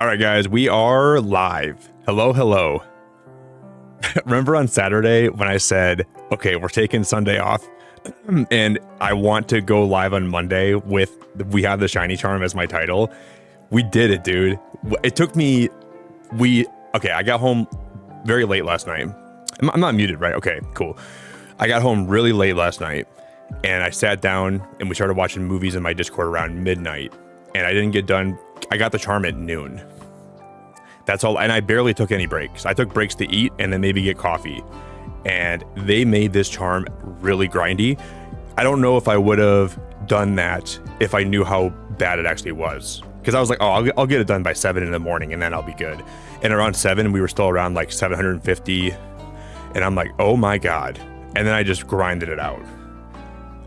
All right, guys, we are live. Hello. Remember on Saturday when I said, okay, we're taking Sunday off and I want to go live on Monday with We Have the Shiny Charm as my title? We did it, dude. It took me, I got home very late last night. I'm not muted, right? Okay, cool. I got home really late last night and I sat down and we started watching movies in my Discord around midnight and I didn't get done. I got the charm at noon. That's all. And I barely took any breaks. I took breaks to eat and then maybe get coffee. And they made this charm really grindy. I don't know if I would have done that if I knew how bad it actually was. Because I was like, oh, I'll get it done by 7 in the morning and then I'll be good. And around 7, we were still around like 750. And I'm like, oh my God. And then I just grinded it out.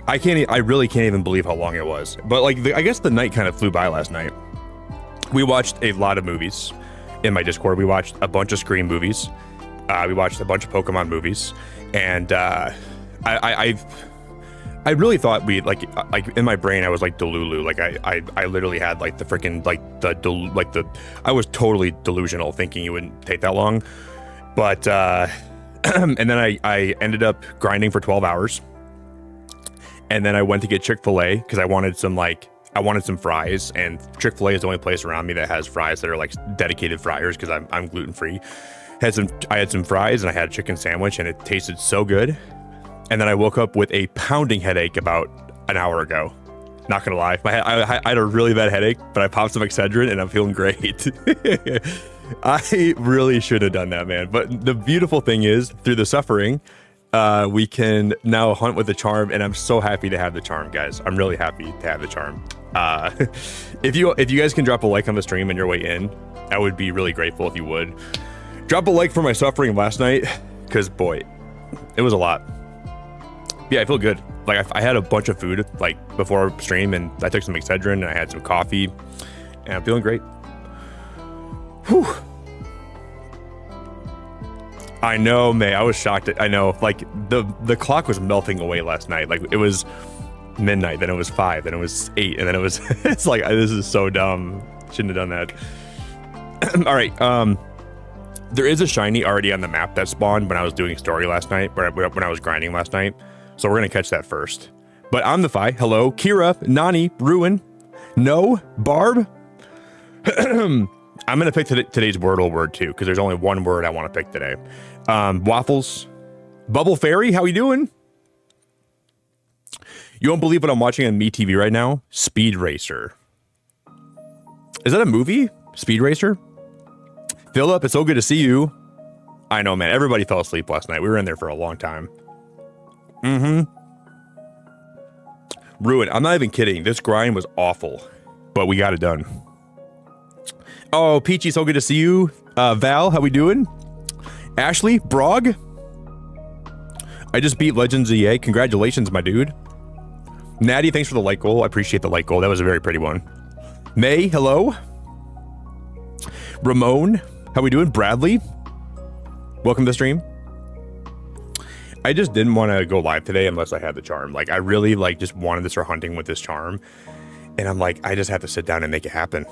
I really can't even believe how long it was. But like, I guess the night kind of flew by last night. We watched a lot of movies in my Discord. We watched a bunch of Scream movies. We watched a bunch of Pokemon movies. And I really thought we like in my brain, I was like Delulu. Like I literally had like the freaking I was totally delusional thinking it wouldn't take that long. But and then I ended up grinding for 12 hours. And then I went to get Chick-fil-A because I wanted some fries, and Chick-fil-A is the only place around me that has fries that are like dedicated fryers because I'm gluten-free. I had some fries and I had a chicken sandwich and it tasted so good. And then I woke up with a pounding headache about an hour ago. Not gonna lie, I had a really bad headache, but I popped some Excedrin and I'm feeling great. I really should have done that, man. But the beautiful thing is, through the suffering, we can now hunt with the charm, and I'm so happy to have the charm, guys. I'm really happy to have the charm. If you guys can drop a like on the stream on your way in, I would be really grateful if you would. Drop a like for my suffering last night, because boy, it was a lot. Yeah, I feel good. Like I had a bunch of food like before stream, and I took some Excedrin and I had some coffee, and I'm feeling great. Whew. I know, May. I was shocked. I know, like the clock was melting away last night. Like it was midnight, then it was 5, then it was 8, and then it was. It's like this is so dumb. Shouldn't have done that. All right. There is a shiny already on the map that spawned when I was doing story last night, when I was grinding last night. So we're gonna catch that first. But I'm the Fi. Hello, Kira, Nani, Ruin, No, Barb. I'm gonna pick today's Wordle word too, because there's only one word I want to pick today. Waffles, Bubble Fairy, how we doing? You won't believe what I'm watching on MeTV right now. Speed Racer. Is that a movie? Speed Racer? Philip, it's so good to see you. I know, man. Everybody fell asleep last night. We were in there for a long time. Ruin. I'm not even kidding. This grind was awful, but we got it done. Oh, Peachy, so good to see you. Val, how we doing? Ashley, Brog. I just beat Legends EA. Congratulations, my dude. Natty, thanks for the light goal. I appreciate the light goal. That was a very pretty one. May, hello. Ramon, how we doing? Bradley, welcome to the stream. I just didn't want to go live today unless I had the charm. Like, I really just wanted to start hunting with this charm. And I'm like, I just have to sit down and make it happen.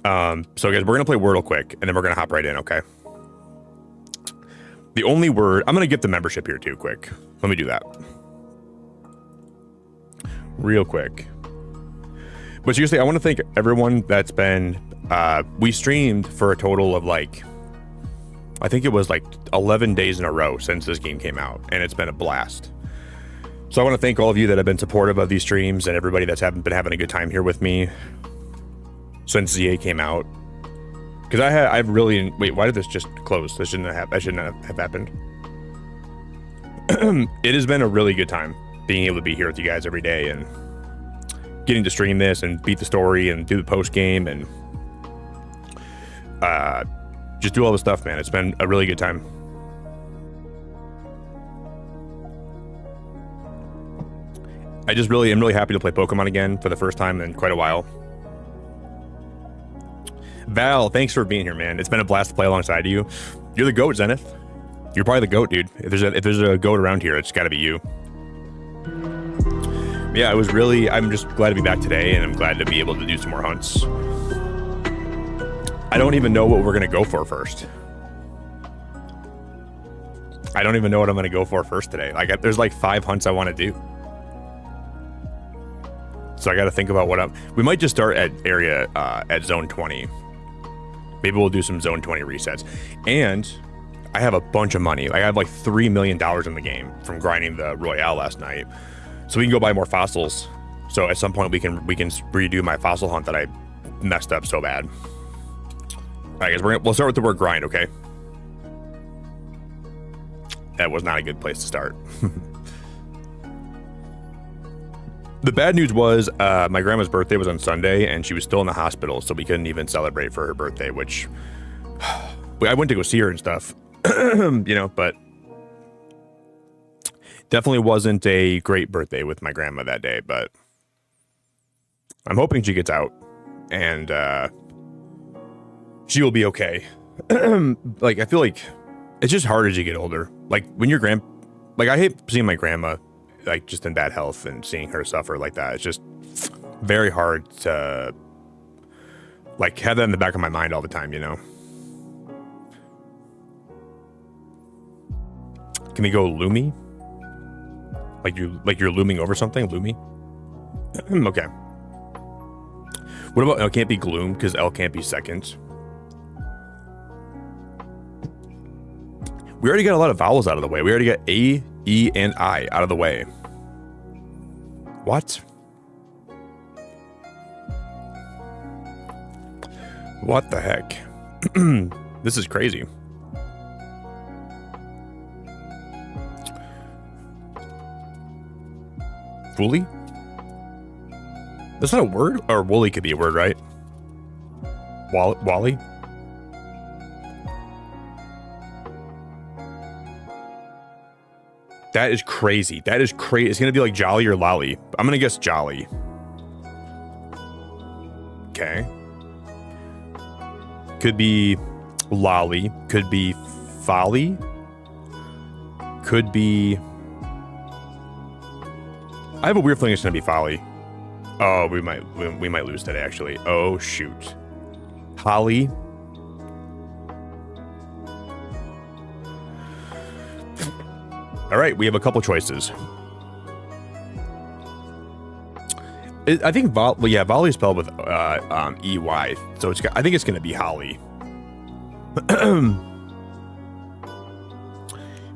So guys, we're gonna play Wordle quick, and then we're gonna hop right in, okay? The only word, I'm gonna get the membership here too, quick. Let me do that. Real quick. But seriously, I want to thank everyone that's been, we streamed for a total of I think it was 11 days in a row since this game came out, and it's been a blast. So I want to thank all of you that have been supportive of these streams, and everybody that's been having a good time here with me since ZA came out. Because I've really, wait, why did this just close? That shouldn't have happened. It has been a really good time being able to be here with you guys every day and getting to stream this and beat the story and do the post game and just do all the stuff, man. It's been a really good time. I'm really happy to play Pokemon again for the first time in quite a while. Val, thanks for being here, man. It's been a blast to play alongside you. You're the GOAT, Zenith. You're probably the GOAT, dude. If there's a GOAT around here, it's got to be you. Yeah, I'm just glad to be back today, and I'm glad to be able to do some more hunts. I don't even know what we're gonna go for first. I don't even know what I'm gonna go for first today. Like, there's like 5 hunts I want to do, so I got to think about what we might just start at area at zone 20. Maybe we'll do some zone 20 resets, and I have a bunch of money. Like, I have like $3 million in the game from grinding the Royale last night, so we can go buy more fossils. So at some point we can redo my fossil hunt that I messed up so bad. All right, guys, we'll start with the word grind, okay? That was not a good place to start. The bad news was my grandma's birthday was on Sunday, and she was still in the hospital, so we couldn't even celebrate for her birthday, which I went to go see her and stuff, you know, but definitely wasn't a great birthday with my grandma that day, but I'm hoping she gets out and she will be okay. Like, I feel like it's just hard as you get older. Like, when you're like, I hate seeing my grandma like just in bad health and seeing her suffer like that. It's just very hard to like have that in the back of my mind all the time, you know. Can we go Lumi? Like you're looming over something? Lumi? Okay. What about L can't be gloom because L can't be second? We already got a lot of vowels out of the way. We already got A, E, and I out of the way. What? What the heck? This is crazy. Woolly? That's not a word? Or woolly could be a word, right? Wally? That is crazy. That is crazy. It's going to be like jolly or lolly. I'm going to guess jolly. Okay. Could be lolly. Could be folly. Could be... I have a weird feeling it's going to be folly. Oh, we might lose today, actually. Oh, shoot. Holly. All right, we have a couple choices. I think volley is spelled with EY, so I think it's going to be Holly. But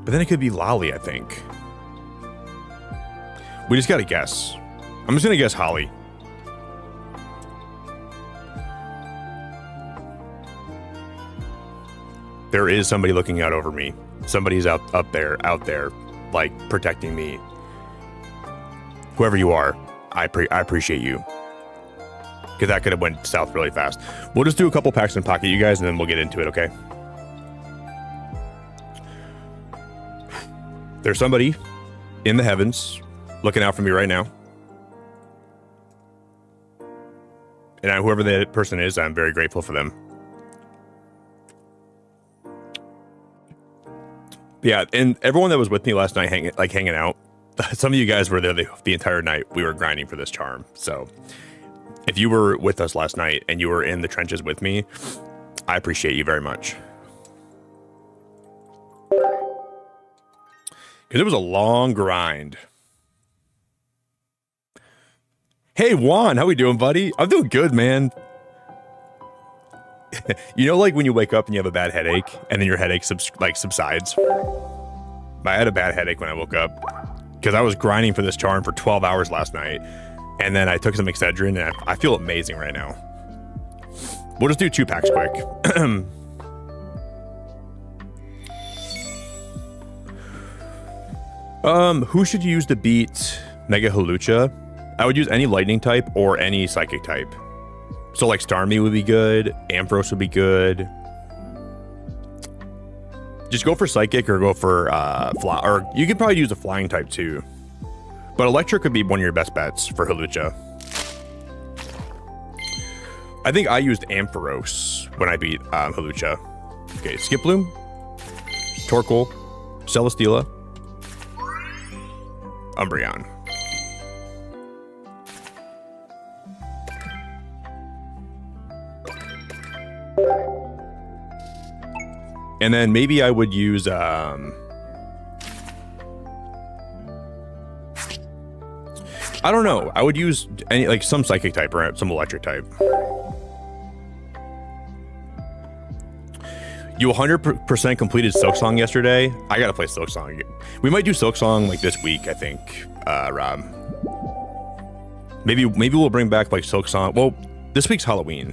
then it could be Lolly, I think. We just got to guess. I'm just going to guess Holly. There is somebody looking out over me. Somebody's out there, like protecting me. Whoever you are, I appreciate you. Because that could have went south really fast. We'll just do a couple packs in pocket, you guys, and then we'll get into it, okay? There's somebody in the heavens looking out for me right now. And whoever that person is, I'm very grateful for them. Yeah, and everyone that was with me last night hanging out, some of you guys were there the entire night. We were grinding for this charm. So if you were with us last night and you were in the trenches with me, I appreciate you very much. Because it was a long grind. Hey, Juan, how we doing, buddy? I'm doing good, man. You know, like when you wake up and you have a bad headache and then your headache subsides? I had a bad headache when I woke up because I was grinding for this charm for 12 hours last night. And then I took some Excedrin and I feel amazing right now. We'll just do 2 packs quick. Who should you use to beat Mega Hulucha? I would use any lightning type or any psychic type. So like Starmie would be good, Ampharos would be good. Just go for psychic or go for fly, or you could probably use a flying type too. But electric could be one of your best bets for Hulucha. I think I used Ampharos when I beat Hulucha. Okay, Skiploom, Torkoal, Celesteela, Umbreon. And then maybe I would use I don't know. I would use any like some psychic type or some electric type. You 100% completed Silksong yesterday. I gotta play Silksong. We might do Silksong like this week, I think, Rob. Maybe we'll bring back like Silksong. Well, this week's Halloween,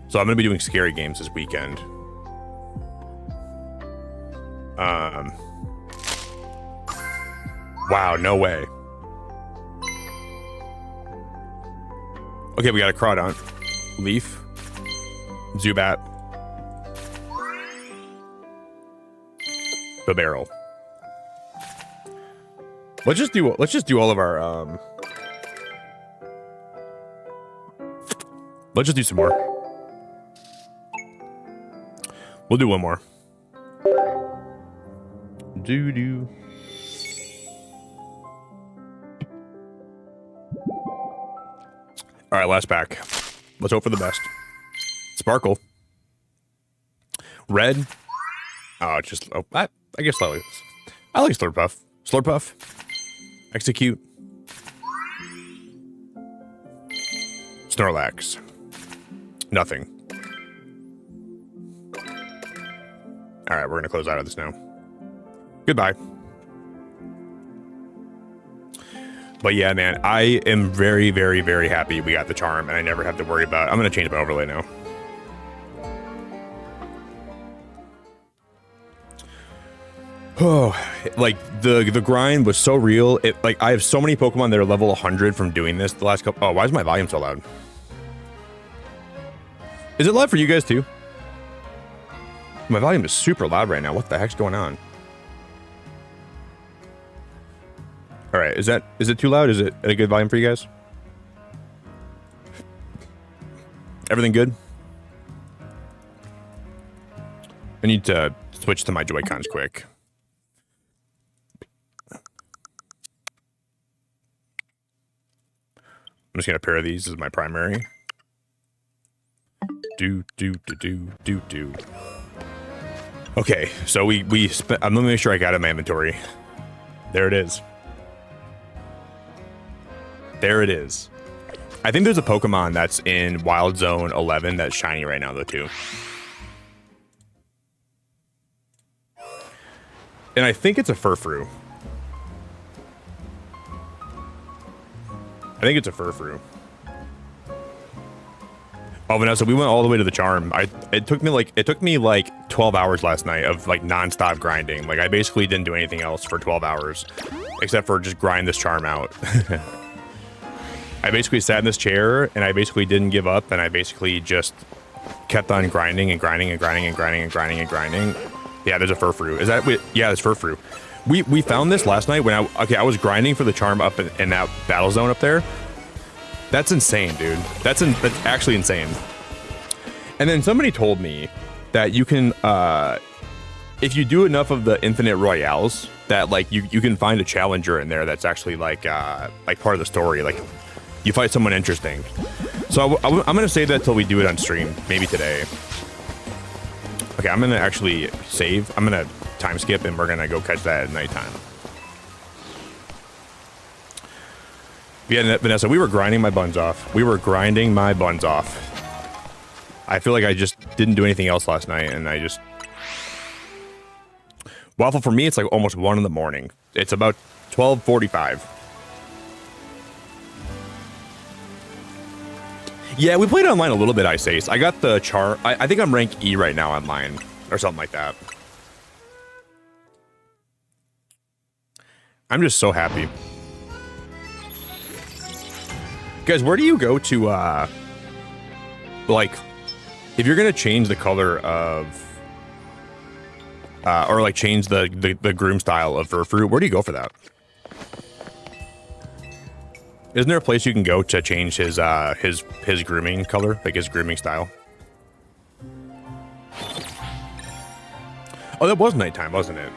so I'm gonna be doing scary games this weekend. Wow, no way. Okay, we got a Crawdont, Leaf, Zubat, the barrel. Let's just do all of our let's just do some more. We'll do one more. Do. All right, last pack. Let's hope for the best. Sparkle. Red. Oh, it's just I guess slowly. I like Slurpuff. Slurpuff. Execute. Snorlax. Nothing. All right, we're gonna close out of this now. Goodbye. But yeah, man, I am very, very, very happy we got the charm, and I never have to worry about. I'm gonna change my overlay now. Oh, like the grind was so real. It like I have so many Pokemon that are level 100 from doing this the last couple. Oh, why is my volume so loud? Is it loud for you guys too? My volume is super loud right now. What the heck's going on? All right, is it too loud? Is it a good volume for you guys? Everything good? I need to switch to my Joy-Cons quick. I'm just gonna pair these as my primary. Do. Okay, so we spent. I'm gonna make sure I got it in my inventory. There it is. There it is. I think there's a Pokemon that's in Wild Zone 11 that's shiny right now, though, too. And I think it's a Furfrou. I think it's a Furfrou. Oh, Vanessa, we went all the way to the charm. It took me like 12 hours last night of like nonstop grinding. Like I basically didn't do anything else for 12 hours, except for just grind this charm out. I basically sat in this chair and I basically didn't give up, and I basically just kept on grinding and grinding and grinding and grinding and grinding and grinding. Yeah, there's a Furfrou. Is that? Yeah, there's Furfrou. We found this last night when I was grinding for the charm up in that battle zone up there. That's insane, dude. That's actually insane. And then somebody told me that you can, if you do enough of the infinite royales, that like you can find a challenger in there that's actually like part of the story. Like you fight someone interesting. So I'm gonna save that till we do it on stream, maybe today. Okay, I'm gonna actually save. I'm gonna time skip, and we're gonna go catch that at nighttime. Yeah, Vanessa, we were grinding my buns off. We were grinding my buns off. I feel like I just didn't do anything else last night, and I just... Waffle, for me, it's like almost 1 in the morning. It's about 12:45. Yeah, we played online a little bit, Ice Ace. I got the char... I think I'm rank E right now online, or something like that. I'm just so happy. Guys, where do you go to, like, if you're gonna change the color of, or like change the groom style of Furfrou, where do you go for that? Isn't there a place you can go to change his grooming color, like his grooming style? Oh, that was nighttime, wasn't it?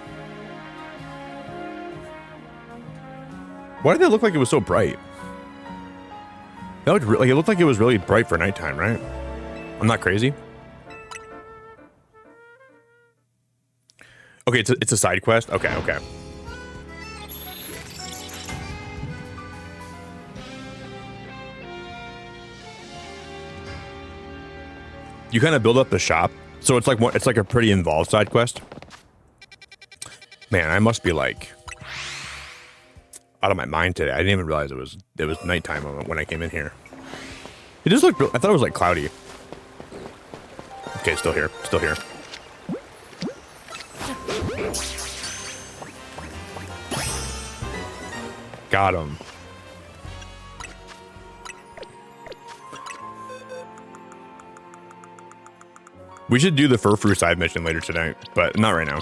Why did that look like it was so bright? That looked like it looked like it was really bright for nighttime, right? I'm not crazy. Okay, it's a side quest. Okay, okay. You kind of build up the shop, so it's like a pretty involved side quest. Man, I must be like out of my mind today. I didn't even realize it was nighttime when I came in here. It just looked. I thought it was like cloudy. Okay, still here. Still here. Got him. We should do the Furfrou side mission later tonight, but not right now.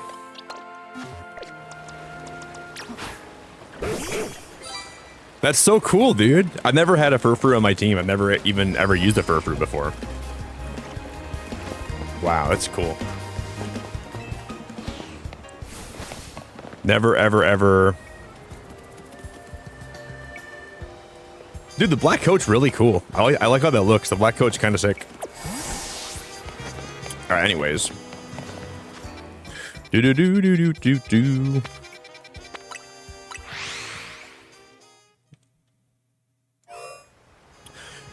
That's so cool, dude. I've never had a Furfrou on my team. I've never even ever used a Furfrou before. Wow, that's cool. Never, ever, ever. Dude, the black coat's really cool. I like how that looks. The black coat's kind of sick. All right, anyways. Do.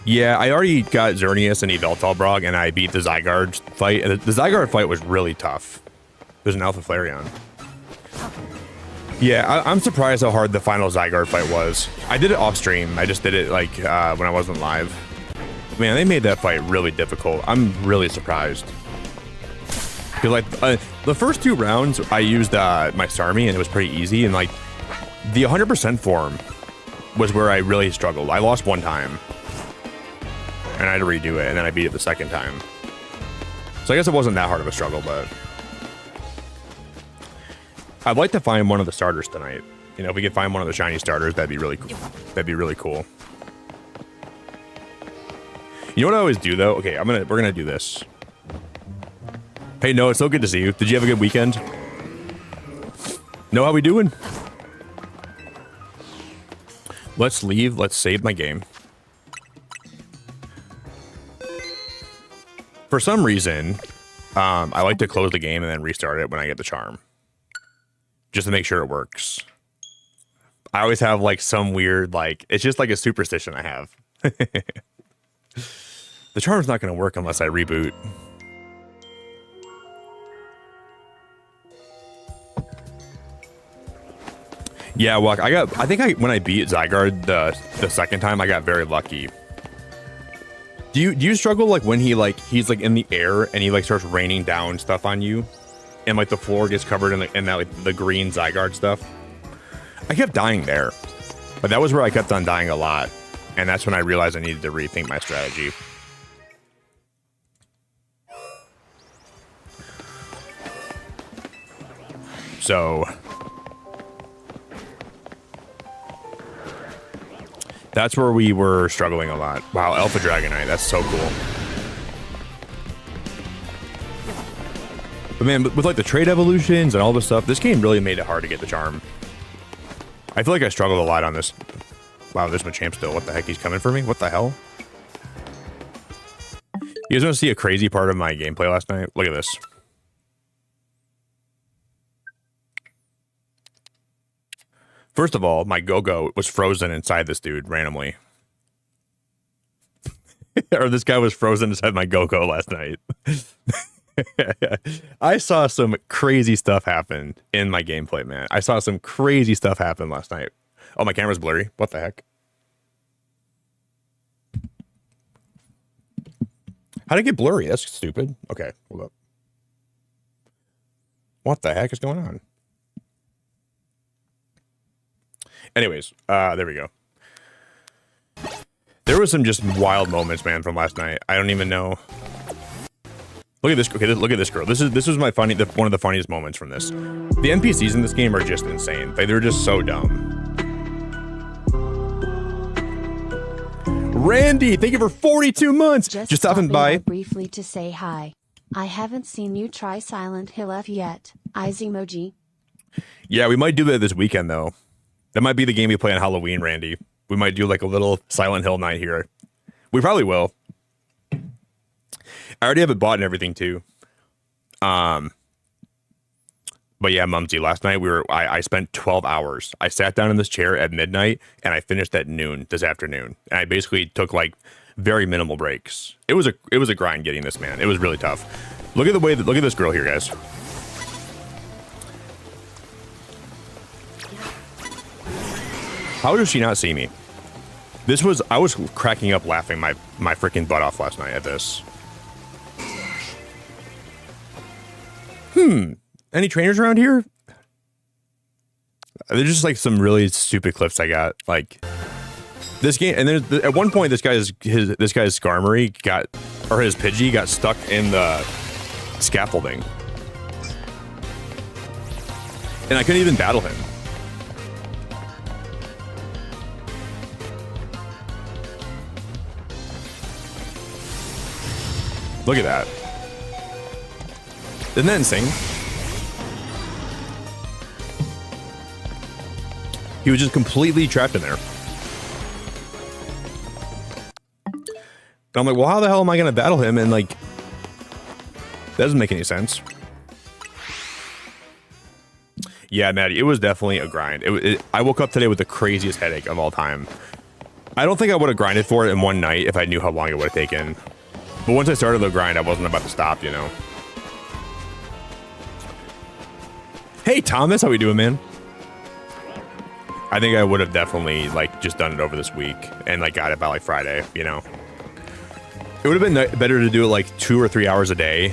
Yeah, I already got Xerneas and Yveltalbrog, and I beat the Zygarde fight. And the Zygarde fight was really tough. There's an Alpha Flareon. Yeah, I'm surprised how hard the final Zygarde fight was. I did it off stream. I just did it like when I wasn't live. Man, they made that fight really difficult. I'm really surprised. Because like the first 2 rounds, I used my Starmie, and it was pretty easy. And like the 100% form was where I really struggled. I lost 1 time. And I had to redo it, and then I beat it the 2nd time. So I guess it wasn't that hard of a struggle, but I'd like to find one of the starters tonight. You know, if we could find one of the shiny starters, that'd be really cool. That'd be really cool. You know what I always do though? Okay, we're gonna do this. Hey Noah, it's so good to see you. Did you have a good weekend? Know how we doing? Let's leave. Let's save my game. For some reason, I like to close the game and then restart it when I get the charm. Just to make sure it works. I always have like some weird, like, it's just like a superstition I have. The charm's not going to work unless I reboot. Yeah, well, when I beat Zygarde the 2nd time, I got very lucky. Do you struggle like when he's like in the air and he like starts raining down stuff on you, and like the floor gets covered in that like the green Zygarde stuff? I kept dying there, but that was where I kept on dying a lot, and that's when I realized I needed to rethink my strategy. So that's where we were struggling a lot. Wow, Alpha Dragonite, that's so cool. But man, with like the trade evolutions and all this stuff, this game really made it hard to get the charm. I feel like I struggled a lot on this. Wow, there's Machamp still. What the heck? He's coming for me? What the hell? You guys want to see a crazy part of my gameplay last night? Look at this. First of all, my Go-Go was frozen inside this dude randomly. Or this guy was frozen inside my Go-Go last night. I saw some crazy stuff happen in my gameplay, man. I saw some crazy stuff happen last night. Oh, my camera's blurry. What the heck? How'd it get blurry? That's stupid. Okay, hold up. What the heck is going on? Anyways, there we go. There was some just wild moments, man, from last night. I don't even know. Look at this. Okay, look at this girl. This was my one of the funniest moments from this. The NPCs in this game are just insane. They're just so dumb. Randy, thank you for 42 months. Just stopping by briefly to say hi. I haven't seen you try Silent Hill F yet. Eyes emoji. Yeah, we might do that this weekend though. That might be the game we play on Halloween, Randy. We might do like a little Silent Hill night here. We probably will. I already have it bought and everything too. But But yeah, Mumsy, last night I spent 12 hours. I sat down in this chair at midnight and I finished at noon this afternoon. And I basically took like very minimal breaks. It was a grind getting this, man. It was really tough. Look at this girl here, guys. How does she not see me? I was cracking up laughing my freaking butt off last night at this. Any trainers around here? They're just like some really stupid clips I got. Like this game, and then at one point this guy's Skarmory his Pidgey got stuck in the scaffolding, and I couldn't even battle him. Look at that. Isn't that insane? He was just completely trapped in there. And I'm like, well, how the hell am I going to battle him? And like, that doesn't make any sense. Yeah, Maddie, it was definitely a grind. I woke up today with the craziest headache of all time. I don't think I would have grinded for it in one night if I knew how long it would have taken. But once I started the grind, I wasn't about to stop, you know. Hey, Thomas, how we doing, man? I think I would have definitely, like, just done it over this week and, like, got it by, like, Friday, you know. It would have been better to do it, like, 2 or 3 hours a day.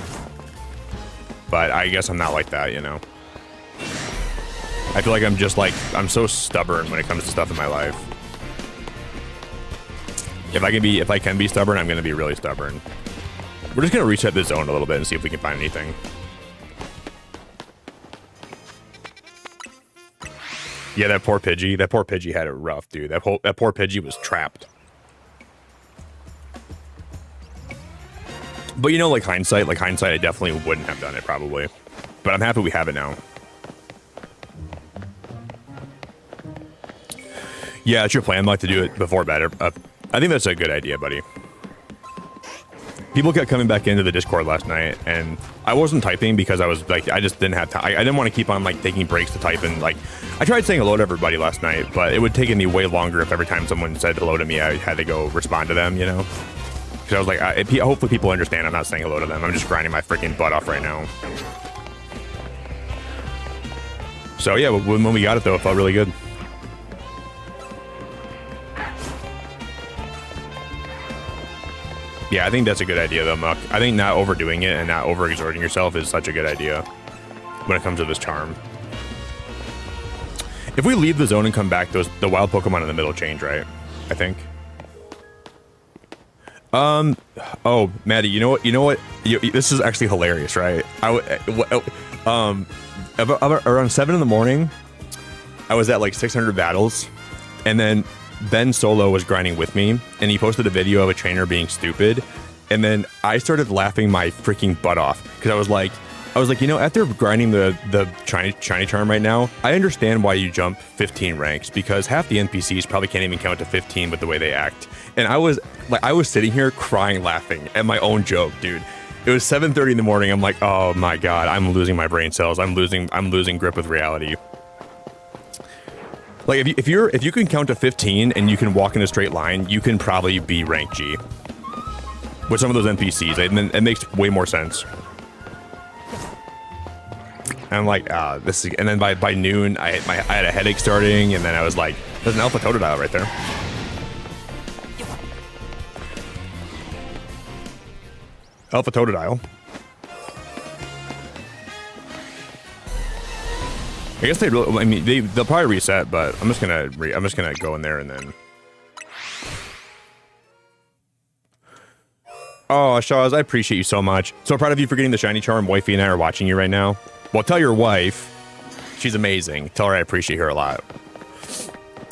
But I guess I'm not like that, you know. I feel like I'm so stubborn when it comes to stuff in my life. If I can be stubborn, I'm going to be really stubborn. We're just going to reset this zone a little bit and see if we can find anything. Yeah, that poor Pidgey had it rough, dude. That poor Pidgey was trapped. But you know, like hindsight, I definitely wouldn't have done it probably. But I'm happy we have it now. Yeah, it's your plan, like, to do it before bed. I think that's a good idea, buddy. People kept coming back into the Discord last night, and I wasn't typing because I was like, I just didn't have time. I didn't want to keep on like taking breaks to type, and like, I tried saying hello to everybody last night, but it would take me way longer if every time someone said hello to me, I had to go respond to them, you know? Because I was like, hopefully people understand I'm not saying hello to them. I'm just grinding my freaking butt off right now. So yeah, when we got it though, it felt really good. Yeah, I think that's a good idea though, Muck. I think not overdoing it and not overexerting yourself is such a good idea when it comes to this charm. If we leave the zone and come back, the wild Pokemon in the middle change, right? I think. Oh, Maddie, you know what? This is actually hilarious, right? Around 7 in the morning, I was at like 600 battles, and then Ben Solo was grinding with me, and he posted a video of a trainer being stupid, and then I started laughing my freaking butt off because I was like, you know, after grinding the shiny charm right now, I understand why you jump 15 ranks, because half the NPCs probably can't even count to 15 with the way they act. And I was sitting here crying, laughing at my own joke, dude. It was 7:30 in the morning. I'm like, oh my god, I'm losing my brain cells. I'm losing grip with reality. Like, if you can count to 15 and you can walk in a straight line, you can probably be rank G with some of those NPCs. It makes way more sense. And I'm like, this is, and then by noon, I had a headache starting, and then I was like, there's an Alpha Totodile right there. Alpha Totodile. I guess they'll probably reset, but I'm just gonna go in there and then. Oh, Shawz, I appreciate you so much. So proud of you for getting the shiny charm. Wifey and I are watching you right now. Well, tell your wife, she's amazing. Tell her I appreciate her a lot.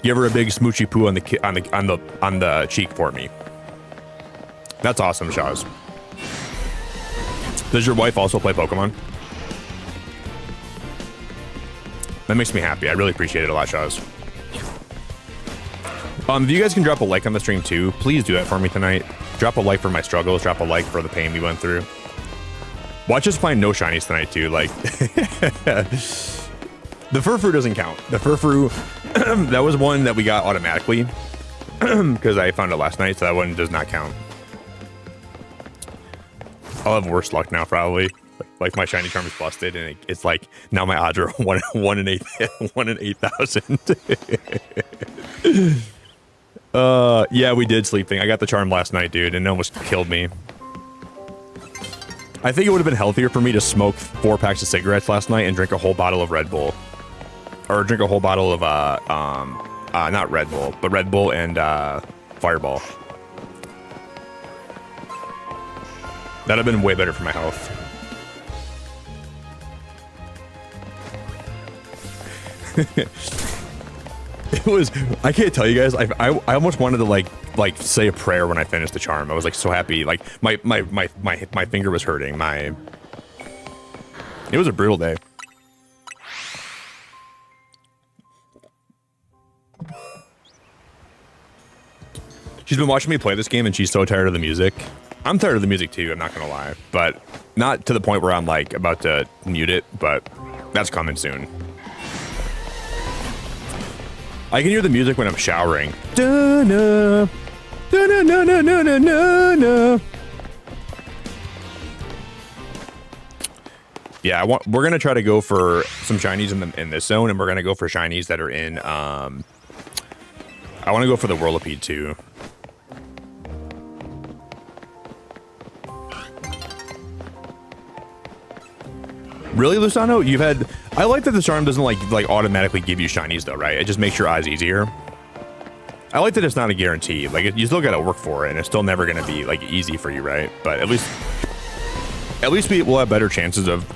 Give her a big smoochy poo on the cheek for me. That's awesome, Shawz. Does your wife also play Pokemon? That makes me happy. I really appreciate it a lot, Shawz. If you guys can drop a like on the stream too, please do that for me tonight. Drop a like for my struggles. Drop a like for the pain we went through. Watch us find no shinies tonight too. Like the Furfru doesn't count. The Furfru, that was one that we got automatically because I found it last night, so that one does not count. I'll have worse luck now probably. Like my shiny charm is busted, and it's like now my odds are one in 8,000. Yeah, we did sleep thing. I got the charm last night, dude, and it almost killed me. I think it would have been healthier for me to smoke 4 packs of cigarettes last night and drink a whole bottle of Red Bull, or drink a whole bottle of not Red Bull, but Red Bull and Fireball. That'd have been way better for my health. It was, I can't tell you guys, I almost wanted to like say a prayer when I finished the charm. I was like so happy. Like my finger was hurting. It was a brutal day. She's been watching me play this game and she's so tired of the music. I'm tired of the music too, I'm not gonna lie. But not to the point where I'm like about to mute it, but that's coming soon. I can hear the music when I'm showering. Da-na, da-na-na-na-na-na-na. Yeah, we're gonna try to go for some shinies in this zone, and we're gonna go for shinies that are in. I want to go for the Whirlipede too. Really, Lusano? You've had... I like that the charm doesn't like automatically give you shinies though, right? It just makes your eyes easier. I like that it's not a guarantee. Like, you still gotta work for it, and it's still never gonna be like easy for you, right? But at least we will have better chances of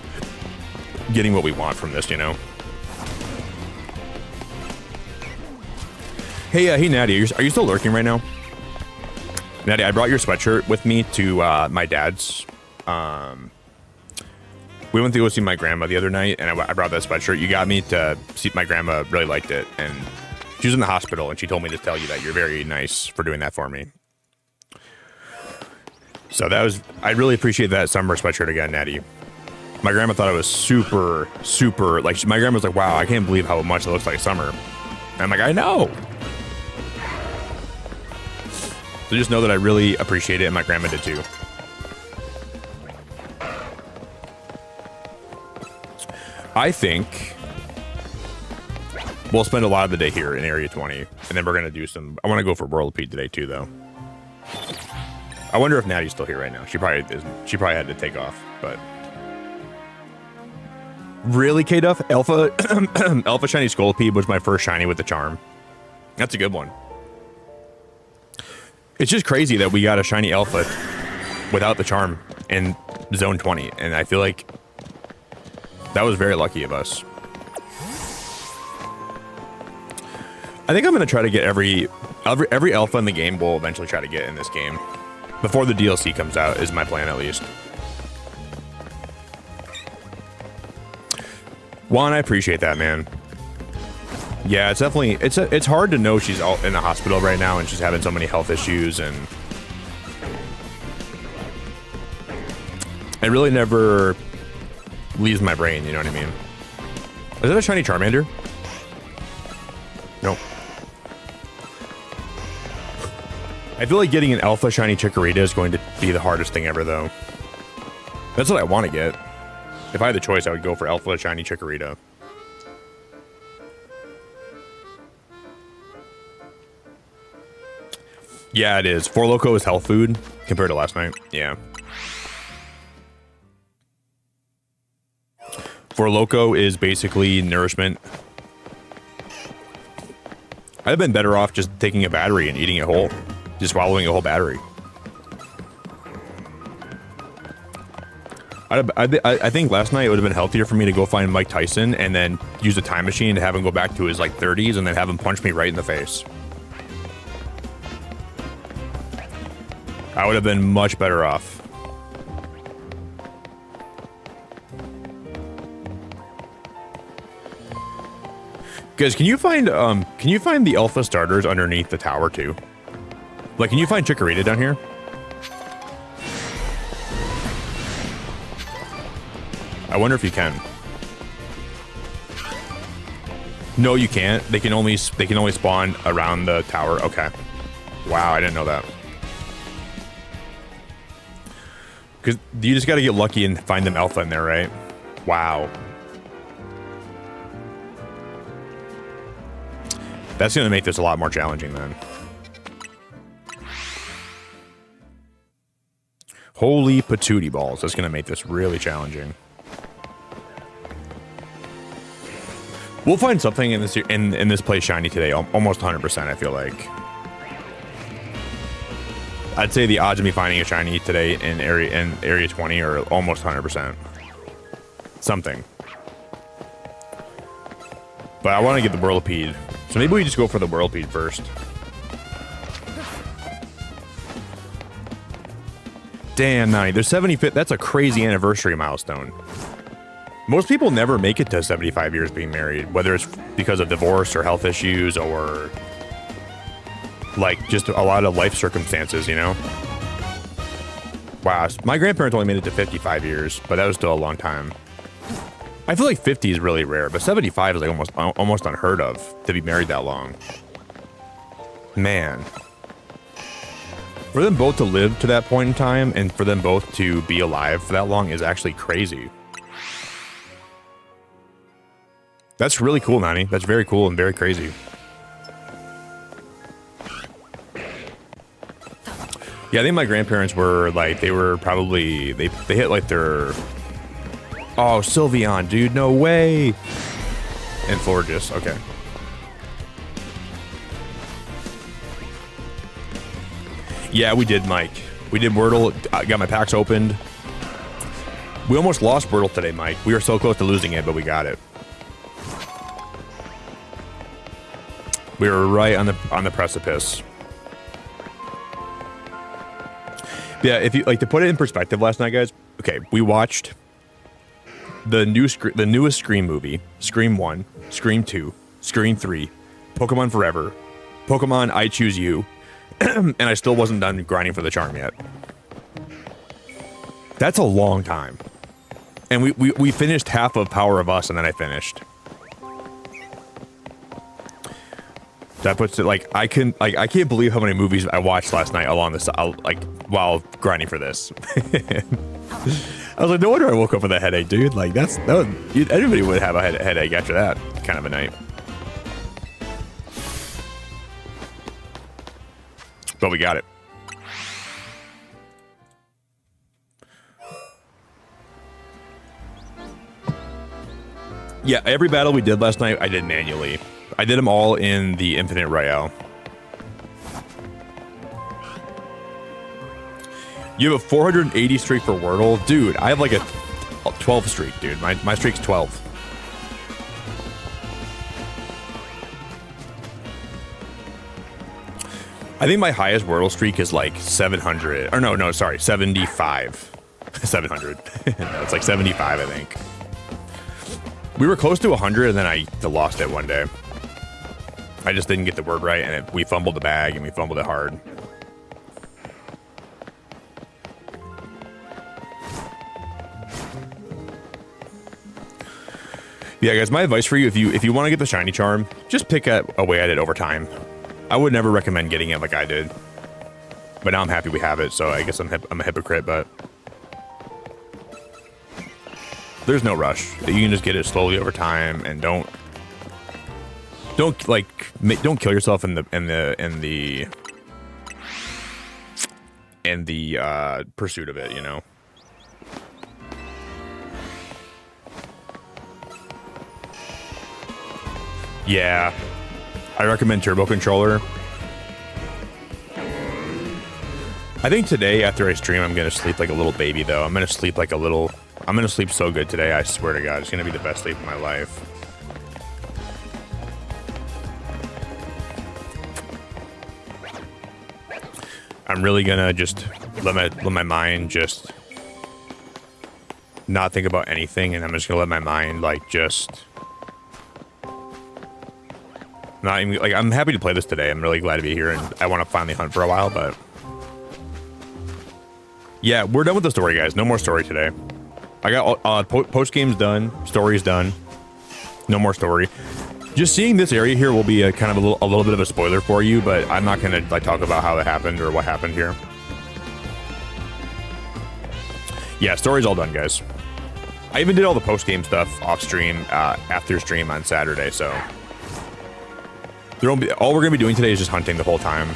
getting what we want from this, you know? Hey, Natty, are you still lurking right now? Natty, I brought your sweatshirt with me to my dad's. We went to go see my grandma the other night, and I brought that sweatshirt. You got me to see, my grandma really liked it, and she was in the hospital, and she told me to tell you that you're very nice for doing that for me. So I really appreciate that summer sweatshirt again, Natty. My grandma thought it was super, super, like, my grandma was like, wow, I can't believe how much it looks like summer. And I'm like, I know. So just know that I really appreciate it, and my grandma did too. I think we'll spend a lot of the day here in Area 20, and then we're going to do some... I want to go for Whirlipede today, too, though. I wonder if Natty's still here right now. She probably isn't. She probably had to take off, but... Really, K-Duff? Alpha Shiny Scolipede was my first shiny with the charm. That's a good one. It's just crazy that we got a shiny Alpha without the charm in Zone 20, and I feel like... that was very lucky of us. I think I'm going to try to get every alpha in the game we'll eventually try to get in this game. Before the DLC comes out is my plan, at least. Juan, I appreciate that, man. Yeah, it's definitely... It's hard to know she's in the hospital right now and she's having so many health issues, and... it really never... leaves my brain, you know what I mean? Is that a shiny Charmander? No. I feel like getting an alpha shiny Chikorita is going to be the hardest thing ever, though. That's what I want to get. If I had the choice, I would go for alpha shiny Chikorita. Yeah, it is. 4 Loko is health food compared to last night. Yeah. 4 Loko is basically nourishment. I'd have been better off just taking a battery and eating it whole. Just swallowing a whole battery. I think last night it would have been healthier for me to go find Mike Tyson and then use a time machine to have him go back to his like 30s and then have him punch me right in the face. I would have been much better off. Guys, can you find the alpha starters underneath the tower too? Like, can you find Chikorita down here? I wonder if you can. No, you can't. They can only spawn around the tower. Okay. Wow, I didn't know that. Because you just got to get lucky and find them alpha in there, right? Wow. That's going to make this a lot more challenging then. Holy patootie balls. That's going to make this really challenging. We'll find something in this play shiny today, almost 100%, I feel like. I'd say the odds of me finding a shiny today in area 20 are almost 100%. Something. But I want to get the Whirlipede. So maybe we just go for the Whirlipede first. Damn, Nani, there's 75th. That's a crazy anniversary milestone. Most people never make it to 75 years being married, whether it's because of divorce or health issues or like just a lot of life circumstances, you know? Wow, my grandparents only made it to 55 years, but that was still a long time. I feel like 50 is really rare, but 75 is like almost unheard of to be married that long. Man. For them both to live to that point in time and for them both to be alive for that long is actually crazy. That's really cool, Nani. That's very cool and very crazy. Yeah, I think my grandparents were like, they were probably, they hit like their, oh, Sylveon, dude, no way. And Florges, okay. Yeah, we did, Mike. We did Wordle. I got my packs opened. We almost lost Wordle today, Mike. We were so close to losing it, but we got it. We were right on the precipice. Yeah, if you like to put it in perspective, last night, guys. Okay, we watched the newest Scream movie, Scream 1, Scream 2, Scream 3, Pokemon Forever, Pokemon I Choose You, and I still wasn't done grinding for the charm yet. That's a long time. And we finished half of Power of Us, and then I finished. That puts it like I can't believe how many movies I watched last night along this while grinding for this. I was like, no wonder I woke up with a headache, dude. Like everybody would have a headache after that kind of a night. But we got it. Yeah, every battle we did last night, I did manually. I did them all in the Infinite Royale. You have a 480 streak for Wordle? Dude, I have like a 12 streak, dude. My streak's 12. I think my highest Wordle streak is like 700. Or no, sorry, 75. 700. No, it's like 75, I think. We were close to 100, and then I lost it one day. I just didn't get the word right, and we fumbled the bag, and we fumbled it hard. Yeah, guys, my advice for you, if you want to get the shiny charm, just pick away at it over time. I would never recommend getting it like I did. But now I'm happy we have it, so I guess I'm a hypocrite, but there's no rush. You can just get it slowly over time, and don't kill yourself in the pursuit of it, you know. Yeah, I recommend Turbo Controller. I think today after I stream, I'm gonna sleep like a little baby, though. I'm gonna sleep so good today. I swear to God, it's gonna be the best sleep of my life. I'm really gonna just let my mind just not think about anything, and I'm just gonna let my mind like just not even like. I'm happy to play this today. I'm really glad to be here, and I want to finally hunt for a while. But yeah, we're done with the story, guys. No more story today. I got post games done, stories done. No more story. Just seeing this area here will be a kind of a little bit of a spoiler for you, but I'm not gonna like talk about how it happened or what happened here. Yeah, story's all done, guys. I even did all the post game stuff off stream after stream on Saturday, so all we're gonna be doing today is just hunting the whole time.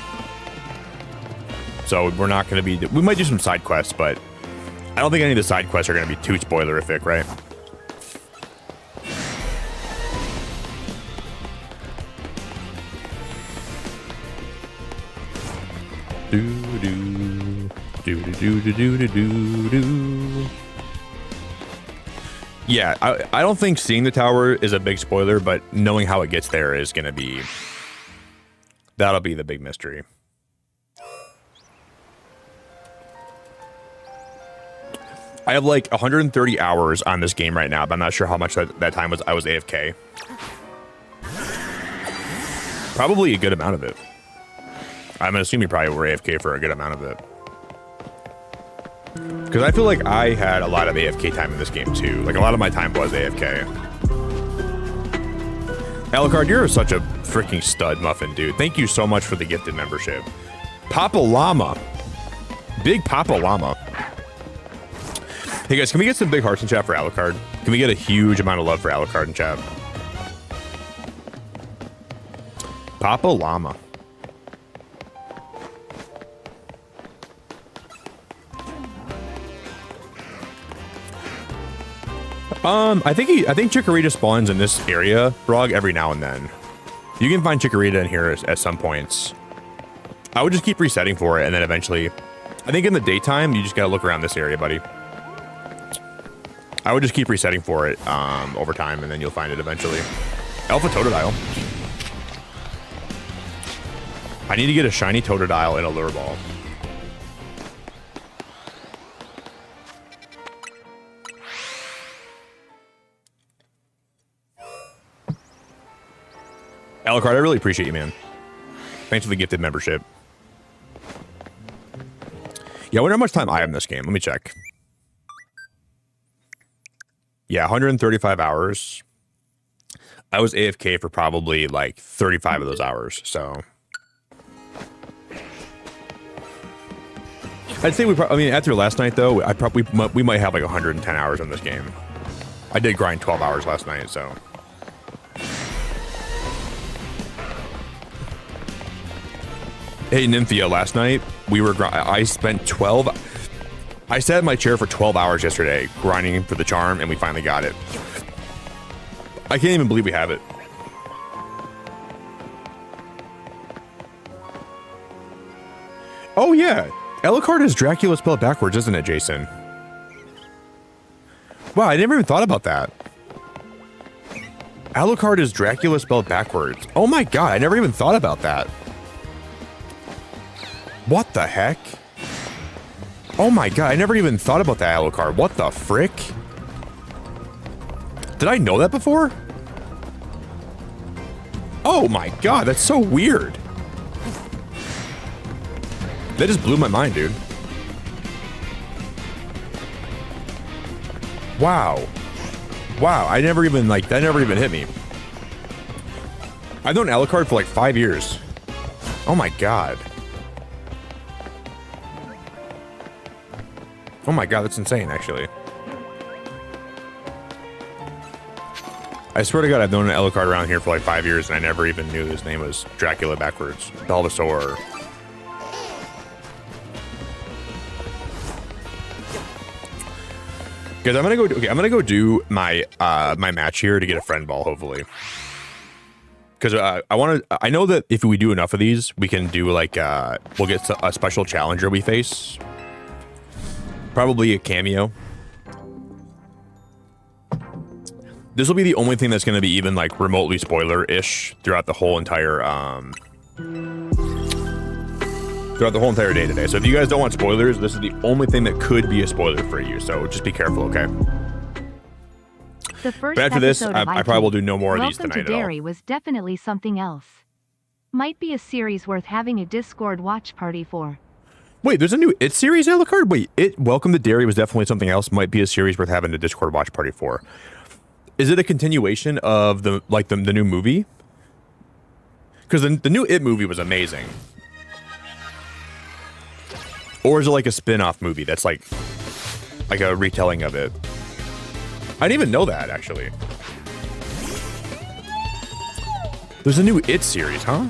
So we're not gonna be. We might do some side quests, but I don't think any of the side quests are gonna be too spoilerific, right? Yeah, I don't think seeing the tower is a big spoiler, but knowing how it gets there is gonna be. That'll be the big mystery. I have like 130 hours on this game right now, but I'm not sure how much that time was. I was AFK. Probably a good amount of it. I'm gonna assume you probably were AFK for a good amount of it. Because I feel like I had a lot of AFK time in this game too. Like a lot of my time was AFK. Alucard, you're such a freaking stud muffin, dude. Thank you so much for the gifted membership. Papa Llama. Big Papa Llama. Hey guys, can we get some big hearts in chat for Alucard? Can we get a huge amount of love for Alucard in chat? Papa Llama. I think Chikorita spawns in this area, Brog, every now and then. You can find Chikorita in here at some points. I would just keep resetting for it, and then eventually, I think in the daytime, you just gotta look around this area, buddy. I would just keep resetting for it over time, and then you'll find it eventually. Alpha Totodile. I need to get a shiny Totodile and a Lure Ball. Alucard, I really appreciate you, man. Thanks for the gifted membership. Yeah, I wonder how much time I have in this game. Let me check. Yeah, 135 hours. I was AFK for probably like 35 of those hours, so. I'd say I mean, after last night though, we might have like 110 hours in this game. I did grind 12 hours last night, so. Hey, Nymphia, last night, I spent 12... I sat in my chair for 12 hours yesterday, grinding for the charm, and we finally got it. I can't even believe we have it. Oh, yeah. Alucard is Dracula spelled backwards, isn't it, Jason? Wow, I never even thought about that. Alucard is Dracula spelled backwards. Oh my god, I never even thought about that. What the heck? Oh my god, I never even thought about that Alucard. What the frick? Did I know that before? Oh my god, that's so weird. That just blew my mind, dude. Wow. Wow, I never even, like, that never even hit me. I've known Alucard for like 5 years. Oh my god. Oh my god, that's insane, actually. I swear to god, I've known an Alucard around here for like 5 years, and I never even knew his name was Dracula backwards. Bulbasaur. Guys, I'm gonna go do my my match here to get a friend ball, hopefully. Because I know that if we do enough of these, we can do like we'll get a special challenger we face. Probably a cameo. This will be the only thing that's going to be even like remotely spoiler-ish throughout the whole entire day today. So if you guys don't want spoilers, this is the only thing that could be a spoiler for you. So just be careful, okay? But after this, I probably will do no more of these tonight at all. Dairy was definitely something else. Might be a series worth having a Discord watch party for. Wait, there's a new It series in Alucard? Wait, Welcome to Dairy was definitely something else. Might be a series worth having a Discord watch party for. Is it a continuation of the new movie? Because the new It movie was amazing. Or is it like a spin-off movie that's like a retelling of it? I didn't even know that, actually. There's a new It series, huh?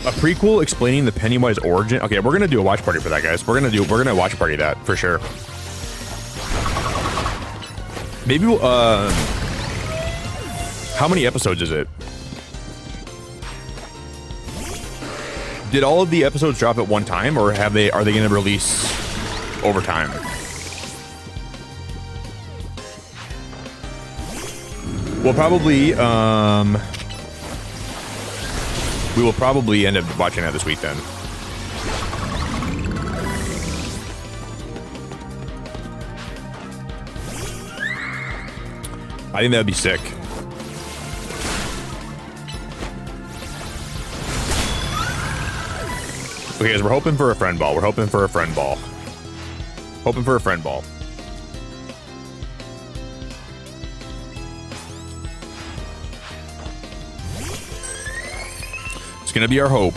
A prequel explaining the Pennywise origin. Okay, we're gonna do a watch party for that, guys. We're gonna watch party that for sure. Maybe we'll, how many episodes is it? Did all of the episodes drop at one time, or are they gonna release over time? We'll probably we will probably end up watching that this week then. I think that'd be sick. Okay, guys, we're hoping for a friend ball. Hoping for a friend ball. It's gonna be our hope.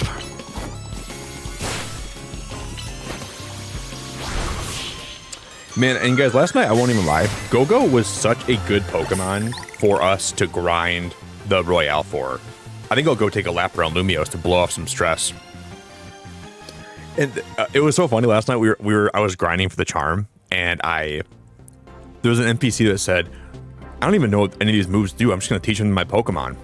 Man, and guys, last night, I won't even lie, Go-Go was such a good Pokemon for us to grind the Royale for. I think I'll go take a lap around Lumiose to blow off some stress. And it was so funny last night. I was grinding for the charm, and there was an NPC that said, "I don't even know what any of these moves do. I'm just gonna teach them to my Pokemon."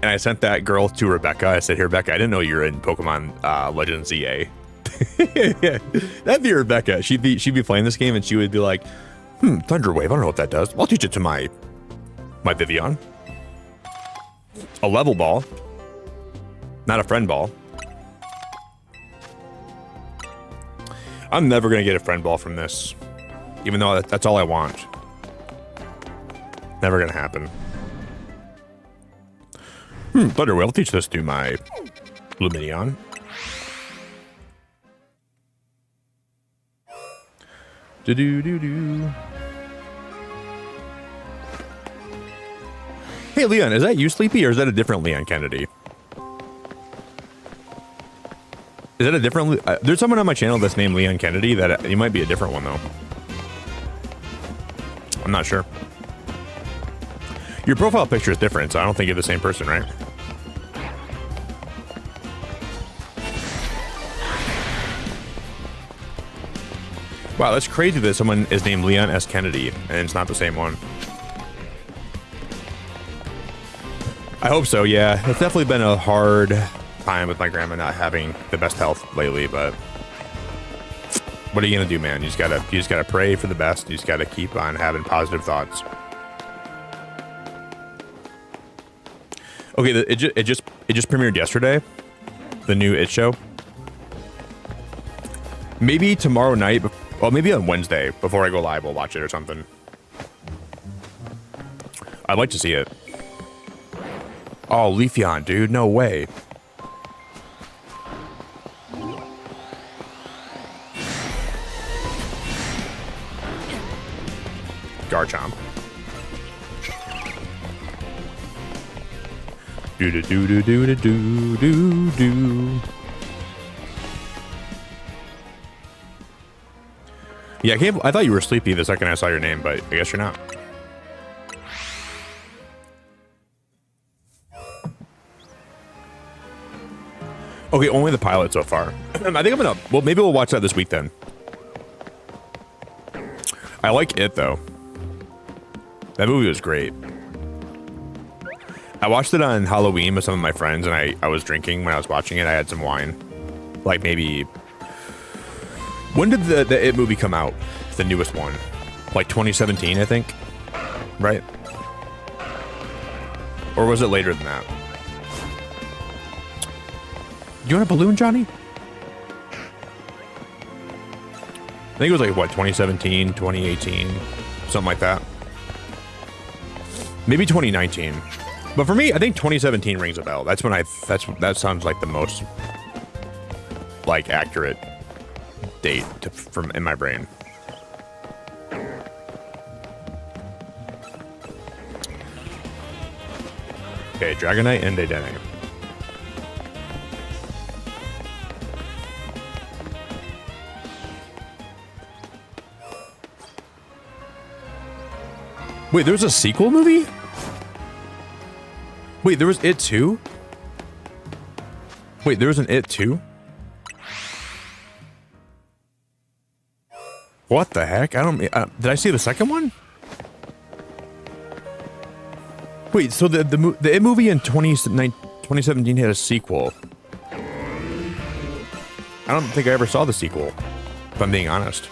And I sent that girl to Rebecca. I said, "Here, Rebecca, I didn't know you were in Pokemon Legends ZA." Yeah, that'd be Rebecca. She'd be playing this game, and she would be like, Thunder Wave. I don't know what that does. I'll teach it to my Vivian. A level ball, not a friend ball. I'm never gonna get a friend ball from this, even though that's all I want. Never gonna happen. Thunder Wave. I'll teach this to my Lumineon. Do. Hey, Leon, is that you, Sleepy, or is that a different Leon Kennedy? Is that a different... there's someone on my channel that's named Leon Kennedy. That you might be a different one, though. I'm not sure. Your profile picture is different, so I don't think you're the same person, right? Wow, that's crazy that someone is named Leon S. Kennedy, and it's not the same one. I hope so, yeah. It's definitely been a hard time with my grandma not having the best health lately, but what are you gonna do, man? You just gotta pray for the best. You just gotta keep on having positive thoughts. Okay, it just premiered yesterday, the new It show. Maybe tomorrow night, well, maybe on Wednesday before I go live, we'll watch it or something. I'd like to see it. Oh, Leafeon, dude, no way. Garchomp. Do. Yeah, I thought you were sleepy the second I saw your name, but I guess you're not. Okay, only the pilot so far. I think I'm gonna... Well, maybe we'll watch that this week then. I like it, though. That movie was great. I watched it on Halloween with some of my friends, and I was drinking when I was watching it. I had some wine. Like, maybe... When did the It movie come out? The newest one. Like 2017, I think. Right? Or was it later than that? Do you want a balloon, Johnny? I think it was like, what, 2017, 2018? Something like that. Maybe 2019. But for me, I think 2017 rings a bell. That's when that sounds like the most... like accurate date from in my brain. Okay, Dragonite and Dedenne. Wait, there was a sequel movie? Wait, there was It 2? Wait, there was an It 2? What the heck? I don't... did I see the second one? Wait, so the It movie in 2017 had a sequel. I don't think I ever saw the sequel, if I'm being honest.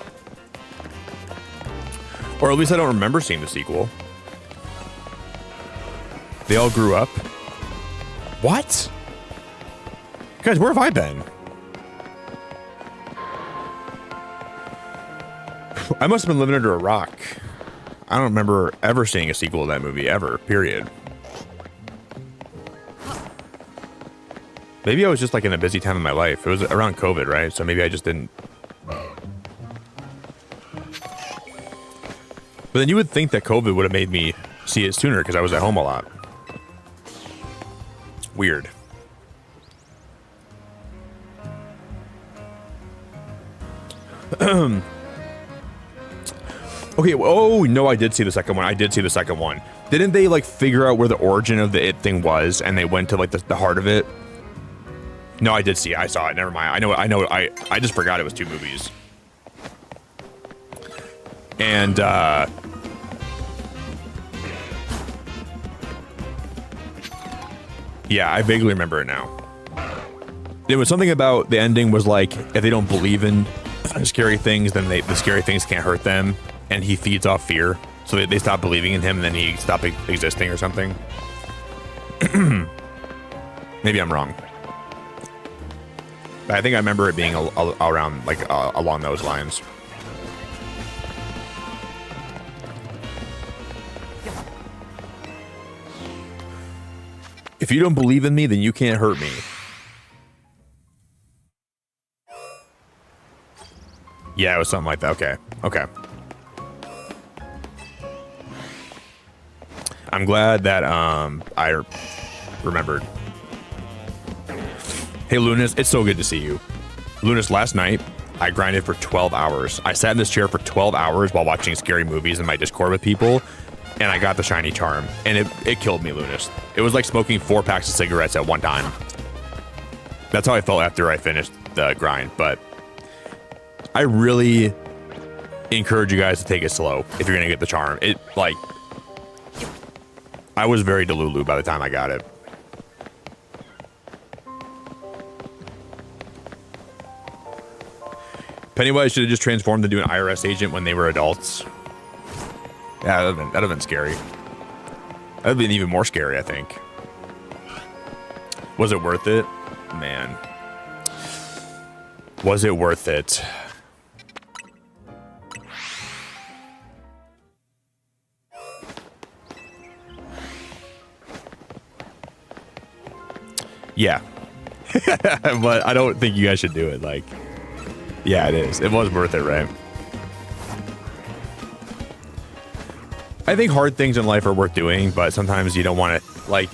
Or at least I don't remember seeing the sequel. They all grew up. What? Guys, where have I been? I must have been living under a rock. I don't remember ever seeing a sequel to that movie, ever, period. Maybe I was just like in a busy time of my life. It was around COVID, right? So maybe I just didn't. But then you would think that COVID would have made me see it sooner because I was at home a lot. Weird. Okay, oh, no, I did see the second one. I did see the second one. Didn't they, like, figure out where the origin of the It thing was, and they went to, like, the heart of it? No, I did see it. I saw it. Never mind. I just forgot it was two movies. And, yeah, I vaguely remember it now. There was something about the ending was, like, if they don't believe in scary things, then the scary things can't hurt them. And he feeds off fear, so they stop believing in him, and then he stopped existing or something. Maybe I'm wrong. But I think I remember it being around, like, along those lines. If you don't believe in me, then you can't hurt me. Yeah, it was something like that. Okay. Okay. I'm glad that I remembered. Hey, Lunas, it's so good to see you. Lunas, last night, I grinded for 12 hours. I sat in this chair for 12 hours while watching scary movies in my Discord with people, and I got the shiny charm, and it killed me, Lunas. It was like smoking 4 packs of cigarettes at one time. That's how I felt after I finished the grind, but I really encourage you guys to take it slow if you're gonna get the charm. It, like, I was very delulu by the time I got it. Pennywise should have just transformed into an IRS agent when they were adults. Yeah, that'd have been scary. That'd have been even more scary, I think. Was it worth it? Man. Was it worth it? Yeah. But I don't think you guys should do it. Like, yeah, it is. It was worth it, right? I think hard things in life are worth doing, but sometimes you don't want to, like,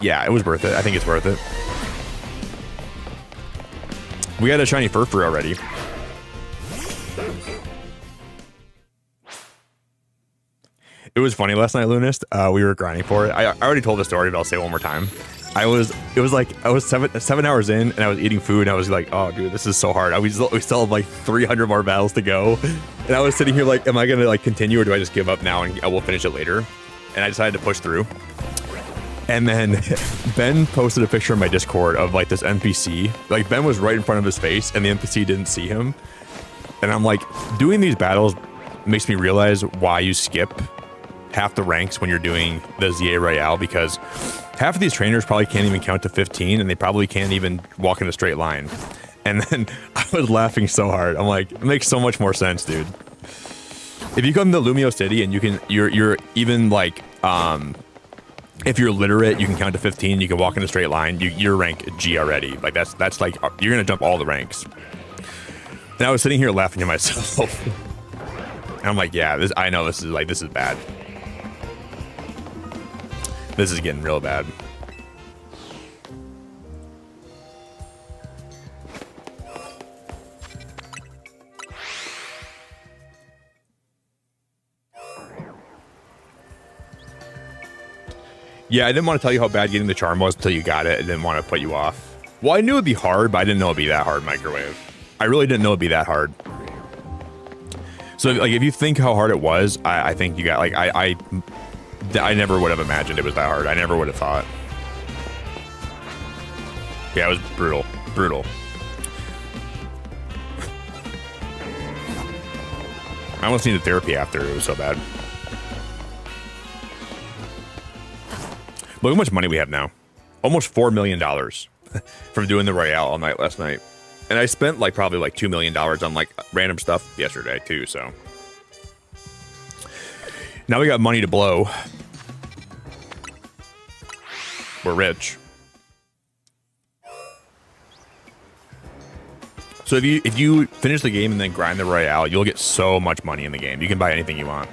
yeah, it was worth it. I think it's worth it. We got a shiny Furfrou already. It was funny last night, Lunist. We were grinding for it. I already told the story, but I'll say it one more time. I was 7 hours in, and I was eating food, and I was like, oh, dude, this is so hard. We still have like 300 more battles to go. And I was sitting here like, am I going to like continue, or do I just give up now and I will finish it later? And I decided to push through. And then Ben posted a picture in my Discord of like this NPC. Like, Ben was right in front of his face, and the NPC didn't see him. And I'm like, doing these battles makes me realize why you skip half the ranks when you're doing the ZA Royale, because half of these trainers probably can't even count to 15, and they probably can't even walk in a straight line. And then I was laughing so hard. I'm like, it makes so much more sense, dude. If you come to Lumiose City and you're even like if you're literate, you can count to 15. You can walk in a straight line. You're rank G already. Like that's like you're gonna jump all the ranks. And I was sitting here laughing to myself. And I'm like, yeah, I know this is bad. This is getting real bad. Yeah, I didn't want to tell you how bad getting the charm was until you got it. I didn't want to put you off. Well, I knew it'd be hard, but I didn't know it'd be that hard, Microwave. I really didn't know it'd be that hard. So, like, if you think how hard it was, I think you got, like, I never would have imagined it was that hard. I never would have thought. Yeah, it was brutal. Brutal. I almost needed therapy after. It was so bad. Look how much money we have now. Almost $4 million from doing the Royale all night last night. And I spent like probably like $2 million on like random stuff yesterday too, so. Now we got money to blow. We're rich. So if you finish the game and then grind the Royale, you'll get so much money in the game. You can buy anything you want.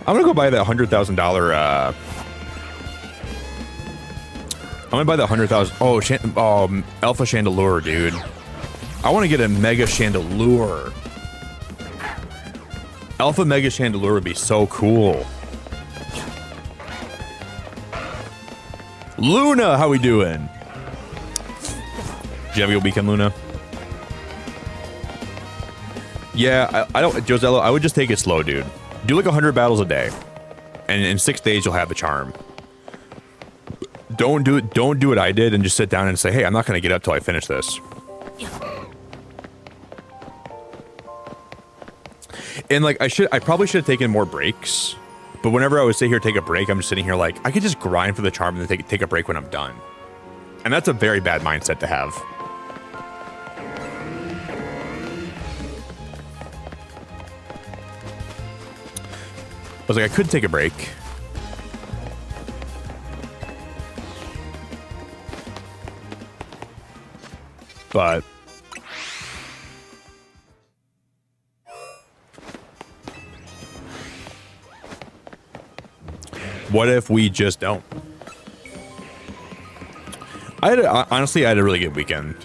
I'm gonna go buy that $100,000 I'm gonna buy the 100,000. Oh, Alpha Chandelure, dude. I want to get a Mega Chandelure. Alpha Mega Chandelure would be so cool. Luna, how we doing? Did you have a good weekend, Luna? Yeah, I don't, Josello, I would just take it slow, dude. Do like 100 battles a day, and in 6 days you'll have the charm. Don't do what I did and just sit down and say, hey, I'm not going to get up till I finish this. And like I probably should have taken more breaks, but whenever I would sit here take a break, I'm just sitting here like I could just grind for the charm and then take a break when I'm done. And that's a very bad mindset to have. I was like, I could take a break. But what if we just don't? Honestly, I had a really good weekend.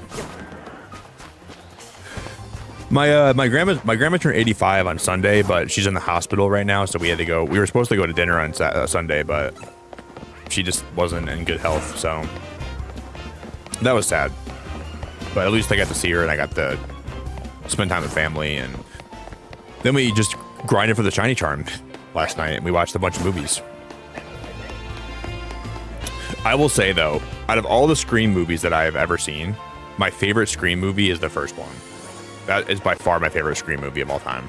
My grandma turned 85 on Sunday, but she's in the hospital right now, so we had to go. We were supposed to go to dinner on Sunday, but she just wasn't in good health, so that was sad. But at least I got to see her and I got to spend time with family. And then we just grinded for the shiny charm last night and we watched a bunch of movies. I will say, though, out of all the Scream movies that I have ever seen, my favorite Scream movie is the first one. That is by far my favorite Scream movie of all time.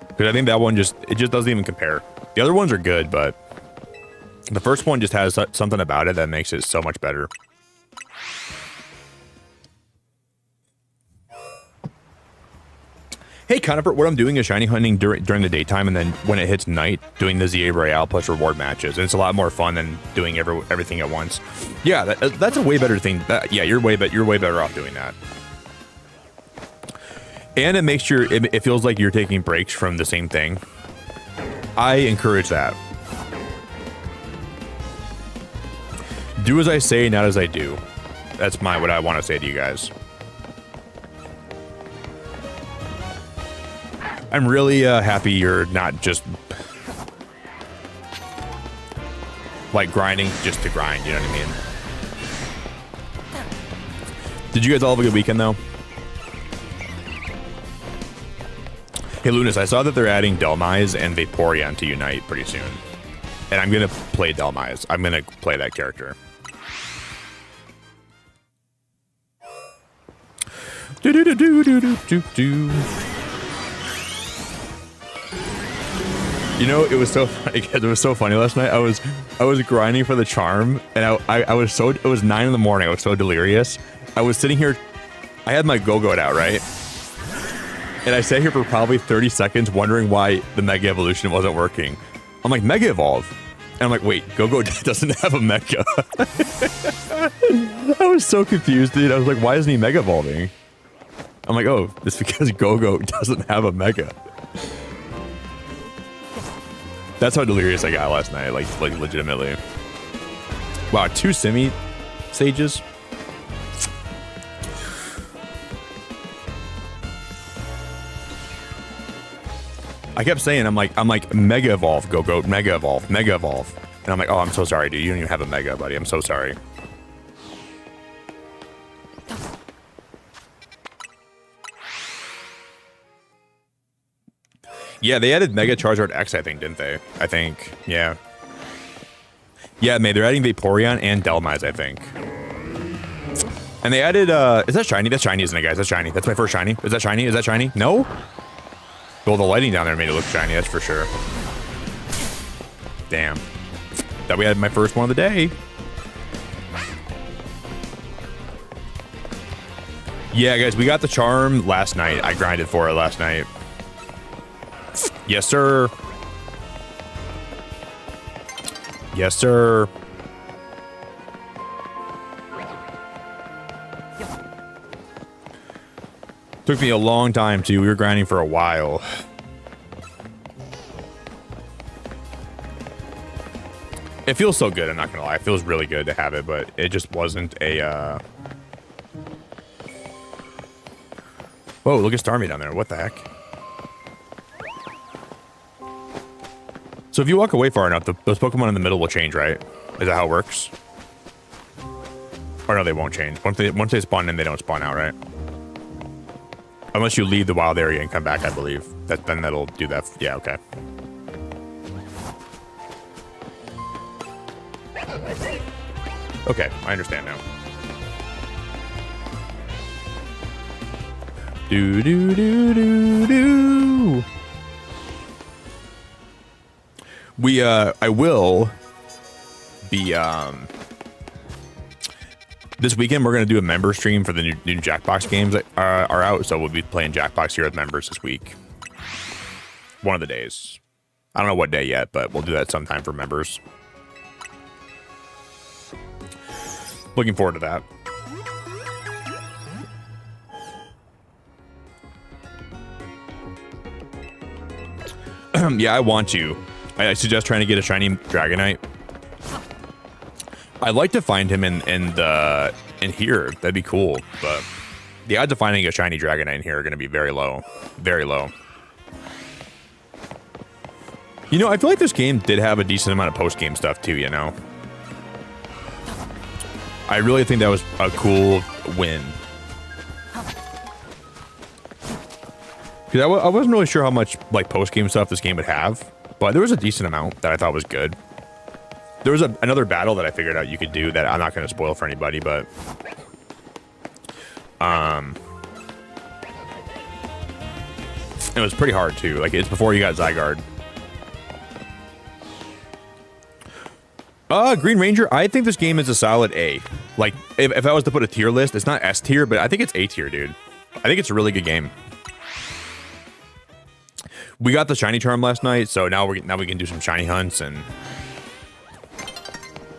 Because I think that one just doesn't even compare. The other ones are good, but the first one just has something about it that makes it so much better. Hey, Conifer, what I'm doing is shiny hunting during the daytime, and then when it hits night, doing the ZA Royale plus reward matches. And it's a lot more fun than doing everything at once. Yeah, that's a way better thing. Yeah, you're way better off doing that. And it makes it feels like you're taking breaks from the same thing. I encourage that. Do as I say, not as I do. That's what I want to say to you guys. I'm really happy you're not just like grinding just to grind, you know what I mean? Did you guys all have a good weekend though? Hey Lunas, I saw that they're adding Delmise and Vaporeon to Unite pretty soon. And I'm gonna play Delmise. I'm gonna play that character. You know, it was so funny. It was so funny last night. I was grinding for the charm, and I was so. It was 9 in the morning. I was so delirious, I was sitting here, I had my Go-Goat out, right? And I sat here for probably 30 seconds wondering why the Mega Evolution wasn't working. I'm like, Mega Evolve. And I'm like, wait, Go-Goat doesn't have a Mega. I was so confused, dude. I was like, why isn't he Mega Evolving? I'm like, oh, it's because Go-Goat doesn't have a Mega. That's how delirious I got last night, like legitimately. Wow, 2 semi-sages? I kept saying, I'm like, Mega Evolve, Go-Goat, Mega Evolve, Mega Evolve. And I'm like, oh, I'm so sorry, dude. You don't even have a Mega, buddy. I'm so sorry. Yeah, they added Mega Charizard X, I think, didn't they? I think, yeah. Yeah, mate, they're adding Vaporeon and Delmise, I think. And they added, is that shiny? That's shiny, isn't it, guys? That's shiny. That's my first shiny. Is that shiny? Is that shiny? No? Well, the lighting down there made it look shiny, that's for sure. Damn. Thought we had my first one of the day. Yeah, guys, we got the charm last night. I grinded for it last night. Yes, sir. Yes, sir. Took me a long time, too. We were grinding for a while. It feels so good, I'm not gonna lie. It feels really good to have it, but it just wasn't a, Whoa, look at Starmie down there. What the heck? So if you walk away far enough, those Pokemon in the middle will change, right? Is that how it works? Or no, they won't change. Once they spawn in, they don't spawn out, right? Unless you leave the wild area and come back, I believe. Then that'll do that. Yeah, okay. Okay, I understand now. Do do do do do. I will be this weekend we're gonna do a member stream for the new Jackbox games that are out, so we'll be playing Jackbox here with members this week. One of the days. I don't know what day yet, but we'll do that sometime for members. Looking forward to that. Yeah, I want to. I suggest trying to get a shiny Dragonite. I'd like to find him in here. That'd be cool. But the odds of finding a shiny Dragonite in here are going to be very low. Very low. You know, I feel like this game did have a decent amount of post-game stuff too, you know? I really think that was a cool win. Because I wasn't really sure how much like post-game stuff this game would have, but there was a decent amount that I thought was good. There was another battle that I figured out you could do that I'm not going to spoil for anybody, but it was pretty hard too. Like, it's before you got Zygarde. Green Ranger, I think this game is a solid A. Like, if I was to put a tier list, it's not S tier, but I think it's A tier, dude. I think it's a really good game. We got the shiny charm last night, so now we can do some shiny hunts, and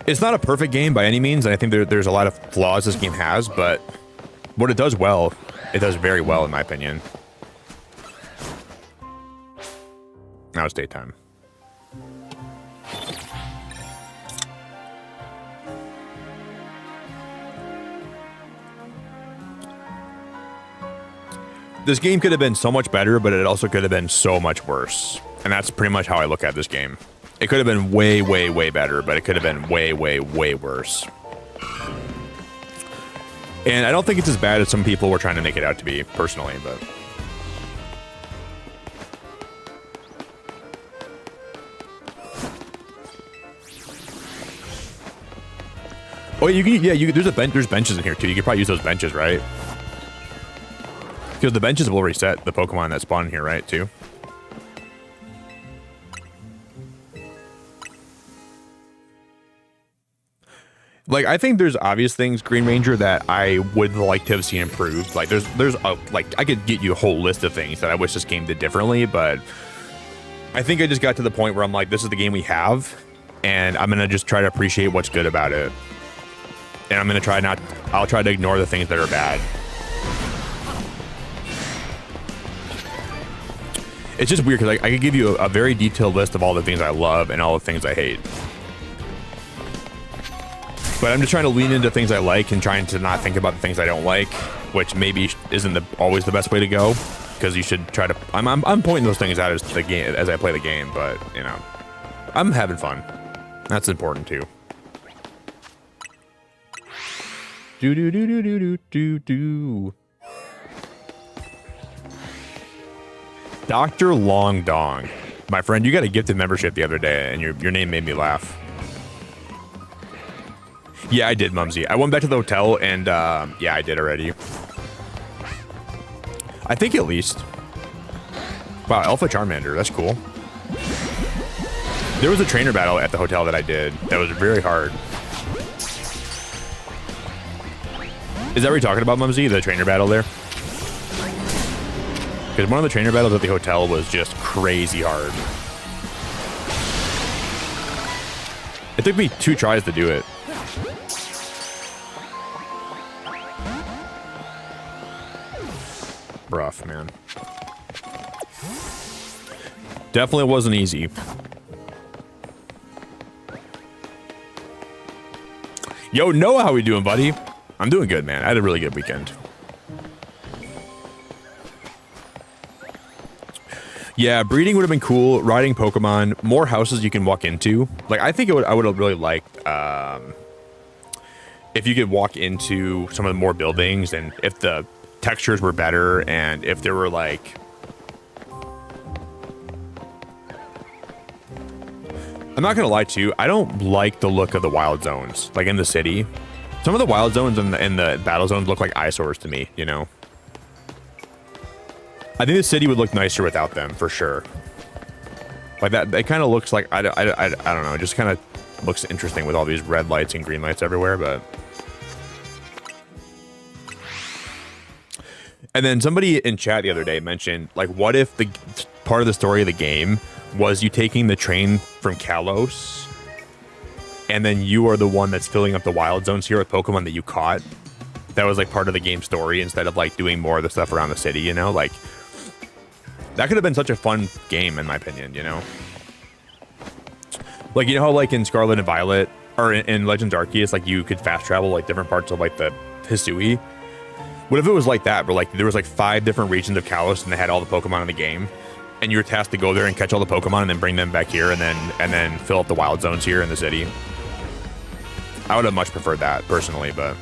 it's not a perfect game by any means, and I think there's a lot of flaws this game has, but what it does well, it does very well in my opinion. Now it's daytime. This game could have been so much better, but it also could have been so much worse. And that's pretty much how I look at this game. It could have been way, way, way better, but it could have been way, way, way worse. And I don't think it's as bad as some people were trying to make it out to be, personally, but... Oh, you can, yeah, there's benches in here, too. You could probably use those benches, right? Because the benches will reset the Pokemon that spawn here, right, too? Like, I think there's obvious things, Green Ranger, that I would like to have seen improved. Like, there's a, like, I could get you a whole list of things that I wish this game did differently, but I think I just got to the point where I'm like, this is the game we have, and I'm gonna just try to appreciate what's good about it. And I'm gonna I'll try to ignore the things that are bad. It's just weird, because I could give you a very detailed list of all the things I love and all the things I hate. But I'm just trying to lean into things I like and trying to not think about the things I don't like, which maybe isn't always the best way to go, because you should try to. I'm pointing those things out as the game as I play the game, but you know, I'm having fun. That's important too. Do do do do do do do do. Dr. Long Dong, my friend, you got a gifted membership the other day, and your name made me laugh. Yeah, I did, Mumsy. I went back to the hotel, and yeah, I did already. I think at least. Wow, Alpha Charmander, that's cool. There was a trainer battle at the hotel that I did that was very hard. Is that what you're talking about, Mumsy? The trainer battle there? Because one of the trainer battles at the hotel was just crazy hard. It took me 2 tries to do it. Rough, man. Definitely wasn't easy. Yo, Noah, how we doing, buddy? I'm doing good, man. I had a really good weekend. Yeah, breeding would have been cool. Riding Pokemon, more houses you can walk into. Like, I think I would have really liked if you could walk into some of the more buildings, and if the textures were better, and if there were like, I'm not gonna lie to you, I don't like the look of the wild zones, like in the city. Some of the wild zones and the battle zones look like eyesores to me, you know. I think the city would look nicer without them, for sure. Like that, it kind of looks like, I don't know, it just kind of looks interesting with all these red lights and green lights everywhere, but. And then somebody in chat the other day mentioned, like, what if the part of the story of the game was you taking the train from Kalos, and then you are the one that's filling up the wild zones here with Pokemon that you caught? That was like part of the game story instead of like doing more of the stuff around the city, you know? Like, that could have been such a fun game, in my opinion, you know? Like, you know how like in Scarlet and Violet, or in Legends Arceus, like you could fast travel like different parts of like the Hisui? What if it was like that, where like there was like 5 different regions of Kalos and they had all the Pokemon in the game, and you were tasked to go there and catch all the Pokemon and then bring them back here and then fill up the wild zones here in the city? I would have much preferred that personally, but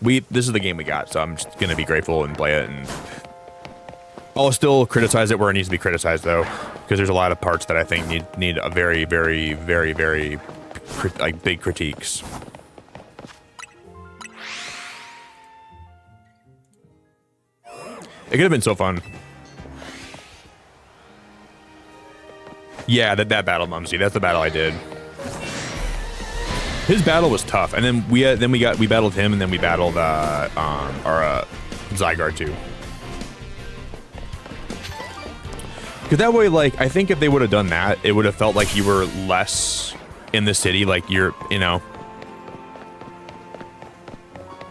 this is the game we got, so I'm just gonna be grateful and play it, and I'll still criticize it where it needs to be criticized though, because there's a lot of parts that I think need a very, very, very, very like big critiques. It could have been so fun. Yeah, that battle, Mumsy. That's the battle I did. His battle was tough, and then we battled him, and then we battled our Zygarde too. Because that way, like, I think if they would have done that, it would have felt like you were less in the city, like you're, you know.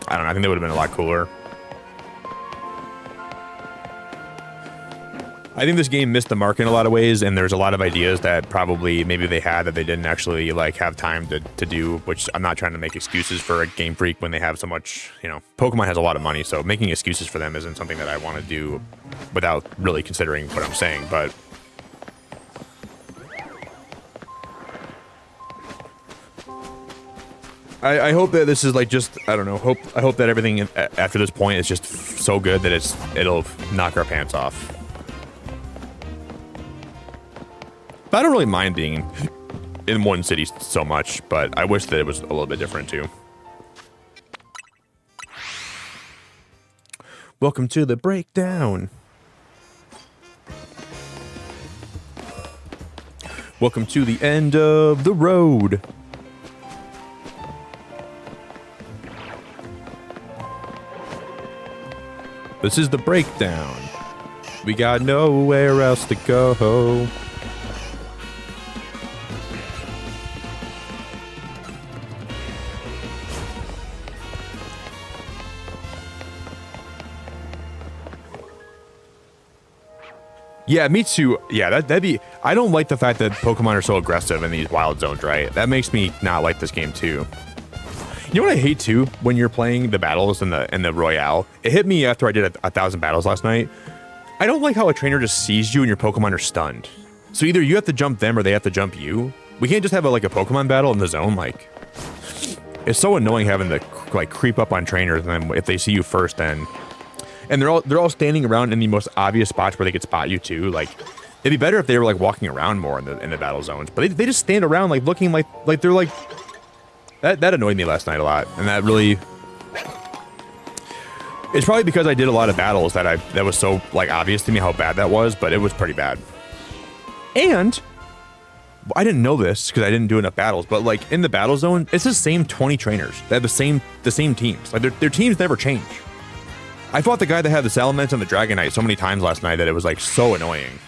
I don't know. I think that would have been a lot cooler. I think this game missed the mark in a lot of ways, and there's a lot of ideas that probably maybe they had that they didn't actually like have time to do, which I'm not trying to make excuses for a Game Freak when they have so much, you know, Pokemon has a lot of money, so making excuses for them isn't something that I want to do without really considering what I'm saying, but I hope that this is like just, I don't know, I hope that everything after this point is just so good that it'll knock our pants off. But I don't really mind being in one city so much, but I wish that it was a little bit different too. Welcome to the breakdown. Welcome to the end of the road. This is the breakdown. We got nowhere else to go. Yeah, me too. Yeah, that'd be... I don't like the fact that Pokemon are so aggressive in these wild zones, right? That makes me not like this game too. You know what I hate too? When you're playing the battles in the Royale, it hit me after I did 1,000 battles last night. I don't like how a trainer just sees you and your Pokemon are stunned. So either you have to jump them or they have to jump you. We can't just have like a Pokemon battle in the zone. Like, it's so annoying having to like creep up on trainers, and then if they see you first, then... And they're all standing around in the most obvious spots where they could spot you too. Like, it'd be better if they were like walking around more in the battle zones. But they just stand around like looking like they're like... That annoyed me last night a lot, and that really... It's probably because I did a lot of battles that was so like obvious to me how bad that was, but it was pretty bad. And I didn't know this because I didn't do enough battles, but like in the battle zone, it's the same 20 trainers. They have the same teams. Like their teams never change. I fought the guy that had the Salamence and the Dragonite so many times last night that it was like so annoying.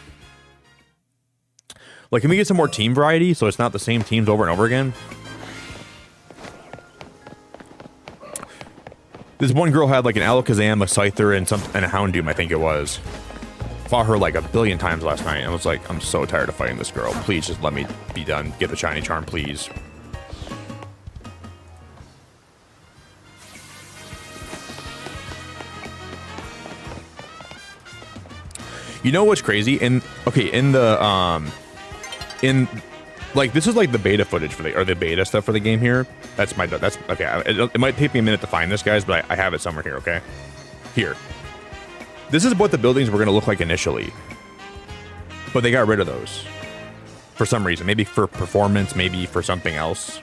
Like, can we get some more team variety so it's not the same teams over and over again? This one girl had like an Alakazam, a Scyther, and a Houndoom, I think it was. Fought her like 1 billion times last night, and I was like, I'm so tired of fighting this girl. Please just let me be done. Get the shiny charm, please. You know what's crazy? In like, this is like the beta footage for the beta stuff for the game here. That's okay. It might take me a minute to find this, guys, but I have it somewhere here. Okay, here. This is what the buildings were going to look like initially, but they got rid of those for some reason. Maybe for performance, maybe for something else,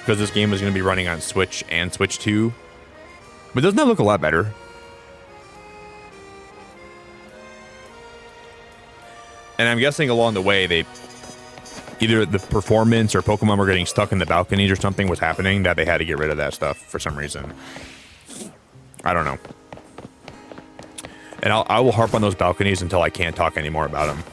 because this game was going to be running on Switch and Switch 2. But doesn't that look a lot better? And I'm guessing along the way, either the performance or Pokemon were getting stuck in the balconies or something was happening that they had to get rid of that stuff for some reason. I don't know. And I will harp on those balconies until I can't talk anymore about them.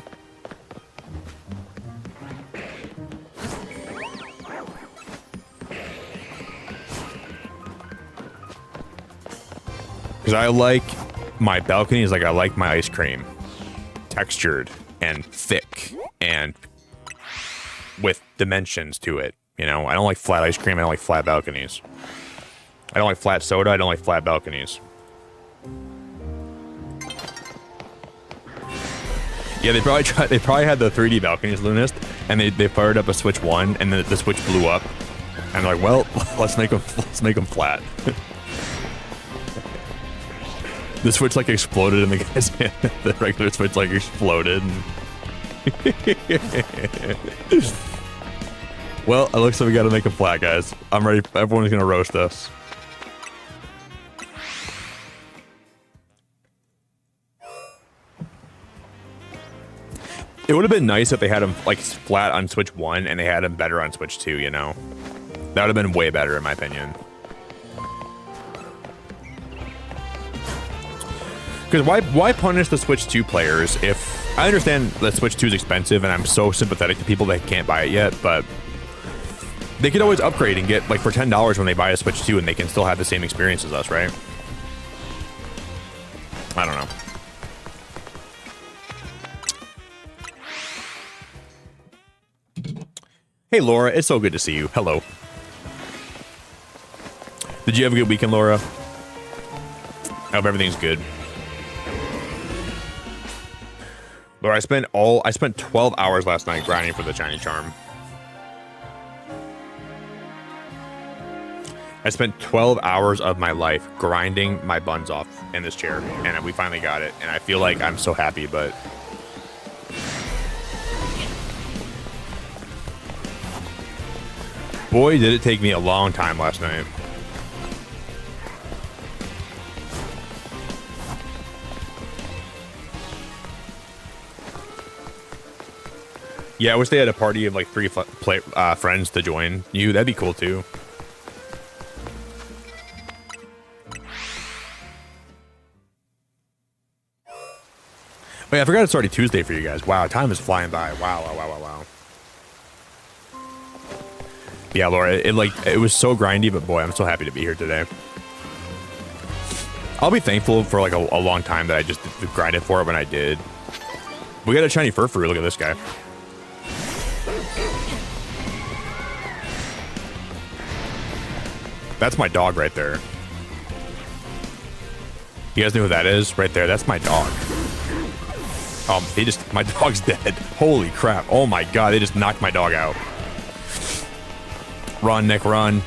Because I like my balconies like I like my ice cream. Textured and thick and with dimensions to it. You know, I don't like flat ice cream. I don't like flat balconies. I don't like flat soda. I don't like flat balconies. Yeah, they probably had the 3D balconies, Lunist, and they fired up a Switch 1, and then the Switch blew up. And they're like, well, let's make them flat. The Switch like exploded in the guy's hand. The regular Switch like exploded. Well, it looks like we gotta make them flat, guys. I'm ready. Everyone's gonna roast us. It would have been nice if they had them like flat on Switch 1 and they had them better on Switch 2, you know? That would have been way better in my opinion. Because why punish the Switch 2 players if... I understand that Switch 2 is expensive and I'm so sympathetic to people that can't buy it yet, but they could always upgrade and get like for $10 when they buy a Switch 2 and they can still have the same experience as us, right? I don't know. Hey, Laura, it's so good to see you. Hello. Did you have a good weekend, Laura? I hope everything's good. Laura, I spent 12 hours last night grinding for the shiny charm. I spent 12 hours of my life grinding my buns off in this chair, and we finally got it, and I feel like I'm so happy, but... Boy, did it take me a long time last night. Yeah, I wish they had a party of like 3 friends to join you. That'd be cool too. yeah, I forgot it's already Tuesday for you guys. Wow, time is flying by. Wow, wow, wow, wow, wow. Yeah, Laura, it was so grindy, but boy, I'm so happy to be here today. I'll be thankful for like a long time that I just grinded for it when I did. We got a shiny Furfrou. Look at this guy. That's my dog right there. You guys know who that is? Right there. That's my dog. My dog's dead. Holy crap. Oh my god, they just knocked my dog out. Run, Nick, run.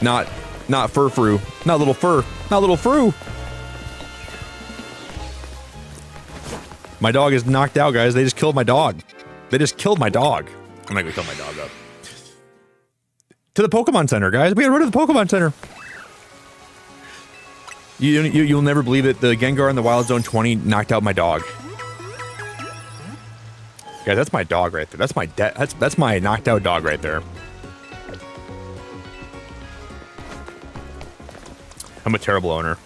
Not Furfrou. Not little fur. Not little Frou. My dog is knocked out, guys. They just killed my dog. They just killed my dog. I'm not gonna kill my dog up. To the Pokemon Center, guys. We got rid of the Pokemon Center. You'll never believe it. The Gengar in the Wild Zone 20 knocked out my dog. Guys, that's my dog right there. That's my knocked out dog right there. I'm a terrible owner.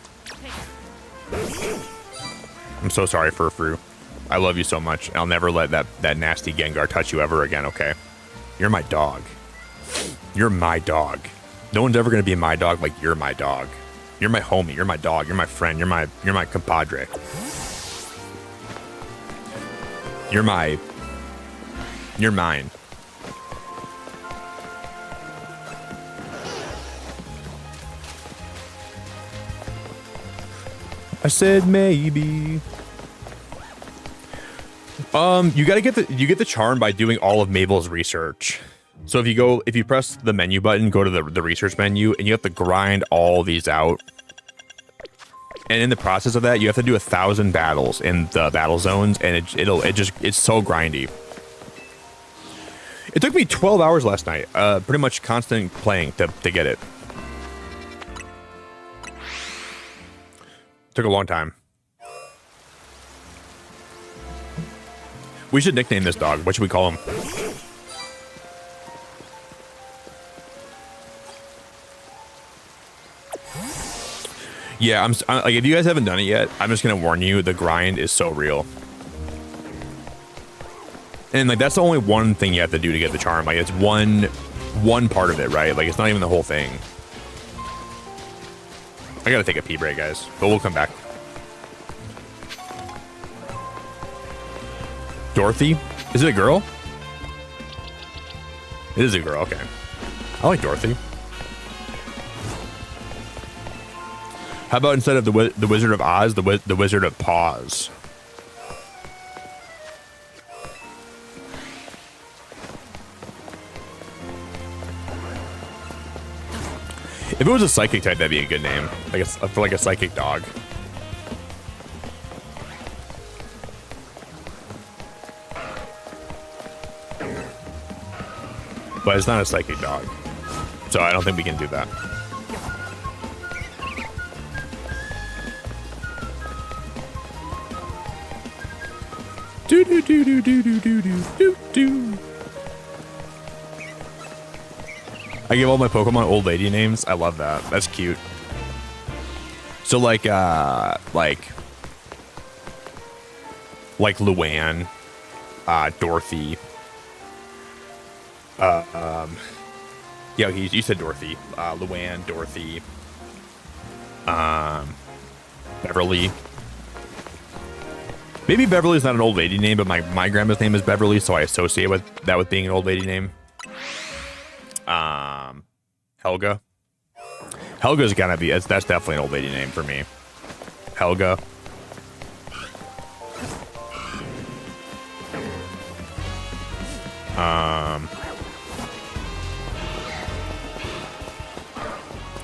I'm so sorry, Furfrou. I love you so much. I'll never let that nasty Gengar touch you ever again, okay? You're my dog. You're my dog. No one's ever gonna be my dog like you're my dog. You're my homie. You're my dog. You're my friend. You're my compadre. You're mine. I said maybe. You get the charm by doing all of Mabel's research. So if you press the menu button, go to the research menu, and you have to grind all these out. And in the process of that, you have to do 1,000 battles in the battle zones, and it's so grindy. It took me 12 hours last night, pretty much constant playing to get it. Took a long time. We should nickname this dog. What should we call him? Yeah, like, if you guys haven't done it yet, I'm just gonna warn you, the grind is so real. And like, that's the only one thing you have to do to get the charm. Like, it's one part of it, right? Like, it's not even the whole thing. I gotta take a pee break, guys, but we'll come back. Dorothy? Is it a girl? It is a girl, okay. I like Dorothy. How about instead of the Wizard of Oz, the Wizard of Paws? If it was a psychic type, that'd be a good name, for like a psychic dog. But it's not a psychic dog, so I don't think we can do that. Do do do do do do do do do. I give all my Pokemon old lady names. I love that. That's cute. So like Luann, Dorothy. Yeah, you said Dorothy. Luann, Dorothy. Beverly. Maybe Beverly's not an old lady name, but my grandma's name is Beverly, so I associate that with being an old lady name. Helga. Helga's gotta be, that's definitely an old lady name for me. Helga.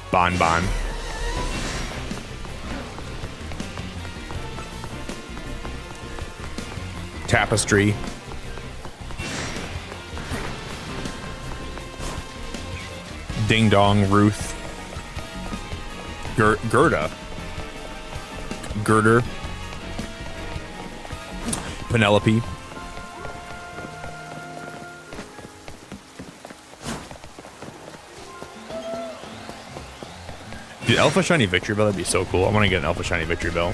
Bon Bon. Tapestry. Ding Dong, Ruth. Gerda. Girder. Penelope. Dude, Alpha Shiny Victory Bell, that'd be so cool. I want to get an Alpha Shiny Victory Bell.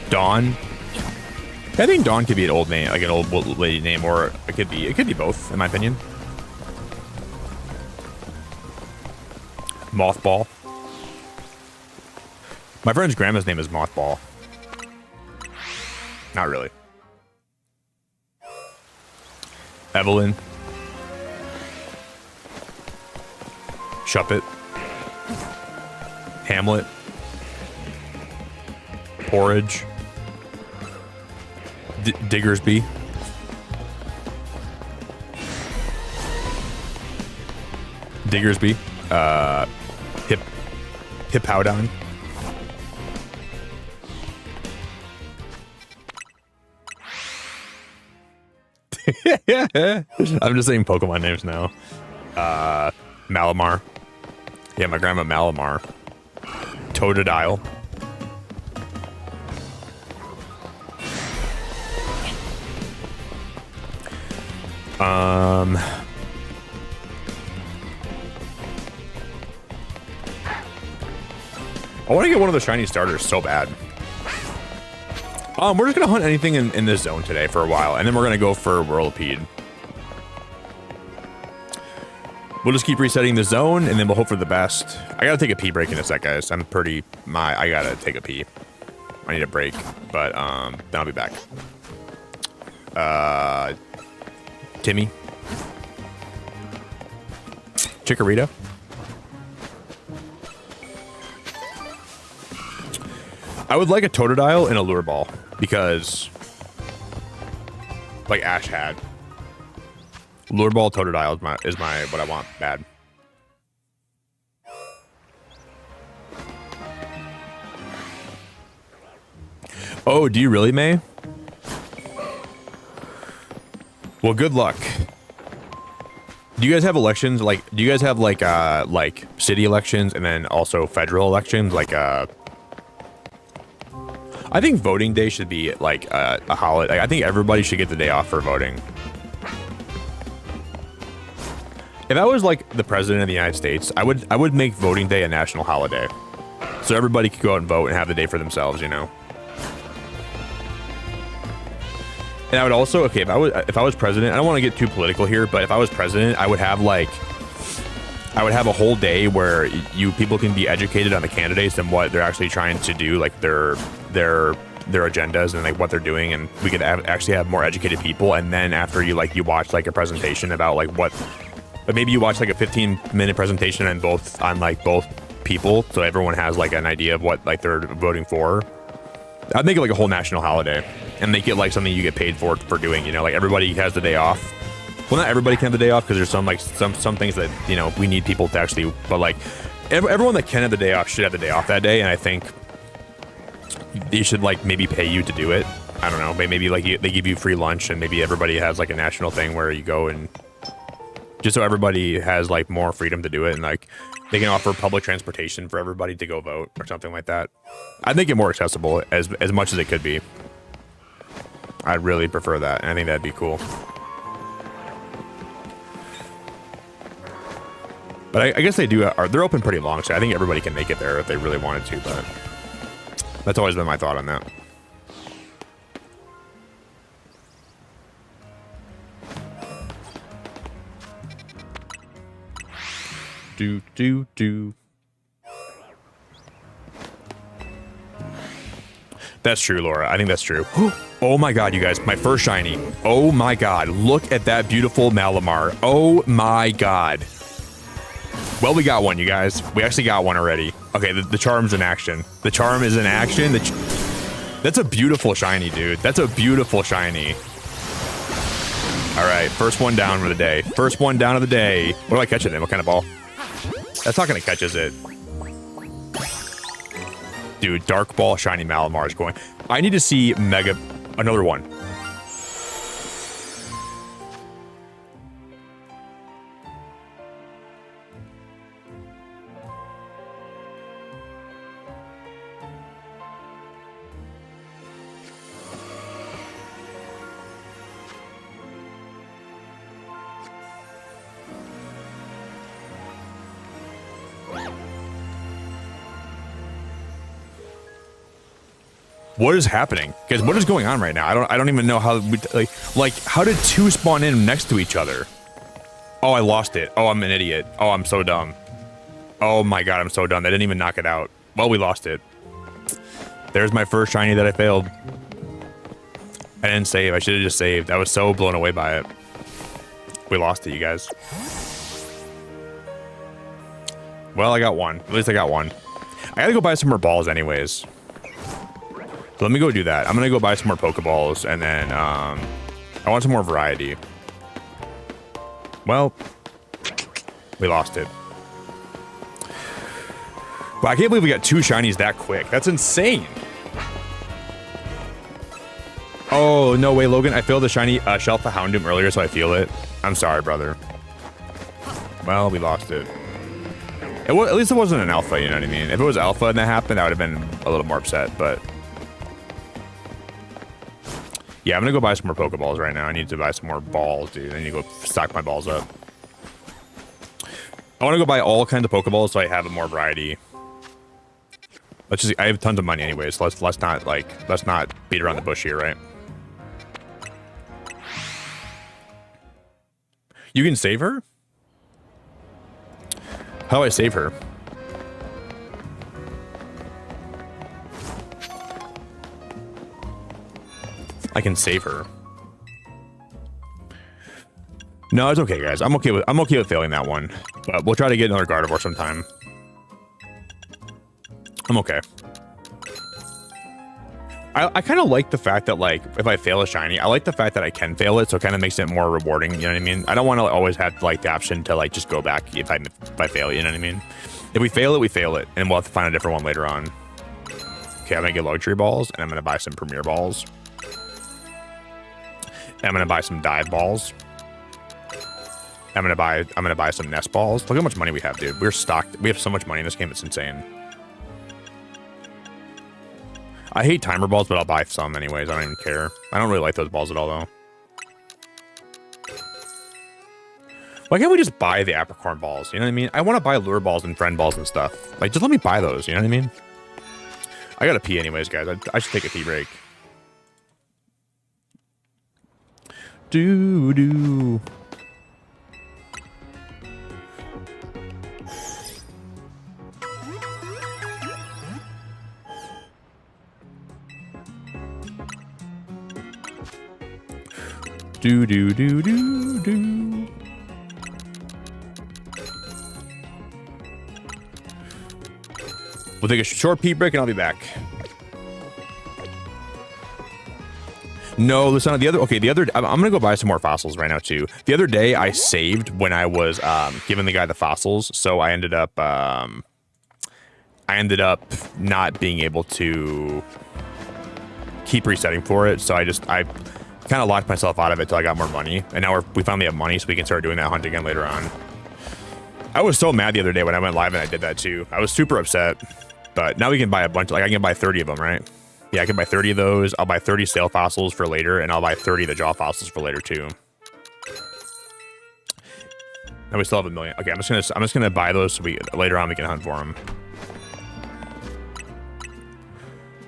Dawn. I think Dawn could be an old name, like an old lady name, or it could be both, in my opinion. Mothball. My friend's grandma's name is Mothball. Not really. Evelyn. Shuppet. Hamlet. Porridge. Diggersby. Diggersby. Hippowdon. I'm just saying Pokemon names now. Malamar. Yeah, my grandma Malamar. Totodile. I want to get one of the shiny starters so bad. We're just gonna hunt anything in this zone today for a while, and then we're gonna go for Whirlipede. We'll just keep resetting the zone, and then we'll hope for the best. I gotta take a pee break in a sec, guys. I gotta take a pee. I need a break, but then I'll be back. Timmy. Chikorita. I would like a Totodile and a Lure Ball, because, like Ash had. Lure Ball Totodile is my what I want bad. Oh, do you really, May? Well, good luck. Do you guys have elections? Like, do you guys have like city elections and then also federal elections? Like, I think voting day should be like a holiday. I think everybody should get the day off for voting. If I was like the president of the United States, I would make voting day a national holiday, so everybody could go out and vote and have the day for themselves. You know. And I would also, okay, if I was president, I don't want to get too political here, but if I was president, I would have a whole day where people can be educated on the candidates and what they're actually trying to do, like their agendas and like what they're doing, and we could actually have more educated people. And then after you watch like a presentation about like what, but maybe you watch like a 15-minute presentation on both people, so everyone has like an idea of what like they're voting for. I'd make it like a whole national holiday and make it like something you get paid for doing, you know, like everybody has the day off. Well, not everybody can have the day off, because there's some things that, you know, we need people to actually, but like everyone that can have the day off should have the day off that day. And I think they should like maybe pay you to do it. I don't know, maybe like they give you free lunch, and maybe everybody has like a national thing where you go, and just so everybody has like more freedom to do it, and like they can offer public transportation for everybody to go vote or something like that. I'd make it more accessible as much as it could be. I'd really prefer that, and I think that'd be cool. But I guess they're open pretty long, so I think everybody can make it there if they really wanted to, but that's always been my thought on that. Do. That's true, Laura. I think that's true. Oh my god, you guys, my first shiny. Oh my god, look at that beautiful Malamar. Oh my god. Well, we got one, you guys. We actually got one already. Okay, the charm's in action. The charm is in action. That's a beautiful shiny, dude. That's a beautiful shiny. All right, first one down for the day. First one down of the day. What do I catch it in? What kind of ball? That's not gonna catch, is it? Dude, Dark Ball Shiny Malamar is going. I need to see another one. What is happening? Guys, what is going on right now? I don't even know how we, like how did two spawn in next to each other? Oh, I lost it. Oh, I'm an idiot. Oh, I'm so dumb. Oh my god, I'm so dumb. They didn't even knock it out. Well, we lost it. There's my first shiny that I failed. I didn't save. I should have just saved. I was so blown away by it. We lost it, you guys. Well, I got one. At least I got one. I gotta go buy some more balls anyways. So let me go do that. I'm gonna go buy some more Pokeballs, and then I want some more variety. Well, we lost it. But I can't believe we got 2 shinies that quick. That's insane. Oh, no way, Logan. I failed the shiny Shelf of Houndoom earlier, so I feel it. I'm sorry, brother. Well, we lost it. At least it wasn't an alpha, you know what I mean? If it was alpha and that happened, I would have been a little more upset, but... Yeah, I'm gonna go buy some more Pokeballs right now. I need to buy some more balls, dude. I need to go stock my balls up. I want to go buy all kinds of Pokeballs so I have more variety. Let's just, I have tons of money anyways, so let's not beat around the bush here, right? You can save her? How do I save her? I can save her. No, it's okay, guys. I'm okay with failing that one. But we'll try to get another Gardevoir sometime. I'm okay. I kind of like the fact that, like, if I fail a shiny, I like the fact that I can fail it, so it kind of makes it more rewarding, you know what I mean? I don't want to always have, like, the option to, like, just go back if I fail it, you know what I mean? If we fail it, and we'll have to find a different one later on. Okay, I'm gonna get luxury balls, and I'm gonna buy some premier balls. And I'm gonna buy some dive balls. I'm gonna buy some nest balls. Look how much money we have, dude. We're stocked. We have so much money in this game, it's insane. I hate timer balls, but I'll buy some anyways. I don't even care. I don't really like those balls at all, though. Why can't we just buy the apricorn balls? You know what I mean? I want to buy lure balls and friend balls and stuff. Like, just let me buy those. You know what I mean? I gotta pee anyways, guys. I should take a pee break. Doo-doo. Do do do do do. We'll take a short pee break and I'll be back. No, listen. The other I'm gonna go buy some more fossils right now too. The other day I saved when I was giving the guy the fossils, so I ended up not being able to keep resetting for it. So I kind of locked myself out of it till I got more money, and now we finally have money, so we can start doing that hunt again later on. I was so mad the other day when I went live and I did that too. I was super upset, but now we can buy a bunch. Like I can buy 30 of them, right? Yeah, I can buy 30 of those. I'll buy 30 sail fossils for later, and I'll buy 30 of the jaw fossils for later too. Now we still have $1 million. Okay, I'm just gonna buy those so later on we can hunt for them.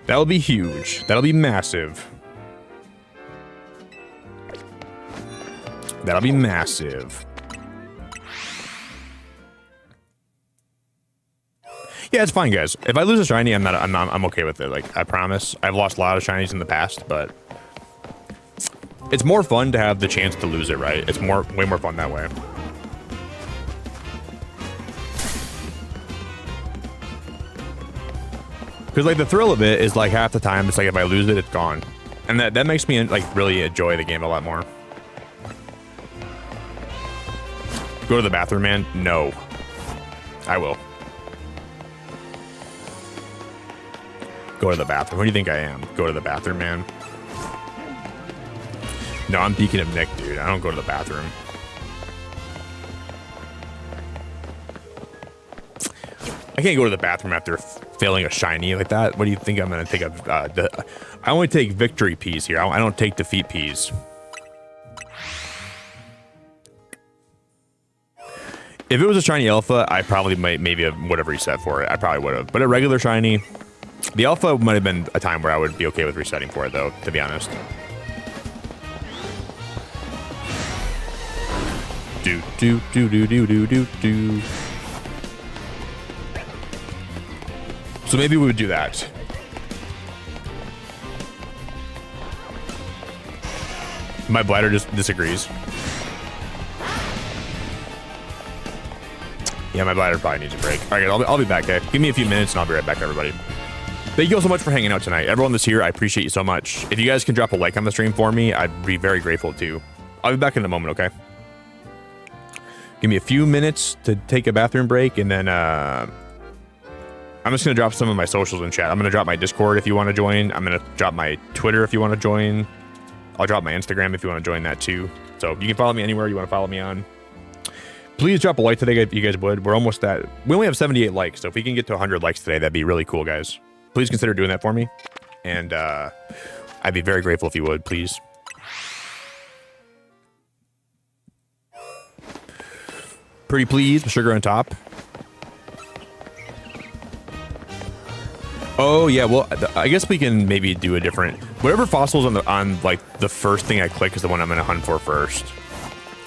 That'll be huge. That'll be massive. That'll be massive. Yeah, it's fine, guys. If I lose a shiny, I'm okay with it. Like, I promise. I've lost a lot of shinies in the past, but it's more fun to have the chance to lose it, right? It's way more fun that way. Because, like, the thrill of it is, like, half the time, it's like, if I lose it, it's gone. And that makes me, like, really enjoy the game a lot more. Go to the bathroom, man? No. I will. Go to the bathroom. Who do you think I am? Go to the bathroom, man? No, I'm beaking up Nick, dude. I don't go to the bathroom. I can't go to the bathroom after failing a shiny like that. What do you think I'm going to take I only take victory peas here. I don't take defeat peas. If it was a shiny alpha, I probably might maybe would have reset for it. I probably would have. But a regular shiny, The alpha might have been a time where I would be okay with resetting for it, though, to be honest. Do. So maybe we would do that. My bladder just disagrees. Yeah, my bladder probably needs a break. All right, I'll be back, okay? Give me a few minutes and I'll be right back, everybody. Thank you all so much for hanging out tonight. Everyone that's here, I appreciate you so much. If you guys can drop a like on the stream for me, I'd be very grateful too. I'll be back in a moment, okay? Give me a few minutes to take a bathroom break, and then I'm just going to drop some of my socials in chat. I'm going to drop my Discord if you want to join. I'm going to drop my Twitter if you want to join. I'll drop my Instagram if you want to join that too. So you can follow me anywhere you want to follow me on. Please drop a like today if you guys would. We're almost at... We only have 78 likes, so if we can get to 100 likes today, that'd be really cool, guys. Please consider doing that for me. And I'd be very grateful if you would, please. Pretty please, with sugar on top. Oh yeah, well I guess we can maybe do a different. Whatever fossils on like the first thing I click is the one I'm gonna hunt for first.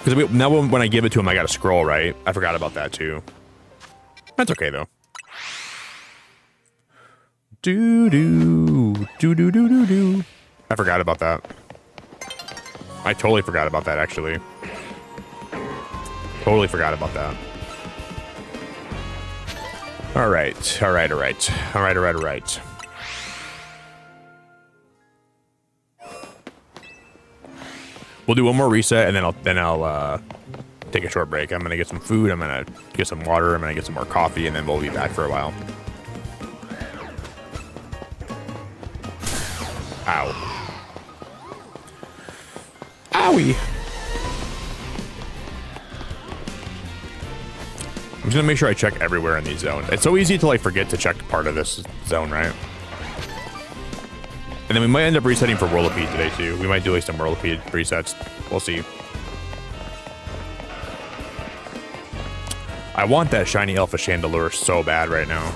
Because now when I give it to him, I gotta scroll, right? I forgot about that too. That's okay though. Do. I forgot about that. I totally forgot about that actually. Totally forgot about that. All right. We'll do one more reset, and then I'll take a short break. I'm gonna get some food. I'm gonna get some water. I'm gonna get some more coffee, and then we'll be back for a while. Ow. Owie. I'm just gonna make sure I check everywhere in these zones. It's so easy to like forget to check part of this zone, right? And then we might end up resetting for Whirlipede today too. We might do like some Whirlipede resets. We'll see. I want that shiny alpha chandelure so bad right now.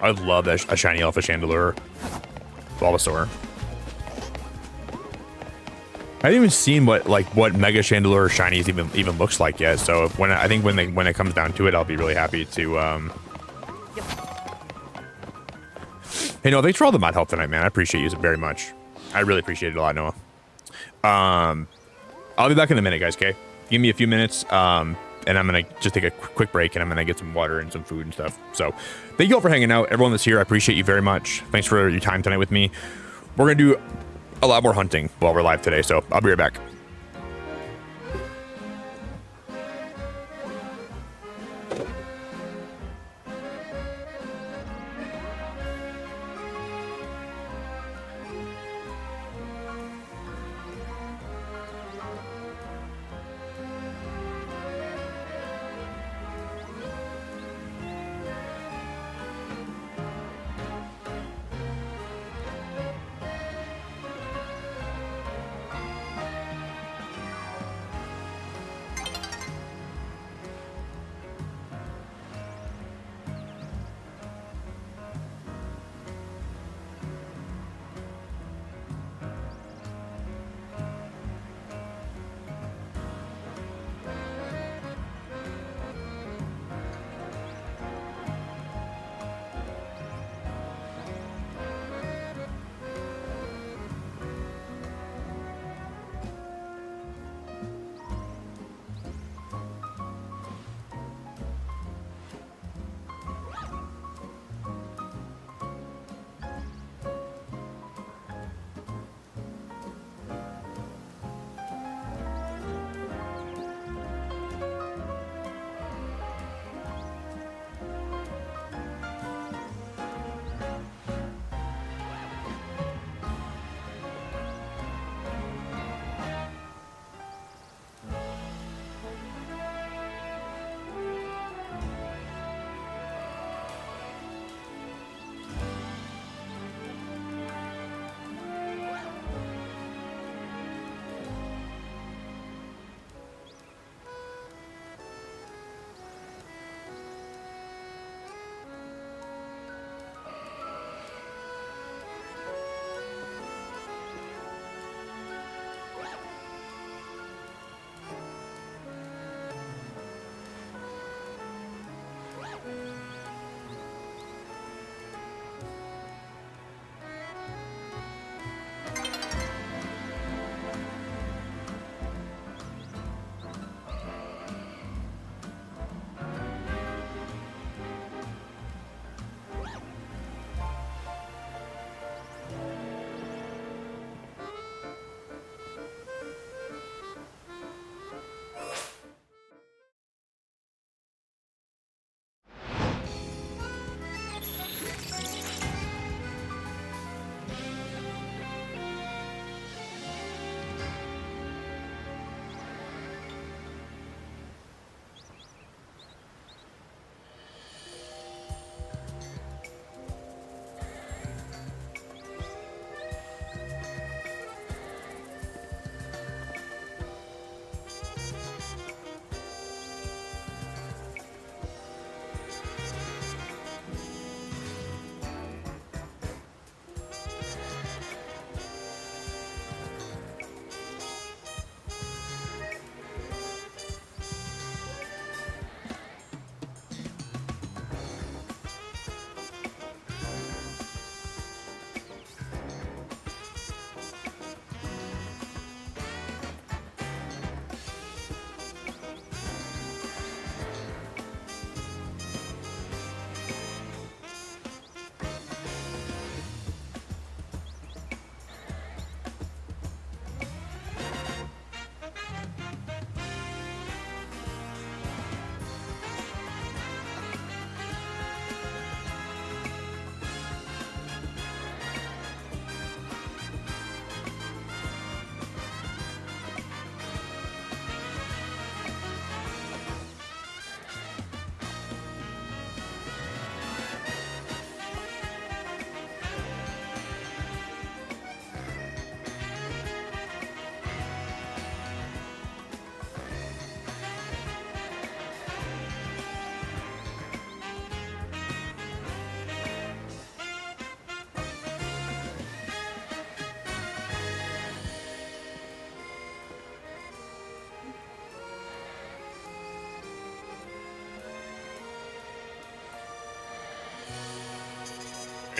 I would love that a shiny alpha chandelure. Bulbasaur. I haven't even seen what Mega Chandelure Shinies even looks like yet. So when it comes down to it, I'll be really happy to. Hey, no, thanks for all the mod help tonight, man. I appreciate you very much. I really appreciate it a lot, Noah. I'll be back in a minute, guys. Okay, give me a few minutes. And I'm gonna just take a quick break, and I'm gonna get some water and some food and stuff. So thank you all for hanging out. Everyone that's here, I appreciate you very much. Thanks for your time tonight with me. We're gonna do a lot more hunting while we're live today, so I'll be right back.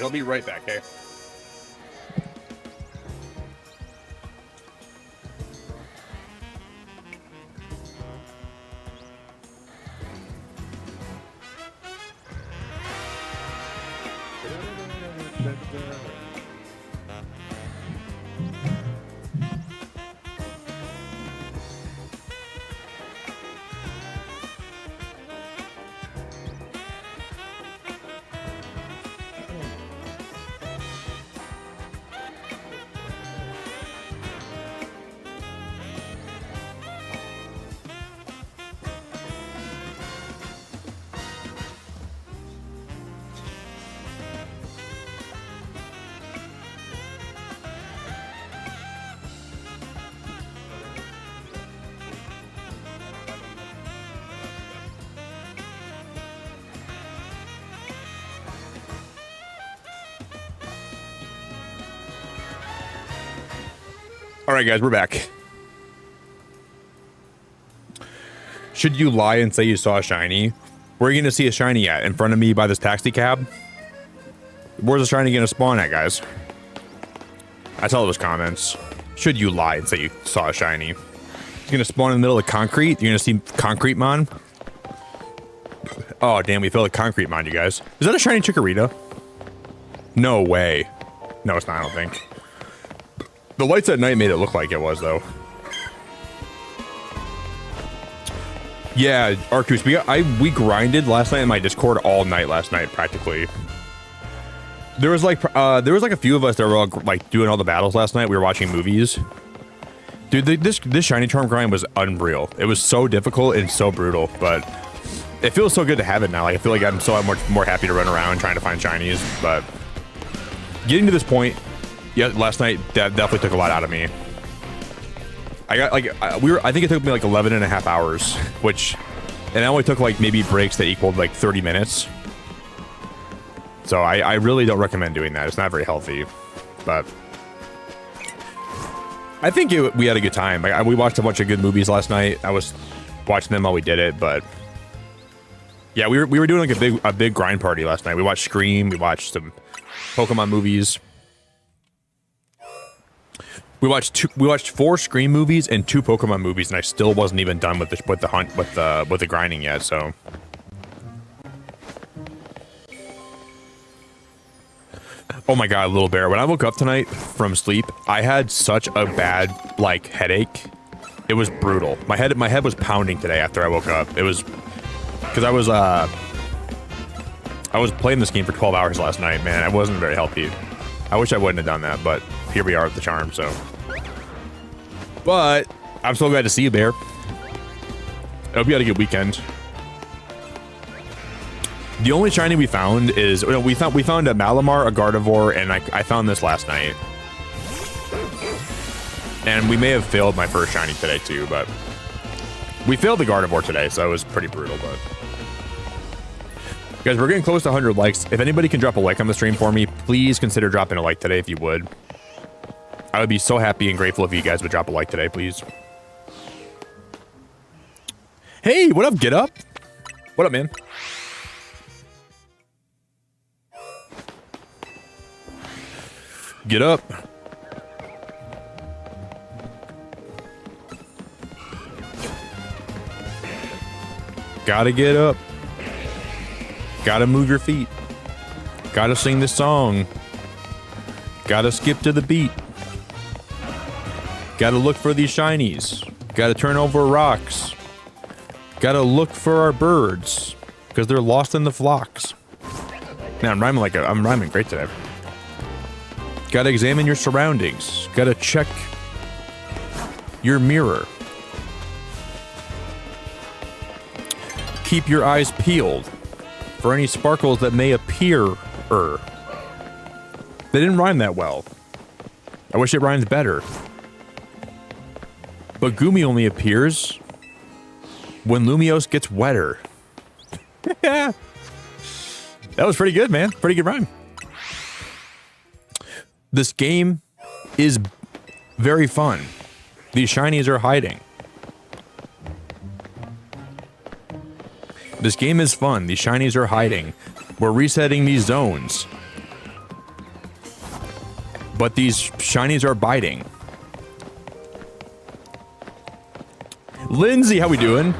I'll be right back, okay? All right, guys, we're back. Should you lie and say you saw a shiny? Where are you going to see a shiny at? In front of me by this taxi cab? Where's the shiny going to spawn at, guys? That's all those comments. Should you lie and say you saw a shiny? It's going to spawn in the middle of concrete? You're going to see Concrete Mon? Oh, damn, we filled a Concrete Mon, you guys. Is that a shiny Chikorita? No way. No, it's not, I don't think. The lights at night made it look like it was, though. Yeah, Arcus, we grinded last night in my Discord all night last night, practically. There was like a few of us that were all, like doing all the battles last night. We were watching movies. Dude, this shiny charm grind was unreal. It was so difficult and so brutal, but it feels so good to have it now. Like I feel like I'm so much more happy to run around trying to find shinies. But getting to this point. Yeah, last night that definitely took a lot out of me. I got like I think it took me like 11 and a half hours, and I only took like maybe breaks that equaled like 30 minutes. So I really don't recommend doing that. It's not very healthy, but I think we had a good time. Like, we watched a bunch of good movies last night. I was watching them while we did it, but yeah, we were doing like a big grind party last night. We watched Scream. We watched some Pokemon movies. We watched 4 Scream movies and 2 Pokemon movies, and I still wasn't even done with the grinding yet. So, oh my god, Little Bear! When I woke up tonight from sleep, I had such a bad like headache. It was brutal. My head was pounding today after I woke up. It was because I was playing this game for 12 hours last night. Man, I wasn't very healthy. I wish I wouldn't have done that, but here we are with the charm. So. But I'm so glad to see you, Bear. I hope you had a good weekend. The only shiny we found is we found a Malamar, a Gardevoir, and I found this last night. And we may have failed my first shiny today too, but we failed the Gardevoir today, so it was pretty brutal. But guys, we're getting close to 100 likes. If anybody can drop a like on the stream for me, please consider dropping a like today if you would. I would be so happy and grateful if you guys would drop a like today, please. Hey, what up, Get Up? What up, man? Get up. Gotta get up. Gotta move your feet. Gotta sing this song. Gotta skip to the beat. Gotta look for these shinies. Gotta turn over rocks. Gotta look for our birds, because they're lost in the flocks. Man, I'm rhyming great today. Gotta examine your surroundings. Gotta check your mirror. Keep your eyes peeled for any sparkles that may appear. They didn't rhyme that well. I wish it rhymes better. But Gumi only appears when Lumiose gets wetter. Yeah. That was pretty good, man. Pretty good rhyme. This game is very fun. These shinies are hiding. This game is fun. These shinies are hiding. We're resetting these zones. But these shinies are biting. Lindsay, how we doing?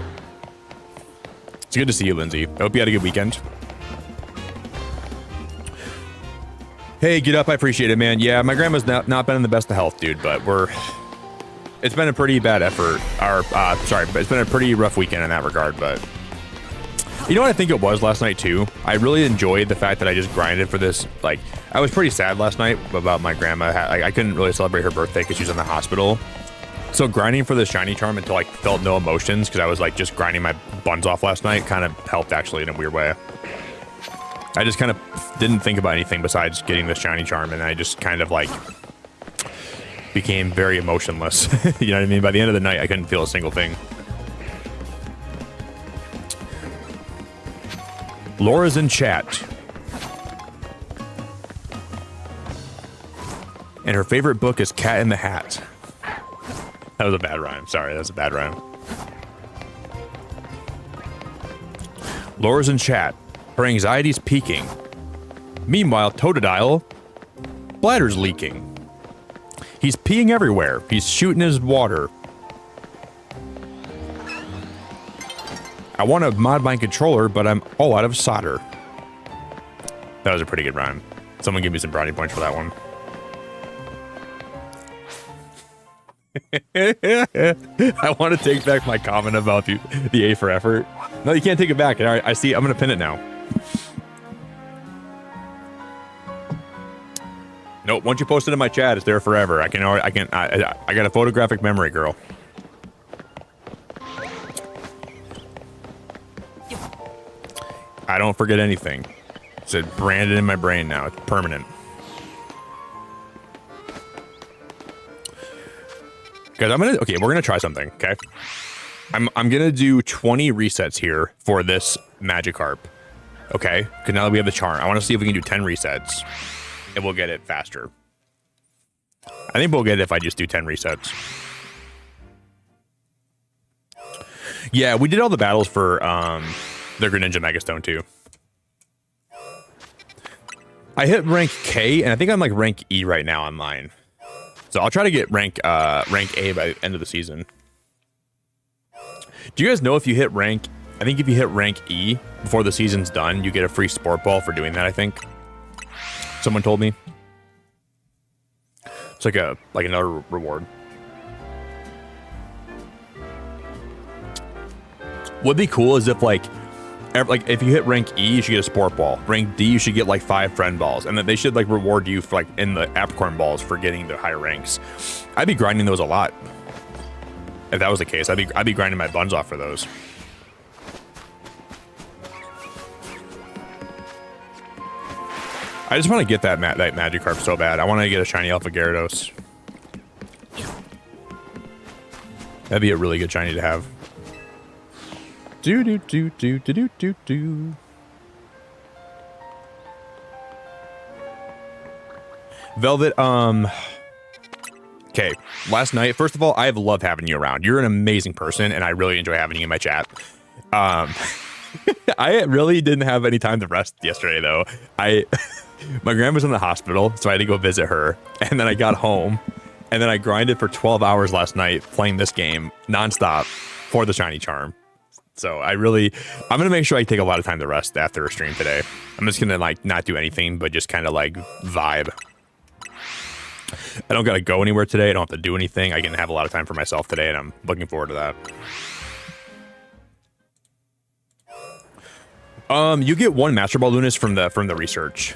It's good to see you, Lindsay. I hope you had a good weekend. Hey, get up. I appreciate it, man. Yeah, my grandma's not been in the best of health, dude, but it's been a pretty bad effort. It's been a pretty rough weekend in that regard, but you know what I think it was last night too? I really enjoyed the fact that I just grinded for this. Like, I was pretty sad last night about my grandma. I couldn't really celebrate her birthday because she was in the hospital. So grinding for the shiny charm until I felt no emotions because I was like just grinding my buns off last night kind of helped actually in a weird way. I just kind of didn't think about anything besides getting the shiny charm, and I just kind of like became very emotionless. You know what I mean? By the end of the night, I couldn't feel a single thing. Laura's in chat. And her favorite book is Cat in the Hat. That was a bad rhyme. Sorry, that was a bad rhyme. Laura's in chat. Her anxiety's peaking. Meanwhile, Totodile, bladder's leaking. He's peeing everywhere. He's shooting his water. I want to mod my controller, but I'm all out of solder. That was a pretty good rhyme. Someone give me some brownie points for that one. I want to take back my comment about the A for effort. No, you can't take it back. All right, I see. I'm going to pin it now. Nope. Once you post it in my chat, it's there forever. I got a photographic memory, girl. I don't forget anything. It's branded in my brain now. It's permanent. Guys, we're gonna try something, okay? I'm gonna do 20 resets here for this Magikarp, okay? Because now that we have the charm, I want to see if we can do 10 resets, and we'll get it faster. I think we'll get it if I just do 10 resets. Yeah, we did all the battles for the Greninja Megastone too. I hit rank K, and I think I'm like rank E right now on mine. So I'll try to get rank A by the end of the season. Do you guys know if you hit rank? I think if you hit rank E before the season's done, you get a free sport ball for doing that. I think someone told me it's like another reward. What'd be cool is if like if you hit rank E, you should get a sport ball. Rank D, you should get like 5 friend balls, and then they should like reward you for like in the apricorn balls for getting the higher ranks. I'd be grinding those a lot. If that was the case, I'd be grinding my buns off for those. I just want to get that Magikarp so bad. I want to get a shiny Alpha Gyarados. That'd be a really good shiny to have. Do. Velvet, okay, last night, first of all, I have loved having you around. You're an amazing person, and I really enjoy having you in my chat. I really didn't have any time to rest yesterday, though. My grandma's in the hospital, so I had to go visit her, and then I got home, and then I grinded for 12 hours last night playing this game nonstop for the shiny charm. So I'm gonna make sure I take a lot of time to rest after a stream today. I'm just gonna like not do anything, but just kind of like vibe. I don't gotta go anywhere today. I don't have to do anything. I can have a lot of time for myself today, and I'm looking forward to that. You get 1 Master Ball Lunas from the research.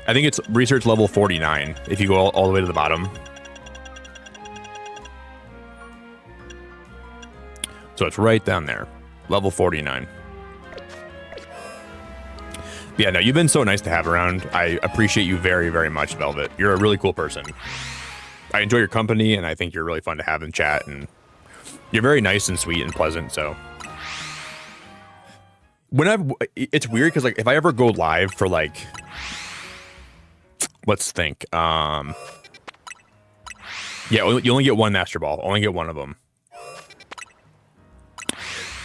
I think it's research level 49 if you go all the way to the bottom. So it's right down there. Level 49. But yeah, no, you've been so nice to have around. I appreciate you very, very much, Velvet. You're a really cool person. I enjoy your company, and I think you're really fun to have in chat, and you're very nice and sweet and pleasant, so. It's weird, because like, if I ever go live for like, let's think. Yeah, you only get 1 Master Ball. Only get 1 of them.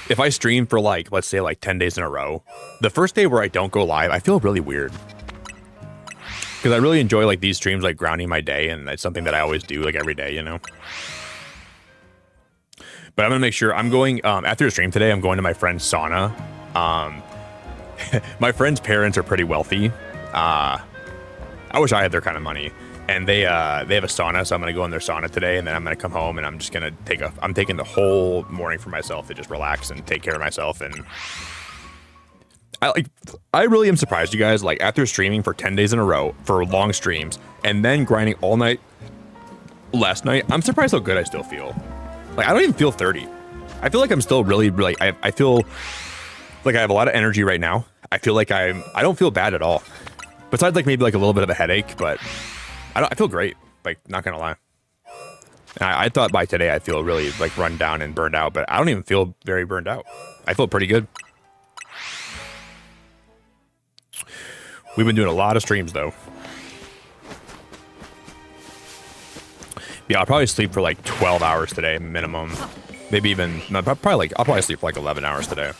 If I stream for like, let's say like 10 days in a row, the first day where I don't go live, I feel really weird. because I really enjoy like these streams, like grounding my day, and it's something that I always do like every day, you know. But I'm gonna make sure I'm going after the stream today. I'm going to my friend's sauna. My friend's parents are pretty wealthy. I wish I had their kind of money, and they have a sauna, so I'm gonna go in their sauna today, and then I'm gonna come home and I'm just gonna I'm taking the whole morning for myself to just relax and take care of myself. And I really am surprised, you guys, like after streaming for 10 days in a row for long streams and then grinding all night last night, I'm surprised how good I still feel. Like I don't even feel 30. I feel like I'm still really I feel like I have a lot of energy right now. I feel like I don't feel bad at all. Besides like maybe like a little bit of a headache, but I feel great, like not gonna lie. I thought by today I feel really like run down and burned out, but I don't even feel very burned out. I feel pretty good. We've been doing a lot of streams though. Yeah, I'll probably sleep for like 12 hours today minimum. Maybe even no, I'll probably sleep for like 11 hours today.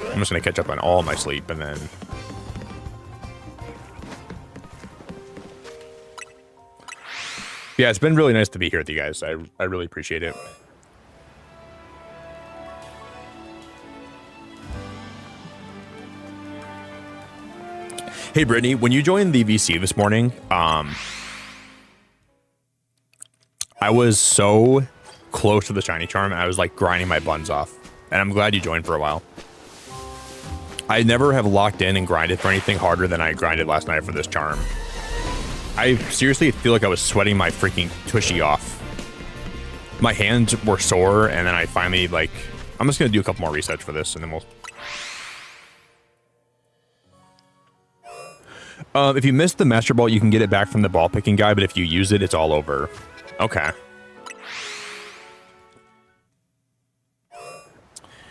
I'm just gonna catch up on all my sleep and then yeah, it's been really nice to be here with you guys. I really appreciate it. Hey, Brittany, when you joined the VC this morning, I was so close to the shiny charm. I was like grinding my buns off, and I'm glad you joined for a while. I never have locked in and grinded for anything harder than I grinded last night for this charm. I seriously feel like I was sweating my freaking tushy off. My hands were sore, and then I finally like, I'm just gonna do a couple more resets for this, and then we'll. If you missed the Master Ball, you can get it back from the ball picking guy, but if you use it, it's all over. Okay.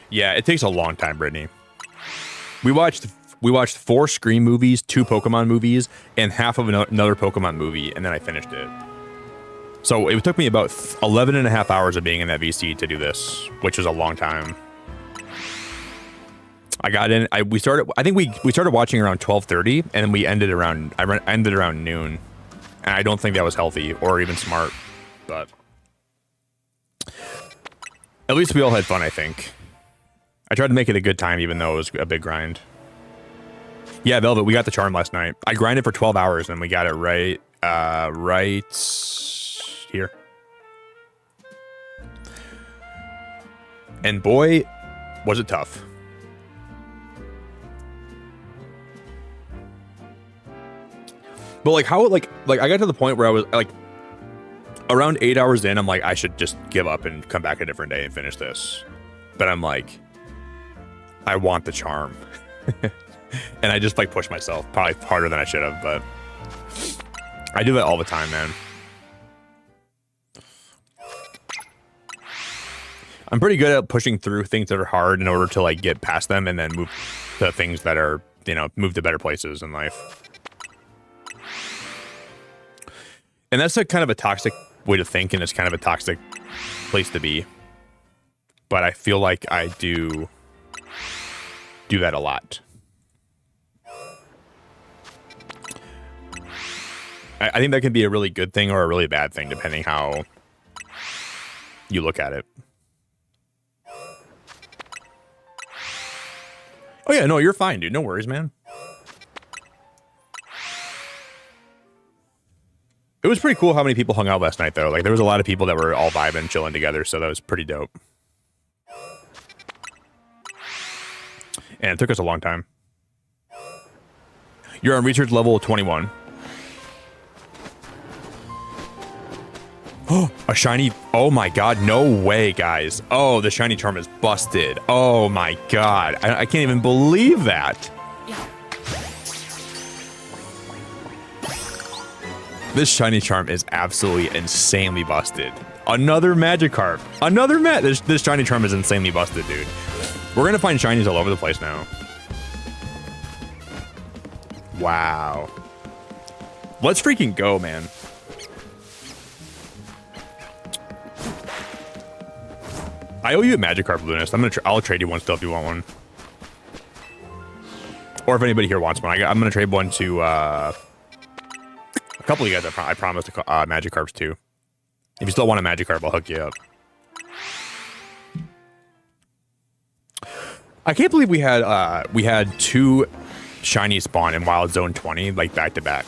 Yeah, it takes a long time, Brittany. We watched 4 Scream movies, 2 Pokemon movies, and half of another Pokemon movie, and then I finished it. So it took me about 11 and a half hours of being in that VC to do this, which was a long time. I got in. I think we started watching around 12:30, and then we ended around. I ended around noon, and I don't think that was healthy or even smart. But at least we all had fun. I think. I tried to make it a good time, even though it was a big grind. Yeah, Velvet, we got the charm last night. I grinded for 12 hours, and we got it right here. And boy, was it tough. But like how like I got to the point where I was like around 8 hours in, I'm like, I should just give up and come back a different day and finish this. But I'm like, I want the charm. And I just like pushed myself probably harder than I should have, but I do that all the time, man. I'm pretty good at pushing through things that are hard in order to like get past them and then move to things that are, you know, move to better places in life. And that's a kind of a toxic way to think, and it's kind of a toxic place to be. But I feel like I do that a lot. I think that can be a really good thing or a really bad thing, depending how you look at it. Oh yeah, no, you're fine, dude. No worries, man. It was pretty cool how many people hung out last night, though. Like, there was a lot of people that were all vibing, chilling together, so that was pretty dope. And it took us a long time. You're on research level 21. Oh, a shiny. Oh my god, no way, guys. Oh, the shiny charm is busted. Oh my god. I can't even believe that. This shiny charm is absolutely insanely busted. Another Magikarp. Another This shiny charm is insanely busted, dude. We're gonna find shinies all over the place now. Wow. Let's freaking go, man. I owe you a Magikarp, Lunus. I'll trade you one still if you want one. Or if anybody here wants one. I'm gonna trade one to couple of you guys I promised to Magikarps too. If you still want a Magikarp, I'll hook you up. I can't believe we had 2 shiny spawn in Wild Zone 20 like back to back.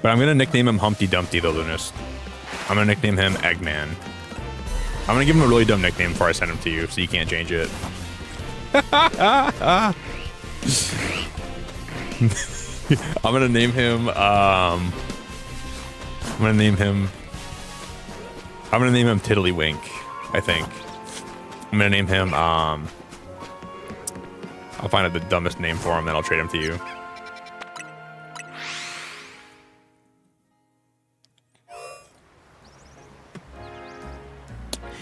But I'm gonna nickname him Humpty Dumpty though, Lunas. I'm gonna nickname him Eggman. I'm gonna give him a really dumb nickname before I send him to you, so you can't change it. I'm gonna name him. I'm gonna name him Tiddlywink. I think. I'm gonna name him. I'll find out the dumbest name for him, then I'll trade him to you.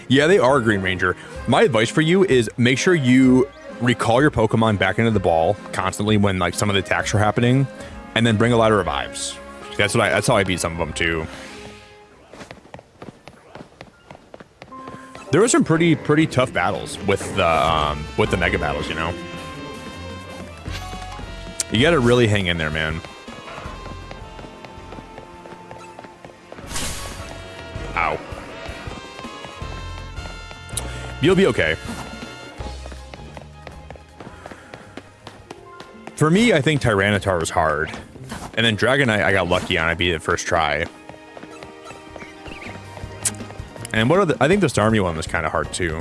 Yeah, they are Green Ranger. My advice for you is make sure you recall your Pokemon back into the ball constantly when like some of the attacks are happening, and then bring a lot of revives. That's how I beat some of them too. There were some pretty tough battles with the mega battles, you know. You gotta really hang in there, man. Ow. You'll be okay. For me, I think Tyranitar was hard. And then Dragonite, I got lucky on. I beat it first try. And I think the Starmie one was kind of hard too.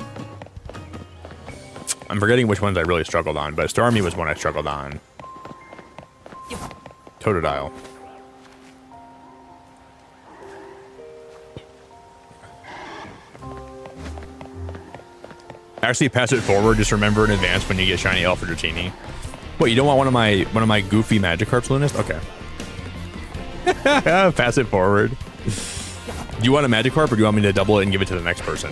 I'm forgetting which ones I really struggled on, but Starmie was one I struggled on. Totodile. Actually, pass it forward. Just remember in advance when you get shiny Elf or Dratini. What, you don't want one of my goofy Magikarps, Lunas? Okay. Pass it forward. Do you want a Magikarp, or do you want me to double it and give it to the next person?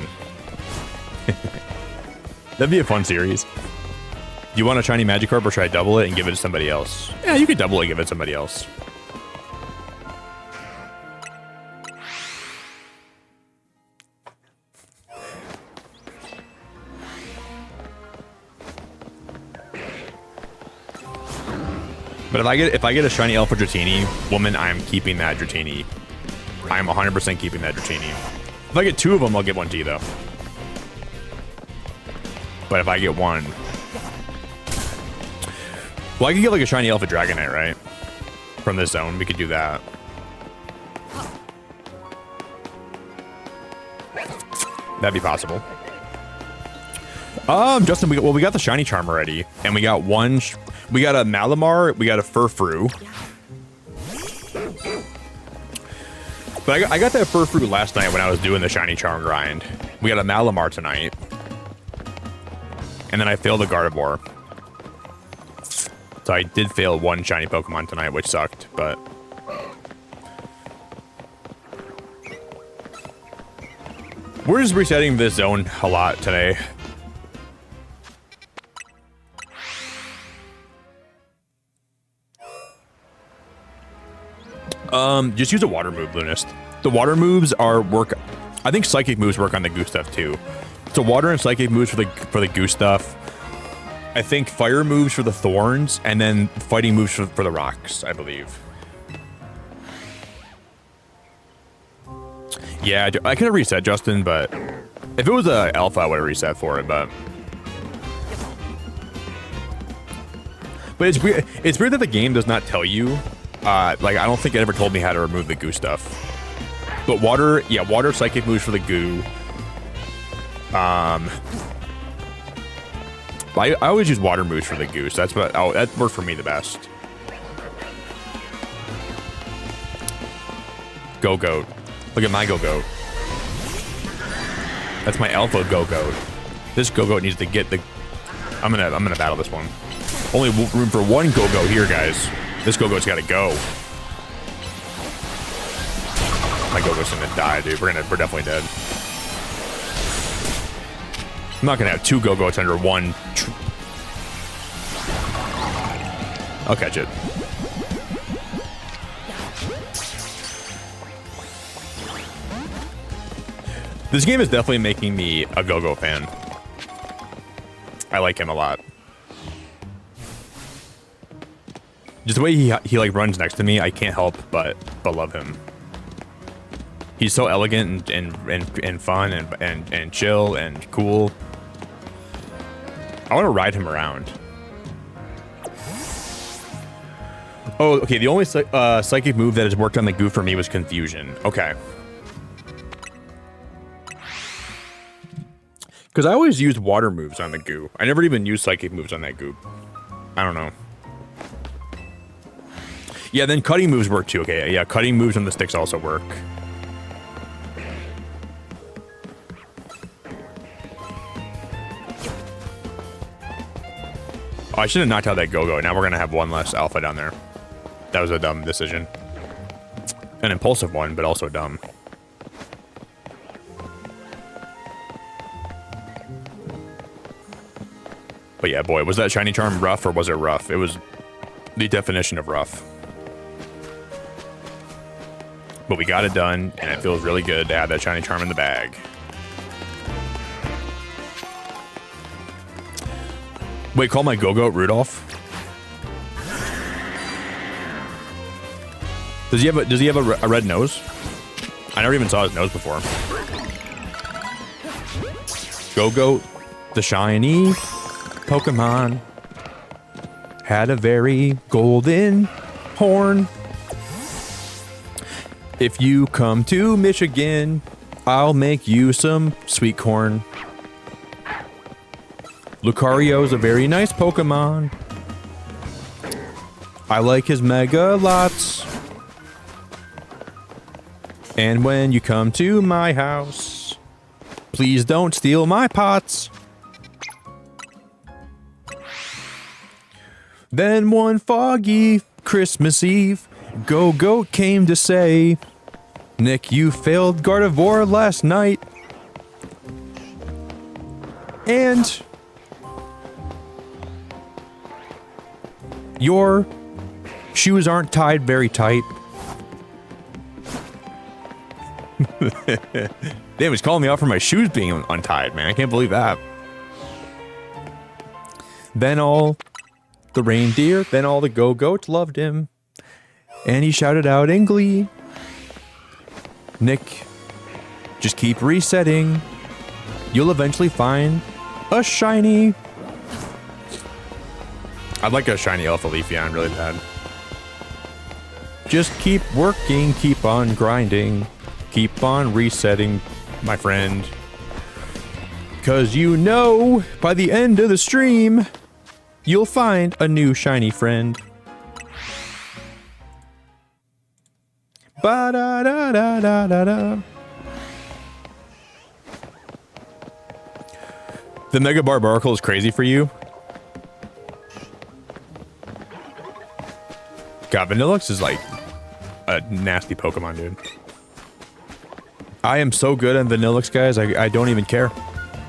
That'd be a fun series. Do you want a shiny Magikarp, or should I double it and give it to somebody else? Yeah, you could double it and give it to somebody else. But if I get a shiny Elf or Dratini, woman, I'm keeping that Dratini. I'm 100% keeping that Dratini. If I get 2 of them, I'll get one to you though. But if I get 1, well, I could get like a shiny Elf or Dragonite, right? From this zone, we could do that. That'd be possible. Justin, we got the shiny charm already, and we got one. We got a Malamar, we got a Furfrou. But I got that Furfrou last night when I was doing the shiny charm grind. We got a Malamar tonight, and then I failed a Gardevoir. So I did fail 1 shiny Pokemon tonight, which sucked, but. We're just resetting this zone a lot today. Just use a water move, Lunas. The water moves I think psychic moves work on the goose stuff too. So water and psychic moves for the goose stuff. I think fire moves for the thorns, and then fighting moves for the rocks, I believe. Yeah, I could have reset, Justin, but if it was a alpha, I would have reset for it, but it's weird. It's weird that the game does not tell you. Like, I don't think it ever told me how to remove the goo stuff. But water, yeah, water psychic moves for the goo. I always use water moves for the goose. That worked for me the best. Go-Goat. Look at my Go-Goat. That's my alpha Go-Goat. This Go-Goat needs to get the... I'm gonna battle this one. Only room for 1 Go-Goat here, guys. This Go-Goat's gotta go. My Go-Goat's gonna die, dude. We're definitely dead. I'm not gonna have 2 Go-Goats under 1. I'll catch it. This game is definitely making me a Go-Go fan. I like him a lot. Just the way he like runs next to me, I can't help but love him. He's so elegant and fun and chill and cool. I want to ride him around. Oh, okay. The only psychic move that has worked on the goo for me was confusion. Okay. Because I always used water moves on the goo. I never even used psychic moves on that goo. I don't know. Yeah, then cutting moves work too. Okay, yeah, cutting moves on the sticks also work. Oh, I should have knocked out that go-go. Now we're going to have one less alpha down there. That was a dumb decision. An impulsive one, but also dumb. But yeah, boy, was that shiny charm rough or was it rough? It was the definition of rough. But we got it done, and it feels really good to have that shiny charm in the bag. Wait, call my go-go Rudolph? Does he have a red nose? I never even saw his nose before. Go-go, the shiny Pokemon, had a very golden horn. If you come to Michigan, I'll make you some sweet corn. Lucario's a very nice Pokemon. I like his Mega lots. And when you come to my house, please don't steal my pots. Then one foggy Christmas Eve, Go-Goat came to say, Nick, you failed Gardevoir last night. And your shoes aren't tied very tight. Damn, he's calling me out for my shoes being untied, man. I can't believe that. Then all the reindeer, then all the go-goats loved him. And he shouted out in glee, Nick, just keep resetting. You'll eventually find a shiny. I'd like a shiny Alpha Leafeon really bad. Just keep working, keep on grinding. Keep on resetting, my friend. 'Cause you know, by the end of the stream, you'll find a new shiny friend. Ba-da-da-da-da-da-da. The Mega Barbaracle is crazy for you? God, Vanillux is like a nasty Pokemon, dude. I am so good on Vanillux, guys. I don't even care.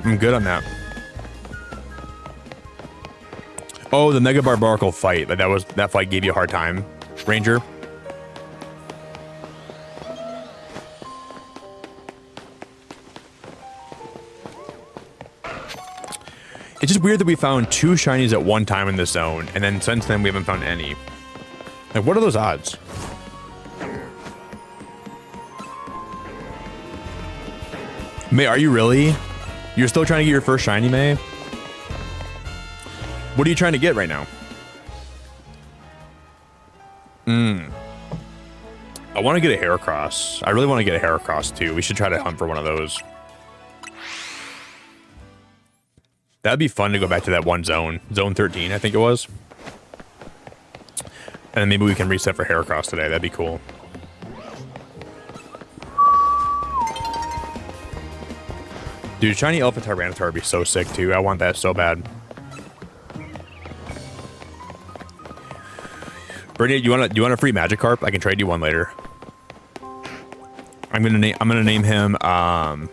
I'm good on that. Oh, the Mega Barbaracle fight. That fight gave you a hard time, Ranger. It's just weird that we found 2 shinies at one time in this zone, and then since then we haven't found any. Like, what are those odds? May, are you really? You're still trying to get your first shiny, May? What are you trying to get right now? I want to get a Heracross. I really want to get a Heracross too. We should try to hunt for one of those. That'd be fun to go back to that one zone. Zone 13, I think it was. And then maybe we can reset for Heracross today. That'd be cool. Dude, shiny Alpha Tyranitar would be so sick too. I want that so bad. Brittany, do you want a free Magikarp? I can trade you one later. I'm gonna name him I'll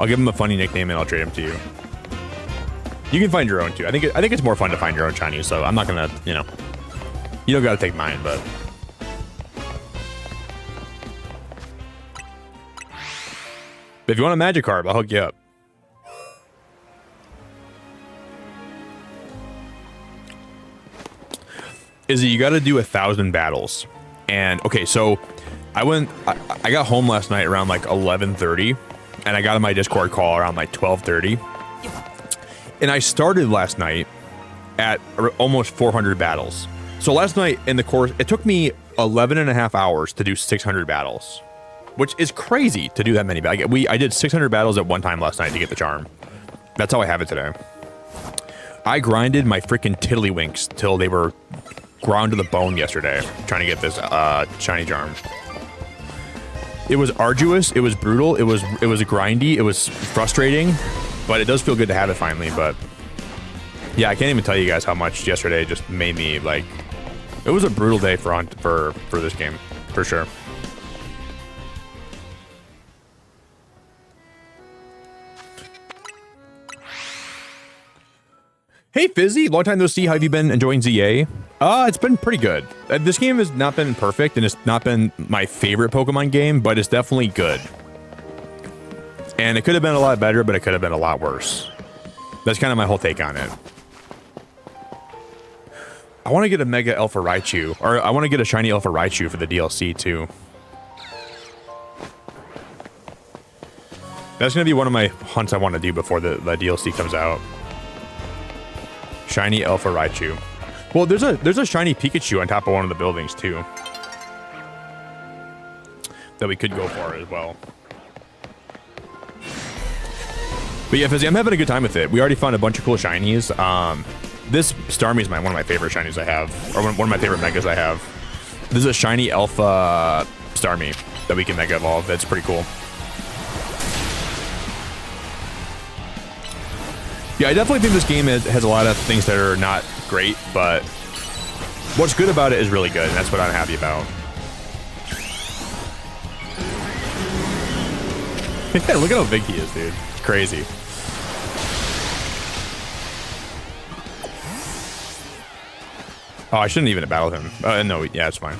give him a funny nickname and I'll trade him to you. You can find your own too. I think it's more fun to find your own shiny, so I'm not gonna, you don't gotta take mine, but if you want a Magikarp, I'll hook you up. is that you got to do 1,000 battles. And okay, so I got home last night around like 11:30, and I got on my Discord call around like 12:30. And I started last night at almost 400 battles. So last night in the course, it took me 11 and a half hours to do 600 battles, which is crazy to do that many. I did 600 battles at one time last night to get the charm. That's how I have it today. I grinded my freaking tiddlywinks till they were ground to the bone yesterday, trying to get this shiny charm. It was arduous. It was brutal. It was grindy. It was frustrating, but it does feel good to have it finally. But yeah, I can't even tell you guys how much yesterday just made me like. It was a brutal day for this game, for sure. Hey Fizzy, long time no see. How have you been enjoying ZA? It's been pretty good. This game has not been perfect, and it's not been my favorite Pokemon game, but it's definitely good. And it could have been a lot better, but it could have been a lot worse. That's kind of my whole take on it. I want to get a Mega Alpha Raichu, or I want to get a Shiny Alpha Raichu for the DLC too. That's going to be one of my hunts I want to do before the DLC comes out. Shiny Alpha Raichu. Well, there's a shiny Pikachu on top of one of the buildings too that we could go for as well. But yeah, Fizzy, I'm having a good time with it. We already found a bunch of cool shinies. This Starmie is one of my favorite shinies I have, or one of my favorite megas I have. This is a shiny Alpha Starmie that we can Mega Evolve. That's pretty cool. Yeah, I definitely think this game has a lot of things that are not great, but what's good about it is really good, and that's what I'm happy about. Look at how big he is, dude. It's crazy. Oh, I shouldn't even have battled him. No, yeah, it's fine.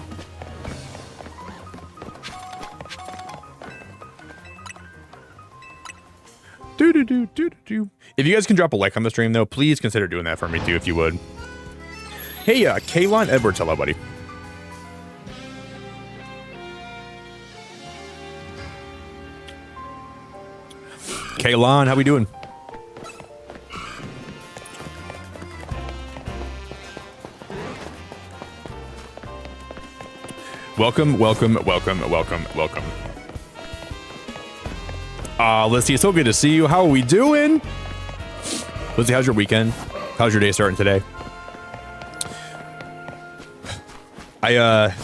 Do. If you guys can drop a like on the stream, though, please consider doing that for me, too, if you would. Hey, Kaylon Edwards, hello, buddy. Kaylon, how we doing? Welcome, welcome, welcome, welcome, welcome. Lizzie, it's so good to see you. How are we doing? Lizzie, how's your weekend? How's your day starting today?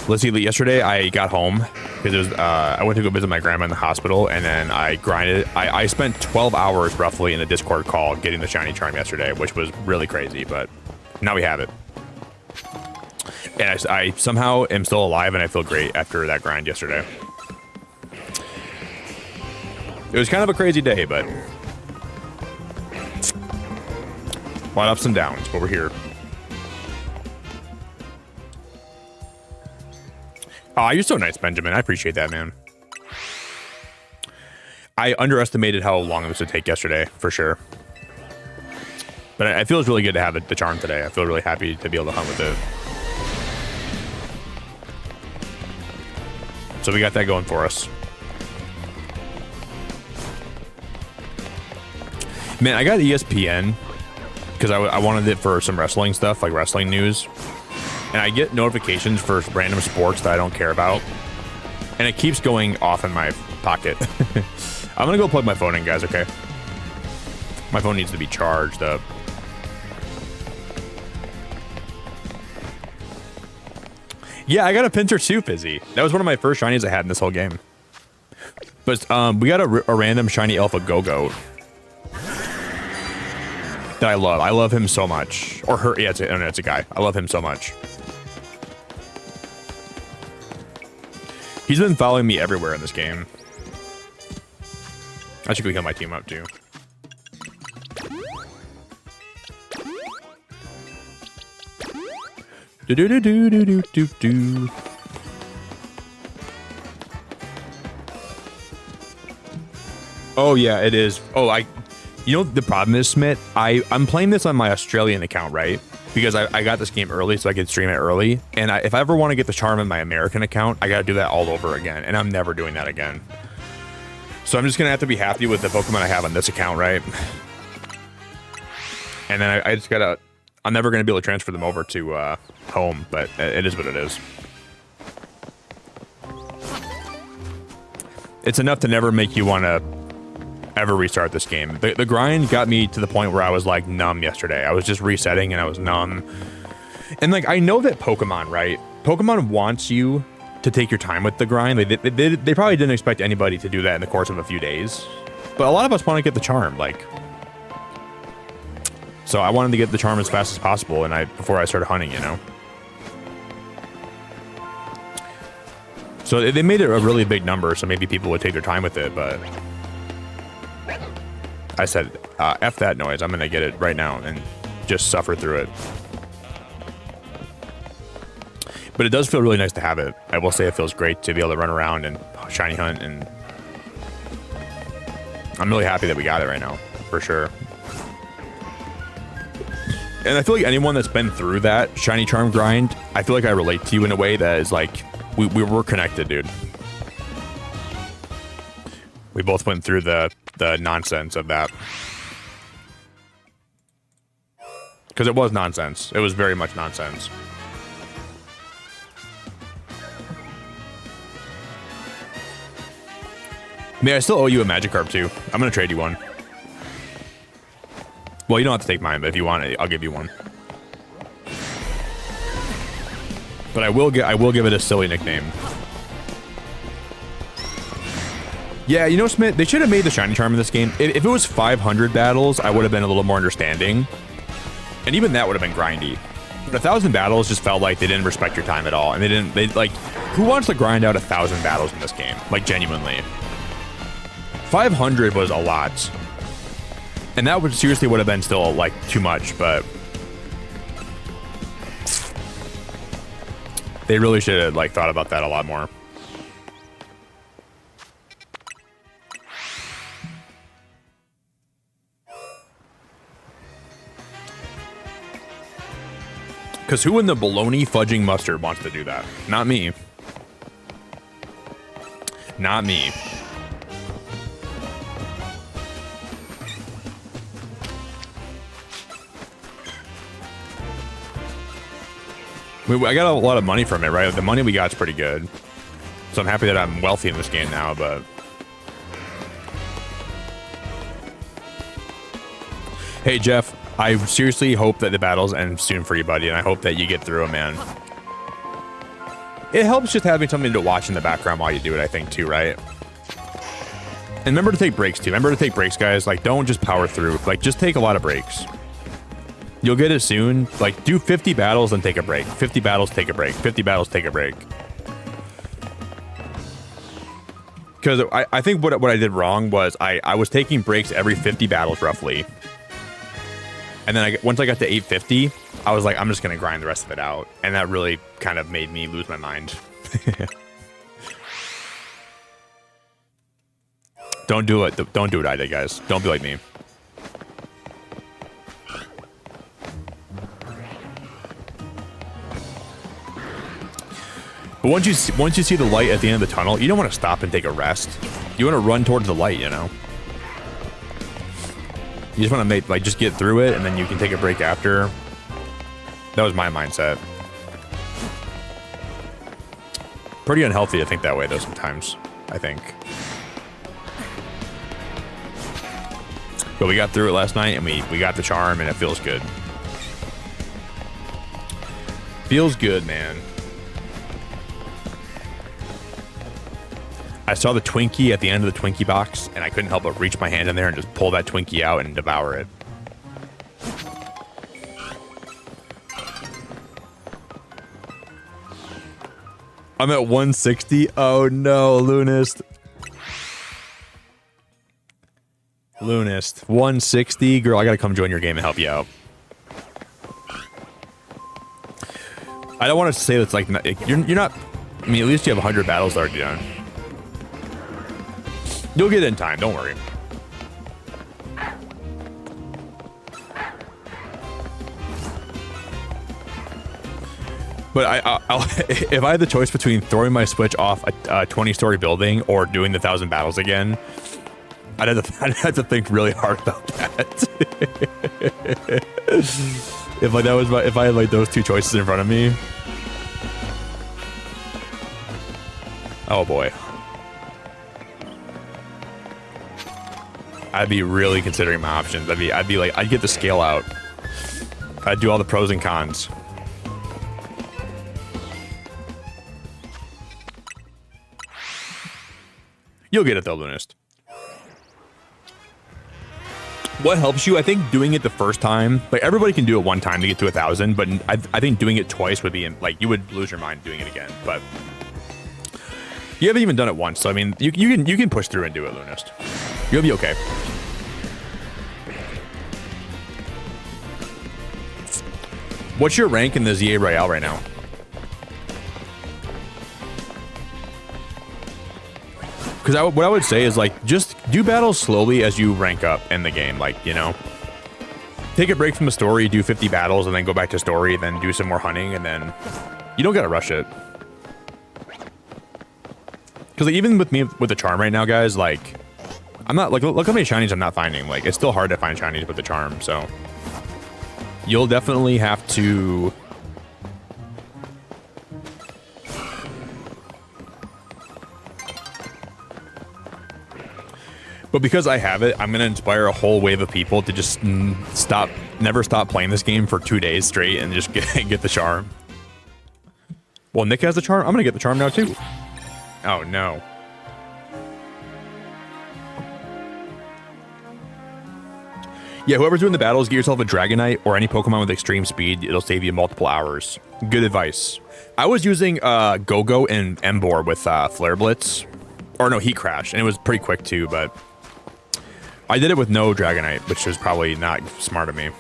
Lizzie, yesterday I got home because it was, I went to go visit my grandma in the hospital, and then I grinded. I spent 12 hours roughly in a Discord call getting the shiny charm yesterday, which was really crazy, but now we have it. And I somehow am still alive, and I feel great after that grind yesterday. It was kind of a crazy day, but a lot of ups and downs, but we're here. Oh, you're so nice, Benjamin. I appreciate that, man. I underestimated how long this would take yesterday, for sure. But I feel it's really good to have the charm today. I feel really happy to be able to hunt with it. So we got that going for us. Man, I got ESPN because I wanted it for some wrestling stuff, like wrestling news. And I get notifications for random sports that I don't care about. And it keeps going off in my pocket. I'm going to go plug my phone in, guys, okay? My phone needs to be charged up. Yeah, I got a Pinsir too, Fizzy. That was one of my first shinies I had in this whole game. But we got a random shiny Alpha Go-Go that I love. I love him so much. Or her. Yeah, it's a guy. I love him so much. He's been following me everywhere in this game. I should go heal my team up too. Do do do do do do do do. Oh yeah, it is. Oh, You know, the problem is, Smith, I'm playing this on my Australian account, right? Because I got this game early so I could stream it early. And if I ever want to get the charm in my American account, I got to do that all over again. And I'm never doing that again. So I'm just going to have to be happy with the Pokemon I have on this account, right? And then I just got to... I'm never going to be able to transfer them over to home, but it is what it is. It's enough to never make you want to ever restart this game. The grind got me to the point where I was like numb yesterday. I was just resetting and I was numb. And like, I know that Pokemon, right? Pokemon wants you to take your time with the grind. They probably didn't expect anybody to do that in the course of a few days. But a lot of us want to get the charm, like. So I wanted to get the charm as fast as possible, and before I started hunting, you know. So they made it a really big number, so maybe people would take their time with it, but I said, F that noise, I'm gonna get it right now and just suffer through it. But it does feel really nice to have it. I will say it feels great to be able to run around and shiny hunt, and I'm really happy that we got it right now, for sure. And I feel like anyone that's been through that shiny charm grind, I feel like I relate to you in a way that is like, we were connected, dude. We both went through the nonsense of that. Because it was nonsense. It was very much nonsense. I still owe you a Magikarp too. I'm gonna trade you one. Well, you don't have to take mine, but if you want it, I'll give you one. But I will give it a silly nickname. Yeah, you know, Smith, they should have made the shiny charm in this game. If it was 500 battles, I would have been a little more understanding. And even that would have been grindy. But 1,000 battles just felt like they didn't respect your time at all. And they like, who wants to grind out 1,000 battles in this game? Like, genuinely. 500 was a lot. And that would seriously would have been still like too much, but they really should have like thought about that a lot more. Because who in the bologna fudging mustard wants to do that? Not me. Not me. I got a lot of money from it, right? The money we got is pretty good. So I'm happy that I'm wealthy in this game now, but... Hey, Jeff, I seriously hope that the battles end soon for you, buddy, and I hope that you get through them, man. It helps just having something to watch in the background while you do it, I think, too, right? And remember to take breaks, too. Remember to take breaks, guys. Like, don't just power through. Like, just take a lot of breaks. You'll get it soon. Like, do 50 battles and take a break. 50 battles, take a break. 50 battles, take a break. Because I think what I did wrong was I was taking breaks every 50 battles, roughly. And then once I got to 850, I was like, I'm just going to grind the rest of it out. And that really kind of made me lose my mind. Don't do it. Don't do what I did, guys. Don't be like me. But once you see the light at the end of the tunnel, you don't want to stop and take a rest. You want to run towards the light, you know? You just want to just get through it, and then you can take a break after. That was my mindset. Pretty unhealthy to think that way, though, sometimes, I think. But we got through it last night, and we got the charm, and it feels good. Feels good, man. I saw the Twinkie at the end of the Twinkie box, and I couldn't help but reach my hand in there and just pull that Twinkie out and devour it. I'm at 160. Oh no, Lunist. Lunist. 160. Girl, I gotta come join your game and help you out. I don't want to say that's like, you're not, I mean, at least you have 100 battles already done. You'll get it in time, don't worry. But I'll if I had the choice between throwing my Switch off a 20-story building or doing the 1,000 battles again, I'd have to think really hard about that. If I had like those two choices in front of me. Oh boy. I'd be really considering my options. I'd be like, I'd get the scale out. I'd do all the pros and cons. You'll get it though, Lunist. What helps you? I think doing it the first time, like everybody can do it one time to get to 1,000, but I think doing it twice would be like you would lose your mind doing it again. But you haven't even done it once, so I mean, you can push through and do it, Lunist. You'll be okay. What's your rank in the ZA Royale right now? Because what I would say is like just do battles slowly as you rank up in the game. Like, you know, take a break from the story, do 50 battles, and then go back to story, then do some more hunting, and then you don't gotta rush it. Because like, even with me with the charm right now, guys, like I'm not like look how many shinies I'm not finding. Like it's still hard to find shinies with the charm, so you'll definitely have to. But because I have it, I'm going to inspire a whole wave of people to just never stop playing this game for 2 days straight and just get the charm. Well, Nick has the charm. I'm going to get the charm now, too. Oh, no. Yeah, whoever's doing the battles, get yourself a Dragonite or any Pokemon with extreme speed. It'll save you multiple hours. Good advice. I was using Go-Go and Emboar with Flare Blitz. Or no, Heat Crash. And it was pretty quick, too, but I did it with no Dragonite, which was probably not smart of me.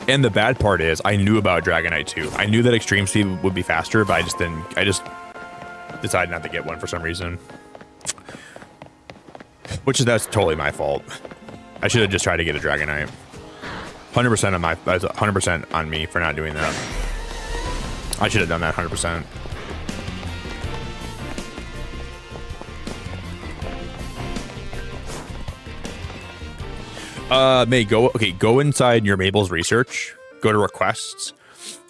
And the bad part is, I knew about Dragonite too. I knew that Extreme Speed would be faster, but I just decided not to get one for some reason. That's totally my fault. I should have just tried to get a Dragonite. 100% on me for not doing that. I should have done that 100%. Go inside your Mabel's research, go to requests,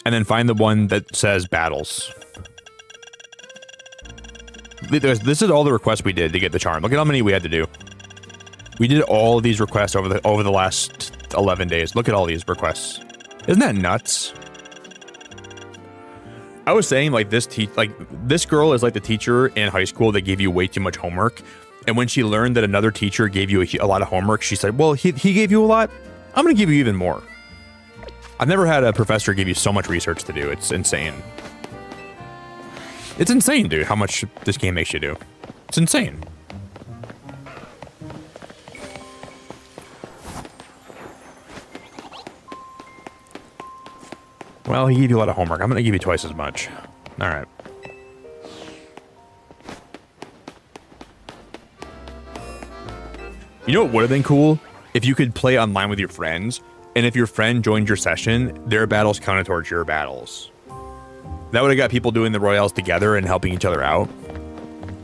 and then find the one that says battles. This is all the requests we did to get the charm. Look at how many we had to do. We did all of these requests over the last 11 days. Look at all these requests. Isn't that nuts? I was saying like this girl is like the teacher in high school that gave you way too much homework. And when she learned that another teacher gave you a lot of homework, she said, well, he gave you a lot. I'm going to give you even more. I've never had a professor give you so much research to do. It's insane. It's insane, dude, how much this game makes you do. It's insane. Well, he gave you a lot of homework. I'm going to give you twice as much. All right. You know what would have been cool? If you could play online with your friends, and if your friend joined your session, their battles counted towards your battles. That would have got people doing the Royales together and helping each other out.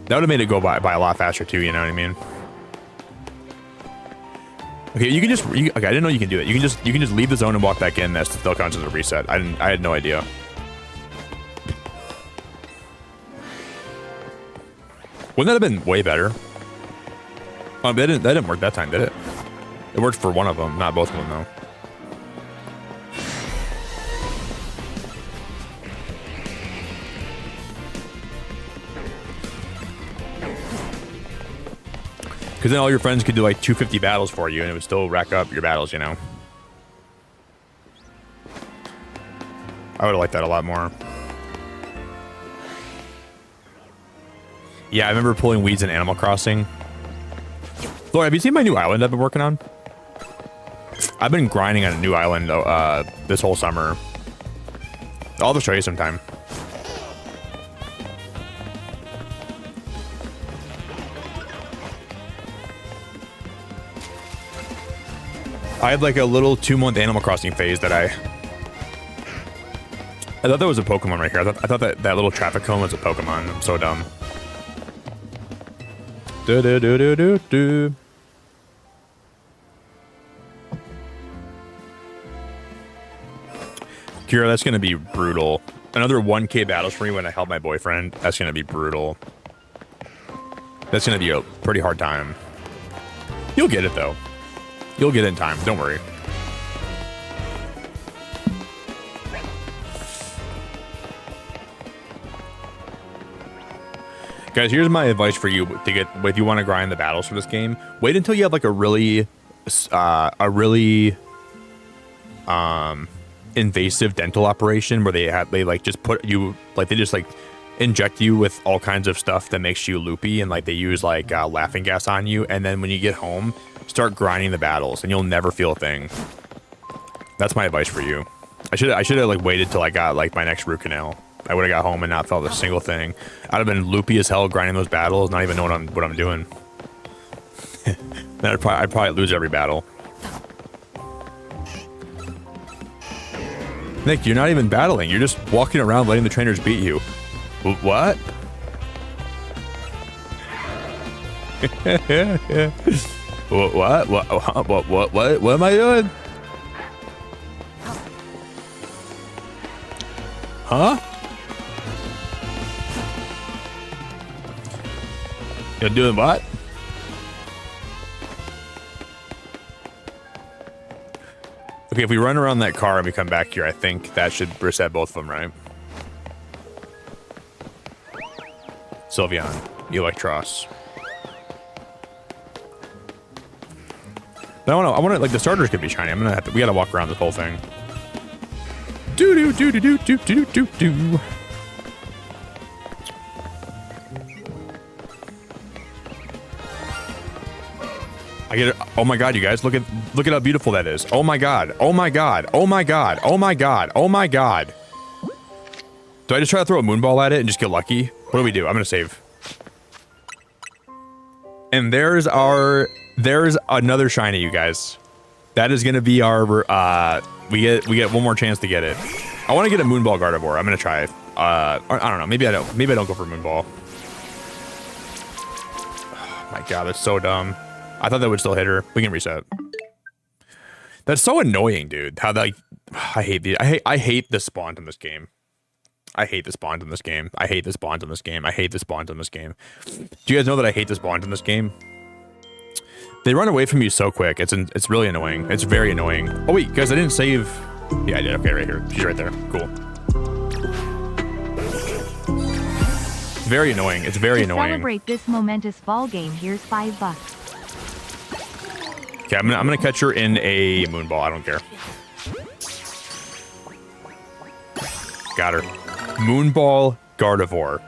That would have made it go by a lot faster too, you know what I mean? Okay, you can just... okay, I didn't know you can do it. You can just leave the zone and walk back in. That still counts as a reset. I had no idea. Wouldn't that have been way better? Oh, that didn't work that time, did it? It worked for one of them, not both of them, though. Because then all your friends could do like 250 battles for you, and it would still rack up your battles, you know? I would have liked that a lot more. Yeah, I remember pulling weeds in Animal Crossing. Laura, have you seen my new island I've been working on? I've been grinding on a new island this whole summer. I'll just show you sometime. I had like a little 2-month Animal Crossing phase that I thought that was a Pokemon right here. I thought that little traffic cone was a Pokemon. I'm so dumb. Do do do do do do. Kira, that's gonna be brutal. Another 1K battles for me when I help my boyfriend. That's gonna be brutal. That's gonna be a pretty hard time. You'll get it though. You'll get it in time. Don't worry. Guys, here's my advice for you to get if you want to grind the battles for this game. Wait until you have like a really invasive dental operation where they like just put you like they just like inject you with all kinds of stuff that makes you loopy, and like they use like laughing gas on you, and then when you get home, start grinding the battles and you'll never feel a thing. That's my advice for you. I should have like waited till I got like my next root canal. I would have got home and not felt a single thing. I'd have been loopy as hell grinding those battles, not even know what I'm doing. Then I'd probably lose every battle. Nick, you're not even battling. You're just walking around letting the trainers beat you. What? What am I doing? Huh? You're doing what? Okay, if we run around that car and we come back here, I think that should reset both of them, right? Sylveon, Electros. I want to like the starters could be shiny. We gotta walk around this whole thing. Do do do do do do do do. I get it. Oh my god, you guys, look at how beautiful that is. Oh my god. Oh my god. Oh my god. Oh my god. Oh my god. Do I just try to throw a moonball at it and just get lucky? What do we do? I'm gonna save. And there's another shiny, you guys. That is gonna be our we get one more chance to get it. I want to get a moonball Gardevoir. I'm gonna try. I don't know. Maybe I don't go for moonball. Oh my god, that's so dumb. I thought that would still hit her. We can reset. That's so annoying, dude. How like I hate the spawns in this game. I hate the spawns in this game. I hate the spawns in this game. I hate the spawns in this game. Do you guys know that I hate the spawns in this game? They run away from you so quick. It's really annoying. It's very annoying. Oh wait, guys, I didn't save. Yeah, I did. Okay, right here. She's right there. Cool. It's very annoying. It's very annoying. To celebrate this momentous ball game, here's $5. Okay, I'm gonna catch her in a moonball. I don't care. Got her. Moonball Gardevoir.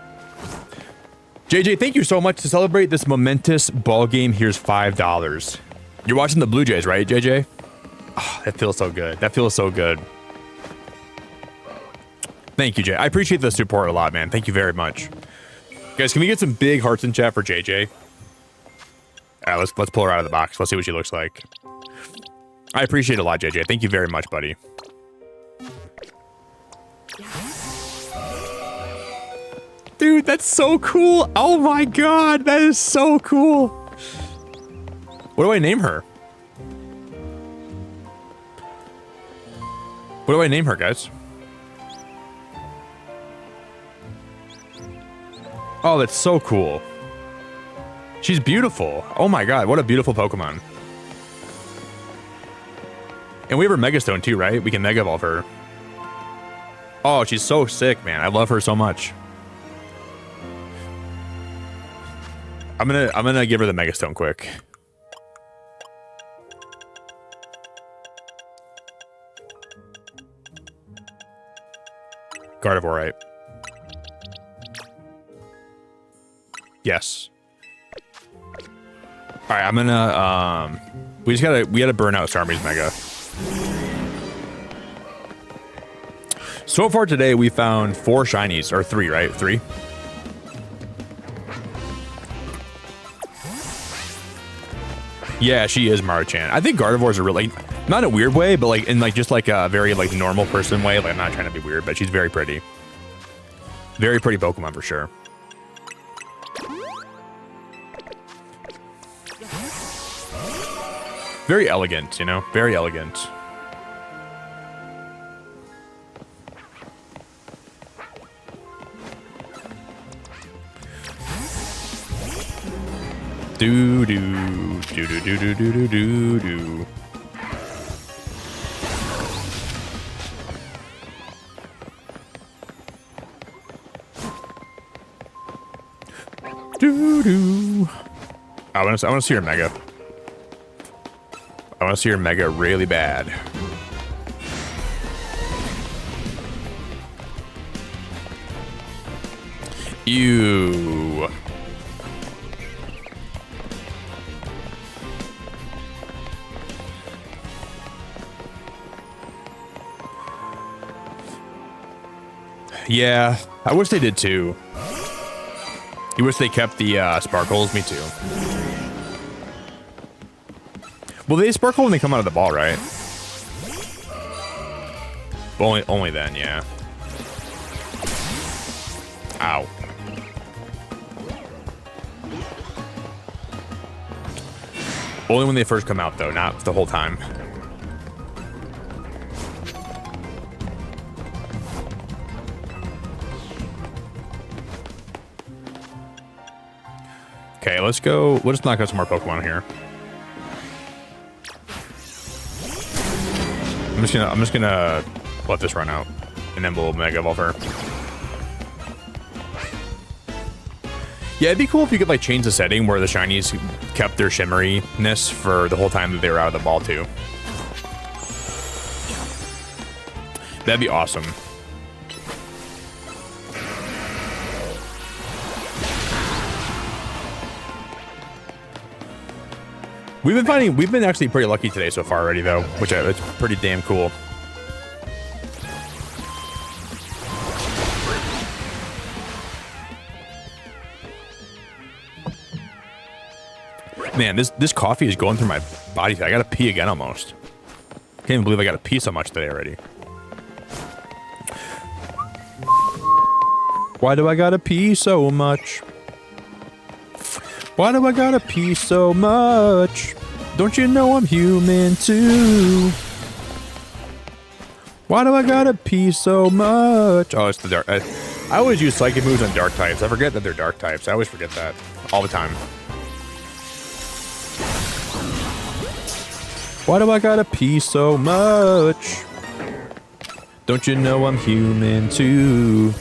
JJ, thank you so much. To celebrate this momentous ball game, here's $5. You're watching the Blue Jays, right, JJ? Oh, that feels so good. That feels so good. Thank you, Jay. I appreciate the support a lot, man. Thank you very much. Guys, can we get some big hearts in chat for JJ? All right, let's pull her out of the box. Let's see what she looks like. I appreciate it a lot, JJ. Thank you very much, buddy. Dude, that's so cool. Oh my god, that is so cool. What do I name her? What do I name her, guys? Oh, that's so cool. She's beautiful. Oh my god, what a beautiful Pokemon. And we have her Megastone too, right? We can Mega Evolve her. Oh, she's so sick, man. I love her so much. I'm gonna give her the Megastone quick. Gardevoir, right? Yes. All right, I'm gonna we gotta burn out Starmie's Mega. So far today, we found 4 shinies, or 3, right? 3. Yeah, she is Marchan. I think Gardevoir's a really... Not in a weird way, but like in like just like a very like normal person way. Like I'm not trying to be weird, but she's very pretty. Very pretty Pokemon for sure. Very elegant, you know? Very elegant. Do do do do do do do do do. Do do. I want to see your Mega. I want to see your Mega really bad. Ew. Yeah, I wish they did too. You wish they kept the sparkles? Me too. Well, they sparkle when they come out of the ball, right? Only then, yeah. Ow. Only when they first come out, though, not the whole time. Okay, let's go. We'll just knock out some more Pokemon here. I'm just gonna let this run out, and then we'll Mega Evolve her. Yeah, it'd be cool if you could like change the setting where the shinies kept their shimmeriness for the whole time that they were out of the ball too. That'd be awesome. We've been actually pretty lucky today so far already though, which it's pretty damn cool. Man, this coffee is going through my body today. I gotta pee again almost. Can't even believe I gotta pee so much today already. Why do I gotta pee so much? Why do I gotta pee so much? Don't you know I'm human too? Why do I gotta pee so much? Oh, it's the dark. I always use psychic moves on dark types. I forget that they're dark types. I always forget that all the time. Why do I gotta pee so much? Don't you know I'm human too?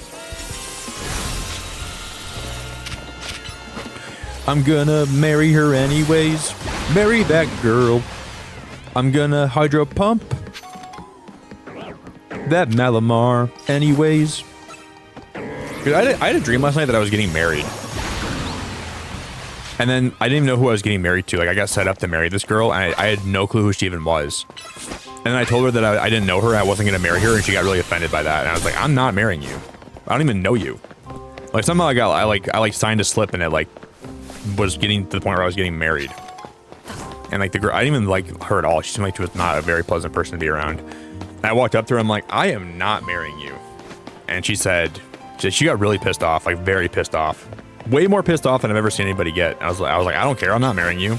I'm gonna marry her anyways. Marry that girl. I'm gonna hydro pump that Malamar anyways. Dude, I had a dream last night that I was getting married. And then I didn't even know who I was getting married to. Like I got set up to marry this girl and I had no clue who she even was. And then I told her that I didn't know her. I wasn't gonna marry her and she got really offended by that. And I was like, I'm not marrying you. I don't even know you. Like somehow I signed a slip and it like was getting to the point where I was getting married. And like the girl, I didn't even like her at all. She seemed like she was not a very pleasant person to be around. And I walked up to her, I'm like, I am not marrying you. And she said, she got really pissed off, like very pissed off. Way more pissed off than I've ever seen anybody get. I was like, I don't care, I'm not marrying you.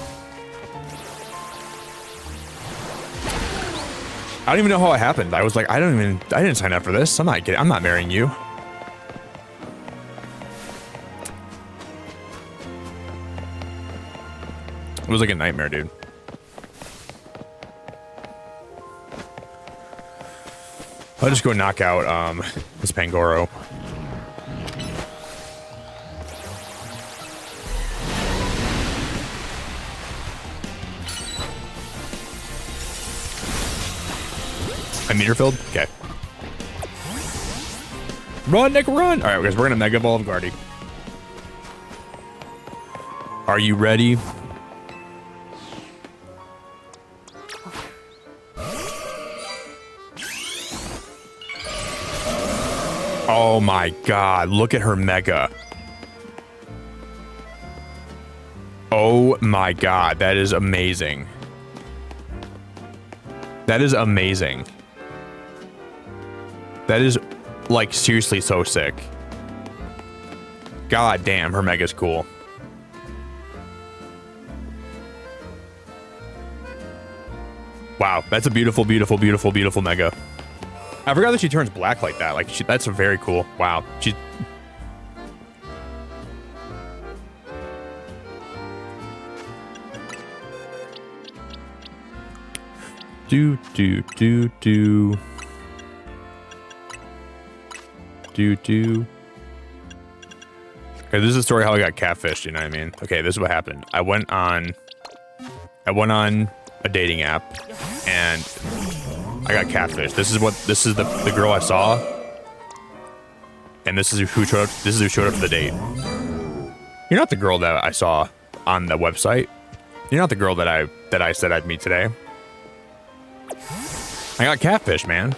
I don't even know how it happened. I was like, I didn't sign up for this. I'm not marrying you. It was like a nightmare, dude. I'll just go knock out this Pangoro. A meter filled? Okay. Run, Nick, run! Alright, guys, we're gonna Mega Evolve Guardy. Are you ready? Oh my god, look at her Mega. Oh my god, that is amazing. That is amazing. That is, like, seriously so sick. God damn, her mega's cool. Wow, that's a beautiful, beautiful, beautiful, beautiful mega. I forgot that she turns black like that. Like, that's very cool. Wow. She... Do. Okay, this is a story how I got catfished, you know what I mean? Okay, this is what happened. I went on a dating app and I got catfished. This is the girl I saw. And this is who showed up for the date. You're not the girl that I saw on the website. You're not the girl that I said I'd meet today. I got catfished, man.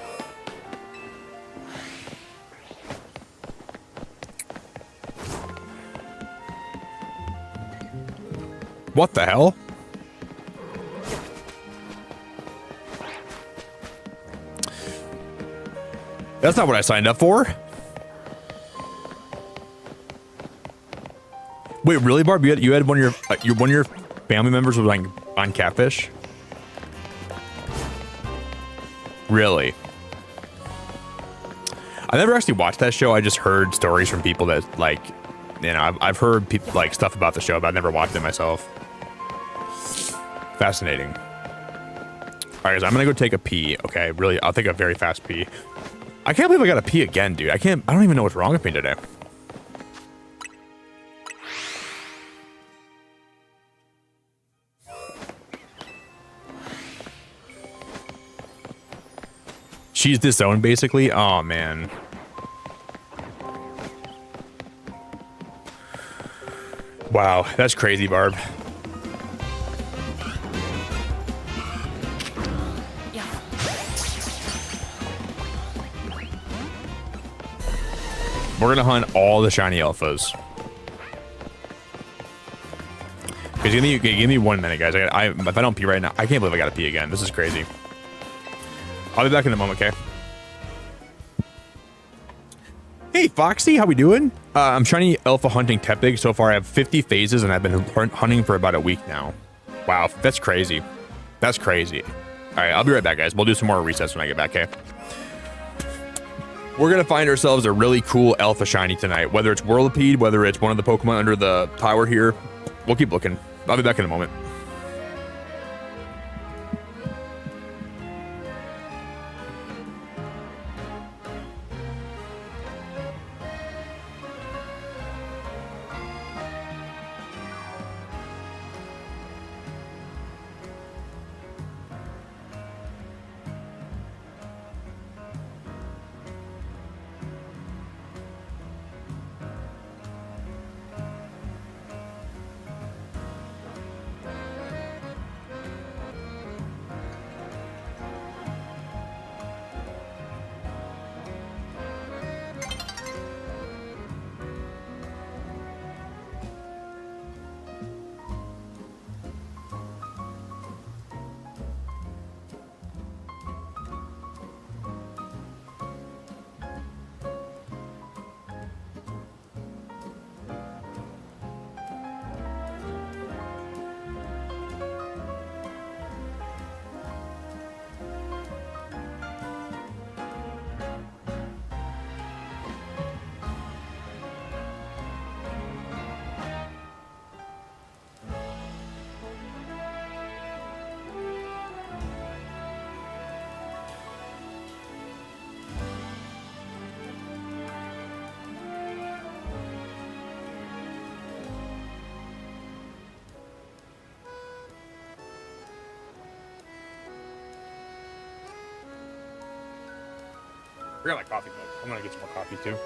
What the hell? That's not what I signed up for. Wait, really, Barb? You had one of your family members was like on catfish? Really? I never actually watched that show. I just heard stories from people that, like, you know, I've heard people like stuff about the show, but I've never watched it myself. Fascinating. All right, guys, I'm gonna go take a pee. Okay, really, I'll take a very fast pee. I can't believe I got to pee again, dude. I don't even know what's wrong with me today. She's disowned, basically. Oh, man. Wow, that's crazy, Barb. We're gonna hunt all the shiny alphas. Give me 1 minute, guys. If I don't pee right now, I can't believe I gotta pee again. This is crazy. I'll be back in a moment, okay? Hey, Foxy, how we doing? I'm shiny alpha hunting Tepig. So far, I have 50 phases, and I've been hunting for about a week now. Wow, that's crazy. That's crazy. All right, I'll be right back, guys. We'll do some more resets when I get back, okay? We're going to find ourselves a really cool alpha shiny tonight. Whether it's Whirlipede, whether it's one of the Pokemon under the tower here. We'll keep looking. I'll be back in a moment. I forgot my coffee mug. I'm gonna get some more coffee too.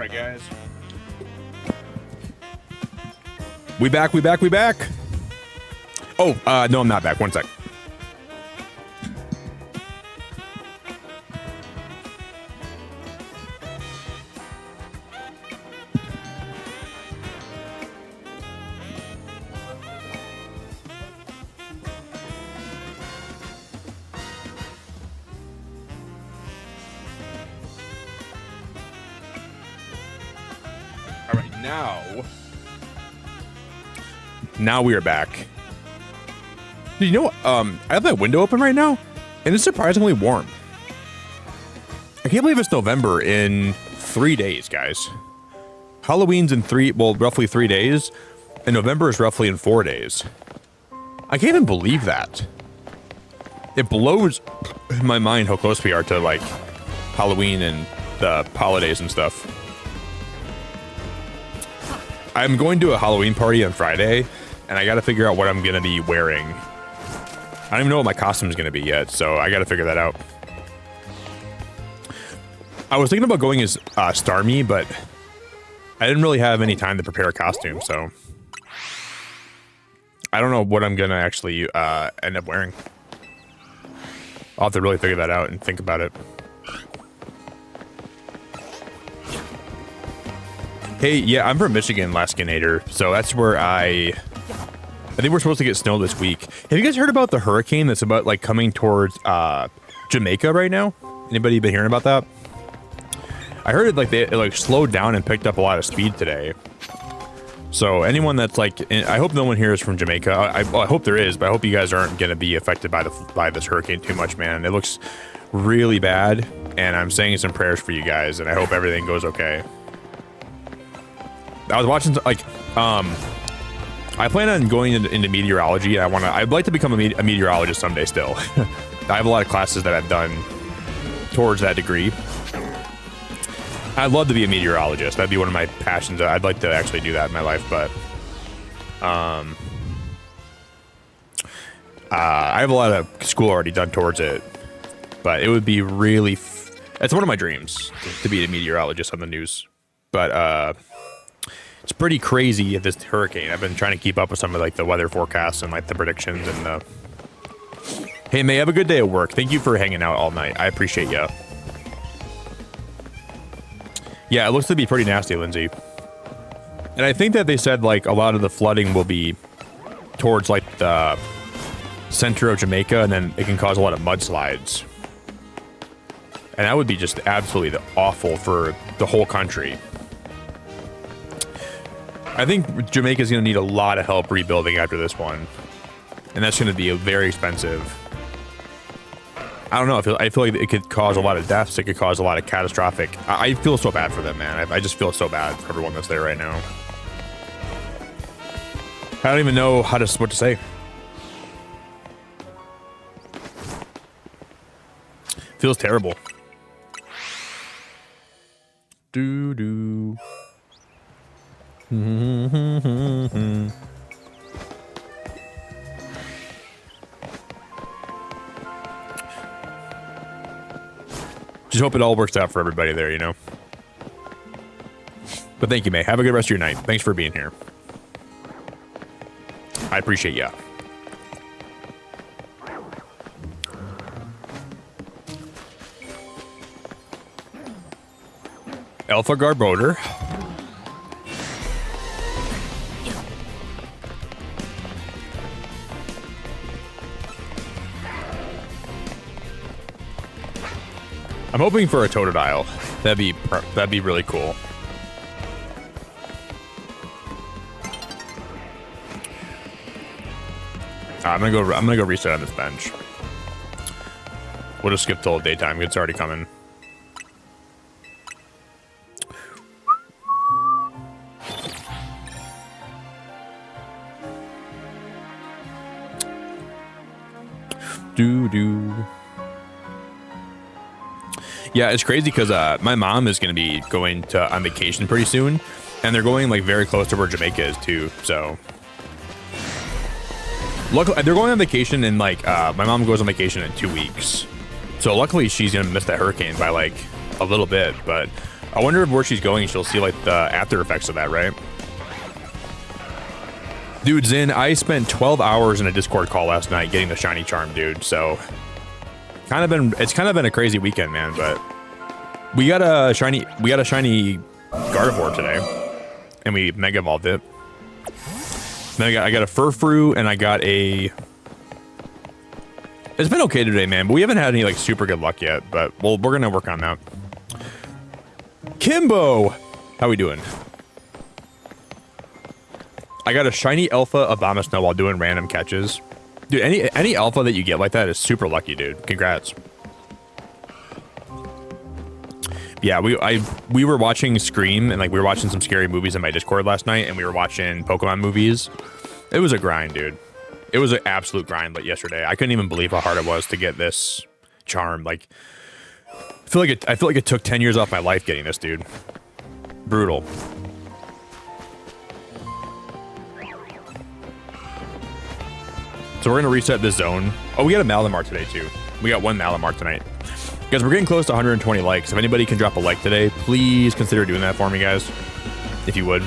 right, guys. We back. Oh, no, I'm not back. One sec. All right, now we are back. You know, I have that window open right now, and it's surprisingly warm. I can't believe it's November in 3 days, guys. Halloween's in roughly 3 days, and November is roughly in 4 days. I can't even believe that. It blows my mind how close we are to, like, Halloween and the holidays and stuff. I'm going to a Halloween party on Friday, and I got to figure out what I'm going to be wearing. I don't even know what my costume is going to be yet, so I got to figure that out. I was thinking about going as Starmie, but I didn't really have any time to prepare a costume, so I don't know what I'm going to actually end up wearing. I'll have to really figure that out and think about it. Hey, yeah, I'm from Michigan, Laskinator, so that's where I think we're supposed to get snow this week. Have you guys heard about the hurricane that's about, like, coming towards Jamaica right now? Anybody been hearing about that? I heard it slowed down and picked up a lot of speed today. So anyone that's I hope no one here is from Jamaica. I hope there is, but I hope you guys aren't going to be affected by this hurricane too much, man. It looks really bad, and I'm saying some prayers for you guys, and I hope everything goes okay. I was watching, I plan on going into meteorology. I'd like to become a meteorologist someday still. I have a lot of classes that I've done towards that degree. I'd love to be a meteorologist. That'd be one of my passions. I'd like to actually do that in my life, but I have a lot of school already done towards it, but it would be really, it's one of my dreams to be a meteorologist on the news, but it's pretty crazy this hurricane. I've been trying to keep up with some of the weather forecasts and the predictions and Hey, May, have a good day at work. Thank you for hanging out all night. I appreciate you. Yeah, it looks to be pretty nasty, Lindsay. And I think that they said a lot of the flooding will be towards the center of Jamaica, and then it can cause a lot of mudslides. And that would be just absolutely awful for the whole country. I think Jamaica's going to need a lot of help rebuilding after this one. And that's going to be very expensive. I don't know. I feel like it could cause a lot of deaths. It could cause a lot of catastrophic. I feel so bad for them, man. I just feel so bad for everyone that's there right now. I don't even know what to say. Feels terrible. Doo-doo. Just hope it all works out for everybody there, you know? But thank you, May. Have a good rest of your night. Thanks for being here. I appreciate ya. Alpha Garbodor. I'm hoping for a Totodile. That'd be really cool. I'm gonna go reset on this bench. We'll just skip till daytime. It's already coming. Yeah, it's crazy because my mom is going to be going on vacation pretty soon, and they're going very close to where Jamaica is too. So, luckily, they're going on vacation, and my mom goes on vacation in 2 weeks. So luckily, she's going to miss that hurricane by a little bit. But I wonder if where she's going, she'll see like the after effects of that, right? Dude, Zin, I spent 12 hours in a Discord call last night getting the shiny charm, dude. So it's kind of been a crazy weekend, man. But we got a shiny Gardevoir today, and we mega evolved it. Then I got a Furfrou, and I got a. It's been okay today, man. But we haven't had any like super good luck yet. But we're gonna work on that. Kimbo, how we doing? I got a shiny alpha Abomasnow while doing random catches. Dude, any alpha that you get like that is super lucky, dude. Congrats. Yeah, we were watching Scream, and like we were watching some scary movies in my Discord last night, and we were watching Pokemon movies. It was a grind, dude. It was an absolute grind. But yesterday, I couldn't even believe how hard it was to get this charm. Like, I feel like it took 10 years off my life getting this, dude. Brutal. So we're going to reset this zone. Oh, we got a Malamar today, too. We got one Malamar tonight. Guys, we're getting close to 120 likes. If anybody can drop a like today, please consider doing that for me, guys. If you would.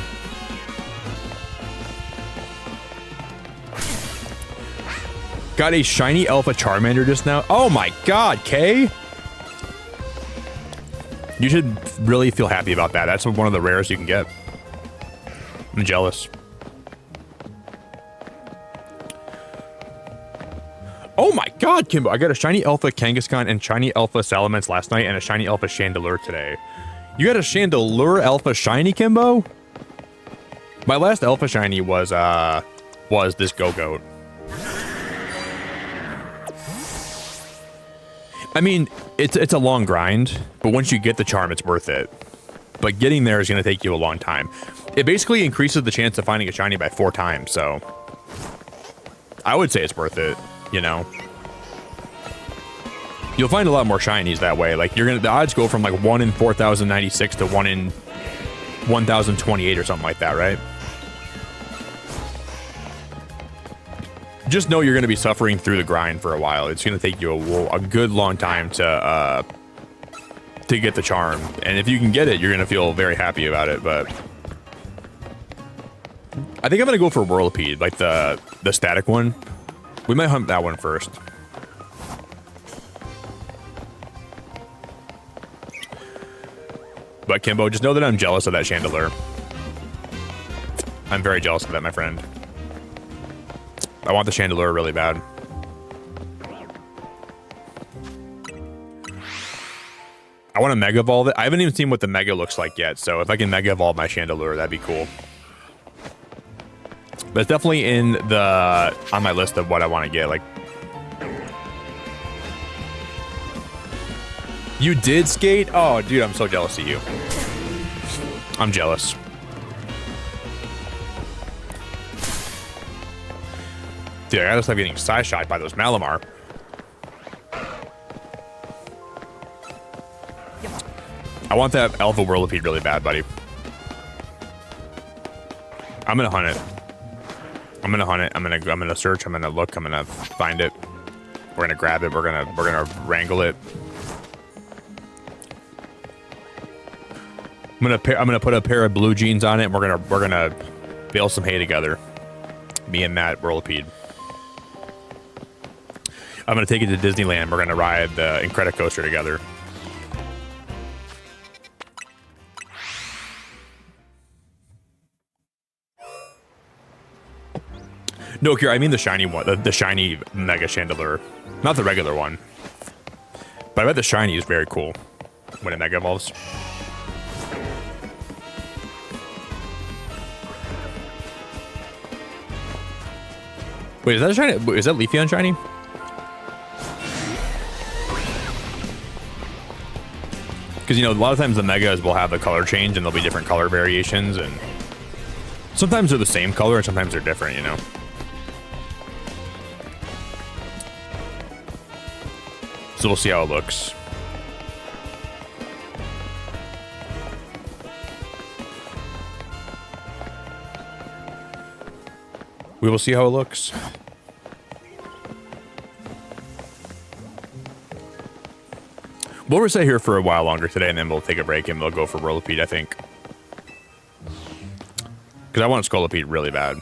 Got a shiny Alpha Charmander just now. Oh my god, Kay! You should really feel happy about that. That's one of the rares you can get. I'm jealous. Oh my god, Kimbo. I got a shiny Alpha Kangaskhan and shiny Alpha Salamence last night and a shiny Alpha Chandelure today. You got a Chandelure Alpha Shiny, Kimbo? My last Alpha Shiny was this Go-Goat. I mean, it's a long grind, but once you get the charm, it's worth it. But getting there is going to take you a long time. It basically increases the chance of finding a shiny by 4 times, so I would say it's worth it. You know, you'll find a lot more shinies that way. Like the odds go from like 1 in 4,096 to 1 in 1,028 or something like that, right? Just know you're going to be suffering through the grind for a while. It's going to take you a good long time to get the charm, and if you can get it, you're going to feel very happy about it. But I think I'm going to go for Whirlipede, like the static one. We might hunt that one first. But Kimbo, just know that I'm jealous of that Chandelure. I'm very jealous of that, my friend. I want the Chandelure really bad. I want to Mega Evolve it. I haven't even seen what the Mega looks like yet, so if I can Mega Evolve my Chandelure, that'd be cool. But it's definitely on my list of what I want to get. Like, you did skate? Oh, dude, I'm so jealous of you. I'm jealous. Dude, I gotta stop getting side shot by those Malamar. I want that Alpha Whirlipede really bad, buddy. I'm gonna hunt it. I'm gonna search. I'm gonna look. I'm gonna find it. We're gonna grab it. We're gonna wrangle it. I'm gonna put a pair of blue jeans on it. And we're gonna bale some hay together. Me and Matt Whirlipede. I'm gonna take it to Disneyland. We're gonna ride the Incredicoaster together. No, Kira, I mean the shiny one, the shiny Mega Chandelure, not the regular one. But I bet the shiny is very cool when it Mega Evolves. Wait, is that a shiny? Is that Leafeon shiny? Because, you know, a lot of times the Megas will have the color change and there'll be different color variations, and sometimes they're the same color and sometimes they're different, you know. So we'll see how it looks. We will see how it looks. We'll reset here for a while longer today, and then we'll take a break and we'll go for Whirlipede, I think. Because I want Scolipede really bad.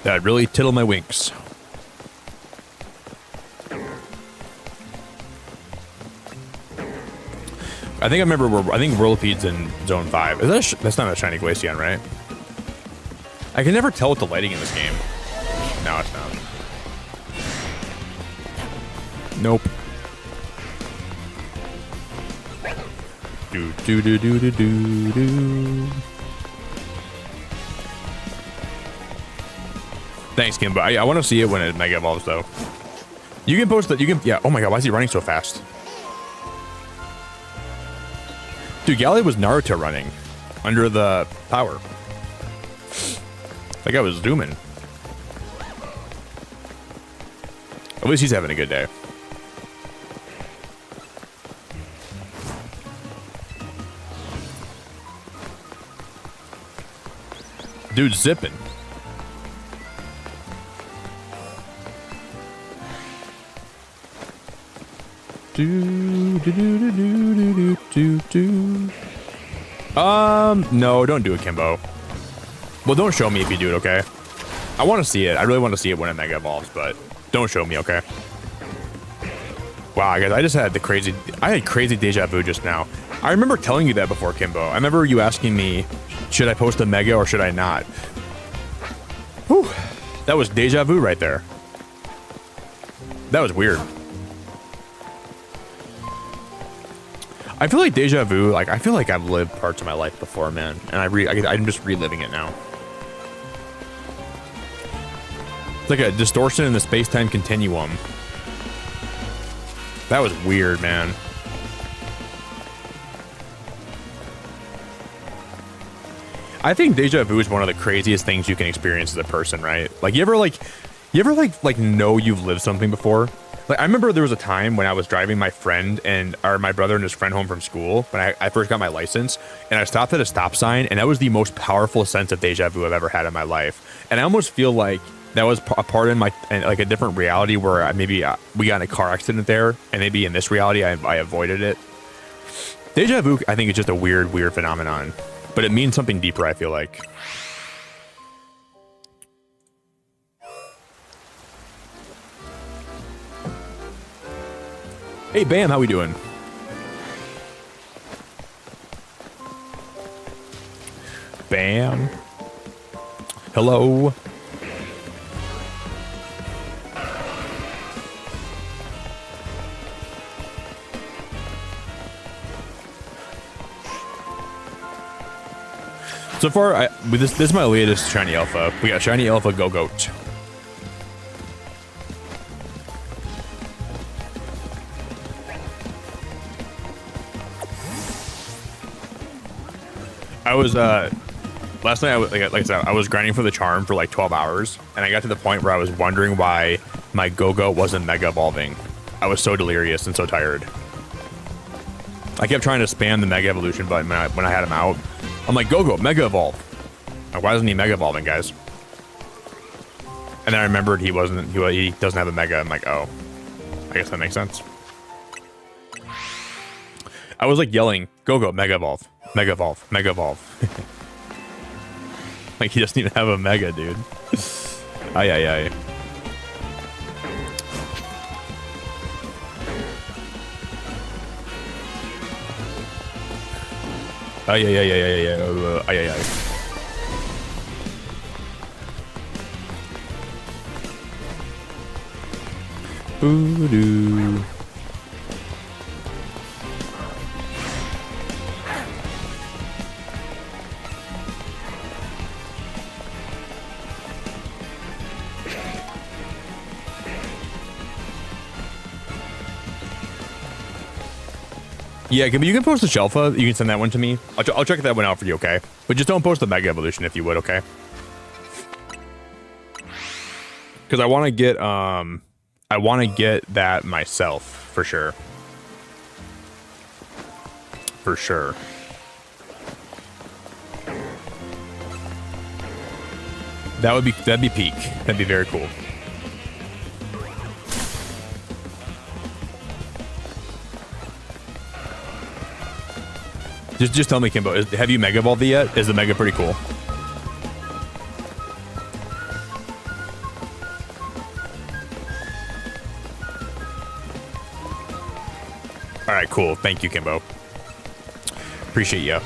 That'd really tickle my winks. I think I remember. I think Whirlipede's in Zone 5. Is that that's not a shiny Glaceon, right? I can never tell with the lighting in this game. No, it's not. Nope. Do do do do do do do. Thanks, Kimbo. I want to see it when it Mega Evolves, though. You can post that. You can. Yeah. Oh my God. Why is he running so fast? Dude, Galley was Naruto running under the power. Like I was zooming. At least he's having a good day. Dude's zipping. No, don't do it, Kimbo. Well, don't show me if you do it, okay? I want to see it. I really want to see it when it Mega Evolves, but don't show me, okay? Wow, guys, I just had crazy deja vu just now. I remember telling you that before, Kimbo. I remember you asking me, should I post a Mega or should I not? Whew, that was deja vu right there. That was weird. I feel like deja vu, like I feel like I've lived parts of my life before, man, and I'm just reliving it now. It's like a distortion in the space-time continuum. That was weird, man. I think deja vu is one of the craziest things you can experience as a person, right? Like you ever know you've lived something before? Like I remember there was a time when I was driving my brother and his friend home from school when I first got my license, and I stopped at a stop sign, and that was the most powerful sense of deja vu I've ever had in my life. And I almost feel like that was a part in like a different reality where maybe we got in a car accident there, and maybe in this reality I avoided it. Deja vu, I think, is just a weird phenomenon, but it means something deeper, I feel like. Hey, Bam, how we doing? Bam. Hello. So far, this is my latest shiny alpha. We got shiny alpha Go-Goat. I was last night. Like I said, I was grinding for the charm for like 12 hours, and I got to the point where I was wondering why my Go-Goat wasn't Mega Evolving. I was so delirious and so tired. I kept trying to spam the Mega Evolution button when I had him out. I'm like, Go-Goat, Mega Evolve. Like, why isn't he Mega Evolving, guys? And then I remembered he doesn't have a Mega. I'm like, oh, I guess that makes sense. I was like yelling, Go-Goat, Mega Evolve. Mega Evolve, Mega Evolve. Like he doesn't even have a Mega, dude. Ay, ay, ay. Ay, ay, ay, ay, ay, ay, ay, ay, ay. Boo-doo. Yeah, you can post the Shelfa. You can send that one to me. I'll check that one out for you, okay? But just don't post the Mega Evolution if you would, okay? Because I want to get that myself for sure. For sure. That'd be peak. That'd be very cool. Just tell me, Kimbo, have you Mega Evolved it yet? Is the Mega pretty cool? All right, cool. Thank you, Kimbo. Appreciate you.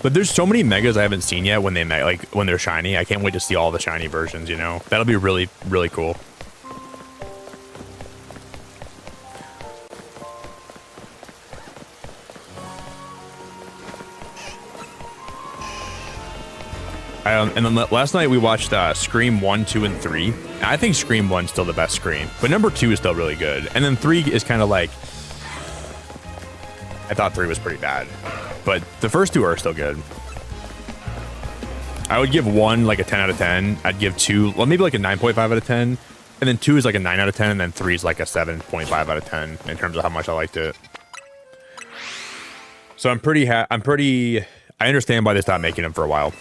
But there's so many Megas I haven't seen yet when when they're shiny. I can't wait to see all the shiny versions, you know? That'll be really, really cool. And then last night we watched Scream 1, 2, and 3. I think Scream 1's still the best Scream, but number 2 is still really good. And then 3 is kind of like... I thought 3 was pretty bad, but the first 2 are still good. I would give 1 like a 10 out of 10. I'd give 2, well, maybe like a 9.5 out of 10. And then 2 is like a 9 out of 10, and then 3 is like a 7.5 out of 10 in terms of how much I liked it. So I understand why they stopped making them for a while.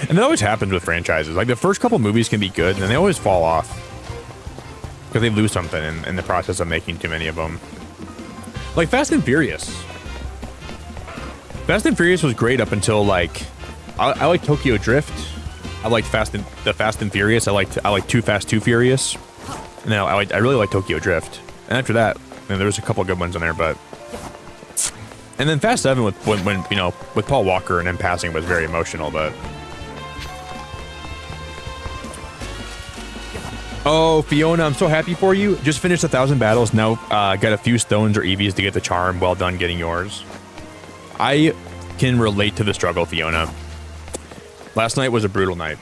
And that always happens with franchises. Like, the first couple movies can be good, and then they always fall off. Because they lose something in the process of making too many of them. Like, Fast and Furious. Fast and Furious was great up until, like... I like Tokyo Drift. I liked the Fast and Furious. I like Too Fast, Too Furious. And then I really like Tokyo Drift. And after that, there was a couple good ones in there, but... And then Fast 7 when you know, with Paul Walker and him passing was very emotional, but... Oh, Fiona, I'm so happy for you. Just finished 1,000 battles. Now got a few stones or EVs to get the charm. Well done getting yours. I can relate to the struggle, Fiona. Last night was a brutal night.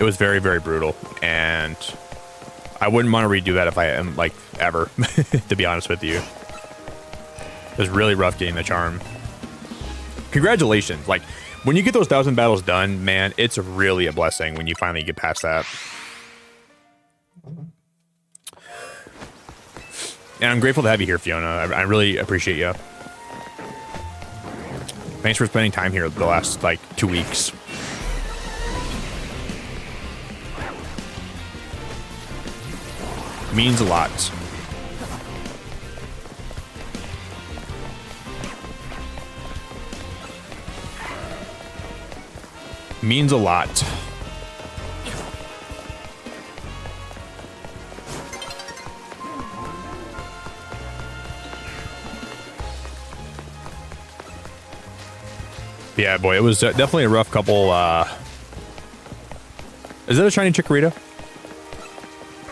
It was very, very brutal. And I wouldn't want to redo that if I am, like, ever, to be honest with you. It was really rough getting the charm. Congratulations. Like, when you get those 1,000 battles done, man, it's really a blessing when you finally get past that. And I'm grateful to have you here, Fiona. I really appreciate you. Thanks for spending time here the last, like, 2 weeks. Means a lot. Means a lot. Yeah, boy, it was definitely a rough couple. Is that a shiny Chikorita?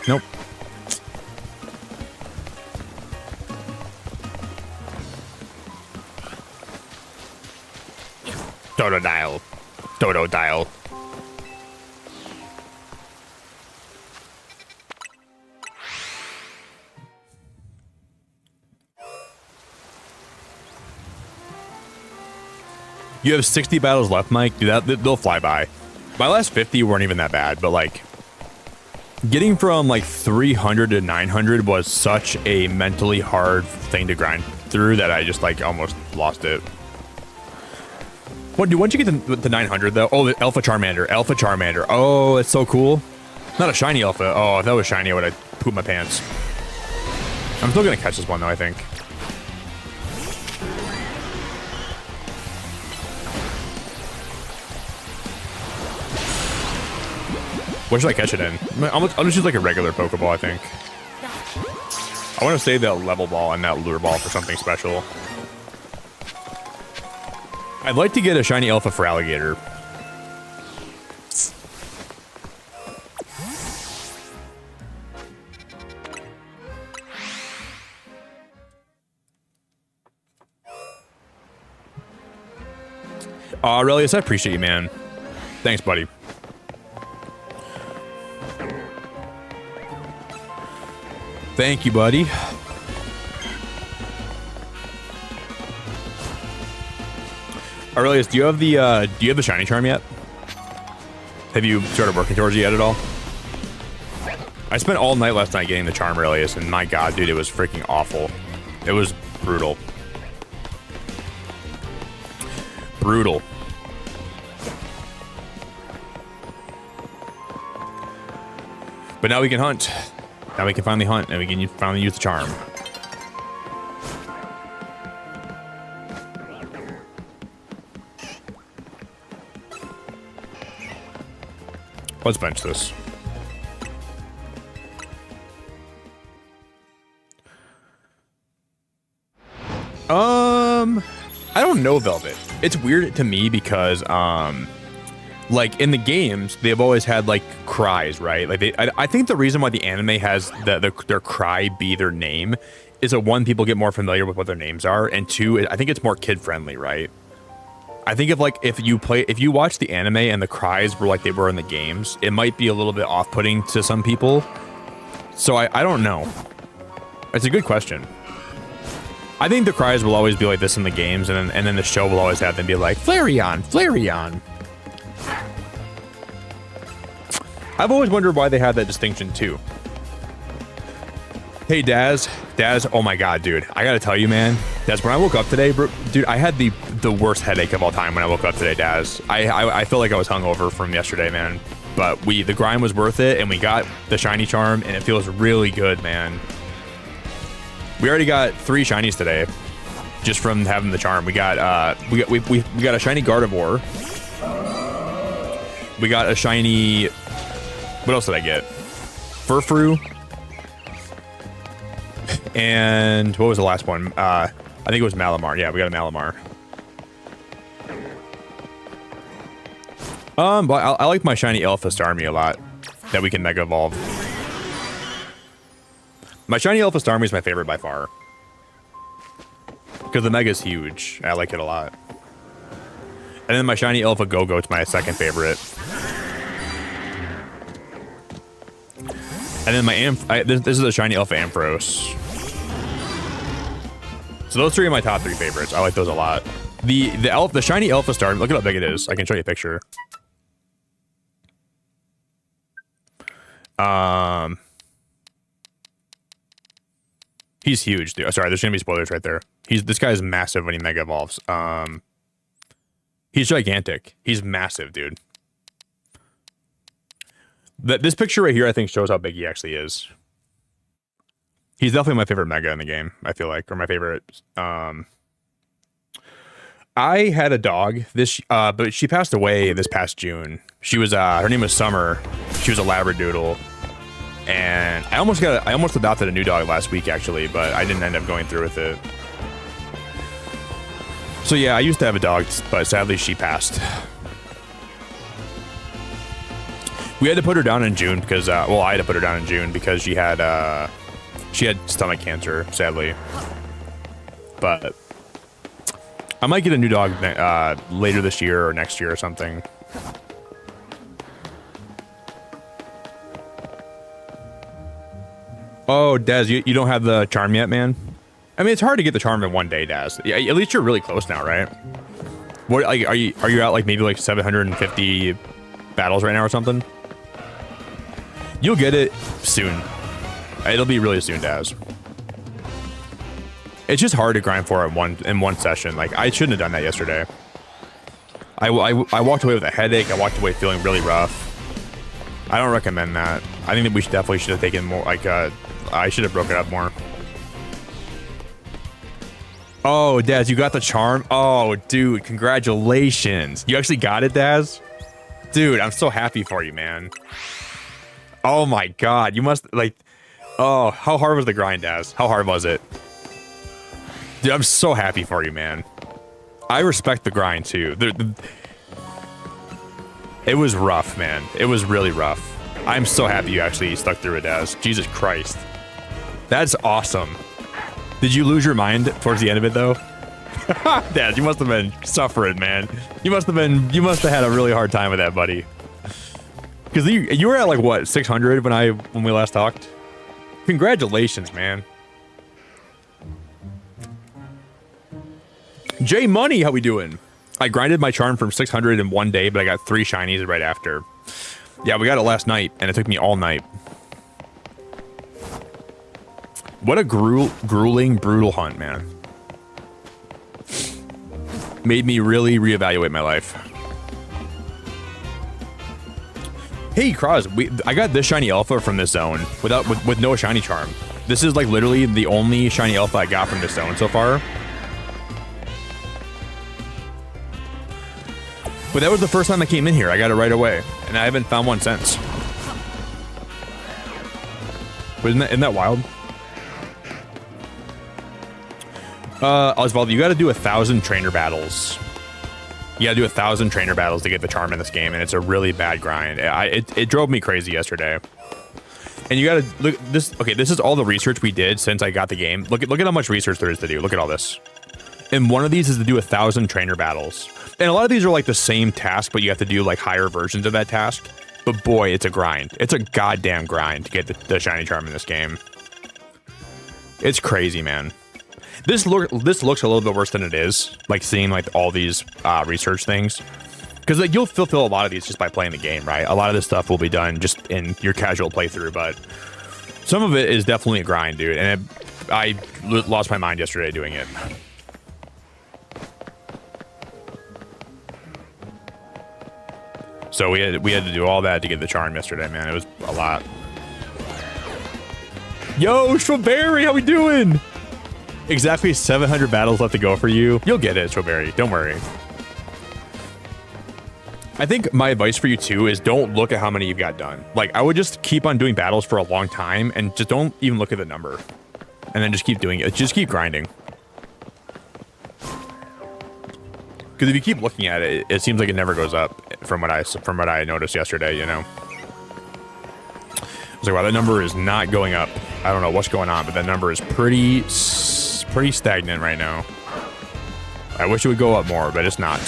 Nope. Totodile. Totodile. You have 60 battles left, Mike? Dude, they'll fly by. My last 50 weren't even that bad, but like getting from like 300 to 900 was such a mentally hard thing to grind through that I just like almost lost it. What, dude, once you get to 900 though? Oh, the Alpha Charmander. Alpha Charmander. Oh, it's so cool. Not a shiny Alpha. Oh, if that was shiny, I would have pooped my pants. I'm still gonna catch this one though, I think. What should I catch it in? I'll just use like a regular Pokeball, I think. I want to save that level ball and that lure ball for something special. I'd like to get a shiny Alpha for Alligator. Aurelius, I appreciate you, man. Thanks, buddy. Thank you, buddy. Aurelius, do you have the shiny charm yet? Have you started working towards it yet at all? I spent all night last night getting the charm, Aurelius, and my god, dude, it was freaking awful. It was Brutal. Brutal. But now we can hunt. Now we can finally hunt, and we can finally use the charm. Let's bench this. I don't know Velvet. It's weird to me because like in the games they've always had like cries, right? Like I think the reason why the anime has their cry be their name is that one, people get more familiar with what their names are, and two, I think it's more kid friendly, right? I think if you watch the anime and the cries were like they were in the games, it might be a little bit off-putting to some people. So I don't know. It's a good question. I think the cries will always be like this in the games, and then the show will always have them be like Flareon, Flareon. I've always wondered why they had that distinction too. Hey Daz, oh my god, dude, I gotta tell you, man, Daz, when I woke up today, bro, dude, I had the worst headache of all time when I woke up today, Daz. I feel like I was hungover from yesterday, man. But the grind was worth it, and we got the shiny charm, and it feels really good, man. We already got 3 shinies today, just from having the charm. We got a shiny Gardevoir. We got a shiny. What else did I get? Furfrou. And what was the last one? I think it was Malamar. Yeah, we got a Malamar. But I like my shiny Alpha Starmie a lot, that we can Mega Evolve. My shiny Alpha Starmie is my favorite by far, because the Mega's huge. I like it a lot. And then my shiny Alpha Go-Goat's my second favorite. And then my this is a shiny Alpha Ampharos. So those 3 are my top 3 favorites. I like those a lot. The shiny Alpha Star, look at how big it is. I can show you a picture. He's huge, dude. Sorry, there's gonna be spoilers right there. This guy is massive when he Mega Evolves. He's gigantic. He's massive, dude. This picture right here, I think, shows how big he actually is. He's definitely my favorite Mega in the game, I feel like, or my favorite. I had a dog but she passed away this past June. She was her name was Summer. She was a Labradoodle, and I almost adopted a new dog last week actually, but I didn't end up going through with it. So yeah, I used to have a dog, but sadly she passed. We had to put her down in June because I had to put her down in June because she had stomach cancer, sadly. But I might get a new dog later this year or next year or something. Oh, Daz, you don't have the charm yet, man? I mean, it's hard to get the charm in one day, Daz. Yeah, at least you're really close now, right? What are you at like maybe like 750 battles right now or something? You'll get it soon. It'll be really soon, Daz. It's just hard to grind for it in one session. Like, I shouldn't have done that yesterday. I walked away with a headache. I walked away feeling really rough. I don't recommend that. I think that we definitely should have taken more, like, I should have broken it up more. Oh, Daz, you got the charm? Oh, dude, congratulations. You actually got it, Daz? Dude, I'm so happy for you, man. Oh my god, you must, like... Oh, how hard was the grind, Daz? How hard was it? Dude, I'm so happy for you, man. I respect the grind, too. It was rough, man. It was really rough. I'm so happy you actually stuck through it, Daz. Jesus Christ. That's awesome. Did you lose your mind towards the end of it, though? Daz, you must have been suffering, man. You must have had a really hard time with that, buddy. Because you were at, like, what, 600 when we last talked? Congratulations, man. J Money, how we doing? I grinded my charm from 600 in one day, but I got 3 shinies right after. Yeah, we got it last night, and it took me all night. What a grueling, brutal hunt, man. made me really reevaluate my life. Hey, Kraz, I got this shiny alpha from this zone with no shiny charm. This is like literally the only shiny alpha I got from this zone so far. But that was the first time I came in here. I got it right away, and I haven't found one since. But isn't that wild? Osvaldo, you got to do 1,000 trainer battles. You gotta do 1,000 trainer battles to get the charm in this game, and it's a really bad grind. It drove me crazy yesterday. And you gotta look this. Okay, this is all the research we did since I got the game. Look at how much research there is to do. Look at all this. And one of these is to do 1,000 trainer battles. And a lot of these are like the same task, but you have to do like higher versions of that task. But boy, it's a grind. It's a goddamn grind to get the shiny charm in this game. It's crazy, man. This looks a little bit worse than it is, like seeing like all these research things, because like you'll fulfill a lot of these just by playing the game, right? A lot of this stuff will be done just in your casual playthrough, but some of it is definitely a grind, dude. And I lost my mind yesterday doing it. So we had to do all that to get the charm yesterday, man. It was a lot. Yo, Strawberry, how we doing? Exactly 700 battles left to go for you. You'll get it, Strawberry. Don't worry. I think my advice for you too is don't look at how many you've got done. Like, I would just keep on doing battles for a long time and just don't even look at the number. And then just keep doing it. Just keep grinding. Because if you keep looking at it, it seems like it never goes up from what I noticed yesterday, you know. I was like, wow, that number is not going up. I don't know what's going on, but that number is pretty stagnant right now. I wish it would go up more, but it's not.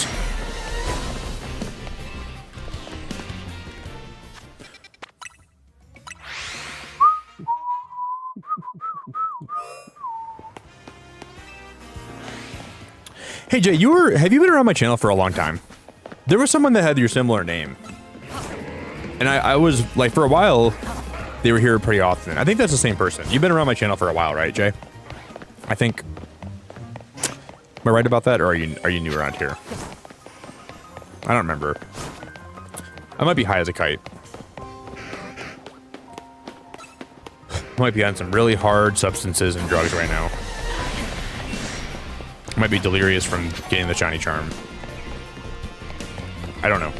Hey Jay, have you been around my channel for a long time? There was someone that had your similar name. And I was like, for a while, they were here pretty often. I think that's the same person. You've been around my channel for a while, right, Jay? I think. Am I right about that, or are you new around here? I don't remember. I might be high as a kite. I might be on some really hard substances and drugs right now. I might be delirious from getting the shiny charm. I don't know.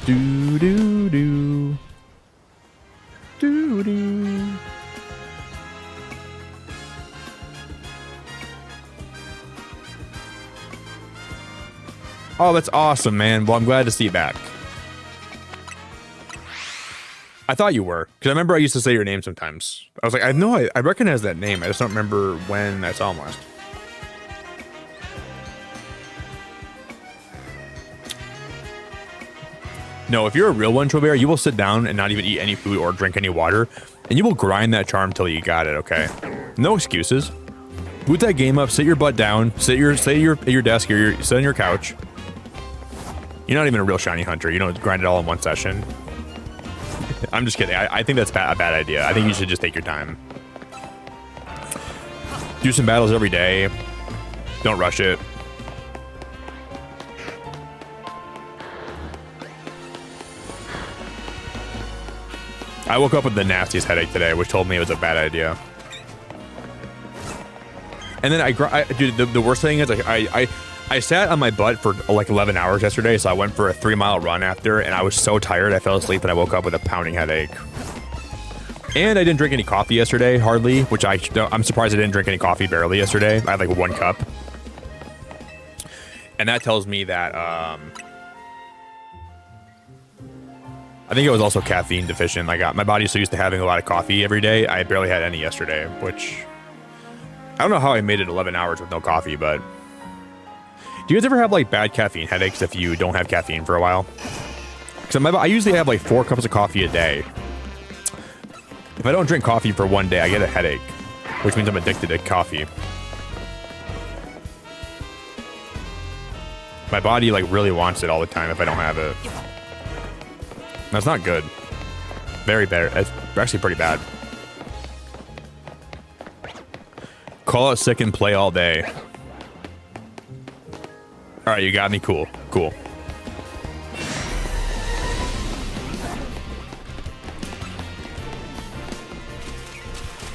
Do do do. Do do. Oh, that's awesome, man. Well, I'm glad to see you back. I thought you were, because I remember I used to say your name sometimes. I was like, I know I recognize that name. I just don't remember when I saw him last. No, if you're a real one, Trobear, you will sit down and not even eat any food or drink any water, and you will grind that charm till you got it, okay? No excuses. Boot that game up, sit your butt down, sit at your desk or sit on your couch. You're not even a real shiny hunter. You don't grind it all in one session. I'm just kidding. I think that's a bad idea. I think you should just take your time. Do some battles every day. Don't rush it. I woke up with the nastiest headache today, which told me it was a bad idea. And then dude, the worst thing is I sat on my butt for like 11 hours yesterday, so I went for a 3-mile run after, and I was so tired I fell asleep and I woke up with a pounding headache. And I didn't drink any coffee yesterday, hardly, which I'm surprised I didn't drink any coffee barely yesterday. I had like 1 cup. And that tells me that I think I was also caffeine deficient. Like my body's so used to having a lot of coffee every day, I barely had any yesterday, which I don't know how I made it 11 hours with no coffee, but do you guys ever have like bad caffeine headaches if you don't have caffeine for a while? Because I usually have like 4 cups of coffee a day. If I don't drink coffee for 1 day, I get a headache, which means I'm addicted to coffee. My body like really wants it all the time if I don't have it. That's not good. Very bad. It's actually pretty bad. Call out sick and play all day. All right, you got me. Cool. Cool.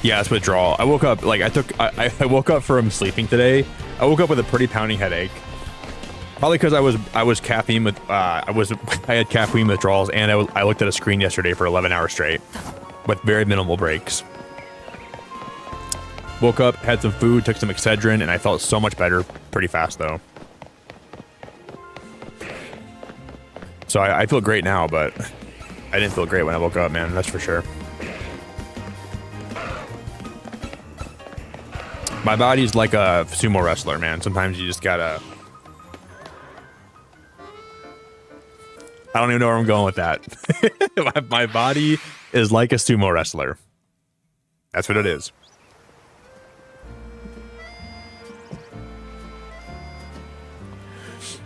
Yeah, it's withdrawal. I woke up, like, I woke up from sleeping today. I woke up with a pretty pounding headache. Probably because I was caffeine with, I had caffeine withdrawals, and I looked at a screen yesterday for 11 hours straight with very minimal breaks. Woke up, had some food, took some Excedrin, and I felt so much better pretty fast, though. So I feel great now, but I didn't feel great when I woke up, man. That's for sure. My body's like a sumo wrestler, man. Sometimes you just gotta... I don't even know where I'm going with that. My body is like a sumo wrestler. That's what it is.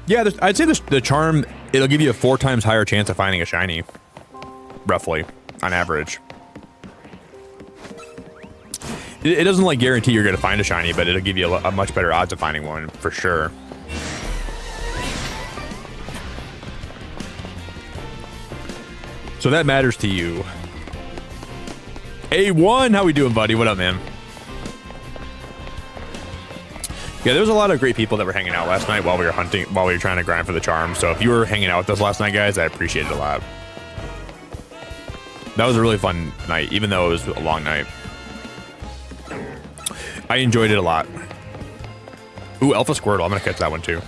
Yeah, I'd say the charm, it'll give you a 4 times higher chance of finding a shiny. Roughly, on average. It doesn't like guarantee you're gonna find a shiny, but it'll give you a much better odds of finding one, for sure. So that matters to you. A1, how we doing, buddy? What up, man? Yeah, there was a lot of great people that were hanging out last night while we were hunting, while we were trying to grind for the charm. So if you were hanging out with us last night, guys, I appreciate it a lot. That was a really fun night, even though it was a long night. I enjoyed it a lot. Ooh, Alpha Squirtle. I'm gonna catch that one too.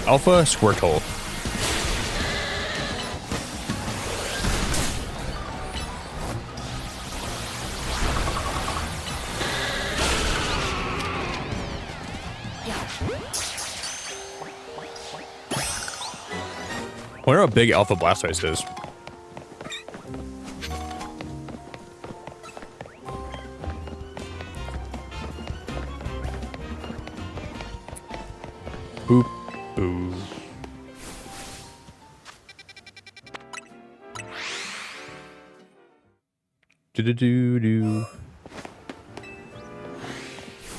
Alpha Squirtle. I wonder how big Alpha Blastoise is. Boop, boo. Do-do-do-do.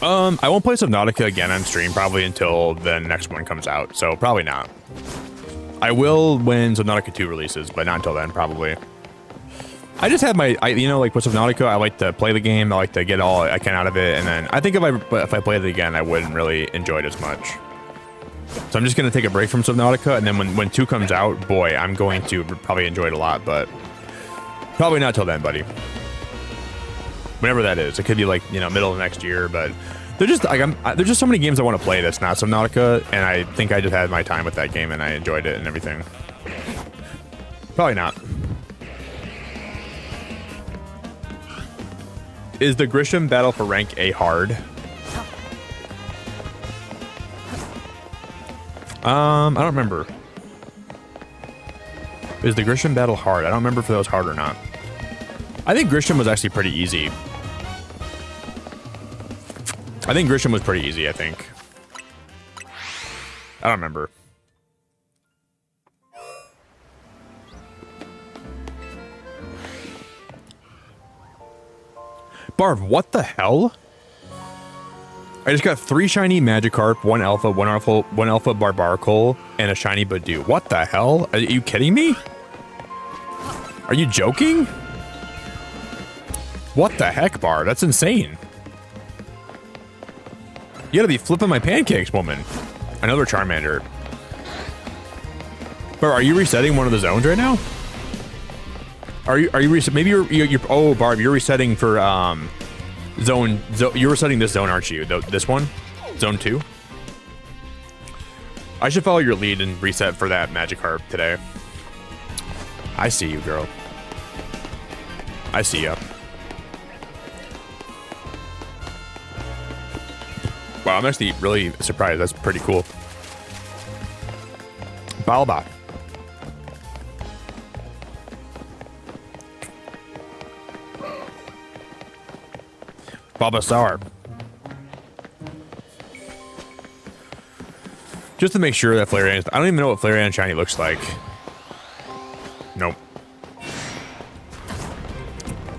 I won't play Subnautica again on stream probably until the next one comes out, so probably not. I will when Subnautica 2 releases, but not until then, probably. I just have my, you know, like with Subnautica, I like to play the game, I like to get all I can out of it, and then I think if I played it again, I wouldn't really enjoy it as much. So I'm just going to take a break from Subnautica, and then when 2 comes out, boy, I'm going to probably enjoy it a lot, but probably not till then, buddy. Whenever that is. It could be like, you know, middle of next year, but they're just like, there's just so many games I want to play that's not Subnautica, and I think I just had my time with that game, and I enjoyed it and everything. Probably not. Is the Grisham battle for rank A hard? I don't remember. Is the Grisham battle hard? I don't remember if that was hard or not. I think Grisham was actually pretty easy. I think Grisham was pretty easy, I think. I don't remember. Barb, what the hell? I just got 3 shiny Magikarp, 1 alpha, 1 alpha Barbaracle, and a shiny Badoo. What the hell? Are you kidding me? Are you joking? What the heck, Barb? That's insane. You gotta be flipping my pancakes, woman. Another Charmander. Barb, are you resetting one of the zones right now? Are you maybe you're oh, Barb, you're resetting for zone you're resetting this zone, aren't you? This one? Zone 2? I should follow your lead and reset for that Magikarp today. I see you, girl. I see ya. Wow, I'm actually really surprised. That's pretty cool. Balba. Bulbasaur. Just to make sure that Flareon is... I don't even know what Flareon shiny looks like. Nope.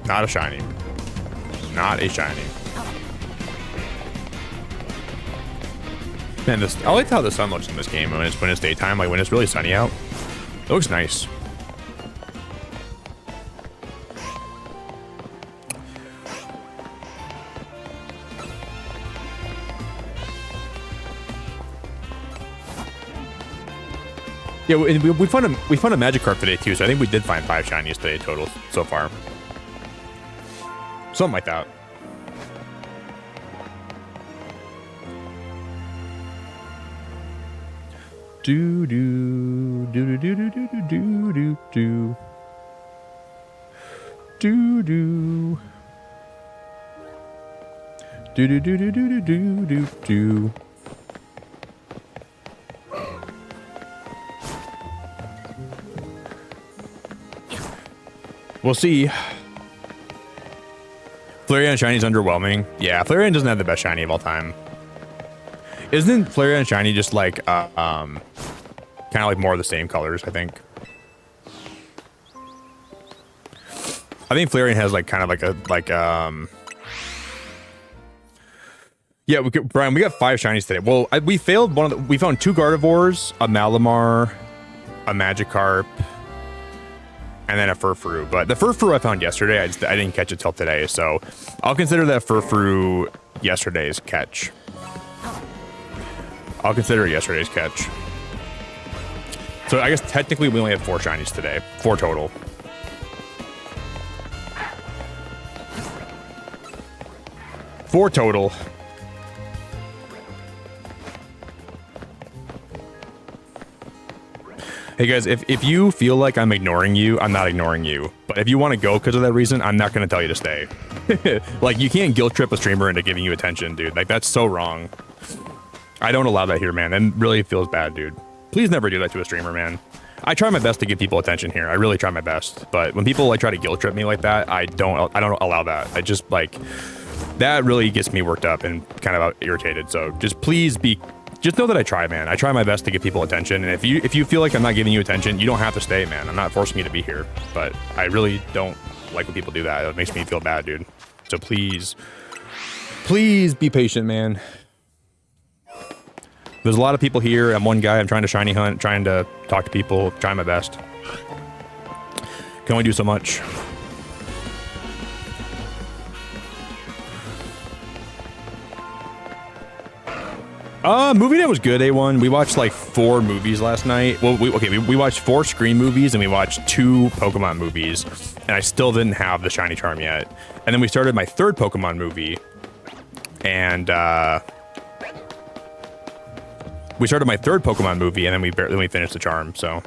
Not a shiny. Not a shiny. Man, this I like how the sun looks in this game when it's daytime, like when it's really sunny out. It looks nice. Yeah, we found a Magikarp today too, so I think we did find 5 shinies today total so far. Something like that. Do do do do do do do do do do do do do do do do do do do. We'll see. Flareon Shiny is underwhelming. Yeah, Flareon doesn't have the best shiny of all time. Isn't Flareon Shiny just like kind of like more of the same colors, I think. I think Flareon has like kind of like yeah, Brian, we got 5 shinies today. Well, we failed one of the, we found 2 Gardevoirs, a Malamar, a Magikarp, and then a Furfrou. But the Furfrou I found yesterday. I didn't catch it till today, so I'll consider that Furfrou yesterday's catch. I'll consider it yesterday's catch. So I guess technically we only have 4 shinies today. 4 total. Four total. Hey guys, if you feel like I'm ignoring you, I'm not ignoring you. But if you want to go because of that reason, I'm not going to tell you to stay. Like, you can't guilt trip a streamer into giving you attention, dude. Like, that's so wrong. I don't allow that here, man. And it really feels bad, dude. Please never do that to a streamer, man. I try my best to give people attention here. I really try my best. But when people like try to guilt trip me like that, I don't allow that. I just like, that really gets me worked up and kind of irritated. So just please just know that I try, man. I try my best to give people attention. And if you feel like I'm not giving you attention, you don't have to stay, man. I'm not forcing you to be here. But I really don't like when people do that. It makes me feel bad, dude. So please be patient, man. There's a lot of people here. I'm one guy. I'm trying to shiny hunt, trying to talk to people, trying my best. Can only do so much. Movie night was good, A1. We watched like 4 movies last night. Well, we watched 4 Scream movies and we watched 2 Pokemon movies, and I still didn't have the shiny charm yet. And then we started my 3rd Pokemon movie, and we started my 3rd Pokemon movie, and then we finished the charm. So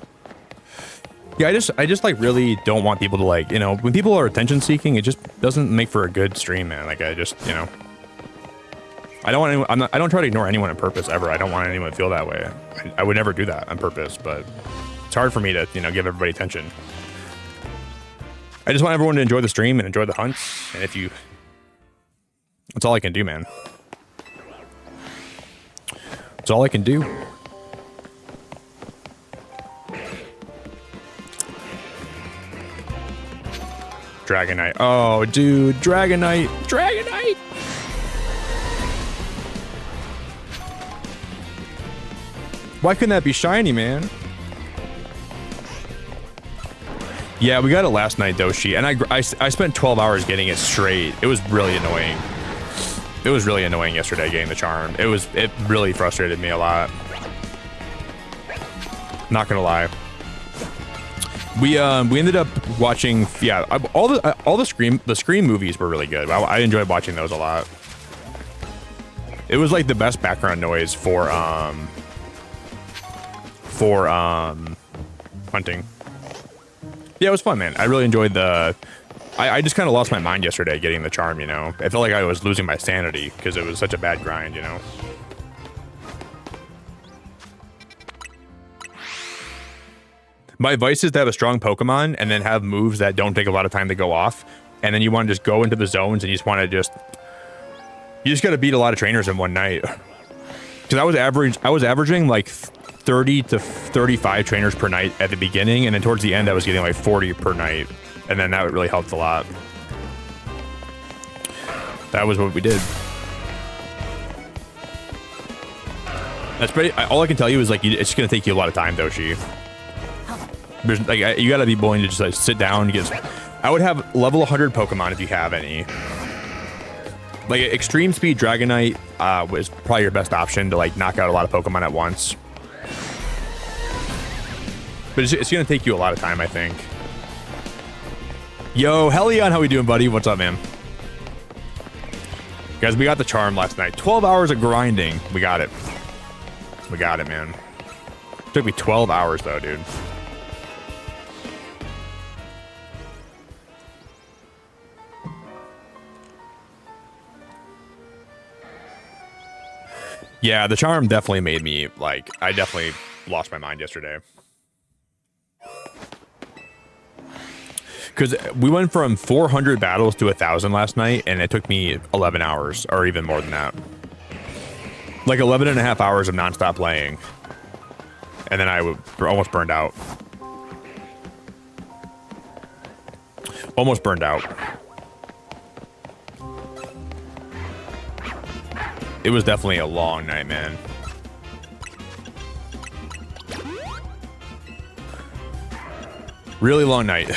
yeah, I just like really don't want people to, like, you know, when people are attention seeking, it just doesn't make for a good stream, man. Like, I just, you know, I don't want anyone, I don't try to ignore anyone on purpose ever. I don't want anyone to feel that way. I would never do that on purpose, but it's hard for me to, you know, give everybody attention. I just want everyone to enjoy the stream and enjoy the hunts. And that's all I can do, man. That's all I can do. Dragonite. Oh, dude, Dragonite. Why couldn't that be shiny, man? Yeah, we got it last night, Doshi, and I spent 12 hours getting it straight. It was really annoying. It was really annoying yesterday getting the charm. It really frustrated me a lot. Not gonna lie. We ended up watching, yeah, all the Scream movies were really good. I enjoyed watching those a lot. It was like the best background noise for hunting. Yeah, it was fun, man. I really enjoyed I just kind of lost my mind yesterday getting the charm, you know. I felt like I was losing my sanity because it was such a bad grind, you know. My advice is to have a strong Pokemon and then have moves that don't take a lot of time to go off. And then you want to just go into the zones and you just want to you just got to beat a lot of trainers in one night. Because I was averaging like 30 to 35 trainers per night at the beginning, and then towards the end I was getting like 40 per night, and then that really helped a lot. That was what we did. That's pretty. All I can tell you is like it's gonna take you a lot of time, Doshi. There's like you gotta be willing to just like sit down and get. I would have level 100 Pokemon if you have any. Like extreme speed Dragonite was probably your best option to like knock out a lot of Pokemon at once. But it's gonna take you a lot of time, I think. Yo, Helion, how we doing, buddy? What's up, man? Guys, we got the charm last night. 12 hours of grinding. We got it. We got it, man. It took me 12 hours though, dude. Yeah, the charm definitely made me, like, I definitely lost my mind yesterday. Because we went from 400 battles to 1,000 last night, and it took me 11 hours, or even more than that. Like 11 and a half hours of nonstop playing. And then I almost burned out. Almost burned out. It was definitely a long night, man. Really long night.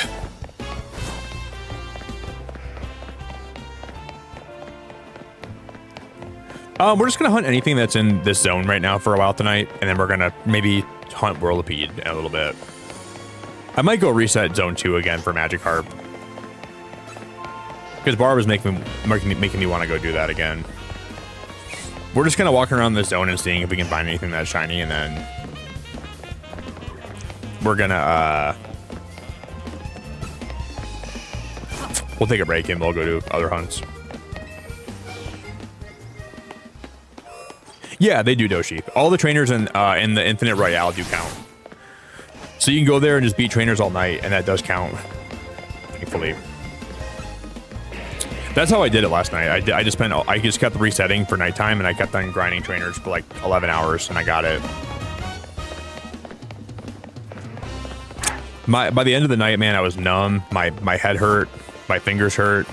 We're just gonna hunt anything that's in this zone right now for a while tonight, and then we're gonna maybe hunt Whirlipede in a little bit. I might go reset Zone 2 again for Magikarp. Because Bar was making me want to go do that again. We're just kind of walking around this zone and seeing if we can find anything that's shiny, and then we're gonna we'll take a break and we'll go to other hunts. Yeah, they do, Doshi. All the trainers in the Infinite Royale do count. So you can go there and just beat trainers all night, and that does count, thankfully. That's how I did it last night. I just kept resetting for nighttime, and I kept on grinding trainers for like 11 hours, and I got it. By the end of the night, man, I was numb. My head hurt. My fingers hurt.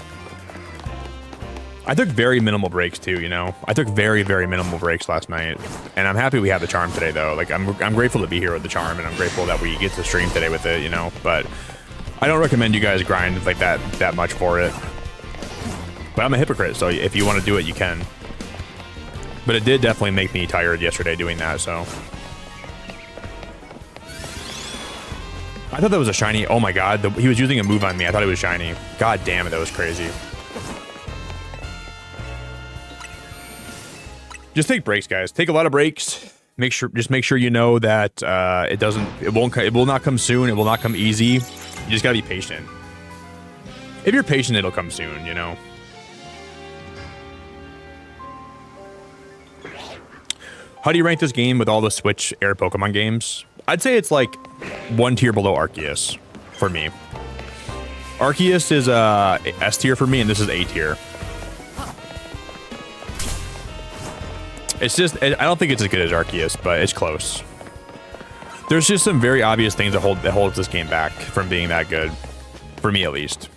I took very minimal breaks too, you know. I took very, very minimal breaks last night, and I'm happy we have the charm today, though. Like I'm grateful to be here with the charm, and I'm grateful that we get to stream today with it, you know. But I don't recommend you guys grind like that much for it. But I'm a hypocrite, so if you want to do it, you can. But it did definitely make me tired yesterday doing that, so. I thought that was a shiny. Oh my god, he was using a move on me. I thought it was shiny. God damn it, that was crazy. Just take breaks, guys. Take a lot of breaks. Just make sure you know that it will not come soon. It will not come easy. You just gotta be patient. If you're patient, it'll come soon, you know. How do you rank this game with all the Switch Air Pokemon games? I'd say it's like one tier below Arceus for me. Arceus is S tier for me, and this is A tier. It's just, I don't think it's as good as Arceus, but it's close. There's just some very obvious things that holds this game back from being that good, for me at least.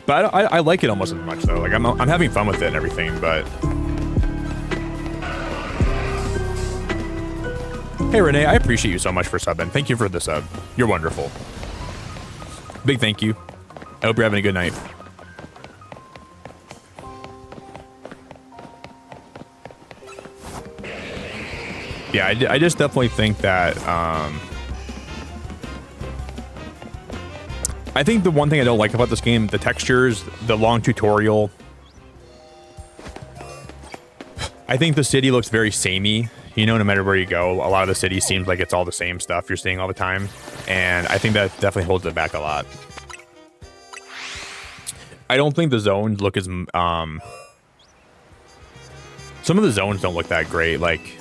But I like it almost as much though. Like I'm having fun with it and everything, but. Hey Renee, I appreciate you so much for subbing. Thank you for the sub. You're wonderful. Big thank you. I hope you're having a good night. Yeah, I just definitely think that I think the one thing I don't like about this game, the textures, the long tutorial. I think the city looks very samey. You know, no matter where you go, a lot of the city seems like it's all the same stuff you're seeing all the time. And I think that definitely holds it back a lot. I don't think the zones look as... some of the zones don't look that great, like,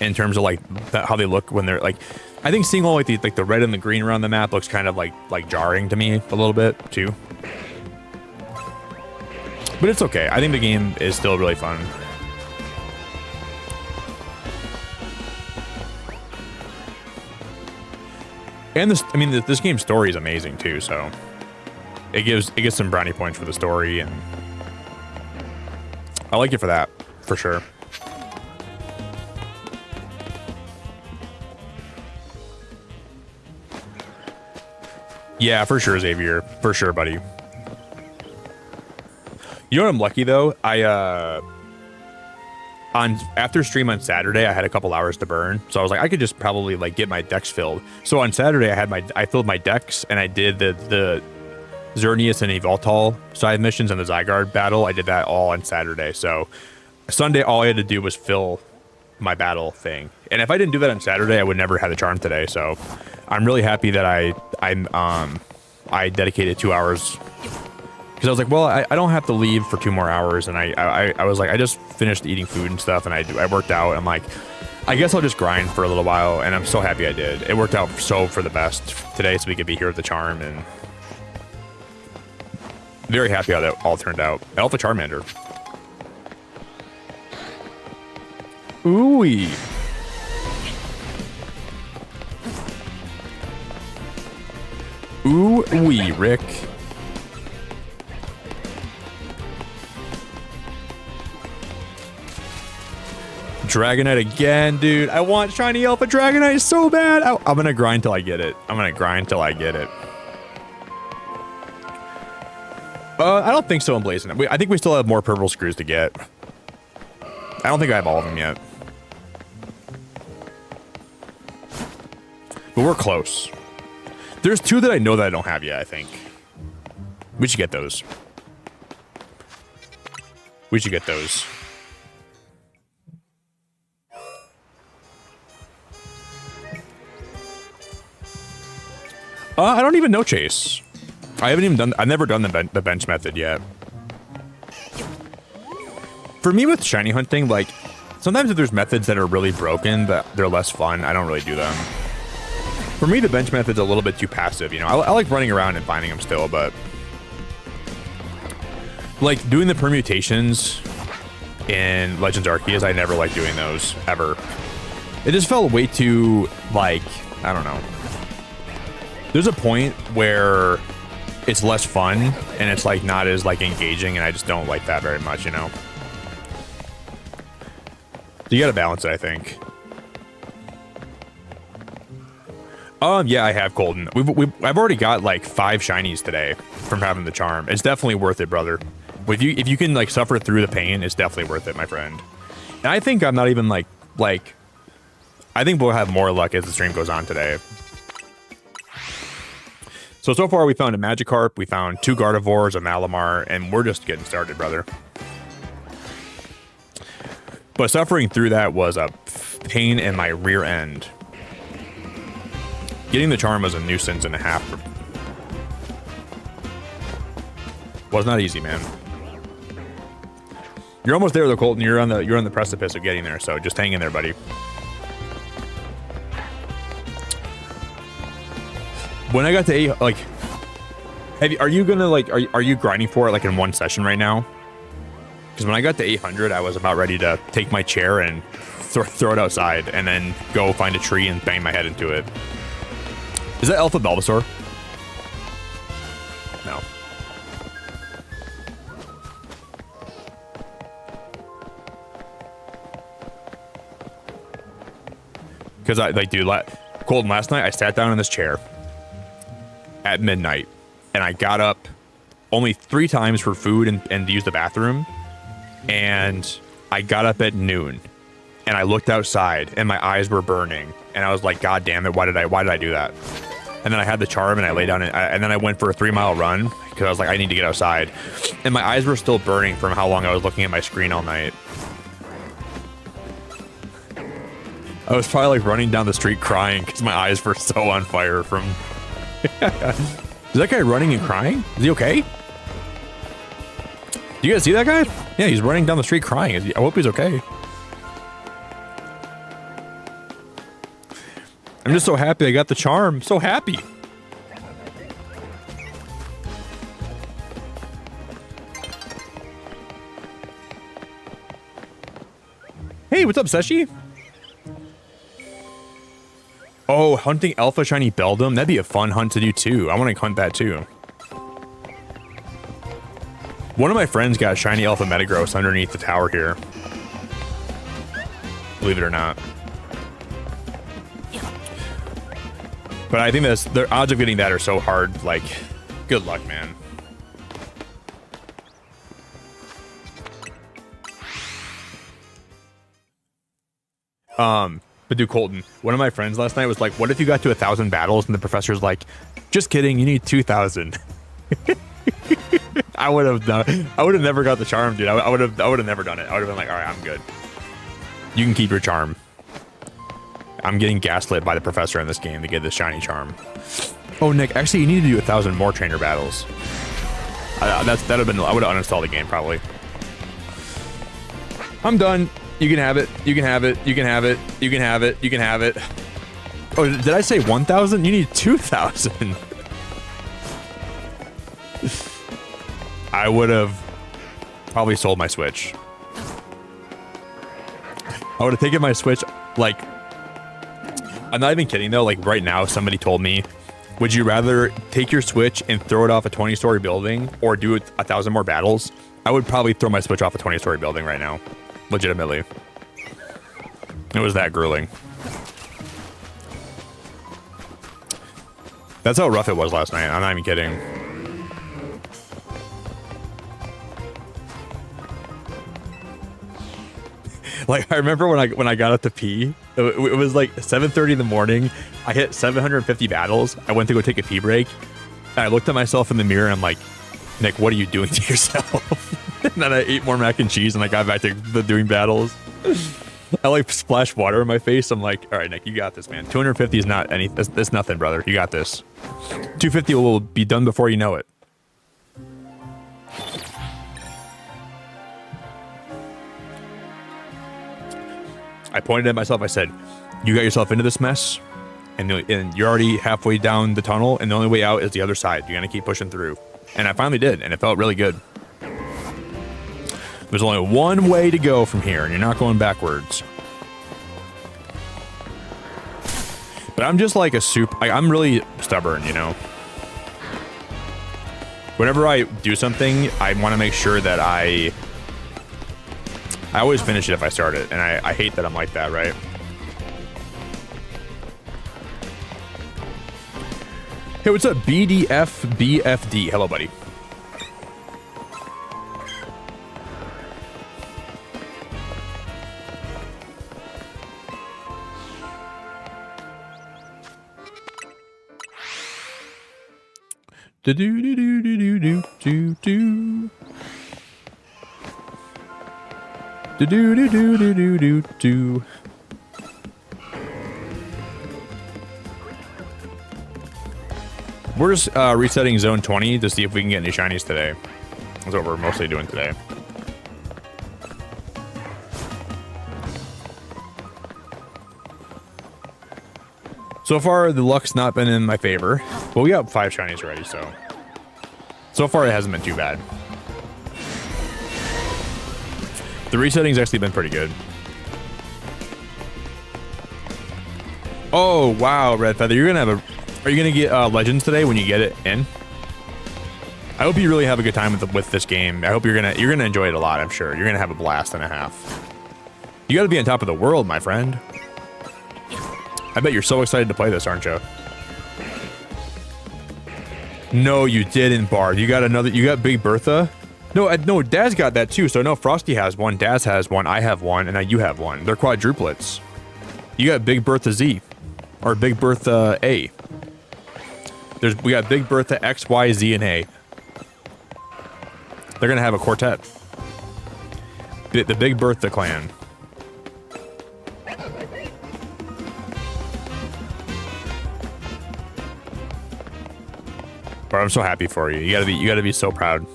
in terms of, like, how they look when they're, like... I think seeing all, like, the red and the green around the map looks kind of, like jarring to me a little bit, too. But it's okay. I think the game is still really fun. And this game's story is amazing too, so it gets some brownie points for the story, and I like it for that, for sure. Yeah, for sure, Xavier. For sure, buddy. You know what I'm lucky though? After stream on Saturday, I had a couple hours to burn, so I was like, I could just probably like get my decks filled. So on Saturday, I filled my decks and I did the Xerneas and Evoltal side missions and the Zygarde battle. I did that all on Saturday. So Sunday, all I had to do was fill my battle thing. And if I didn't do that on Saturday, I would never have the charm today. So I'm really happy that I dedicated 2 hours, because I was like, well, I don't have to leave for 2 more hours. And I was like, I just finished eating food and stuff, and I worked out. I'm like, I guess I'll just grind for a little while, and I'm so happy I did. It worked out so for the best today, so we could be here with the charm, and very happy how that all turned out. Alpha Charmander. Ooh-wee. Ooh-wee, Rick. Dragonite again, dude. I want shiny Alpha Dragonite so bad. I'm gonna grind till I get it. I don't think so in Blazing. I think we still have more purple screws to get. I don't think I have all of them yet. But we're close. There's 2 that I know that I don't have yet, I think. We should get those. I don't even know Chase. I've never done the bench method yet. For me with shiny hunting, like, sometimes if there's methods that are really broken, that they're less fun, I don't really do them. For me, the bench method's a little bit too passive, you know. I like running around and finding them still, but like doing the permutations in Legends Arceus, I never like doing those ever. It just felt way too, like, I don't know. There's a point where it's less fun and it's like not as like engaging, and I just don't like that very much, you know. So you gotta balance it, I think. Yeah, I have Golden. I've already got like 5 shinies today from having the charm. It's definitely worth it, brother. If you can like suffer through the pain, it's definitely worth it, my friend. And I think I'm not even like I think we'll have more luck as the stream goes on today. So far we found a Magikarp, we found 2 Gardevoirs, a Malamar, and we're just getting started, brother. But suffering through that was a pain in my rear end. Getting the charm was a nuisance and a half. Was not easy, man. You're almost there though, Colton. You're on the precipice of getting there, so just hang in there, buddy. When I got to 8, like, are you gonna like, are you grinding for it like in one session right now? Because when I got to 800, I was about ready to take my chair and throw it outside, and then go find a tree and bang my head into it. Is that Alpha Bulbasaur? No. Because I like, dude, Colton, last night I sat down in this chair at midnight, and I got up only 3 times for food and to use the bathroom, and I got up at noon, and I looked outside, and my eyes were burning, and I was like, God damn it, why did I do that? And then I had the charm, and I lay down, and then I went for a 3-mile run because I was like, I need to get outside, and my eyes were still burning from how long I was looking at my screen all night. I was probably like running down the street crying because my eyes were so on fire from. Is that guy running and crying? Is he okay? Do you guys see that guy? Yeah, he's running down the street crying. I hope he's okay. I'm just so happy I got the charm. So happy. Hey, what's up, Seshi? Oh, hunting Alpha Shiny Beldum? That'd be a fun hunt to do too. I want to hunt that too. One of my friends got Shiny Alpha Metagross underneath the tower here. Believe it or not. But I think the odds of getting that are so hard. Like, good luck, man. But dude, Colton, one of my friends last night was like, what if you got to 1,000 battles? And the professor's like, just kidding, you need 2,000. I would have never got the charm, dude. I would have never done it. I would have been like, all right, I'm good. You can keep your charm. I'm getting gaslit by the professor in this game to get this shiny charm. Oh, Nick, actually, you need to do 1,000 more trainer battles. I would have uninstalled the game probably. I'm done. You can have it. You can have it. You can have it. You can have it. You can have it. Oh, did I say 1,000? You need 2,000. I would have probably sold my Switch. I would have taken my Switch, like, I'm not even kidding though, like right now somebody told me, would you rather take your Switch and throw it off a 20-story building or do 1,000 more battles? I would probably throw my Switch off a 20-story building right now. Legitimately. It was that grueling. That's how rough it was last night. I'm not even kidding. Like, I remember when I got up to pee, it was like 7:30 in the morning. I hit 750 battles. I went to go take a pee break. And I looked at myself in the mirror and I'm like, Nick, what are you doing to yourself? And then I ate more mac and cheese and I got back to doing battles. I like splashed water in my face. I'm like, all right, Nick, you got this, man. 250 is not any. That's nothing, brother. You got this. 250 will be done before you know it. I pointed at myself. I said, you got yourself into this mess and you're already halfway down the tunnel and the only way out is the other side. You're going to keep pushing through. And I finally did, and it felt really good. There's only one way to go from here, and you're not going backwards. But I'm just like I'm really stubborn, you know? Whenever I do something, I want to make sure that I always finish it if I start it, and I hate that I'm like that, right? Hey, what's up, BDFBFD? Hello, buddy. Do do do do do do do do. Do do do do do do do do. We're just resetting zone 20 to see if we can get any shinies today. That's what we're mostly doing today. So far, the luck's not been in my favor. Well, we got 5 shinies already, so far it hasn't been too bad. The resetting's actually been pretty good. Oh wow, Red Feather, you're gonna have are you gonna get Legends today when you get it in? I hope you really have a good time with this game. I hope you're gonna enjoy it a lot. I'm sure you're gonna have a blast and a half. You got to be on top of the world, my friend. I bet you're so excited to play this, aren't you? No, you didn't, Bard. You got Big Bertha. No, Daz got that too. So no, Frosty has one, Daz has one, I have one, and now you have one. They're quadruplets. You got Big Bertha Z, or Big Bertha A. We got Big Bertha X, Y, Z, and A. They're gonna have a quartet. The Big Bertha clan. But I'm so happy for you. You gotta be so proud.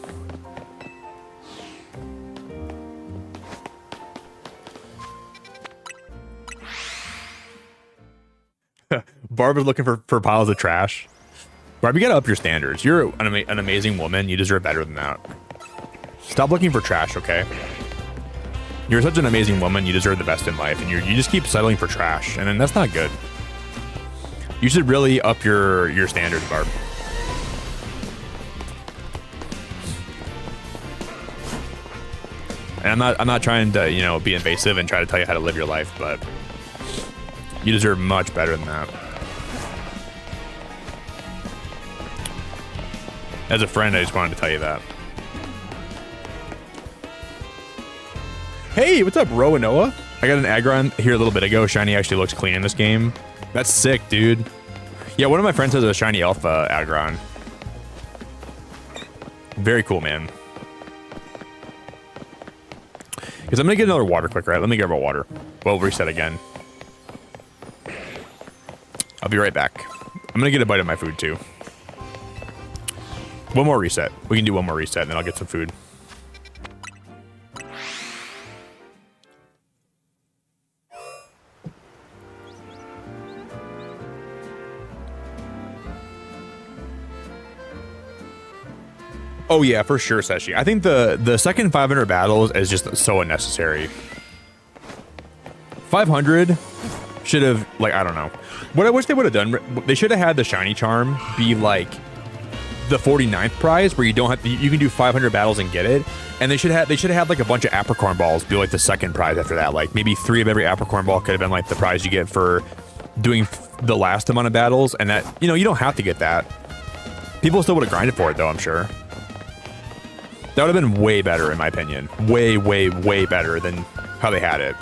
Barb is looking for piles of trash. Barb, you gotta up your standards. You're an amazing woman. You deserve better than that. Stop looking for trash, okay? You're such an amazing woman. You deserve the best in life, and you just keep settling for trash, and then that's not good. You should really up your standards, Barb. And I'm not trying to, be invasive and try to tell you how to live your life, but you deserve much better than that. As a friend, I just wanted to tell you that. Hey, what's up, Ro and Noah? I got an Aggron here a little bit ago. Shiny actually looks clean in this game. That's sick, dude. Yeah, one of my friends has a Shiny Alpha Aggron. Very cool, man. Because I'm going to get another water quick, right? Let me grab a water. We'll reset again. I'll be right back. I'm going to get a bite of my food, too. One more reset. We can do one more reset, and then I'll get some food. Oh yeah, for sure, Seshi. I think the second 500 battles is just so unnecessary. 500 should have, like, I don't know. What I wish they would have done, they should have had the shiny charm be like the 49th prize, where you don't have to, you can do 500 battles and get it. And they should have had like a bunch of apricorn balls be like the second prize after that. Like maybe 3 of every apricorn ball could have been like the prize you get for doing the last amount of battles. And that, you know, you don't have to get that. People still would have grinded for it though, I'm sure. That would have been way better, in my opinion. Way, way, way better than how they had it.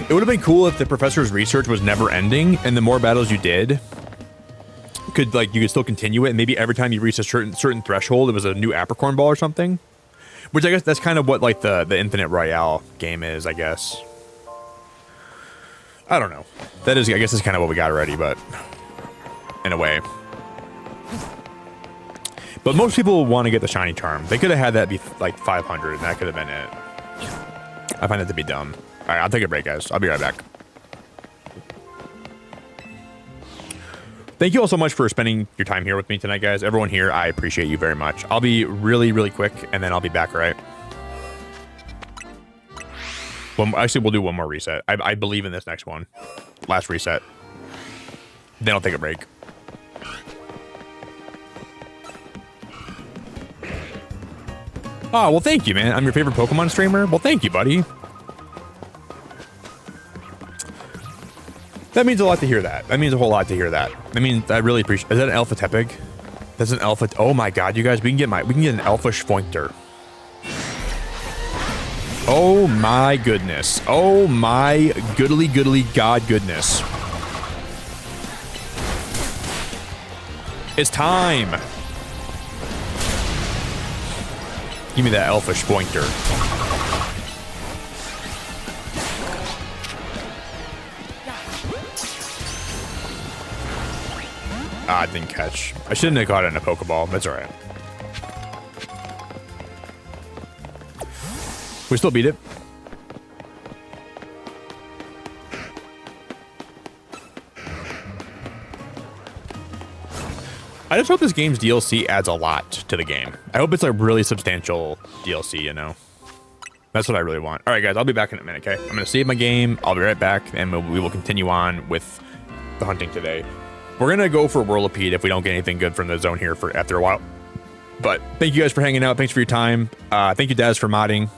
It would have been cool if the professor's research was never ending, and the more battles you did, you could still continue it, and maybe every time you reach a certain threshold, it was a new apricorn ball or something. Which I guess that's kind of what like the Infinite Royale game is, I guess. I don't know. That is, I guess, is kind of what we got already, but in a way. But most people want to get the shiny charm. They could have had that be like 500, and that could have been it. I find that to be dumb. All right, I'll take a break, guys. I'll be right back. Thank you all so much for spending your time here with me tonight, guys. Everyone here, I appreciate you very much. I'll be really, really quick, and then I'll be back, all right? Well, actually, we'll do one more reset. I believe in this next one. Last reset. Then I'll take a break. Oh, well, thank you, man. I'm your favorite Pokemon streamer. Well, thank you, buddy. That means a lot to hear that. That means a whole lot to hear that. I mean, I really appreciate. Is that an Alpha Tepig? That's an Alpha. Oh my God, you guys, we can get an Alpha Schfoinkter. Oh my goodness. Oh my goodly God goodness. It's time. Give me that Alpha Schfoinkter. Ah, I didn't catch. I shouldn't have caught it in a Pokeball. That's alright. We still beat it. I just hope this game's DLC adds a lot to the game. I hope it's a really substantial DLC, you know? That's what I really want. All right, guys, I'll be back in a minute, okay? I'm going to save my game. I'll be right back, and we will continue on with the hunting today. We're going to go for Whirlipede if we don't get anything good from the zone here for after a while. But thank you guys for hanging out. Thanks for your time. Thank you, Daz, for modding.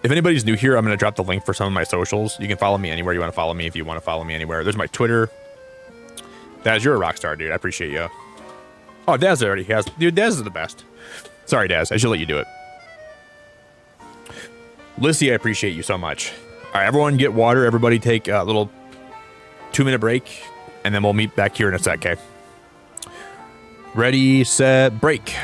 If anybody's new here, I'm going to drop the link for some of my socials. You can follow me anywhere you want to follow me if you want to follow me anywhere. There's my Twitter. Daz, you're a rock star, dude. I appreciate you. Oh, Daz already has. Dude, Daz is the best. Sorry, Daz. I should let you do it. Lissy, I appreciate you so much. All right, everyone get water. Everybody take a little 2-minute break, and then we'll meet back here in a sec, okay? Ready, set, break.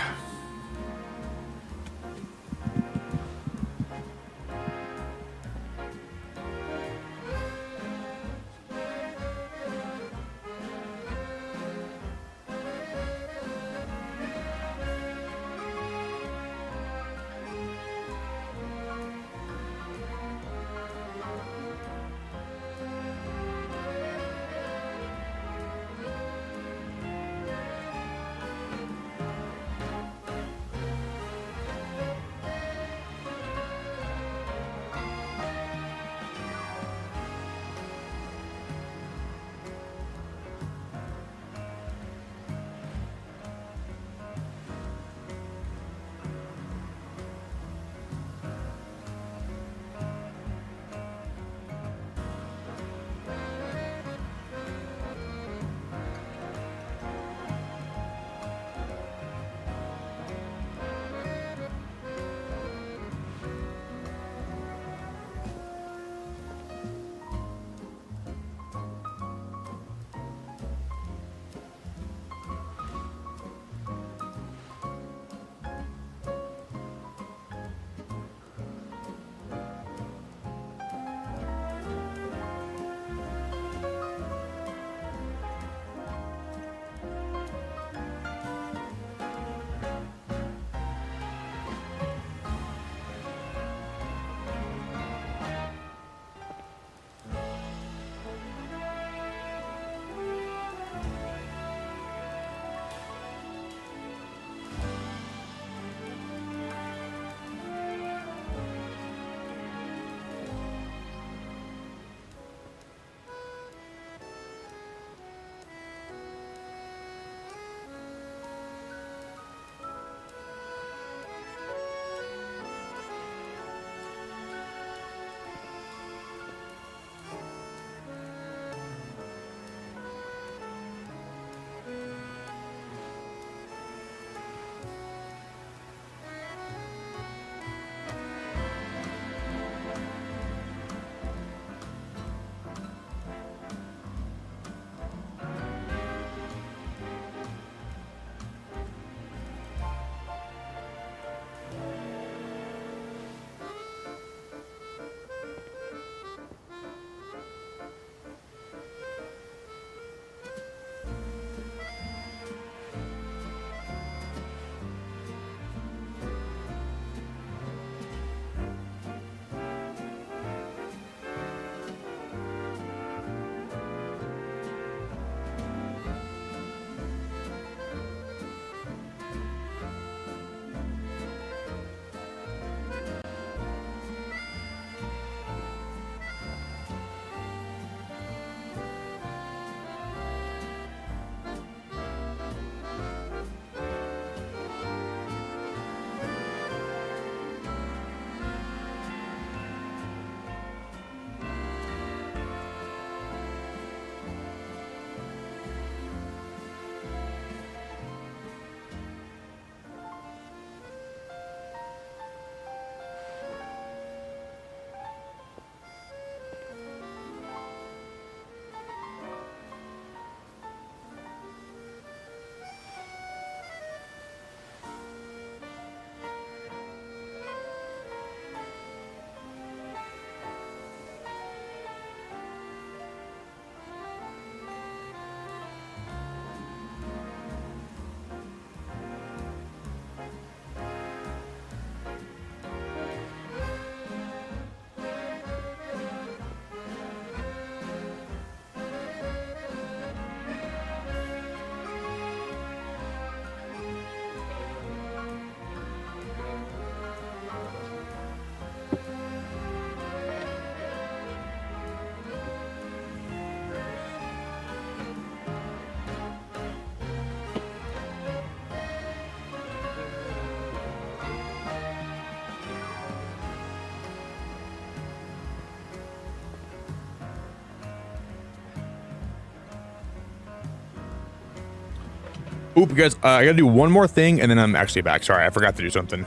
Oop, guys, I gotta do one more thing and then I'm actually back. Sorry, I forgot to do something.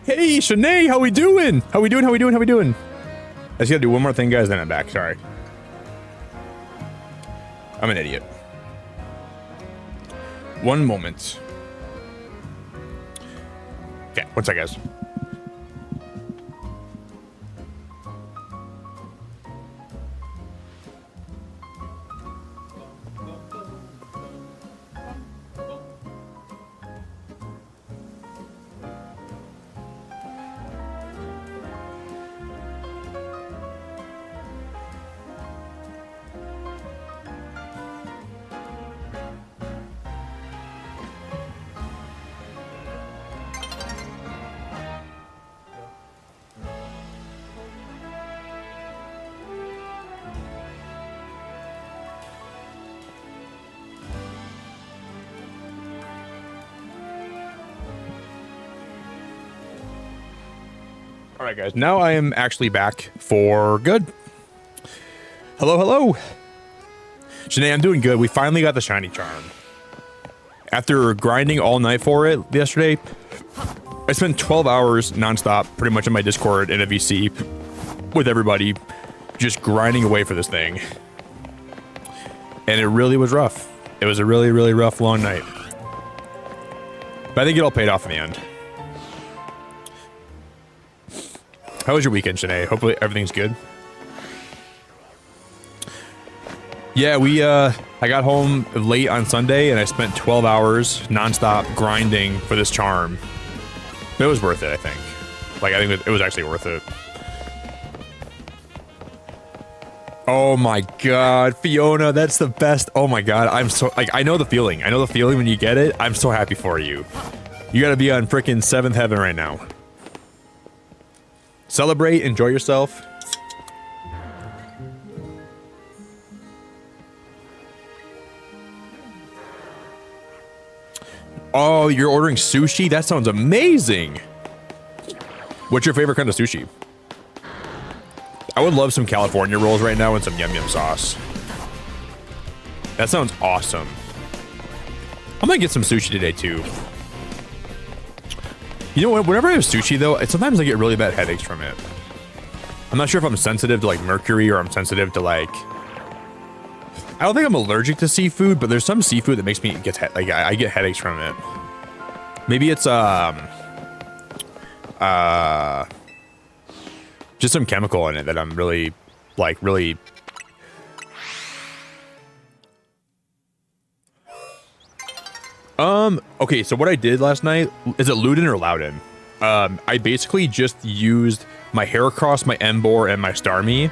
Hey, Shanae, how we doing? How we doing? How we doing? How we doing? I just gotta do one more thing, guys, then I'm back. Sorry. I'm an idiot. One moment. Okay, one sec, guys. All right, guys. Now I am actually back for good. Hello, hello. Shanae, I'm doing good. We finally got the shiny charm. After grinding all night for it yesterday, I spent 12 hours nonstop, pretty much in my Discord in a VC with everybody, just grinding away for this thing. And it really was rough. It was a really, really rough, long night. But I think it all paid off in the end. How was your weekend, Shanae? Hopefully everything's good. Yeah, I got home late on Sunday and I spent 12 hours nonstop grinding for this charm. But it was worth it, I think. Like, I think it was actually worth it. Oh my God, Fiona, that's the best. Oh my God, I'm so, like, I know the feeling. I know the feeling when you get it. I'm so happy for you. You gotta be on freaking 7th heaven right now. Celebrate, enjoy yourself. Oh, you're ordering sushi? That sounds amazing. What's your favorite kind of sushi? I would love some California rolls right now and some yum yum sauce. That sounds awesome. I'm gonna get some sushi today too. You know what? Whenever I have sushi though, sometimes I get really bad headaches from it. I'm not sure if I'm sensitive to like mercury or I'm sensitive to like. I don't think I'm allergic to seafood, but there's some seafood that makes me get like I get headaches from it. Maybe it's just some chemical in it that I'm really like really. Okay, so what I did last night, is it Luden or Loudon? I basically just used my Heracross, my Emboar, and my Starmie,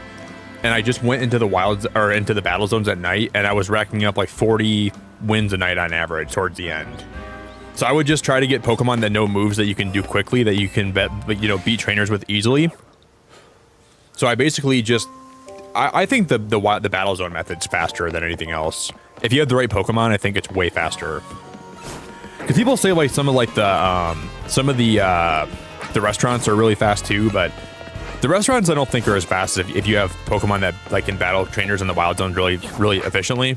and I just went into the wilds or into the battle zones at night, and I was racking up like 40 wins a night on average towards the end. So I would just try to get Pokemon that know moves that you can do quickly, that you can beat trainers with easily. So I basically just, I think the battle zone method's faster than anything else. If you have the right Pokemon, I think it's way faster. Because people say like some of the restaurants are really fast too, but the restaurants I don't think are as fast as if you have Pokemon that like can battle trainers in the wild zone really efficiently.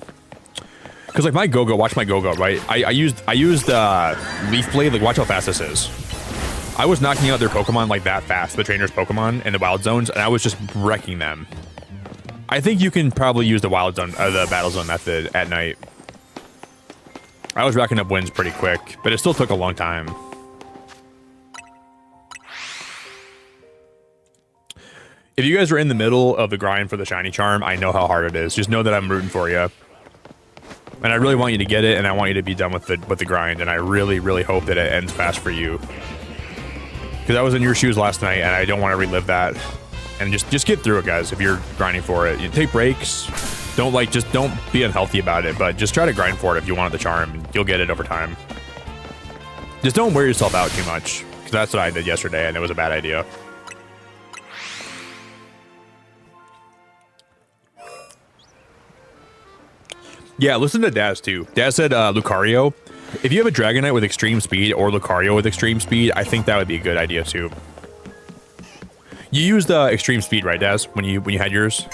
Because like my Go-Go, watch my Go-Go, right? I used Leaf Blade. Like watch how fast this is. I was knocking out their Pokemon like that fast, the trainers' Pokemon in the wild zones, and I was just wrecking them. I think you can probably use the wild zone, the battle zone method at night. I was racking up wins pretty quick, but it still took a long time. If you guys are in the middle of the grind for the shiny charm, I know how hard it is. Just know that I'm rooting for you. And I really want you to get it, and I want you to be done with the grind, and I really, really hope that it ends fast for you. Because I was in your shoes last night, and I don't want to relive that. And just get through it, guys, if you're grinding for it. You take breaks. Don't be unhealthy about it, but just try to grind for it if you wanted the charm. You'll get it over time. Just don't wear yourself out too much, because that's what I did yesterday, and it was a bad idea. Yeah, listen to Daz too. Daz said Lucario. If you have a Dragonite with extreme speed or Lucario with extreme speed, I think that would be a good idea too. You used extreme speed, right, Daz, when you had yours?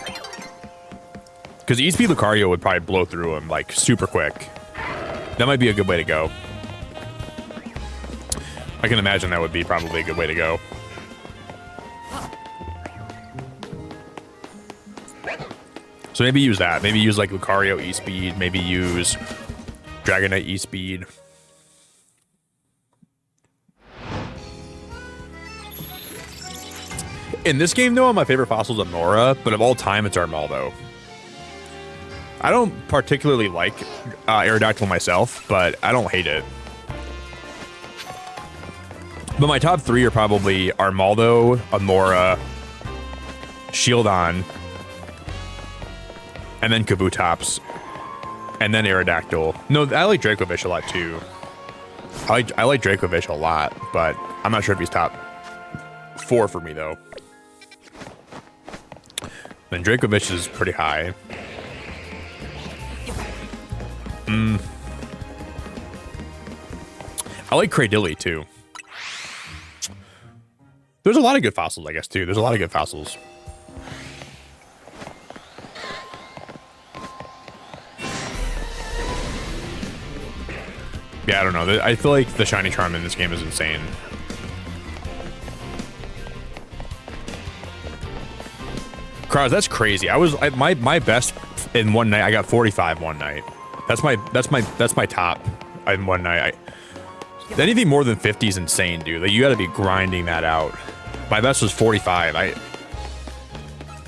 Because E-Speed Lucario would probably blow through him like super quick. That might be a good way to go. I can imagine that would be probably a good way to go. So maybe use that. Maybe use like Lucario E-Speed. Maybe use Dragonite E-Speed. In this game, though, my favorite fossil is Amora, but of all time, it's Armaldo. I don't particularly like Aerodactyl myself, but I don't hate it. But my top three are probably Armaldo, Amora, Shieldon, and then Kabutops, and then Aerodactyl. No, I like Dracovish a lot, too. I like Dracovish a lot, but I'm not sure if he's top 4 for me, though. Then Dracovish is pretty high. I like Cradilly, too. There's a lot of good fossils, I guess, too. There's a lot of good fossils. Yeah, I don't know. I feel like the shiny charm in this game is insane. Kraus, that's crazy. My best in one night. I got 45 one night. That's my top in one night. Anything more than 50 is insane, dude. Like, you got to be grinding that out. My best was 45. I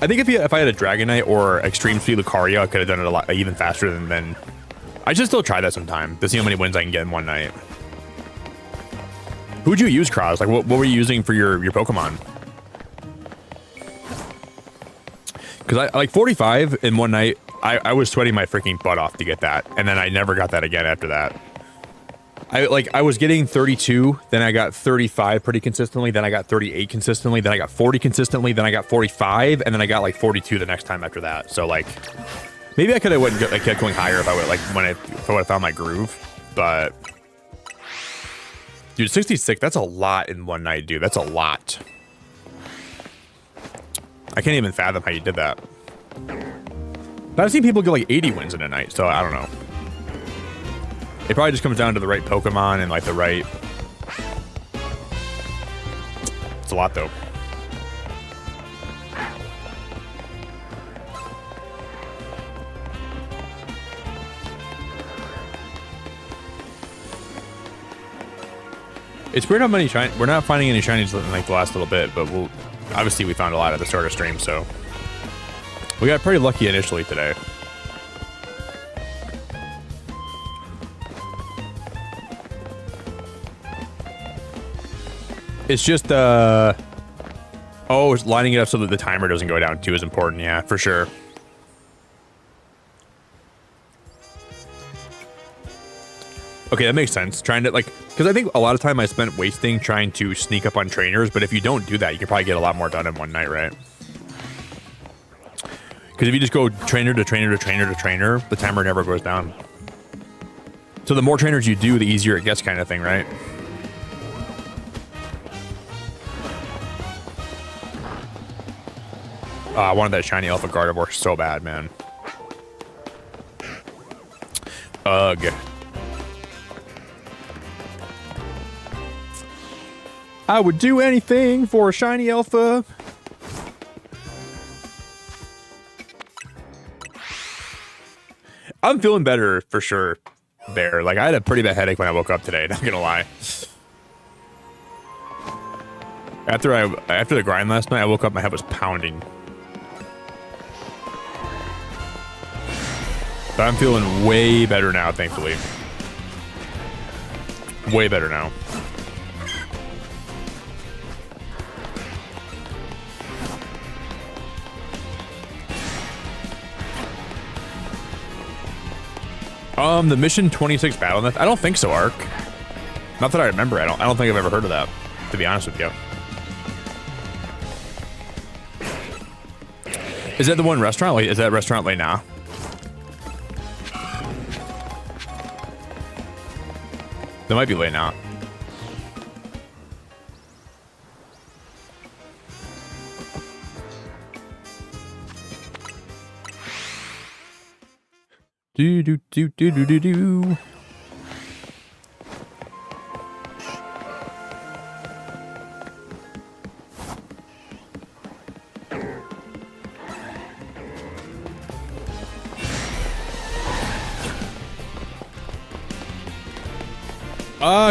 think if I had a Dragonite or Extreme Speed Lucario, I could have done it a lot even faster than. I should still try that sometime to see how many wins I can get in one night. Who'd you use, Kraus? Like, what were you using for your Pokemon? Because I like 45 in one night. I was sweating my freaking butt off to get that, and then I never got that again after that. I was getting 32, then I got 35 pretty consistently, then I got 38 consistently, then I got 40 consistently, then I got 45, and then I got like 42 the next time after that. So like, maybe I could have kept going higher if I would if I would have found my groove. But dude, 66, that's a lot in one night, dude. That's a lot. I can't even fathom how you did that. But I've seen people get like 80 wins in a night, so I don't know. It probably just comes down to the right Pokemon and like the right. It's a lot though. It's weird how many we're not finding any shinies in like the last little bit, but obviously we found a lot at the start of stream, so we got pretty lucky initially today. It's just lining it up so that the timer doesn't go down too is important. Yeah, for sure. Okay, that makes sense. Trying to because I think a lot of time I spent wasting trying to sneak up on trainers, but if you don't do that, you can probably get a lot more done in one night, right? Because if you just go trainer to trainer to trainer to trainer, the timer never goes down. So the more trainers you do, the easier it gets, kind of thing, right? I wanted that shiny Alpha Gardevoir so bad, man. Ugh. I would do anything for a shiny Alpha. I'm feeling better for sure, Bear. Like, I had a pretty bad headache when I woke up today, not gonna lie. After the grind last night, I woke up, my head was pounding. But I'm feeling way better now, thankfully. Way better now. The Mission 26 Battle Net? I don't think so, Ark. Not that I remember. I don't think I've ever heard of that, to be honest with you. Is that the one restaurant? Like, is that restaurant Lena? That might be Lena. Do do do do do do do.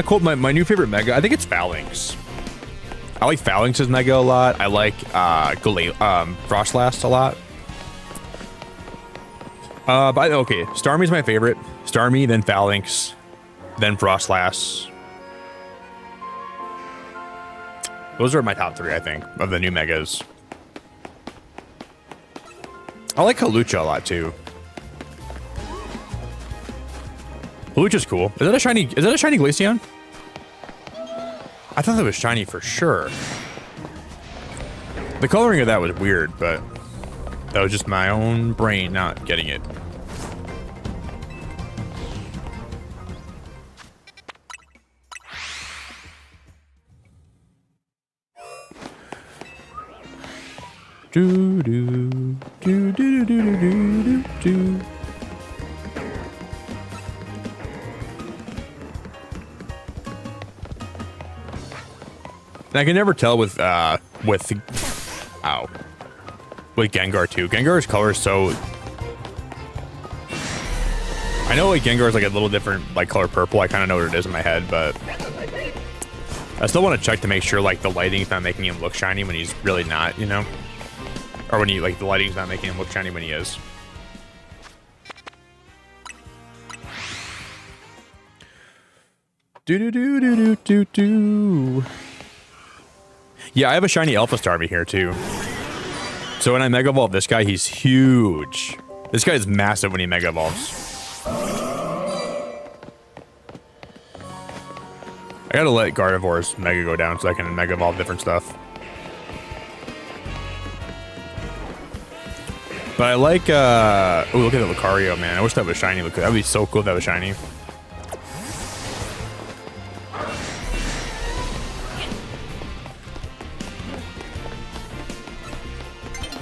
Cool. My new favorite Mega, I think it's Phalanx. I like Phalanx's Mega a lot. I like Frostlast a lot. But okay, Starmie's my favorite. Starmie, then Phalanx, then Frostlast. Those are my top 3, I think, of the new Megas. I like Kalucha a lot too. Kalucha's cool. Is that a shiny Glaceon? I thought that was shiny for sure. The coloring of that was weird, but that was just my own brain not getting it. Do do do do do do do do. I can never tell with Gengar too. Gengar's color is so. I know like Gengar is like a little different, like color purple. I kind of know what it is in my head, but I still want to check to make sure like the lighting's not making him look shiny when he's really not, you know, or when he like the lighting's not making him look shiny when he is. Do do do do do do do. Yeah, I have a shiny Alpha Starmie here too. So when I Mega Evolve this guy, he's huge. This guy is massive when he Mega Evolves. I gotta let Gardevoir's Mega go down so I can Mega Evolve different stuff. But I like, oh, look at the Lucario, man. I wish that was shiny. Look, that would be so cool if that was shiny.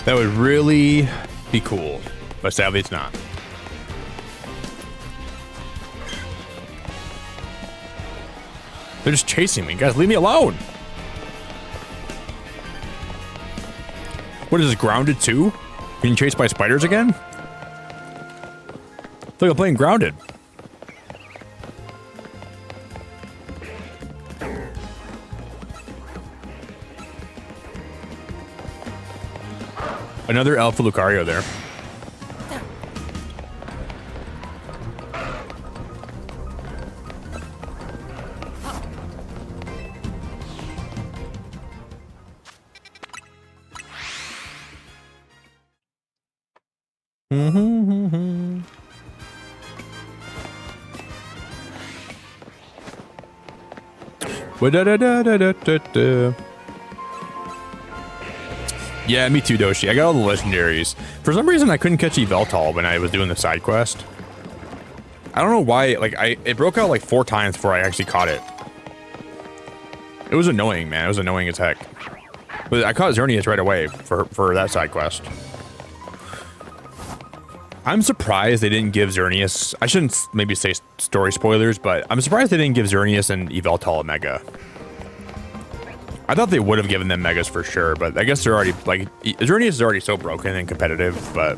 That would really be cool, but sadly it's not. They're just chasing me. Guys, leave me alone. What is this, Grounded 2? Being chased by spiders again? I feel like I'm playing Grounded. Another Alpha Lucario there. Yeah, me too, Doshi. I got all the legendaries. For some reason, I couldn't catch Yveltal when I was doing the side quest. I don't know why. Like, it broke out like 4 times before I actually caught it. It was annoying, man. It was annoying as heck. But I caught Xerneas right away for that side quest. I'm surprised they didn't give Xerneas. I shouldn't maybe say story spoilers, but I'm surprised they didn't give Xerneas and Yveltal a Mega. I thought they would have given them Megas for sure, but I guess they're already, like, Xerneas is already so broken and competitive, but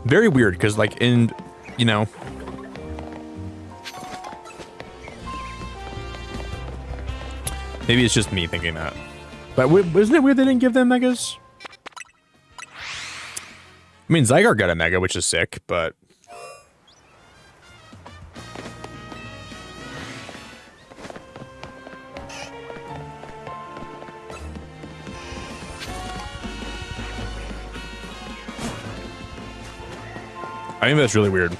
very weird, because, like, in, you know, maybe it's just me thinking that, but isn't it weird they didn't give them Megas? I mean, Zygarde got a Mega, which is sick, but I think that's really weird.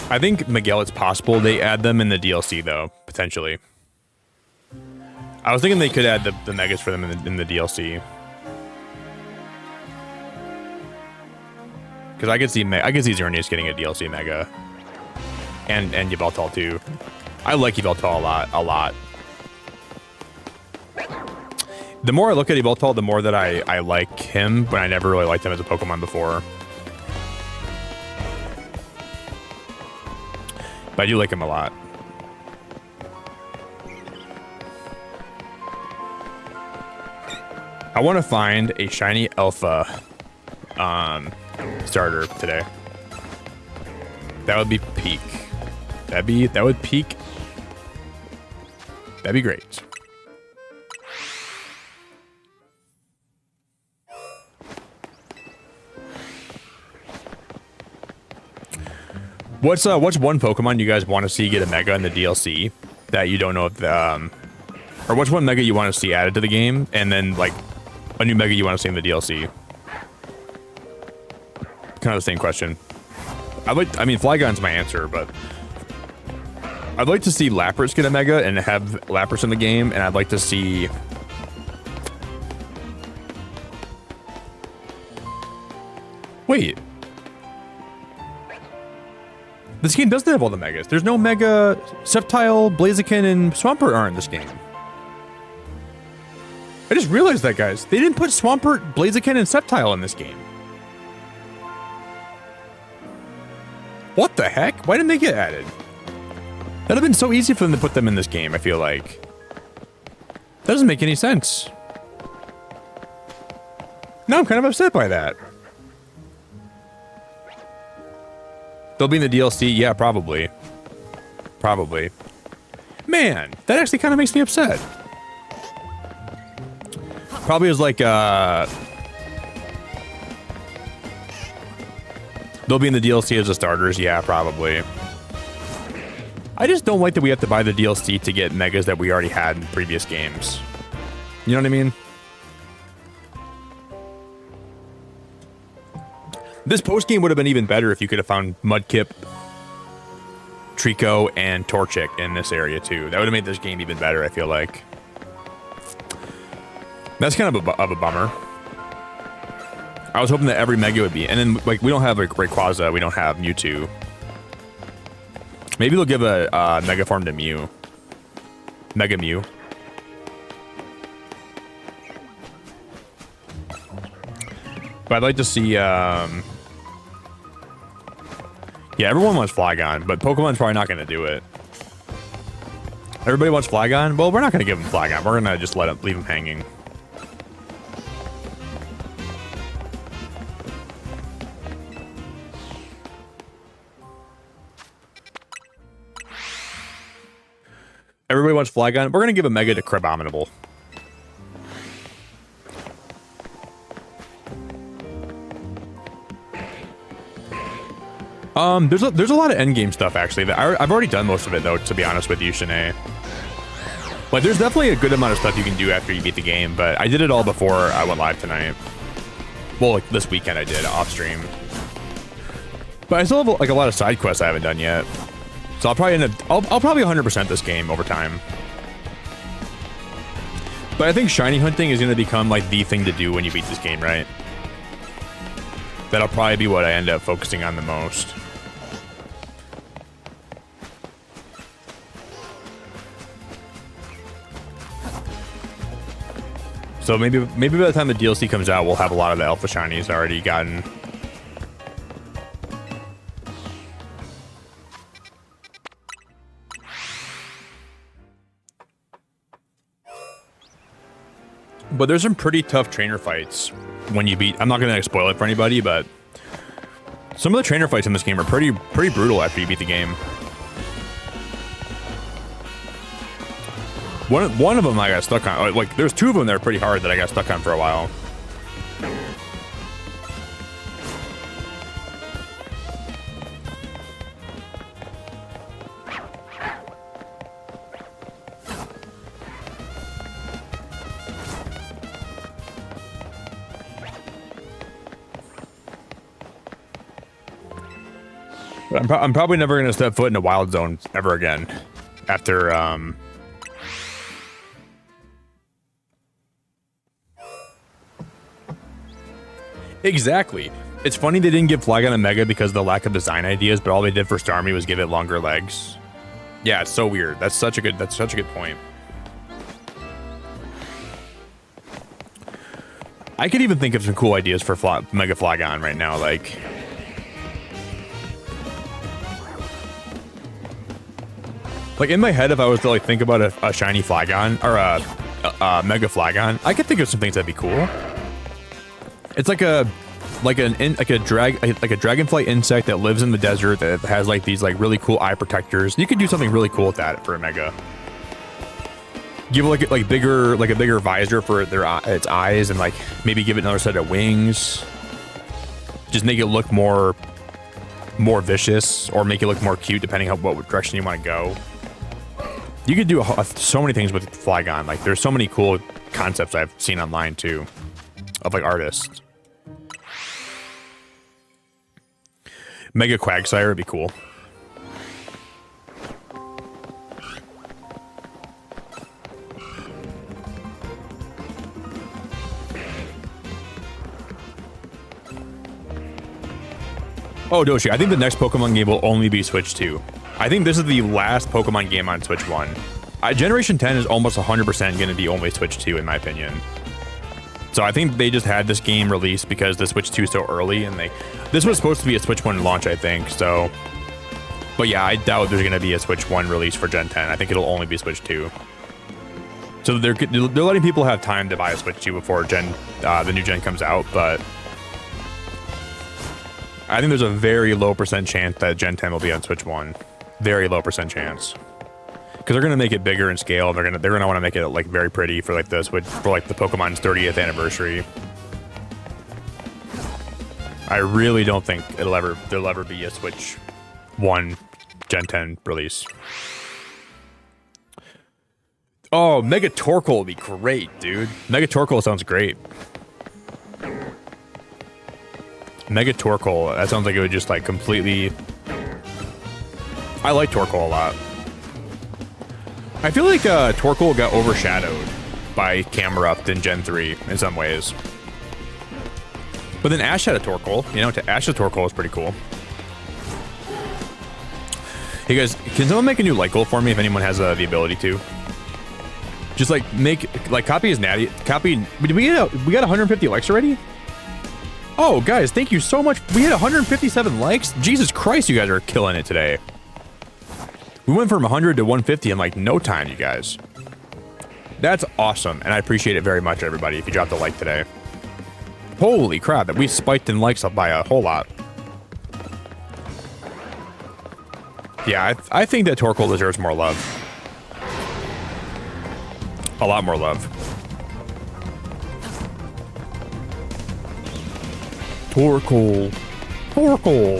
I think, Miguel, it's possible they add them in the DLC, though, potentially. I was thinking they could add the Megas for them in the DLC. Because I could see Xerneas getting a DLC Mega. And Yveltal, too. I like Yveltal a lot. The more I look at Yveltal, the more that I like him, but I never really liked him as a Pokemon before. But I do like him a lot. I want to find a shiny alpha starter today. That would be peak. That'd be great. What's one Pokemon you guys want to see get a Mega in the DLC that you don't know if or what's one Mega you want to see added to the game, and then like a new Mega you want to see in the DLC? Kind of the same question. I mean, Flygon's my answer, but I'd like to see Lapras get a Mega and have Lapras in the game, and I'd like to see. Wait. This game doesn't have all the Megas. There's no Mega. Sceptile, Blaziken, and Swampert aren't in this game. I just realized that, guys. They didn't put Swampert, Blaziken, and Sceptile in this game. What the heck? Why didn't they get added? That'd have been so easy for them to put them in this game, I feel like. That doesn't make any sense. No, I'm kind of upset by that. They'll be in the DLC? Yeah, probably. Probably. Man, that actually kind of makes me upset. Probably was like, they'll be in the DLC as the starters? Yeah, probably. I just don't like that we have to buy the DLC to get Megas that we already had in previous games. You know what I mean? This post-game would have been even better if you could have found Mudkip, Trico, and Torchic in this area too. That would have made this game even better, I feel like. That's kind of a bummer. I was hoping that every Mega would be. And then, like, we don't have like Rayquaza, we don't have Mewtwo. Maybe they'll give a Mega form to Mew. Mega Mew. But I'd like to see, yeah, everyone wants Flygon, but Pokemon's probably not going to do it. Everybody wants Flygon? Well, we're not going to give them Flygon. We're going to just leave them hanging. Everybody wants Flygon. We're going to give a Mega to Crabominable. There's a lot of endgame stuff actually that I've already done most of it though, to be honest with you, Shanae. Like, there's definitely a good amount of stuff you can do after you beat the game, but I did it all before I went live tonight. Well, like this weekend I did off stream. But I still have like a lot of side quests I haven't done yet, so I'll probably I'll probably 100% this game over time. But I think shiny hunting is going to become like the thing to do when you beat this game, right? That'll probably be what I end up focusing on the most. So maybe by the time the DLC comes out, we'll have a lot of the Alpha Shinies already gotten. But there's some pretty tough trainer fights when you beat. I'm not going to spoil it for anybody, but some of the trainer fights in this game are pretty brutal after you beat the game. One of them I got stuck on. Like, there's two of them that are pretty hard that I got stuck on for a while. But I'm probably never going to step foot in a wild zone ever again after Exactly. It's funny they didn't give Flygon a Mega because of the lack of design ideas, but all they did for Starmie was give it longer legs. Yeah, it's so weird. That's such a good point. I could even think of some cool ideas for Mega Flygon right now, like in my head, if I was to like think about a shiny Flygon or Mega Flagon. I could think of some things that'd be cool. It's like a dragonfly insect that lives in the desert that has like these like really cool eye protectors. You could do something really cool with that for a Mega. Give it like a bigger visor for its eyes, and like maybe give it another set of wings. Just make it look more vicious, or make it look more cute depending on what direction you want to go. You could do so many things with Flagon. Like there's so many cool concepts I've seen online too, of like artists. Mega Quagsire would be cool. Oh, Doshi, I think the next Pokemon game will only be Switch 2. I think this is the last Pokemon game on Switch 1. Generation 10 is almost 100% going to be only Switch 2, in my opinion. So I think they just had this game released because the Switch 2 is so early, and this was supposed to be a Switch 1 launch, I think. So, but yeah, I doubt there's going to be a Switch 1 release for Gen 10. I think it'll only be Switch 2. So they're letting people have time to buy a Switch 2 before the new gen comes out, but I think there's a very low % chance that Gen 10 will be on Switch 1. Very low % chance. Because they're gonna make it bigger in scale. They're gonna want to make it like very pretty for like the Switch, for like the Pokemon's 30th anniversary. I really don't think there'll ever be a Switch 1 Gen 10 release. Oh, Mega Torkoal would be great, dude. Mega Torkoal sounds great. Mega Torkoal, that sounds like it would just like completely... I like Torkoal a lot. I feel like Torkoal got overshadowed by Camerupt in Gen 3 in some ways. But then Ash had a Torkoal. You know, Ash's Torkoal is pretty cool. Hey guys, can someone make a new like goal for me if anyone has the ability to? Just like copy his natty. Did we got 150 likes already? Oh, guys, thank you so much. We had 157 likes. Jesus Christ, you guys are killing it today. We went from 100 to 150 in like no time, you guys. That's awesome, and I appreciate it very much, everybody, if you dropped a like today. Holy crap, that we spiked in likes up by a whole lot. Yeah, I think that Torkoal deserves more love. A lot more love. Torkoal. Torkoal.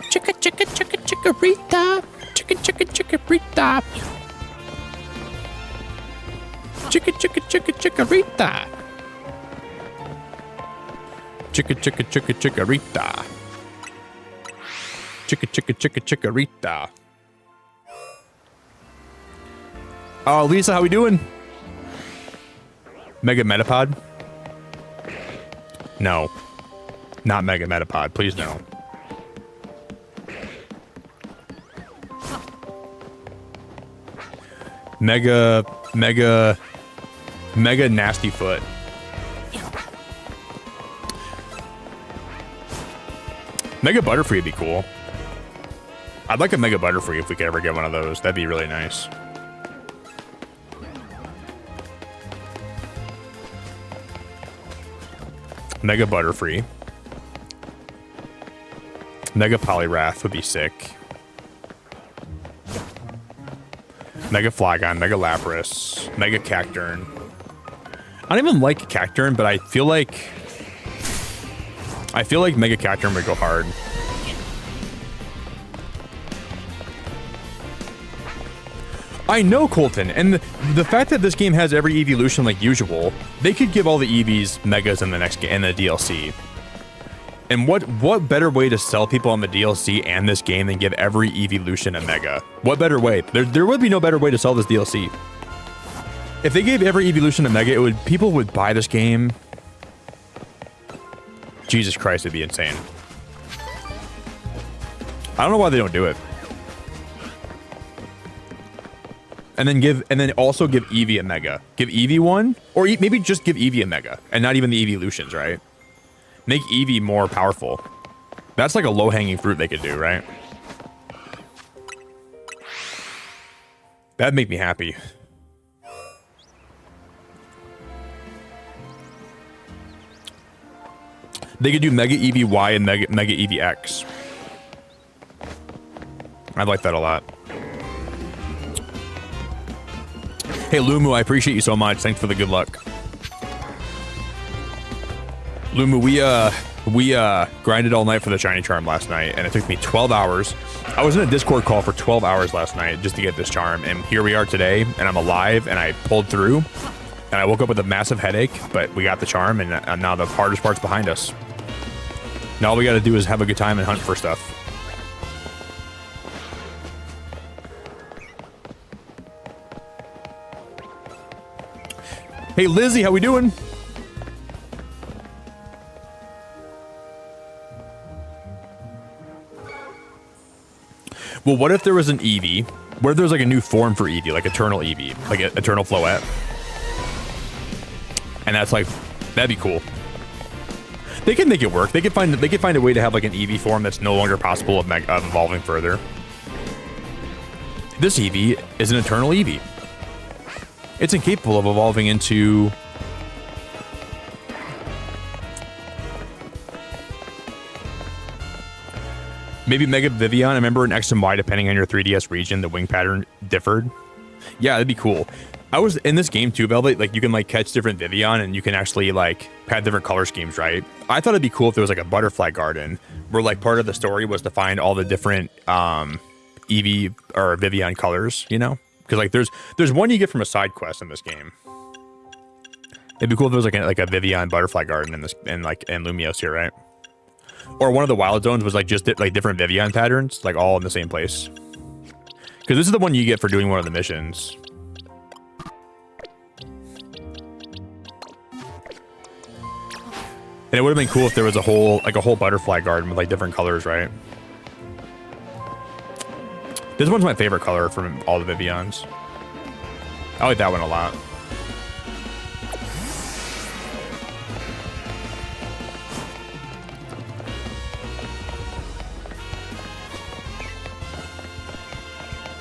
Chicka chicka chicka chickarita. Chicka chicka chickarita. Chicka chicka chicka chickarita. Chicka chicka chicka chickarita. Chicka chicka chicka chickarita. Oh, Lisa, how we doing? Mega Metapod? No. Not Mega Metapod. Please no. Mega Nasty Foot. Mega Butterfree would be cool. I'd like a Mega Butterfree if we could ever get one of those. That'd be really nice. Mega Butterfree. Mega Poliwrath would be sick. Mega Flagon, Mega Lapras, Mega Cacturn. I don't even like Cacturn, but I feel like Mega Cacturn would go hard. I know, Colton, and the fact that this game has every evolution like usual, they could give all the EVs Megas in the next game, in the DLC. And what better way to sell people on the DLC and this game than give every evolution a Mega? What better way? There would be no better way to sell this DLC. If they gave every evolution a Mega, people would buy this game. Jesus Christ, it'd be insane. I don't know why they don't do it. And then also give Eevee a Mega. Give Eevee one, or maybe just give Eevee a Mega, and not even the evolutions, right? Make Eevee more powerful. That's like a low-hanging fruit they could do, right? That'd make me happy. They could do Mega EVY and Mega EVX. I'd like that a lot. Hey, Lumu, I appreciate you so much. Thanks for the good luck. Lumu, we grinded all night for the shiny charm last night, and it took me 12 hours. I was in a Discord call for 12 hours last night just to get this charm, and here we are today, and I'm alive, and I pulled through, and I woke up with a massive headache, but we got the charm, and now the hardest part's behind us. Now all we gotta do is have a good time and hunt for stuff. Hey, Lizzie, how we doing? Well, what if there was an Eevee? What if there's like a new form for Eevee, like Eternal Eevee, like Eternal Floette? And that's like, that'd be cool. They can make it work. They could find a way to have like an Eevee form that's no longer possible of evolving further. This Eevee is an Eternal Eevee. It's incapable of evolving into... Maybe Mega Vivian. I remember in X and Y, depending on your 3DS region, the wing pattern differed. Yeah, that'd be cool. I was in this game too, Velvet. Like, you can like catch different Vivian, and you can actually like have different color schemes, right? I thought it'd be cool if there was like a butterfly garden where like part of the story was to find all the different Eevee or Vivian colors, you know? Because like there's one you get from a side quest in this game. It'd be cool if there was like a Vivian butterfly garden in this in Lumiose here, right? Or one of the wild zones was like just like different Vivian patterns, like all in the same place. Because this is the one you get for doing one of the missions. And it would have been cool if there was a whole butterfly garden with like different colors, right? This one's my favorite color from all the Vivians. I like that one a lot.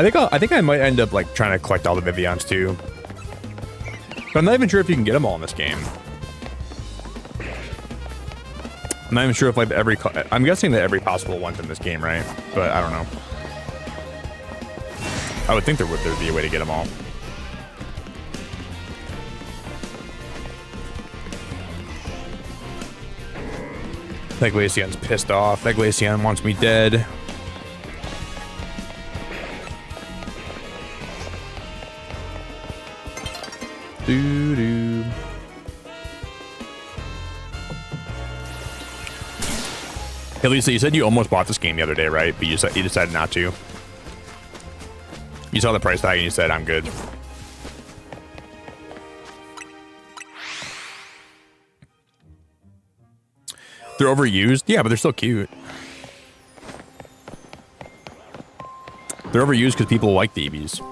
I think I might end up like trying to collect all the Vivians too. But I'm not even sure if you can get them all in this game. I'm not even sure if like I'm guessing that every possible one's in this game, right? But I don't know. I would think there'd be a way to get them all. That Glaceon's pissed off. That Glaceon wants me dead. Doo-doo. Hey, Lisa, you said you almost bought this game the other day, right? But you decided not to. You saw the price tag and you said, I'm good. They're overused? Yeah, but they're still cute. They're overused because people like the Eevees.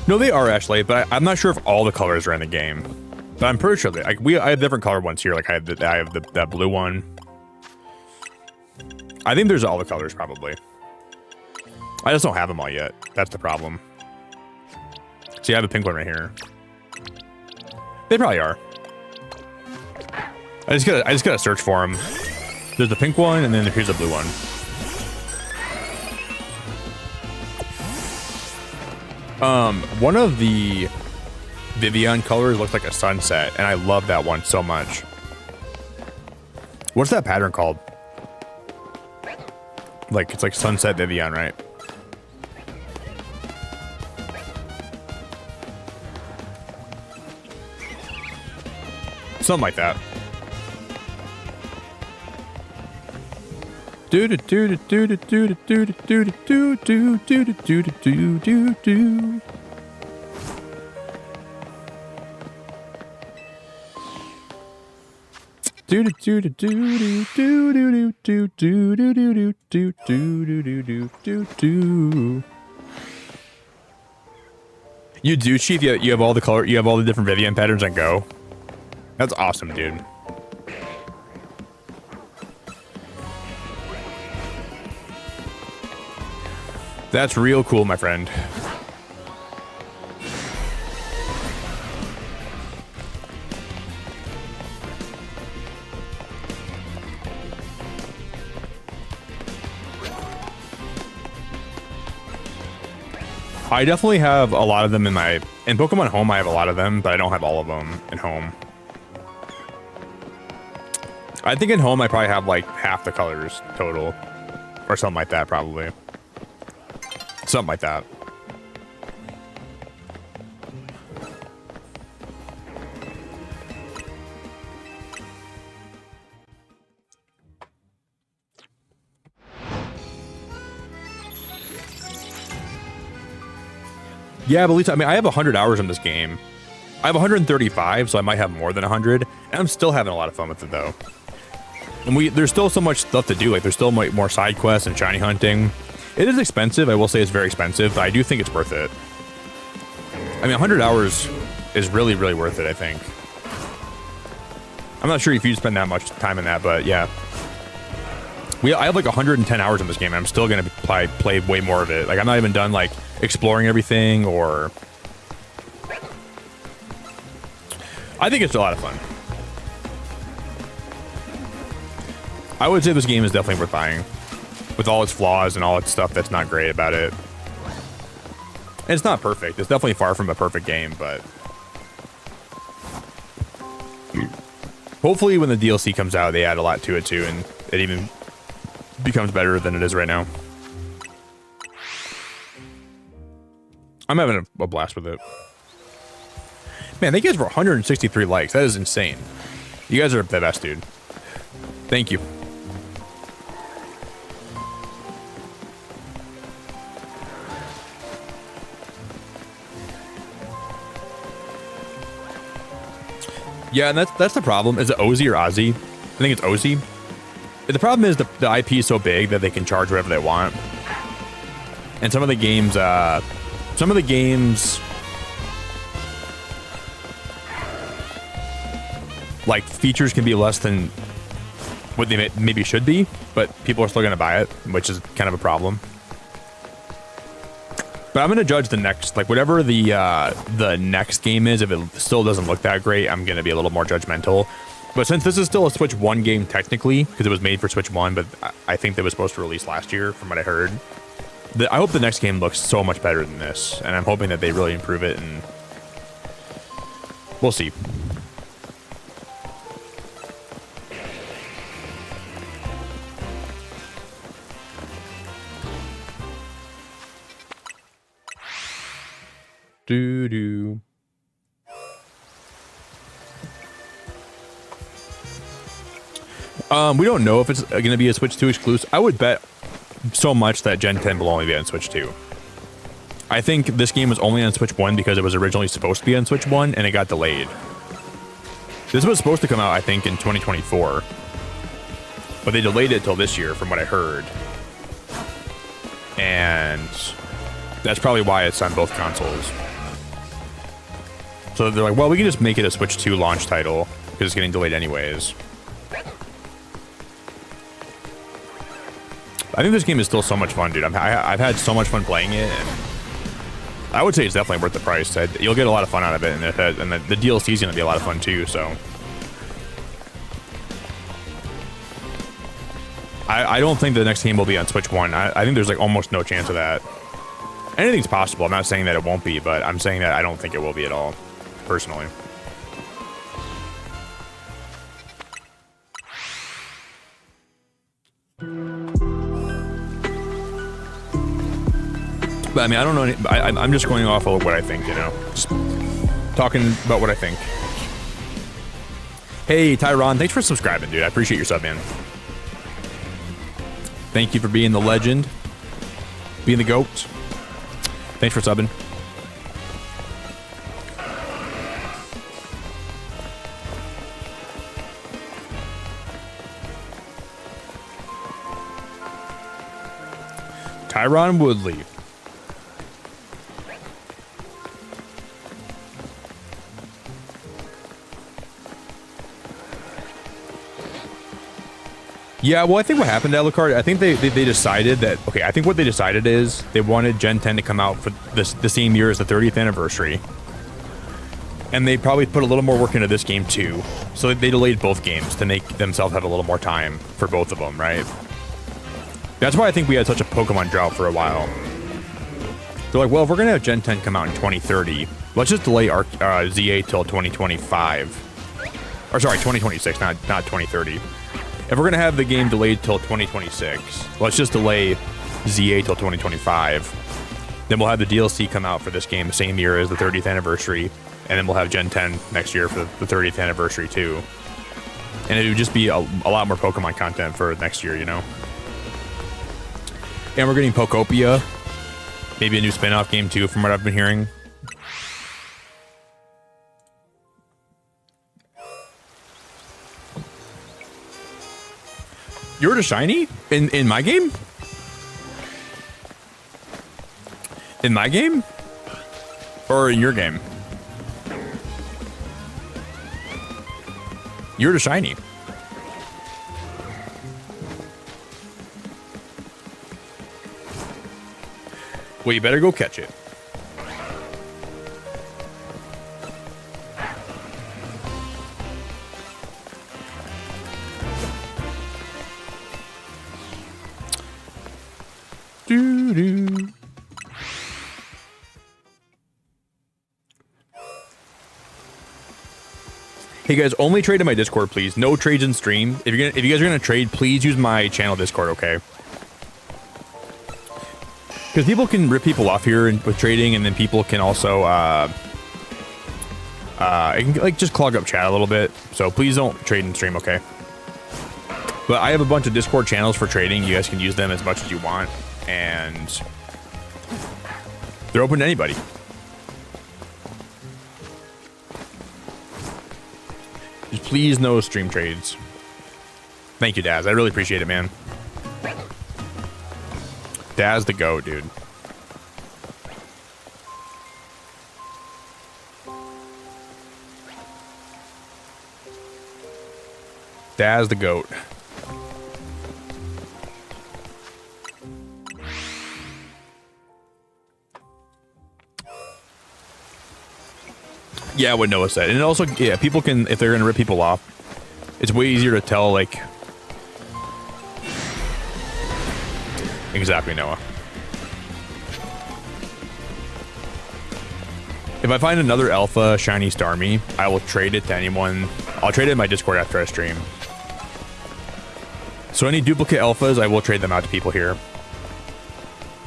No, they are actually, but I'm not sure if all the colors are in the game. But I'm pretty sure that I have different colored ones here. Like I have that blue one. I think there's all the colors probably. I just don't have them all yet. That's the problem. See, I have a pink one right here. They probably are. I just gotta search for them. There's the pink one, and then here's the blue one. One of the Vivian colors looks like a sunset, and I love that one so much. What's that pattern called? Like, it's like sunset Vivian, right? Something like that. Do do do do do do do do do do do do do do do do. Do do do do do do do do do do do do do do do do do. You do, Chief. You have all the color. You have all the different Vivian patterns on Go. That's awesome, dude. That's real cool, my friend. I definitely have a lot of them in Pokemon Home. I have a lot of them, but I don't have all of them in Home. I think in Home I probably have like half the colors total, or something like that, probably. Something like that. Yeah, but at least, I mean, I have 100 hours in this game. I have 135, so I might have more than 100. And I'm still having a lot of fun with it, though. And there's still so much stuff to do. Like, there's still more side quests and shiny hunting. It is expensive. I will say it's very expensive, but I do think it's worth it. I mean, 100 hours is really, really worth it, I think. I'm not sure if you spend that much time in that, but yeah. I have like 110 hours in this game, and I'm still going to play way more of it. Like, I'm not even done, like, exploring everything, or... I think it's a lot of fun. I would say this game is definitely worth buying, with all its flaws and all its stuff that's not great about it. And it's not perfect. It's definitely far from a perfect game, but... hopefully when the DLC comes out, they add a lot to it, too, and it even becomes better than it is right now. I'm having a blast with it. Man, thank you guys for 163 likes. That is insane. You guys are the best, dude. Thank you. Yeah, and that's the problem. Is it Ozzy or Ozzy? I think it's Ozzy. The problem is the IP is so big that they can charge whatever they want. And some of the games, like, features can be less than what they maybe should be, but people are still going to buy it, which is kind of a problem. But I'm going to judge the next, like, whatever the next game is. If it still doesn't look that great, I'm going to be a little more judgmental. But since this is still a Switch 1 game technically, because it was made for Switch 1, but I think that was supposed to release last year, from what I heard. I hope the next game looks so much better than this, and I'm hoping that they really improve it, and we'll see. Doo-doo. We don't know if it's going to be a Switch 2 exclusive. I would bet so much that Gen 10 will only be on Switch 2. I think this game was only on Switch 1 because it was originally supposed to be on Switch 1 and it got delayed. This was supposed to come out, I think, in 2024. But they delayed it till this year, from what I heard. And that's probably why it's on both consoles. So they're like, well, we can just make it a Switch 2 launch title because it's getting delayed anyways. I think this game is still so much fun, dude. I've had so much fun playing it, and I would say it's definitely worth the price. You'll get a lot of fun out of it, and the DLC is going to be a lot of fun too. So I don't think the next game will be on Switch 1. I think there's like almost no chance of that. Anything's possible. I'm not saying that it won't be, but I'm saying that I don't think it will be at all, personally. But I mean, I don't know. I'm just going off of what I think, you know. Just talking about what I think. Hey, Tyron, thanks for subscribing, dude. I appreciate your sub, man. Thank you for being the legend, being the GOAT. Thanks for subbing. Tyron Woodley. Yeah, well, I think what happened to Alucard, I think they decided that, okay, I think what they decided is they wanted Gen 10 to come out for the same year as the 30th anniversary. And they probably put a little more work into this game too. So they delayed both games to make themselves have a little more time for both of them, right? That's why I think we had such a Pokemon drought for a while. They're like, well, if we're going to have Gen 10 come out in 2030, let's just delay our ZA till 2025. Or sorry, 2026, not 2030. If we're going to have the game delayed till 2026, let's just delay ZA till 2025. Then we'll have the DLC come out for this game the same year as the 30th anniversary. And then we'll have Gen 10 next year for the 30th anniversary too. And it would just be a lot more Pokemon content for next year, you know? And we're getting Pokopia. Maybe a new spin-off game too, from what I've been hearing. You're the shiny? In my game? In my game? Or in your game? You're the shiny. Well, you better go catch it. Doo-doo. Hey guys, only trade in my Discord, please. No trades in stream. If you guys are gonna trade, please use my channel Discord, okay? Because people can rip people off here with trading, and then people can also it can like just clog up chat a little bit. So please don't trade in stream, okay? But I have a bunch of Discord channels for trading. You guys can use them as much as you want, and they're open to anybody. Just please no stream trades. Thank you, Daz. I really appreciate it, man. Daz the GOAT, dude. Daz the GOAT. Yeah, what Noah said. And also, yeah, people can, if they're going to rip people off, it's way easier to tell, like... Exactly, Noah. If I find another alpha shiny Starmie, I will trade it to anyone. I'll trade it in my Discord after I stream. So any duplicate alphas, I will trade them out to people here.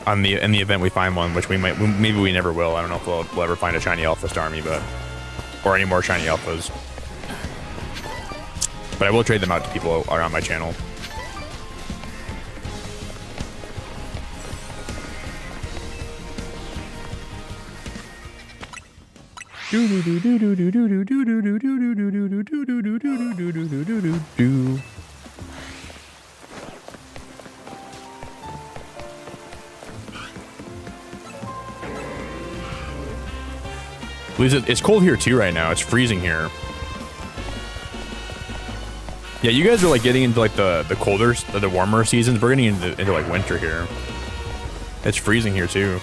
In the event we find one, which we might, maybe we never will. I don't know if we'll ever find a shiny alpha Starmie, but... Or any more shiny alphas. But I will trade them out to people around my channel. It's cold here too right now. It's freezing here. Yeah, you guys are like getting into like the colder, the warmer seasons. We're getting into like winter here. It's freezing here too.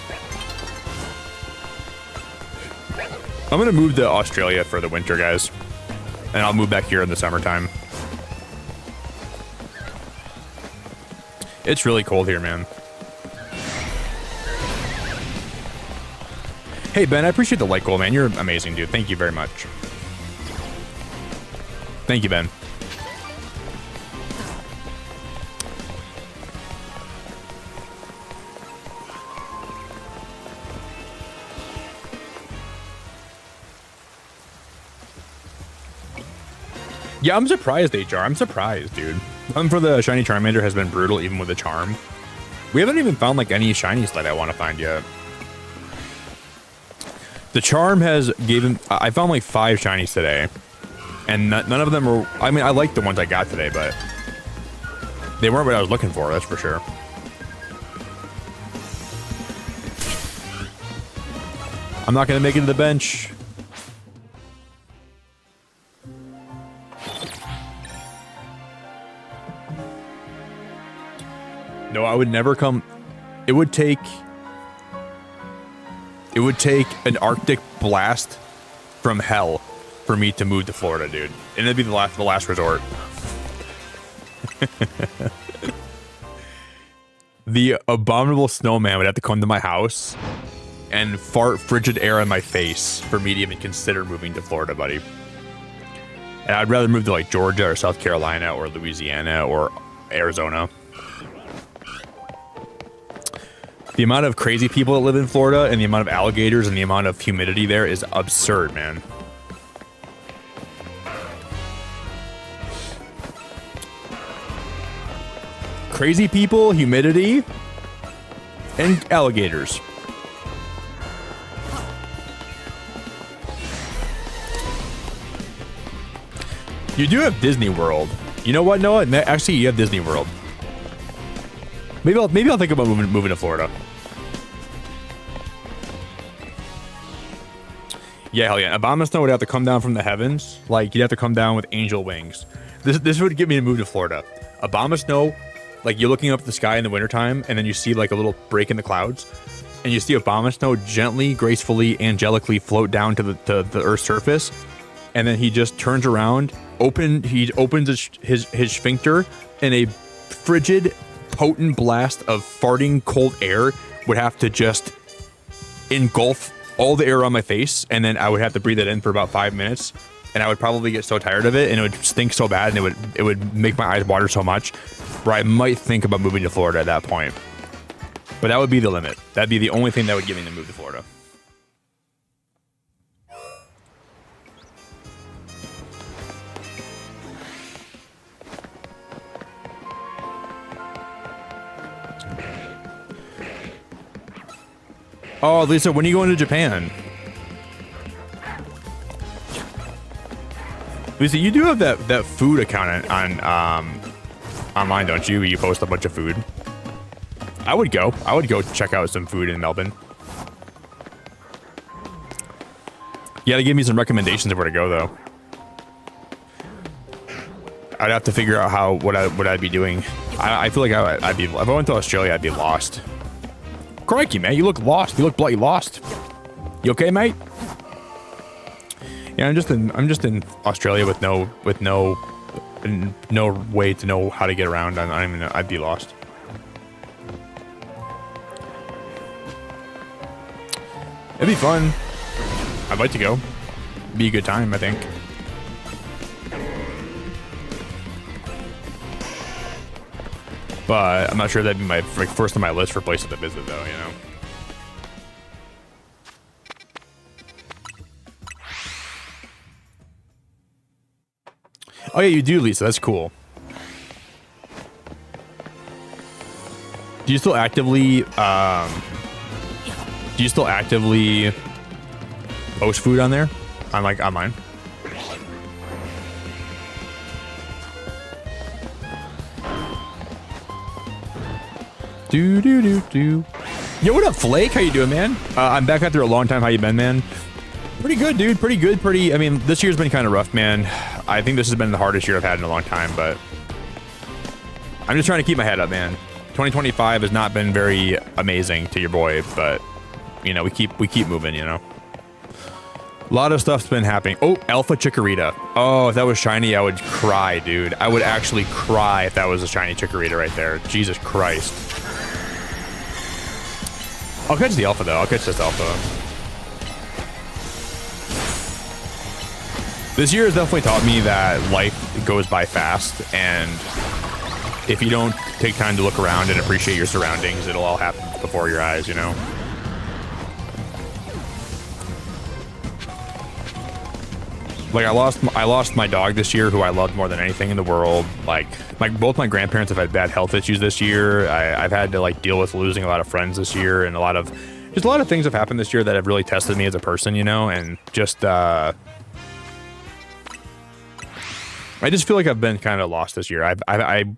I'm gonna move to Australia for the winter, guys, and I'll move back here in the summertime. It's really cold here, man. Hey, Ben, I appreciate the light goal, man. You're amazing, dude. Thank you very much. Thank you, Ben. Yeah, I'm surprised, HR. I'm surprised, dude. One for the shiny Charmander has been brutal, even with the charm. We haven't even found, like, any shinies that I want to find yet. The charm has given... I found like 5 shinies today. And none of them were... I mean, I like the ones I got today, but... They weren't what I was looking for, that's for sure. I'm not going to make it to the bench. No, I would never come. It would take an Arctic blast from hell for me to move to Florida, dude. And it'd be the last resort. The abominable snowman would have to come to my house and fart frigid air on my face for me to even consider moving to Florida, buddy. And I'd rather move to like Georgia or South Carolina or Louisiana or Arizona. The amount of crazy people that live in Florida and the amount of alligators and the amount of humidity there is absurd, man. Crazy people, humidity, and alligators. You do have Disney World. You know what, Noah? Actually, you have Disney World. Maybe I'll think about moving to Florida. Yeah, hell yeah. Obama Snow would have to come down from the heavens. Like, you'd have to come down with angel wings. This would get me to move to Florida. Obama Snow, like, you're looking up at the sky in the wintertime, and then you see, like, a little break in the clouds, and you see Obama Snow gently, gracefully, angelically float down to the Earth's surface, and then he just turns around, he opens his sphincter, and a frigid, potent blast of farting cold air would have to just engulf all the air on my face, and then I would have to breathe it in for about 5 minutes, and I would probably get so tired of it, and it would stink so bad, and it would make my eyes water so much, where I might think about moving to Florida at that point. But that would be the limit. That'd be the only thing that would get me to move to Florida. Oh, Lisa, when are you going to Japan? Lisa, you do have that food account on online, don't you? You post a bunch of food. I would go check out some food in Melbourne. You gotta give me some recommendations of where to go, though. I'd have to figure out what I'd be doing. I feel like I'd be, if I went to Australia, I'd be lost. Crikey, man, you look lost. You look bloody lost. You okay, mate? Yeah, I'm just in Australia with no way to know how to get around. I don't even know. I'd be lost. It'd be fun. I'd like to go. Be a good time, I think. But I'm not sure that'd be my first on my list for places to visit, though, you know. Oh yeah, you do, Lisa. That's cool. Do you still actively post food on there? On like online? Do. Yo, what up, Flake? How you doing, man? I'm back after a long time. How you been, man? Pretty good, dude. Pretty good. I mean, this year's been kind of rough, man. I think this has been the hardest year I've had in a long time, but I'm just trying to keep my head up, man. 2025 has not been very amazing to your boy, but you know, we keep moving, you know. A lot of stuff's been happening. Oh, Alpha Chikorita. Oh, if that was shiny, I would cry, dude. I would actually cry if that was a shiny Chikorita right there. Jesus Christ. I'll catch the Alpha, though. I'll catch this Alpha. This year has definitely taught me that life goes by fast, and if you don't take time to look around and appreciate your surroundings, it'll all happen before your eyes, you know? Like, I lost my dog this year, who I loved more than anything in the world. Like both my grandparents have had bad health issues this year. I've had to like deal with losing a lot of friends this year, and a lot of things have happened this year that have really tested me as a person, you know. And just I just feel like I've been kind of lost this year. I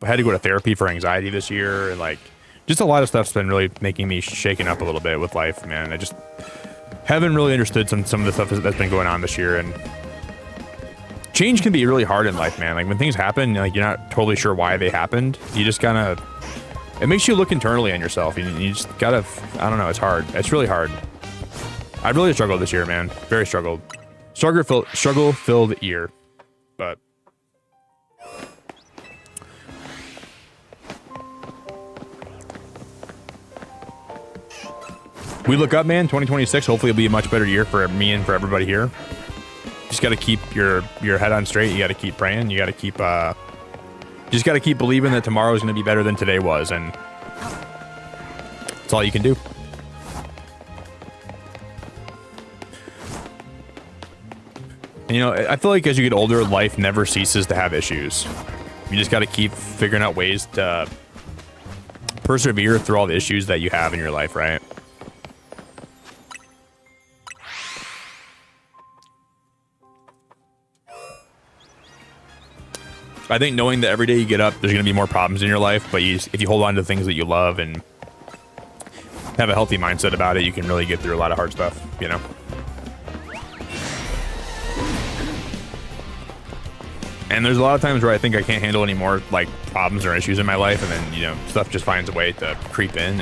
had to go to therapy for anxiety this year, and like just a lot of stuff's been really making me shaken up a little bit with life, man. I just haven't really understood some of the stuff that's been going on this year, and change can be really hard in life, man. Like when things happen, like you're not totally sure why they happened. You just kind of It makes you look internally on yourself. You just gotta, I don't know, it's hard. It's really hard. I really struggled this year, man. Very struggled. Struggle-filled year. But we look up, man. 2026, hopefully it'll be a much better year for me and for everybody here. Just got to keep your head on straight. You got to keep praying. You got to keep just got to keep believing that tomorrow is going to be better than today was, and that's all you can do. And, you know, I feel like as you get older, life never ceases to have issues. You just got to keep figuring out ways to persevere through all the issues that you have in your life, right? I think knowing that every day you get up, there's going to be more problems in your life, but if you hold on to things that you love and have a healthy mindset about it, you can really get through a lot of hard stuff, you know? And there's a lot of times where I think I can't handle any more, like, problems or issues in my life, and then, you know, stuff just finds a way to creep in.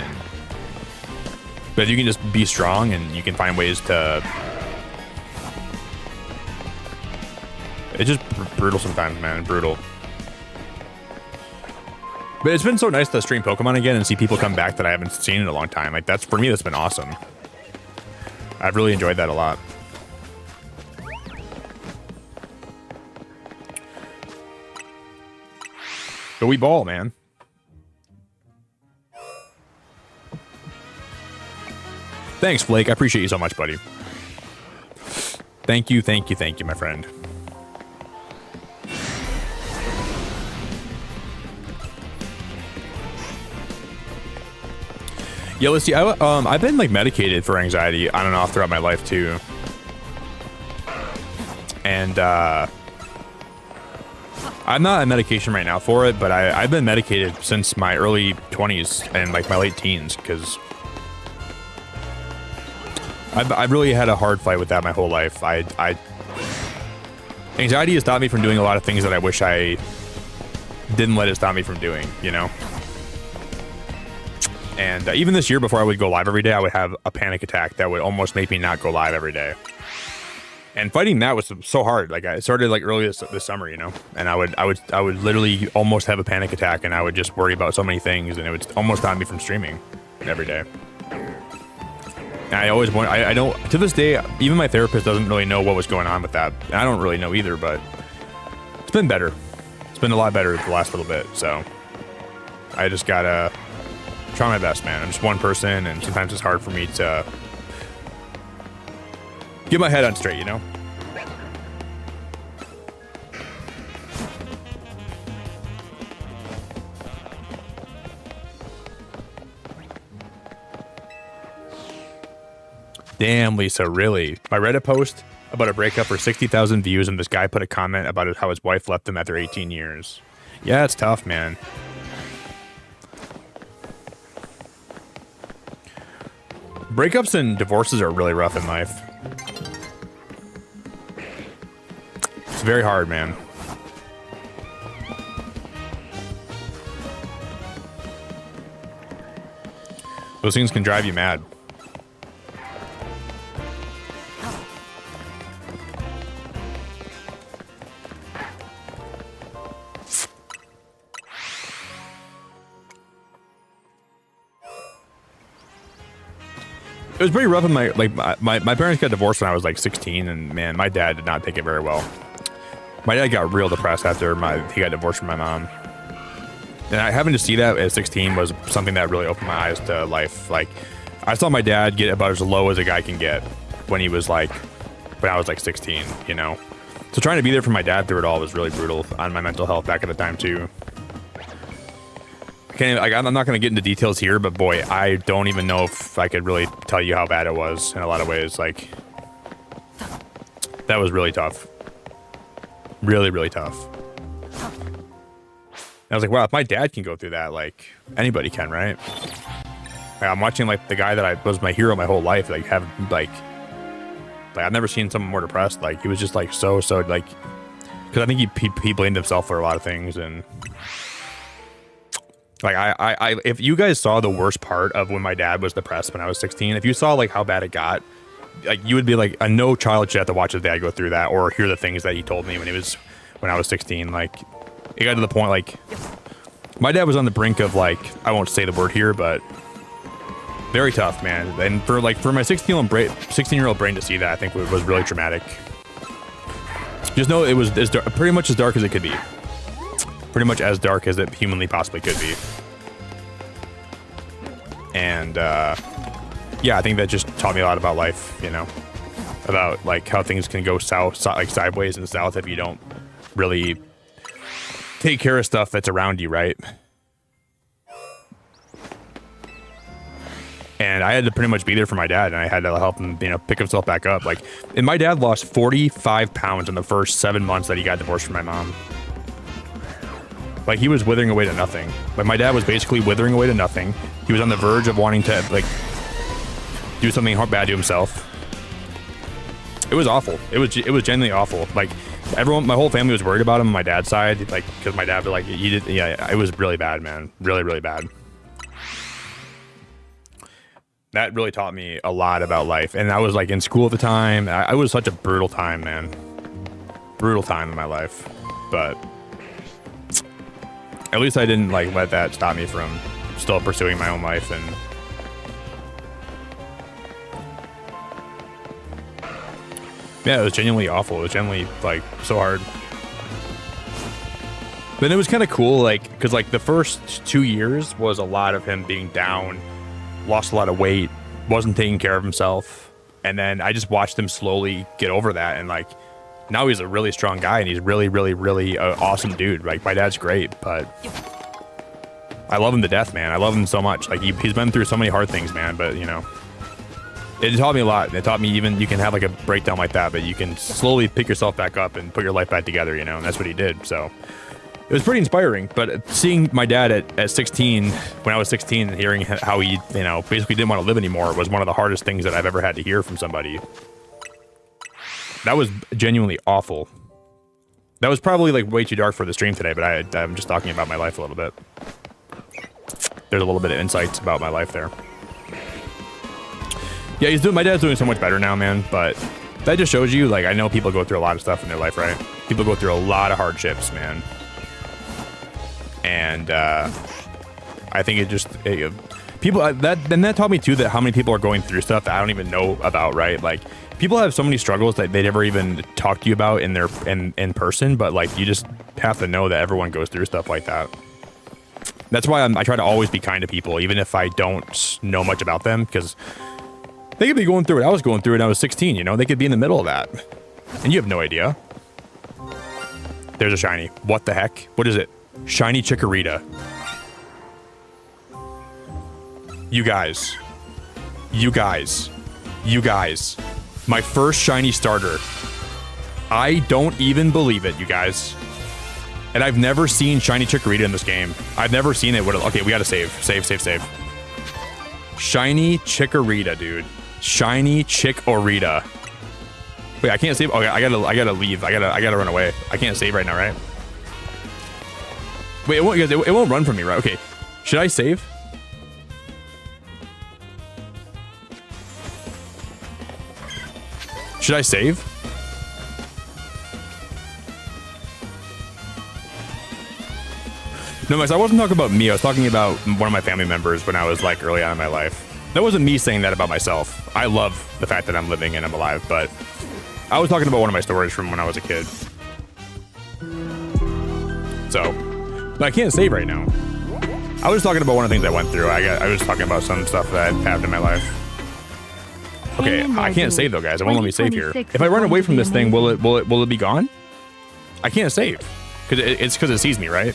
But if you can just be strong and you can find ways to... It's just brutal sometimes, man. Brutal. But it's been so nice to stream Pokemon again and see people come back that I haven't seen in a long time. Like, for me, that's been awesome. I've really enjoyed that a lot. But we ball, man. Thanks, Flake. I appreciate you so much, buddy. Thank you, my friend. Yeah, let's see. I've been like medicated for anxiety on and off throughout my life too, and I'm not on medication right now for it, but I've been medicated since my early 20s and like my late teens because I've really had a hard fight with that my whole life. Anxiety has stopped me from doing a lot of things that I wish I didn't let it stop me from doing, you know? And even this year, before I would go live every day, I would have a panic attack that would almost make me not go live every day. And fighting that was so hard. Like I started like early this summer, you know, and I would literally almost have a panic attack, and I would just worry about so many things, and it would almost stop me from streaming every day. And I always want, I don't, to this day, even my therapist doesn't really know what was going on with that. And I don't really know either, but it's been better. It's been a lot better the last little bit. So I just gotta try my best, man. I'm just one person, and sometimes it's hard for me to get my head on straight, you know? Damn, Lisa, really? I read a post about a breakup for 60,000 views, and this guy put a comment about how his wife left him after 18 years. Yeah, it's tough, man. Breakups and divorces are really rough in life. It's very hard, man. Those things can drive you mad. It was pretty rough in my parents got divorced when I was like 16, and man, my dad did not take it very well. My dad got real depressed after he got divorced from my mom. And having to see that at 16 was something that really opened my eyes to life. Like, I saw my dad get about as low as a guy can get when I was like 16, you know? So trying to be there for my dad through it all was really brutal on my mental health back at the time too. I'm not going to get into details here, but boy, I don't even know if I could really tell you how bad it was in a lot of ways. Like, that was really tough. Really, really tough. And I was like, wow, if my dad can go through that, like, anybody can, right? Like, I'm watching, like, the guy that was my hero my whole life, like, I've never seen someone more depressed. Like, he was just, like, so, like, because I think he blamed himself for a lot of things, and Like if you guys saw the worst part of when my dad was depressed when I was 16, if you saw like how bad it got, like you would be like, no child should have to watch his dad go through that or hear the things that he told me when I was 16. Like it got to the point like my dad was on the brink of like, I won't say the word here, but very tough, man. And for my 16-year-old brain to see that, I think was really traumatic. Just know it was pretty much as dark as it could be. Pretty much as dark as it humanly possibly could be. And yeah, I think that just taught me a lot about life, you know, about like how things can go like sideways and south if you don't really take care of stuff that's around you, right? And I had to pretty much be there for my dad, and I had to help him, you know, pick himself back up. Like, and my dad lost 45 pounds in the first 7 months that he got divorced from my mom. Like, he was withering away to nothing. Like, my dad was basically withering away to nothing. He was on the verge of wanting to, like, do something bad to himself. It was awful. It was genuinely awful. Like, my whole family was worried about him on my dad's side, like, because my dad was like, yeah, it was really bad, man. Really, really bad. That really taught me a lot about life. And I was like in school at the time. I was such a brutal time, man. Brutal time in my life. But at least I didn't like let that stop me from still pursuing my own life. And yeah, it was genuinely awful. It was genuinely like so hard. But it was kind of cool, like, because like the first 2 years was a lot of him being down, lost a lot of weight, wasn't taking care of himself, and then I just watched him slowly get over that, and like now he's a really strong guy, and he's really, really, really awesome dude. Like my dad's great, but I love him to death, man. I love him so much. Like he's been through so many hard things, man. But you know, it taught me a lot. It taught me even you can have like a breakdown like that, but you can slowly pick yourself back up and put your life back together. You know, and that's what he did. So. It was pretty inspiring, but seeing my dad at 16, when I was 16, and hearing how he, you know, basically didn't want to live anymore was one of the hardest things that I've ever had to hear from somebody. That was genuinely awful. That was probably like way too dark for the stream today, but I'm just talking about my life a little bit. There's a little bit of insights about my life there. Yeah, my dad's doing so much better now, man, but that just shows you, like, I know people go through a lot of stuff in their life, right? People go through a lot of hardships, man. And I think it just people that taught me too that how many people are going through stuff that I don't even know about, right? Like people have so many struggles that they never even talk to you about in person, but like you just have to know that everyone goes through stuff like that. That's why I try to always be kind to people, even if I don't know much about them, because they could be going through what I was going through when I was 16. You know, they could be in the middle of that, and you have no idea. There's a shiny. What the heck? What is it? Shiny Chikorita. You guys. My first shiny starter. I don't even believe it, you guys. And I've never seen shiny Chikorita in this game. I've never seen it. Okay, we gotta save. Save. Shiny Chikorita, dude. Shiny Chikorita. Wait, I can't save. Okay, I gotta leave. I gotta run away. I can't save right now, right? Wait, it won't run from me, right? Okay. Should I save? Should I save? No, Max, I wasn't talking about me. I was talking about one of my family members when I was like early on in my life. That wasn't me saying that about myself. I love the fact that I'm living and I'm alive, but I was talking about one of my stories from when I was a kid. So... But I can't save right now. I was talking about one of the things I went through. I was talking about some stuff that happened in my life. Okay, I can't save though, guys. It won't let me save here. If I run away from this thing, will it be gone? I can't save because it's because it sees me, right?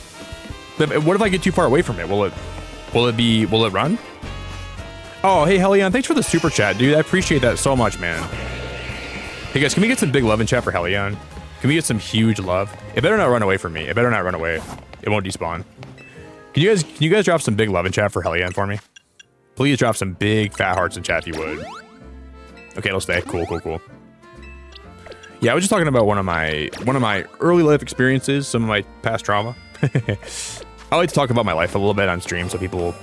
But what if I get too far away from it? Will it run? Oh, hey Helion, thanks for the super chat, dude. I appreciate that so much, man. Hey guys, can we get some big love in chat for Helion? Can we get some huge love? It better not run away from me. It better not run away. It won't despawn. Can you guys drop some big love in chat for Helion for me? Please drop some big fat hearts in chat if you would. Okay, it'll stay. Cool. Yeah, I was just talking about one of my early life experiences, some of my past trauma. I like to talk about my life a little bit on stream so people...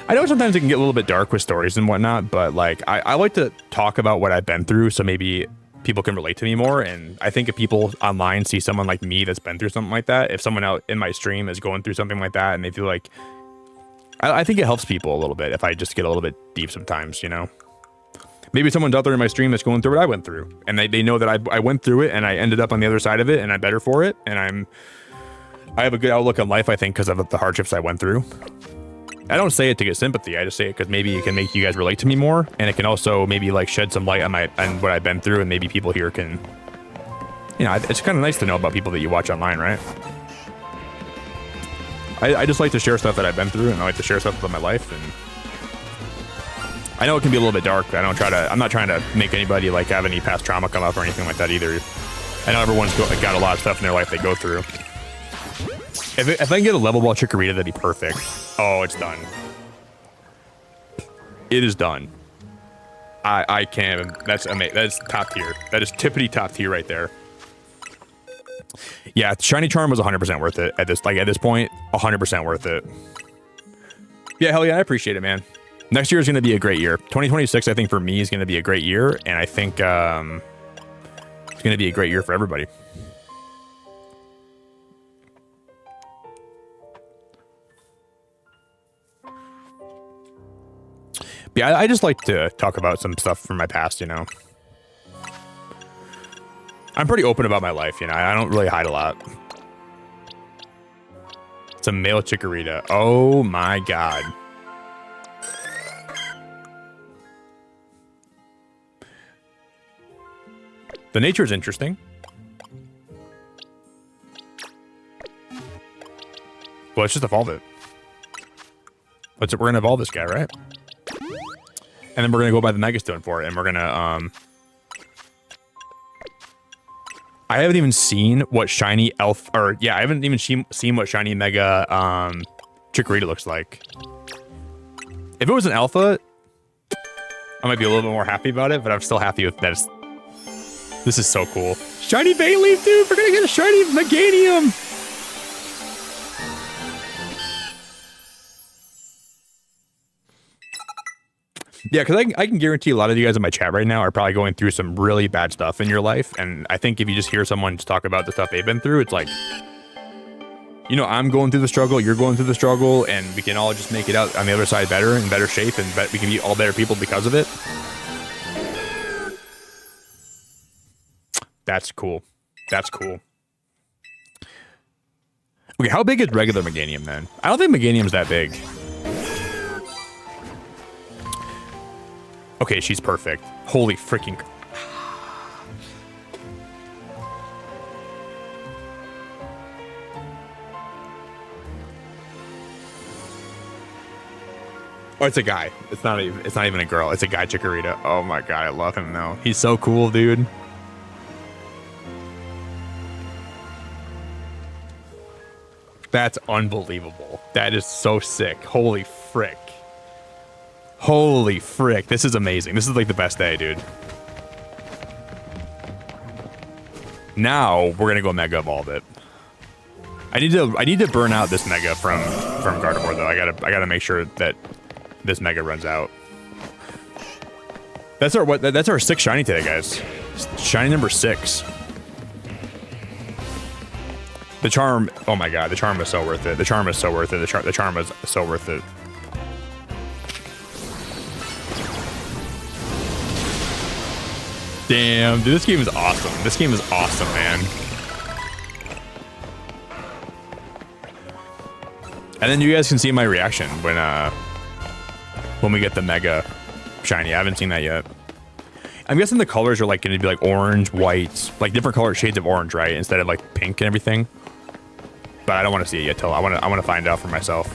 I know sometimes it can get a little bit dark with stories and whatnot, but like I like to talk about what I've been through so maybe people can relate to me more. And I think if people online see someone like me that's been through something like that, if someone out in my stream is going through something like that and they feel like... I think it helps people a little bit if I just get a little bit deep sometimes, you know? Maybe someone's out there in my stream that's going through what I went through, and they know that I went through it and I ended up on the other side of it and I'm better for it, and I have a good outlook on life, I think, because of the hardships I went through. I don't say it to get sympathy. I just say it because maybe it can make you guys relate to me more, and it can also maybe like shed some light on what I've been through, and maybe people here can, you know, it's kind of nice to know about people that you watch online, right? I just like to share stuff that I've been through, and I like to share stuff about my life, and I know it can be a little bit dark. I'm not trying to make anybody like have any past trauma come up or anything like that either. I know everyone's got a lot of stuff in their life they go through. If I can get a level ball Chikorita, that'd be perfect. Oh, it's done. It is done. I can. That's amazing. That's top tier. That is tippity top tier right there. Yeah, Shiny Charm was 100% worth it at this point. 100% worth it. Yeah, hell yeah, I appreciate it, man. Next year is going to be a great year. 2026, I think for me is going to be a great year, and I think it's going to be a great year for everybody. Yeah, I just like to talk about some stuff from my past, you know. I'm pretty open about my life, you know. I don't really hide a lot. It's a male Chikorita. Oh my god. The nature is interesting. Well, let's just evolve it. We're gonna evolve this guy, right? And then we're gonna go buy the Mega Stone for it, and we're gonna I haven't even seen what shiny elf, or yeah, I haven't even seen what shiny Mega Chikorita looks like. If it was an alpha, I might be a little bit more happy about it, but I'm still happy with that. This is so cool. Shiny Bayleaf, dude! We're gonna get a shiny Meganium! Yeah, because I can guarantee a lot of you guys in my chat right now are probably going through some really bad stuff in your life. And I think if you just hear someone just talk about the stuff they've been through, it's like, you know, I'm going through the struggle, you're going through the struggle, and we can all just make it out on the other side better, in better shape, and we can be all better people because of it. That's cool. That's cool. Okay, how big is regular Meganium, then? I don't think Meganium's that big. Okay, she's perfect. Holy freaking... Oh, it's a guy. It's not even a girl. It's a guy Chikorita. Oh my god, I love him though. He's so cool, dude. That's unbelievable. That is so sick. Holy frick. Holy frick. This is amazing. This is like the best day, dude. Now we're gonna go Mega Evolve it. I need to burn out this Mega from Gardevoir though. I gotta make sure that this Mega runs out. That's our 6th shiny today, guys. Shiny number 6. The charm, oh my god, the charm is so worth it. The charm is so worth it. The charm is so worth it. Damn, dude, this game is awesome. This game is awesome, man. And then you guys can see my reaction when we get the Mega Shiny. I haven't seen that yet. I'm guessing the colors are like going to be like orange, white, like different color shades of orange, right? Instead of like pink and everything. But I don't want to see it yet till I want to find out for myself.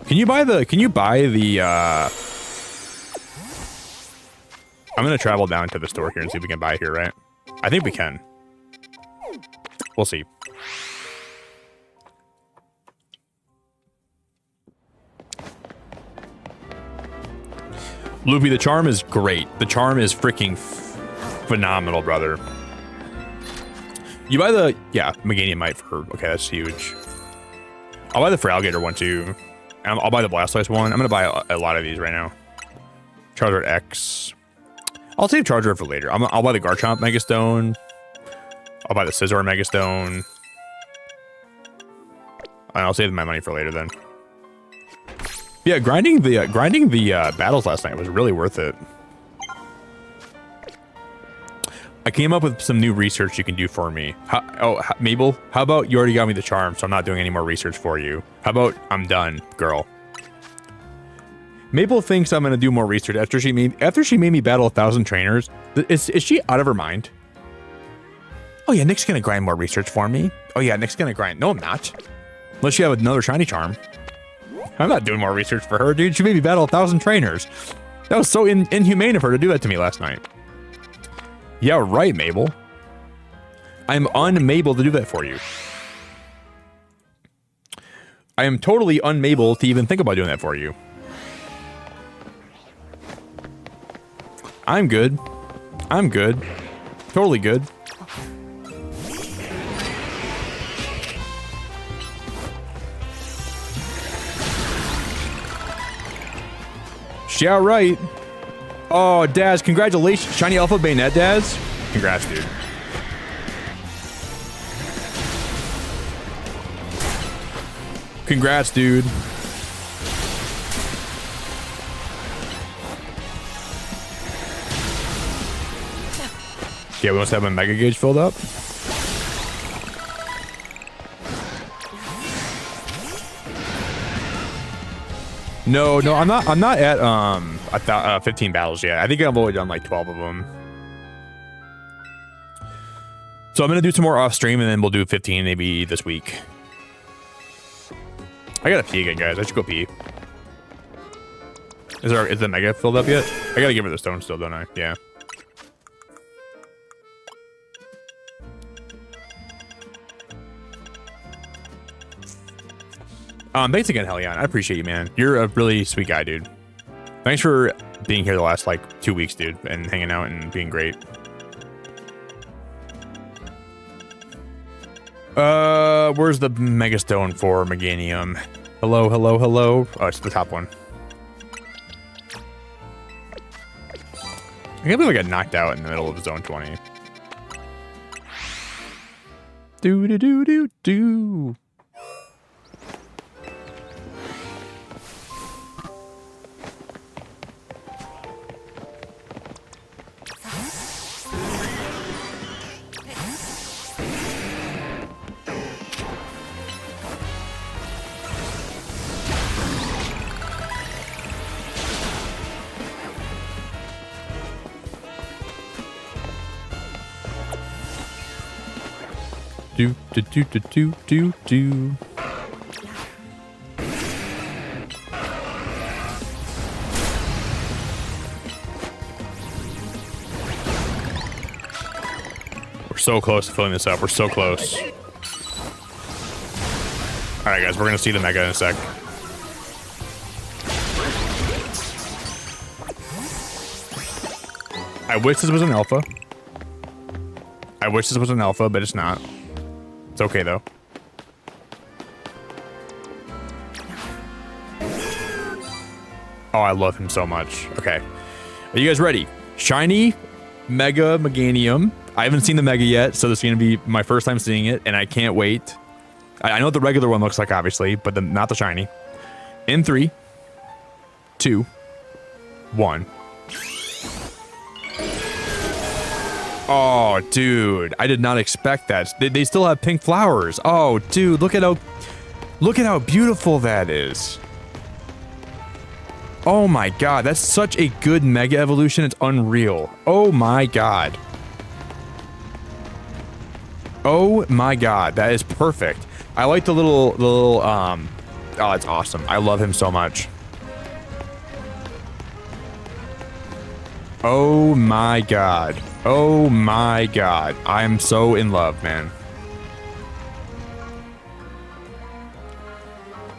Can you buy the I'm going to travel down to the store here and see if we can buy it here, right? I think we can. We'll see. Loopy, the charm is great. The charm is freaking phenomenal, brother. You buy the, yeah, Meganium for, okay, that's huge. I'll buy the Feraligatr one too. And I'll buy the Blastoise one. I'm going to buy a lot of these right now. Charizard X. I'll save Charizard for later. I'll buy the Garchomp Megastone. I'll buy the Scizor Megastone. And I'll save my money for later then. Yeah, grinding the battles last night was really worth it. I came up with some new research you can do for me. Mabel, how about you already got me the charm, so I'm not doing any more research for you? How about I'm done, girl? Mabel thinks I'm gonna do more research after she made me battle 1,000 trainers. Is she out of her mind? Oh yeah, Nick's gonna grind more research for me. Oh yeah, Nick's gonna grind. No, I'm not. Unless you have another shiny charm. I'm not doing more research for her, dude. She made me battle 1,000 trainers. That was so inhumane of her to do that to me last night. Yeah, right, Mabel. I'm unmable to do that for you. I am totally unable to even think about doing that for you. I'm good. I'm good. Totally good. Yeah, right. Oh, Daz, congratulations. Shiny Alpha Bayonet, Daz. Congrats, dude. Congrats, dude. Yeah, we must have a Mega Gauge filled up. No, I'm not at 15 battles yet. I think I've only done like 12 of them. So I'm gonna do some more off stream, and then we'll do 15 maybe this week. I gotta pee again, guys. I should go pee. Is the Mega filled up yet? I gotta give her the stone still, don't I? Yeah. Thanks again, Helion. I appreciate you, man. You're a really sweet guy, dude. Thanks for being here the last, like, 2 weeks, dude, and hanging out and being great. Where's the Megastone for Meganium? Hello, hello, hello. Oh, it's the top one. I can't believe I got knocked out in the middle of Zone 20. Do-do-do-do-do. Do do do do do do do. We're so close to filling this up. We're so close. All right, guys, we're gonna see the Mega in a sec. I wish this was an alpha. I wish this was an alpha, but it's not. It's okay, though. Oh, I love him so much. Okay. Are you guys ready? Shiny Mega Meganium. I haven't seen the Mega yet, so this is going to be my first time seeing it, and I can't wait. I know what the regular one looks like, obviously, but not the shiny. In 3, 2, 1. Oh, dude, I did not expect that. They still have pink flowers. Oh, dude, look at how beautiful that is. Oh my god, that's such a good Mega evolution. It's unreal. Oh my god. Oh my god, that is perfect. I like the little oh, it's awesome. I love him so much. Oh my god. Oh my god. I'm so in love, man.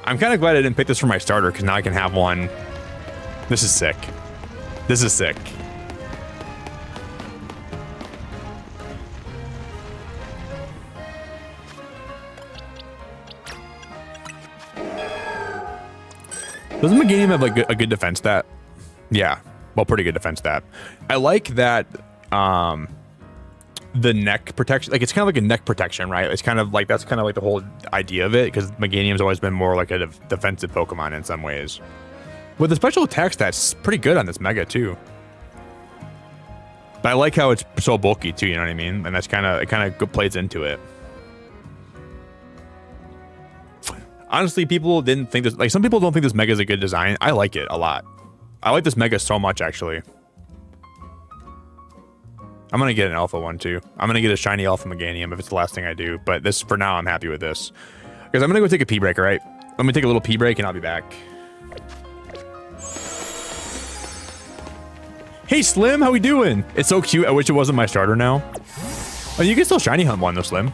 I'm kind of glad I didn't pick this for my starter, because now I can have one. This is sick. This is sick. Doesn't Meganium have like a good defense stat? Yeah, well, pretty good defense stat. I like that the neck protection, like it's kind of like a neck protection, right? It's kind of like, that's kind of like the whole idea of it, because Meganium's always been more like a defensive Pokemon in some ways. With the special attack stats, pretty good on this Mega too. But I like how it's so bulky too, you know what I mean? And that's kind of plays into it. Honestly, people didn't think this, like some people don't think this Mega is a good design. I like it a lot. I like this Mega so much, actually. I'm going to get an Alpha one, too. I'm going to get a shiny Alpha Meganium if it's the last thing I do. But this, for now, I'm happy with this. Because I'm going to go take a pee break, all right? Let me take a little pee break, and I'll be back. Hey, Slim, how we doing? It's so cute. I wish it wasn't my starter now. Oh, you can still shiny hunt one, though, Slim.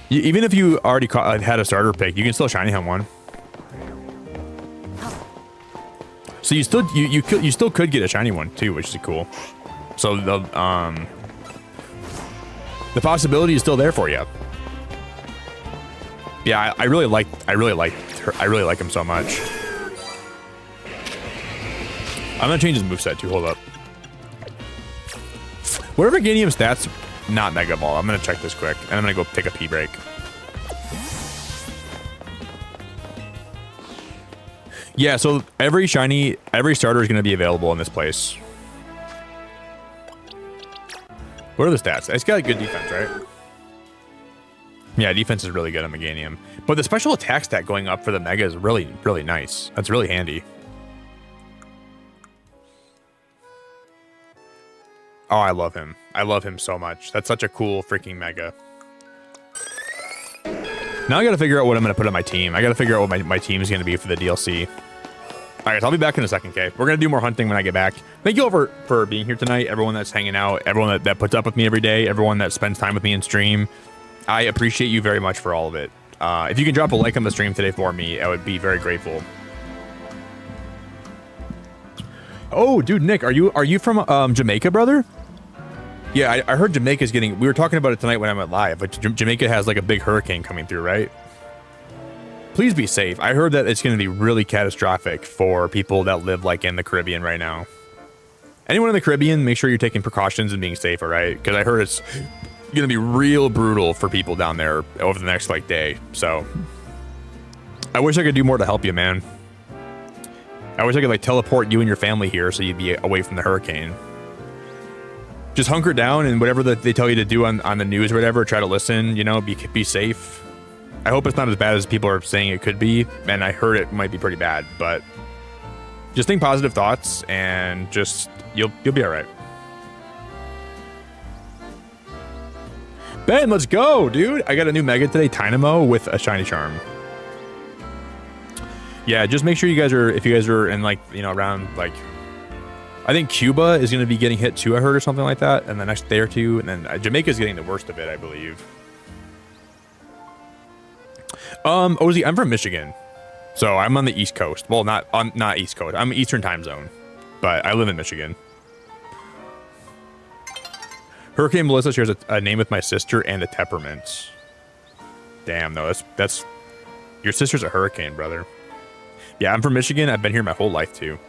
Even if you already had a starter pick, you can still shiny hunt one. So you still could get a shiny one too, which is cool. So the possibility is still there for you. Yeah, I really like him so much. I'm gonna change his moveset too. Hold up. What are Meganium's stats? Not Mega Ball. I'm gonna check this quick, and I'm gonna go take a pee break. Yeah, so every starter is going to be available in this place. What are the stats? It's got a good defense, right? Yeah, defense is really good on Meganium. But the special attack stat going up for the Mega is really, really nice. That's really handy. Oh, I love him. I love him so much. That's such a cool freaking Mega. Now I got to figure out what I'm going to put on my team. I got to figure out what my team is going to be for the DLC. All right, so I'll be back in a second, okay? We're going to do more hunting when I get back. Thank you all for being here tonight, everyone that's hanging out, everyone that puts up with me every day, everyone that spends time with me in stream. I appreciate you very much for all of it. If you can drop a like on the stream today for me, I would be very grateful. Oh, dude, Nick, are you from Jamaica, brother? Yeah, I heard Jamaica's getting... We were talking about it tonight when I went live, but Jamaica has like a big hurricane coming through, right? Please be safe. I heard that it's going to be really catastrophic for people that live like in the Caribbean right now. Anyone in the Caribbean, make sure you're taking precautions and being safe, all right? Because I heard it's going to be real brutal for people down there over the next like day. So I wish I could do more to help you, man. I wish I could like teleport you and your family here so you'd be away from the hurricane. Just hunker down and whatever they tell you to do on the news or whatever, try to listen, you know, be safe. I hope it's not as bad as people are saying it could be, and I heard it might be pretty bad, but just think positive thoughts and just you'll be all right. Ben, let's go, dude. I got a new Mega today, Dynamo with a shiny charm. Yeah, just make sure you guys are, if you guys are in like, you know, around like, I think Cuba is going to be getting hit too, I heard, or something like that, in the next day or two, and then Jamaica's getting the worst of it, I believe. Ozzy, I'm from Michigan, so I'm on the East Coast. Well, not East Coast. I'm Eastern time zone, but I live in Michigan. Hurricane Melissa shares a name with my sister and the Temperaments. Damn, no, that's your sister's a hurricane, brother. Yeah, I'm from Michigan. I've been here my whole life too.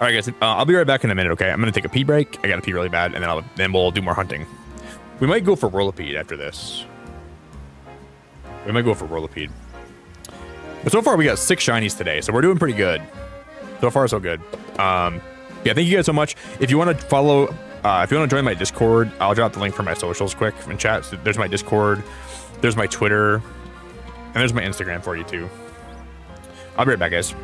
All right, guys, I'll be right back in a minute. Okay, I'm gonna take a pee break. I gotta pee really bad, and then we'll do more hunting. We might go for Whirlipede after this. We might go for Whirlipede. But so far, we got 6 shinies today, so we're doing pretty good. So far, so good. Yeah, thank you guys so much. If you want to follow, if you want to join my Discord, I'll drop the link for my socials quick in chat. So there's my Discord, there's my Twitter, and there's my Instagram for you too. I'll be right back, guys.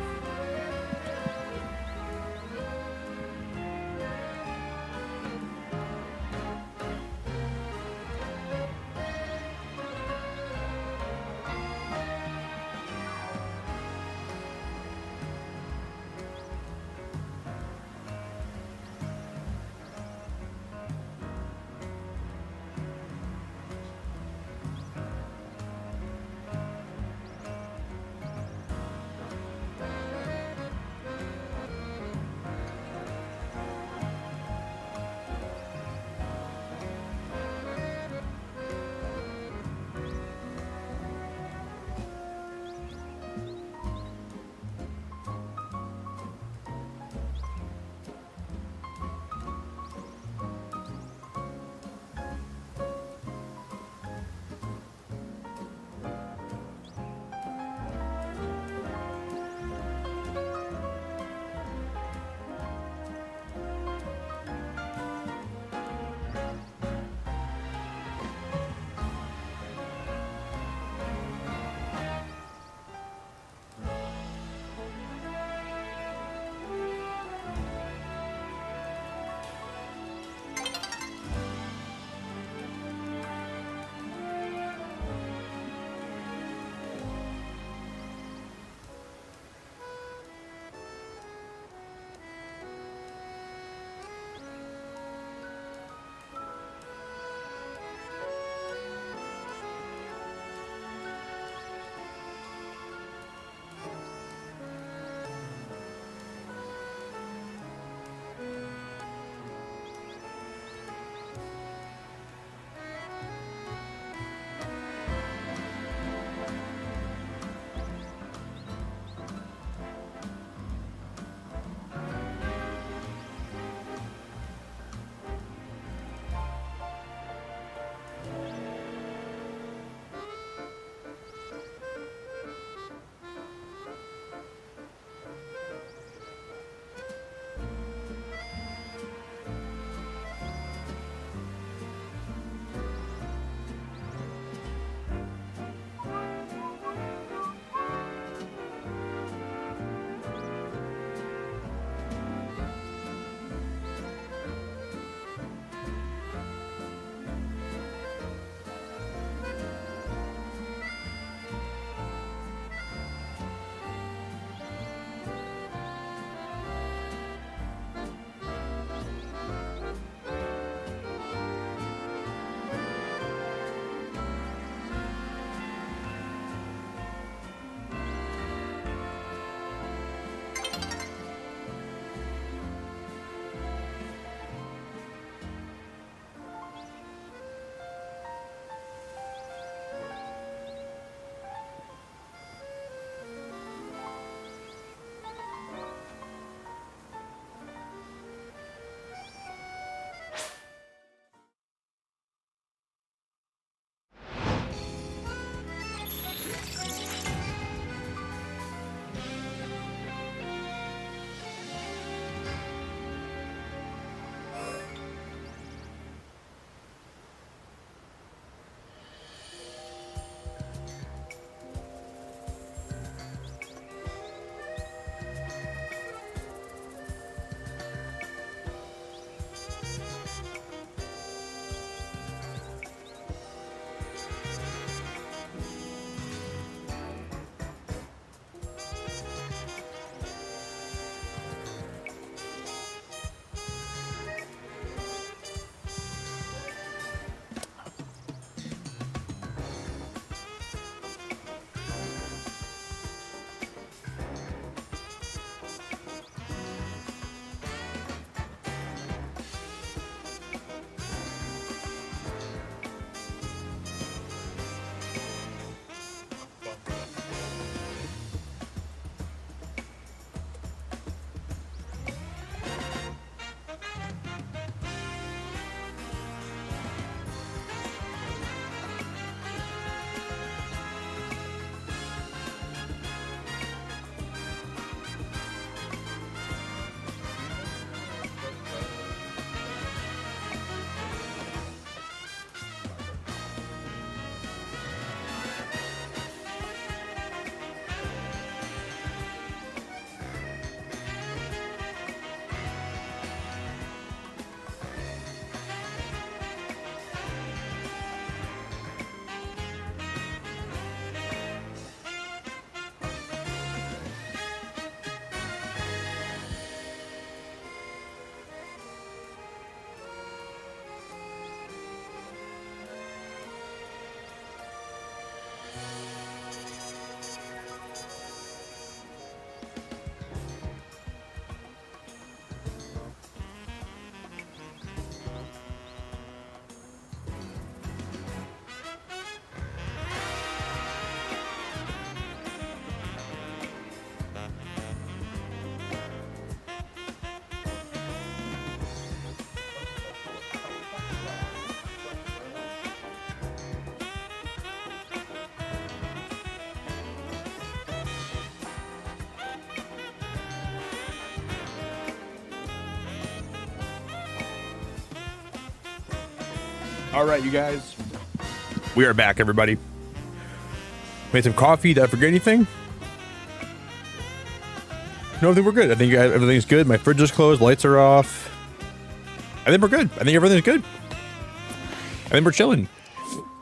All right, you guys. We are back, everybody. Made some coffee. Did I forget anything? No, I think we're good. I think everything's good. My fridge is closed. Lights are off. I think we're good. I think everything's good. I think we're chilling.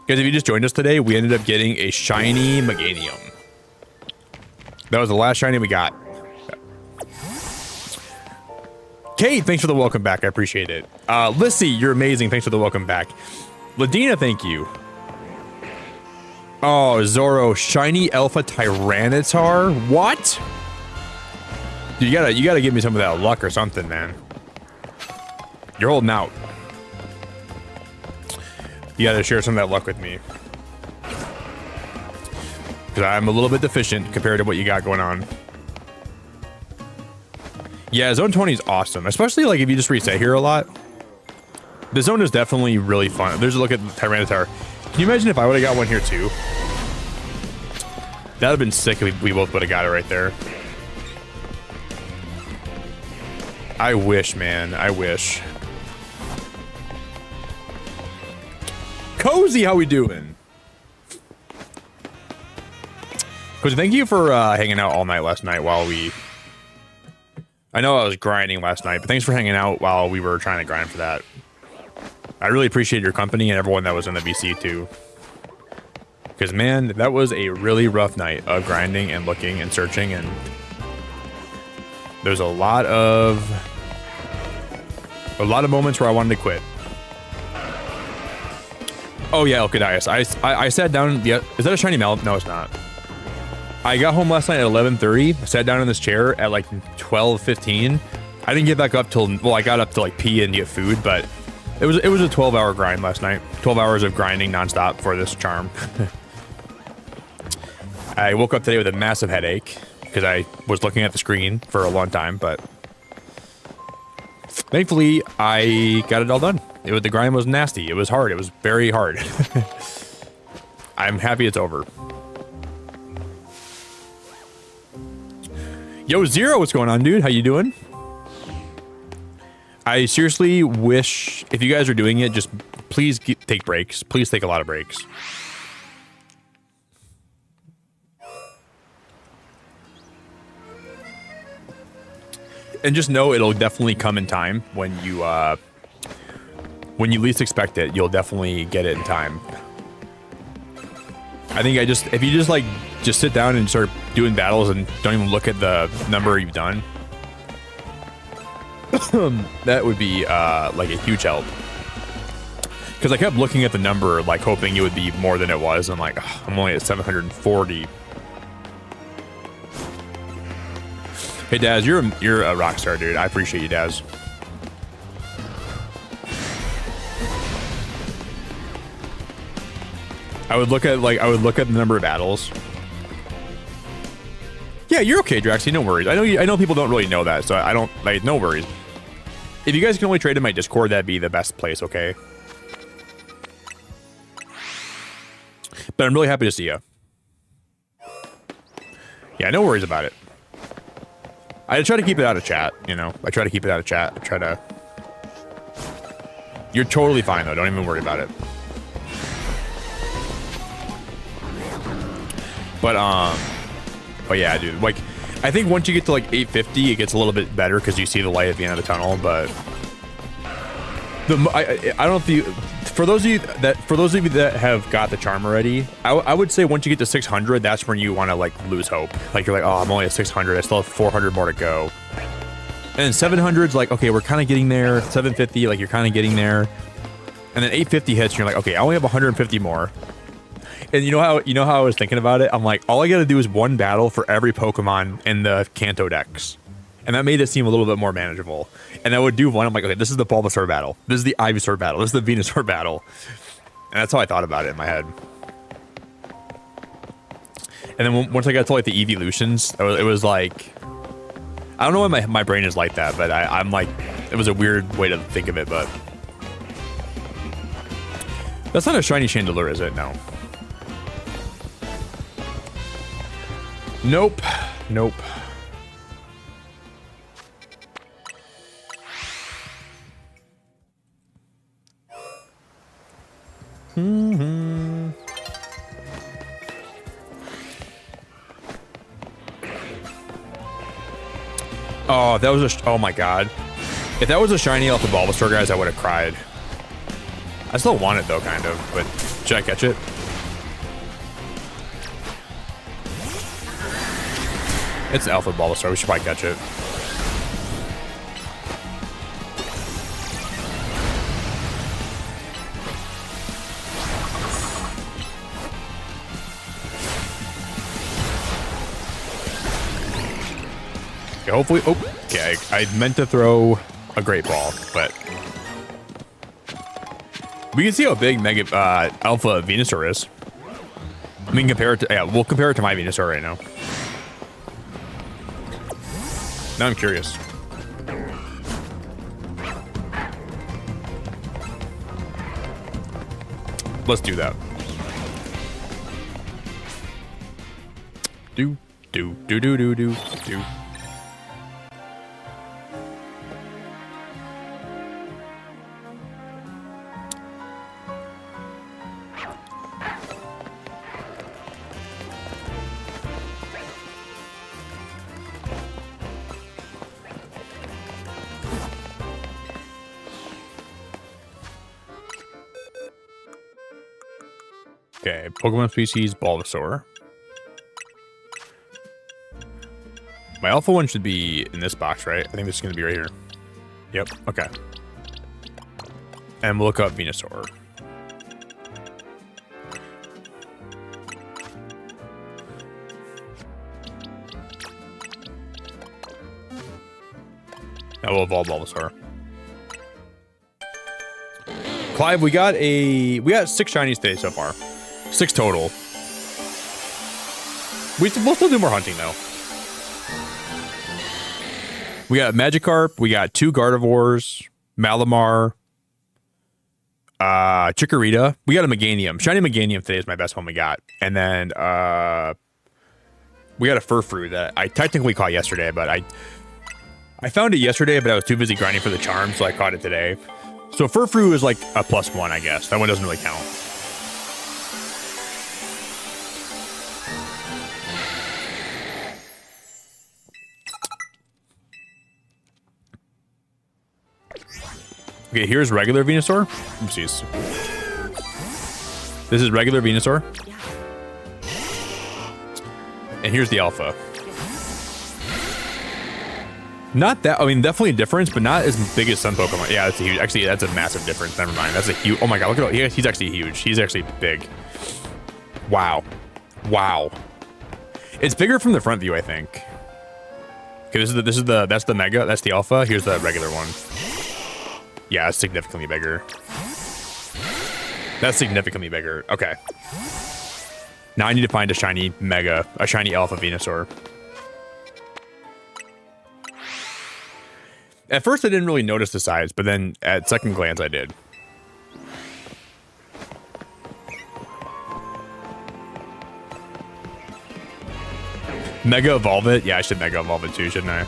Guys, if you just joined us today, we ended up getting a shiny Meganium. That was the last shiny we got. Kate, thanks for the welcome back. I appreciate it. Lissy, you're amazing. Thanks for the welcome back. Ladina, thank you. Oh, Zoro, shiny alpha Tyranitar. What? Dude, you gotta give me some of that luck or something, man. You're holding out. You gotta share some of that luck with me. Because I'm a little bit deficient compared to what you got going on. Yeah, Zone 20 is awesome, especially like if you just reset here a lot. The zone is definitely really fun. There's a look at the Tyranitar. Can you imagine if I would have got one here too? That would have been sick if we both would have got it right there. I wish, man. I wish. Cozy, how we doing? Cozy, thank you for hanging out all night last night while we... I know I was grinding last night, but thanks for hanging out while we were trying to grind for that. I really appreciate your company and everyone that was in the VC too. Because, man, that was a really rough night of grinding and looking and searching, and there's a lot of moments where I wanted to quit. Oh yeah, Elkadias. I sat down. Yeah, is that a shiny Mallet? No, it's not. I got home last night at 11:30. I sat down in this chair at like 12:15. I didn't get back up till, well, I got up to like pee and get food, but it was a 12-hour grind last night. 12 hours of grinding nonstop for this charm. I woke up today with a massive headache because I was looking at the screen for a long time, but thankfully I got it all done. The grind was nasty. It was hard. It was very hard. I'm happy it's over. Yo, Zero, what's going on, dude? How you doing? I seriously wish, if you guys are doing it, just please take breaks. Please take a lot of breaks. And just know it'll definitely come in time when you least expect it. You'll definitely get it in time. I think if you just sit down and start doing battles and don't even look at the number you've done, that would be like a huge help. Because I kept looking at the number, like hoping it would be more than it was. I'm like, oh, I'm only at 740. Hey Daz, you're a rock star, dude. I appreciate you, Daz. I would look at the number of battles. Yeah, you're okay, Draxy. No worries. I know people don't really know that, so I don't like. No worries. If you guys can only trade in my Discord, that'd be the best place. Okay. But I'm really happy to see you. Yeah, no worries about it. I try to keep it out of chat. You know, I try to keep it out of chat. I try to. You're totally fine though. Don't even worry about it. But yeah, dude, like, I think once you get to like 850, it gets a little bit better because you see the light at the end of the tunnel. But I don't know if you, for those of you that have got the charm already, I would say once you get to 600, that's when you want to like lose hope. Like you're like, oh, I'm only at 600. I still have 400 more to go. And 700's like, okay, we're kind of getting there. 750, like you're kind of getting there. And then 850 hits, and you're like, okay, I only have 150 more. And you know how I was thinking about it? I'm like, all I got to do is one battle for every Pokemon in the Kanto decks. And that made it seem a little bit more manageable. And I would do one. I'm like, okay, this is the Bulbasaur battle. This is the Ivysaur battle. This is the Venusaur battle. And that's how I thought about it in my head. And then once I got to like the evolutions, it was like, I don't know why my brain is like that, but I'm like, it was a weird way to think of it, but that's not a shiny Chandelure, is it? No. Nope. Nope. Oh, that was a... Oh, my God. If that was a shiny Alpha Bulbasaur, guys, I would have cried. I still want it, though, kind of. But should I catch it? It's an Alpha Bulbasaur. We should probably catch it. Okay, hopefully... Oh, okay. I meant to throw a Great Ball, but... We can see how big Mega Alpha Venusaur is. We can compare it to... Yeah, we'll compare it to my Venusaur right now. Now I'm curious. Let's do that. Do. Okay, Pokemon species, Bulbasaur. My alpha one should be in this box, right? I think this is going to be right here. Yep, okay. And we'll look up Venusaur. Now we'll evolve Bulbasaur. Clive, we got 6 shinies today so far. 6 total. We'll still do more hunting though. We got Magikarp, we got 2 Gardevoirs, Malamar, Chikorita. We got a Meganium. Shiny Meganium today is my best one we got. And then we got a Furfrou that I technically caught yesterday, but I found it yesterday, but I was too busy grinding for the charm, so I caught it today. So Furfrou is like a +1, I guess. That one doesn't really count. Okay, here's regular Venusaur. Oopsies. This is regular Venusaur. And here's the alpha. Not that, I mean, definitely a difference, but not as big as some Pokemon. Yeah, that's a huge, actually, that's a massive difference. Never mind. That's a huge, oh my God, look at that. He's actually huge. He's actually big. Wow. Wow. It's bigger from the front view, I think. Okay, that's the Mega, that's the Alpha. Here's the regular one. Yeah, it's significantly bigger. That's significantly bigger. Okay. Now I need to find a shiny Mega, a shiny Alpha Venusaur. At first, I didn't really notice the size, but then at second glance, I did. Mega Evolve it? Yeah, I should Mega Evolve it too, shouldn't I?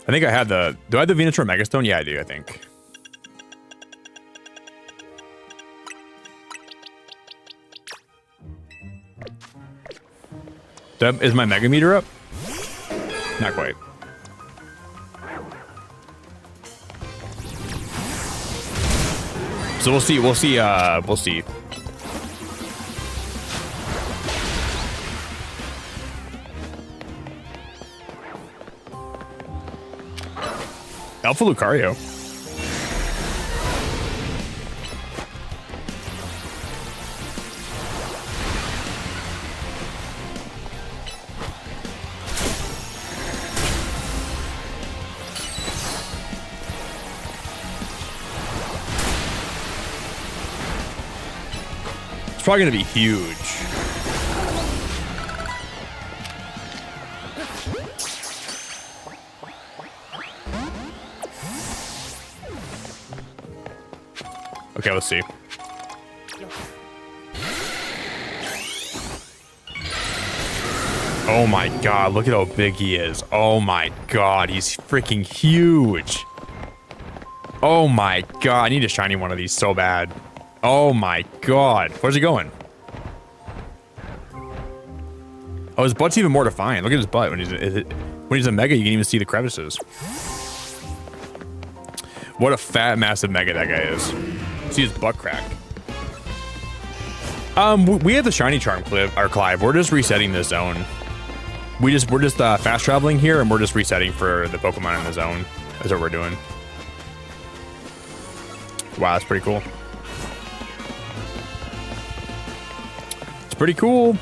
I think I had the... Do I have the Venusaur Megastone? Yeah, I do, I think. Is my Mega Meter up? Not quite. So we'll see. We'll see. Alpha Lucario. It's probably going to be huge. Okay, let's see. Oh my god, look at how big he is. Oh my god, he's freaking huge. Oh my god, I need a shiny one of these so bad. Oh my god. Where's he going? Oh, his butt's even more defined. Look at his butt. When he's a mega, you can even see the crevices. What a fat, massive mega that guy is. See his butt crack. We have the shiny charm, Clive. We're just resetting the zone. We're just fast traveling here, and we're just resetting for the Pokemon in the zone. That's what we're doing. Wow, that's pretty cool. It's pretty cool.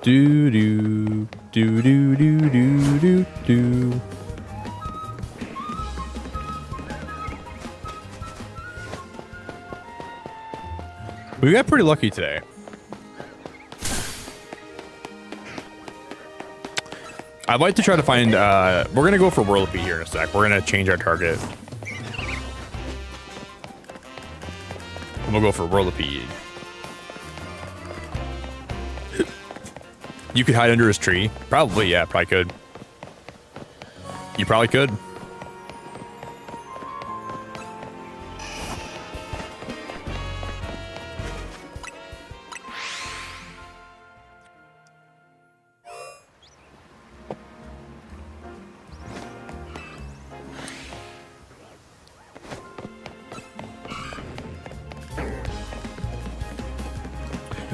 Do do do do do do do do. We got pretty lucky today. I'd like to try to find, we're going to go for Whirlpool here in a sec. We're going to change our target. And we'll go for Whirlpool. You could hide under his tree. Probably, yeah, probably could. You probably could.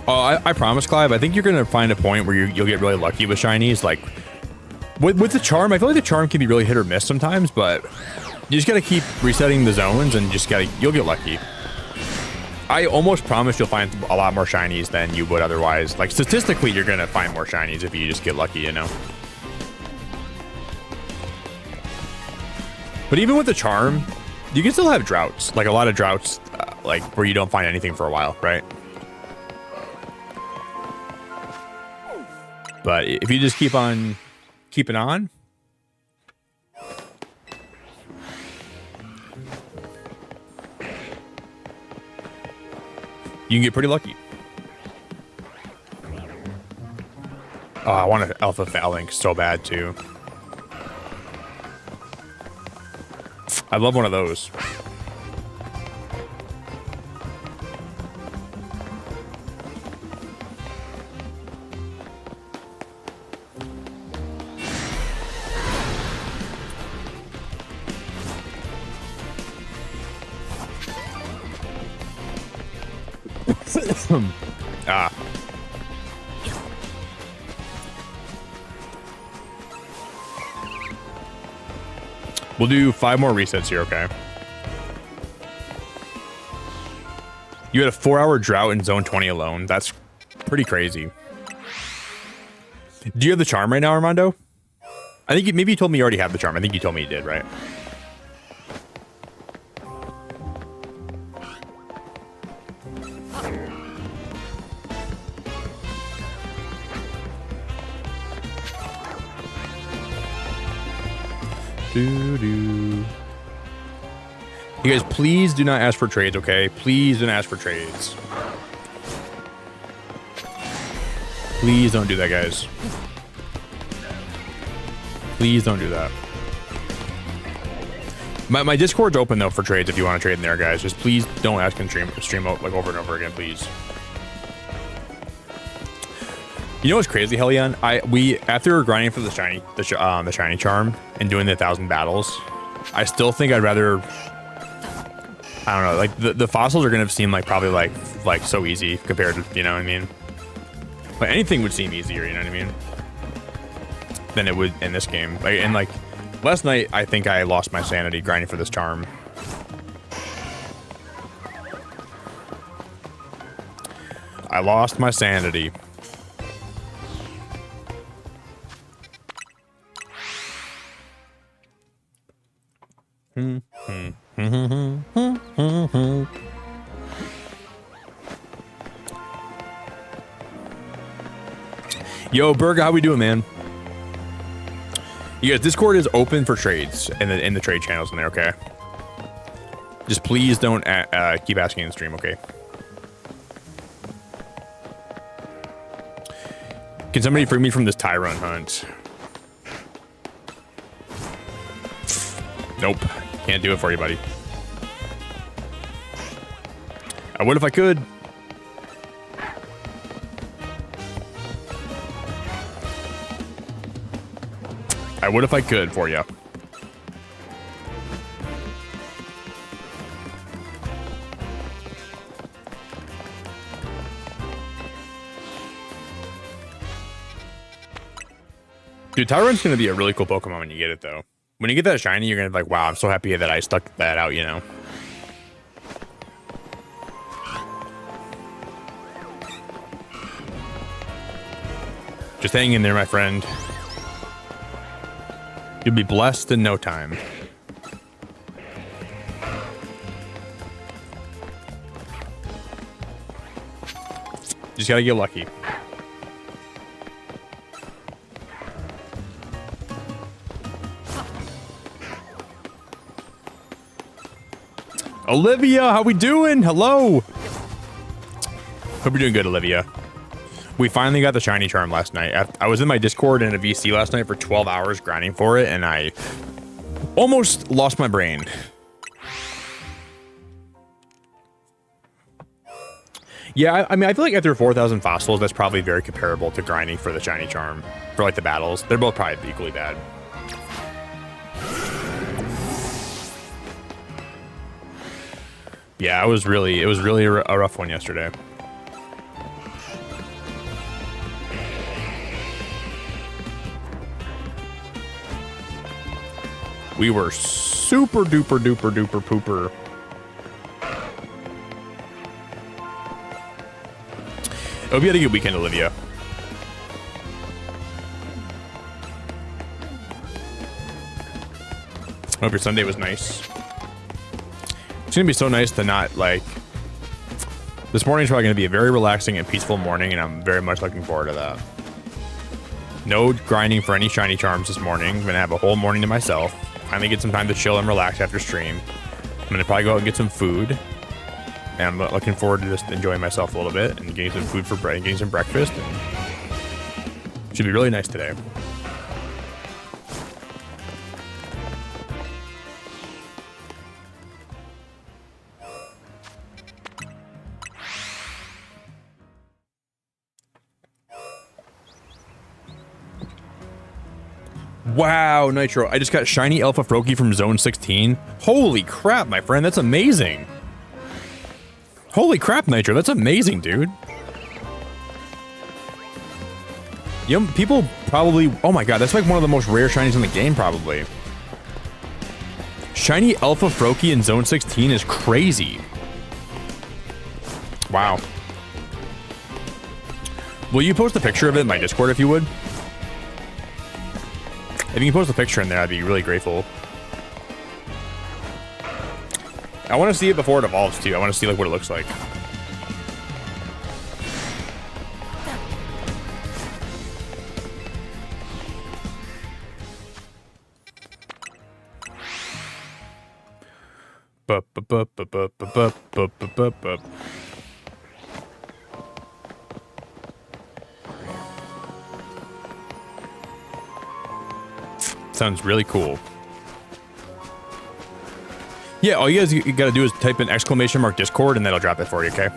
Oh, I promise, Clive. I think you're gonna find a point where you'll get really lucky with shinies. Like with the charm, I feel like the charm can be really hit or miss sometimes, but you just gotta keep resetting the zones and you'll get lucky. I almost promise you'll find a lot more shinies than you would otherwise. Like statistically, you're gonna find more shinies if you just get lucky, you know. But even with the charm, you can still have droughts. Like a lot of droughts, like where you don't find anything for a while, right? But if you just keep on keeping on, you can get pretty lucky. Oh, I want an Alpha Phalanx so bad too. I love one of those. Ah. We'll do 5 more resets here, okay? You had a 4-hour drought in zone 20 alone. That's pretty crazy. Do you have the charm right now, Armando? I think maybe you told me you already have the charm. I think you told me you did, right? You guys, please do not ask for trades, okay? Please don't ask for trades. Please don't do that, guys. Please don't do that. My Discord's open, though, for trades if you want to trade in there, guys. Just please don't ask in stream like over and over again, please. You know what's crazy, Helion? We after grinding for the shiny charm and doing the 1,000 battles, I still think I'd rather, I don't know, like the fossils are gonna seem like probably like so easy compared to, you know what I mean? But anything would seem easier, you know what I mean? Than it would in this game. Like last night, I think I lost my sanity grinding for this charm. I lost my sanity. Yo, Berg, how we doing, man? You guys, Discord is open for trades in the trade channels in there, okay? Just please don't keep asking in the stream, okay? Can somebody free me from this Tyrone hunt? Nope. Can't do it for you, buddy. I would if I could. I would if I could for you. Dude, Tyrone's going to be a really cool Pokemon when you get it, though. When you get that shiny, you're going to be like, wow, I'm so happy that I stuck that out, you know? Just hang in there, my friend. You'll be blessed in no time. Just gotta get lucky. Olivia, how we doing? Hello. Hope you're doing good, Olivia. We finally got the shiny charm last night. I was in my Discord in a VC last night for 12 hours grinding for it, and I almost lost my brain. Yeah, I mean, I feel like after 4,000 fossils, that's probably very comparable to grinding for the shiny charm for like the battles. They're both probably equally bad. Yeah, it was really a rough one yesterday. We were super duper duper duper pooper. Hope you had a good weekend, Olivia. Hope your Sunday was nice. It's gonna be so nice to not like. This morning's probably gonna be a very relaxing and peaceful morning, and I'm very much looking forward to that. No grinding for any shiny charms this morning. I'm gonna have a whole morning to myself. Finally get some time to chill and relax after stream. I'm gonna probably go out and get some food. And I'm looking forward to just enjoying myself a little bit and getting some food for bread and getting some breakfast. And should be really nice today. Wow, Nitro, I just got shiny Alpha Froakie from Zone 16. Holy crap, my friend, that's amazing. Holy crap, Nitro, that's amazing, dude. You know, people probably, oh my god, that's like one of the most rare shinies in the game, probably. Shiny Alpha Froakie in Zone 16 is crazy. Wow. Will you post a picture of it in my Discord if you would? If you can post a picture in there, I'd be really grateful. I want to see it before it evolves too. I want to see like what it looks like. Sounds really cool. Yeah, all you guys gotta do is type in !Discord and that'll drop it for you, okay?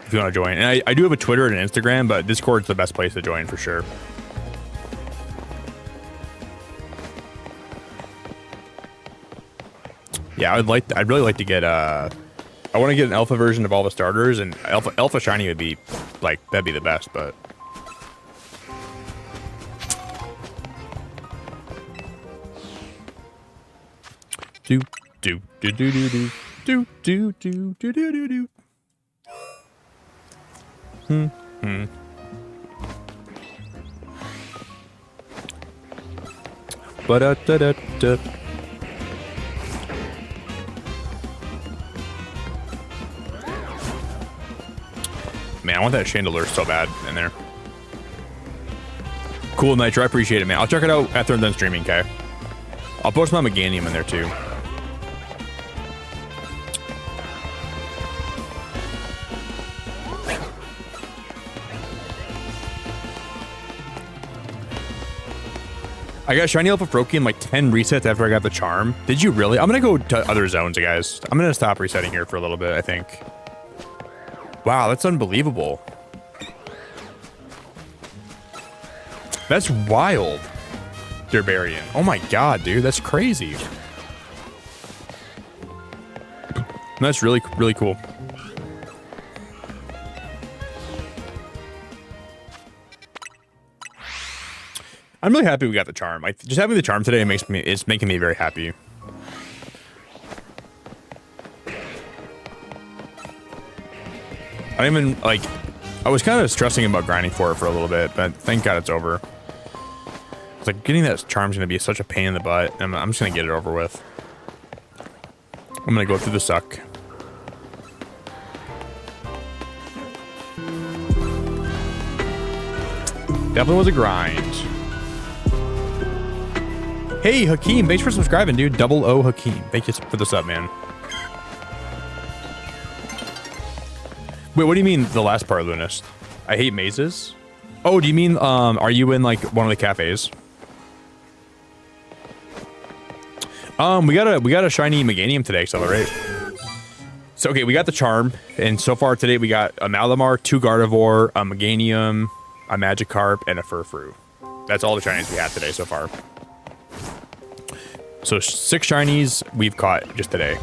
If you want to join. And I do have a Twitter and an Instagram, but Discord's the best place to join for sure. Yeah, I'd really like to get I want to get an alpha version of all the starters, and alpha shiny would be like, that'd be the best, but do do do do do do do do do do do do. Ba-da-da-da-da. Man, I want that chandelier so bad in there. Cool, Nitro. I appreciate it, man. I'll check it out after I'm done streaming, okay? I'll post my Meganium in there, too. I got Shiny Alpha Froakie in like 10 resets after I got the Charm. Did you really? I'm going to go to other zones, guys. I'm going to stop resetting here for a little bit, I think. Wow, that's unbelievable. That's wild. Derbarian. Oh my god, dude. That's crazy. That's really, really cool. I'm really happy we got the Charm. Like, just having the Charm today it's making me very happy. I even, like, I was kind of stressing about grinding for it for a little bit, but thank God it's over. It's like, getting that Charm's going to be such a pain in the butt, and I'm just going to get it over with. I'm going to go through the suck. Definitely was a grind. Hey, Hakeem, thanks for subscribing, dude. Double O Hakeem. Thank you for the sub, man. Wait, what do you mean the last part, Lunist? I hate mazes? Oh, do you mean, are you in, like, one of the cafes? We got a shiny Meganium today, Accelerate. So, okay, we got the Charm, and so far today we got a Malamar, 2 Gardevoir, a Meganium, a Magikarp, and a Furfrou. That's all the shinies we have today so far. So 6 shinies we've caught just today.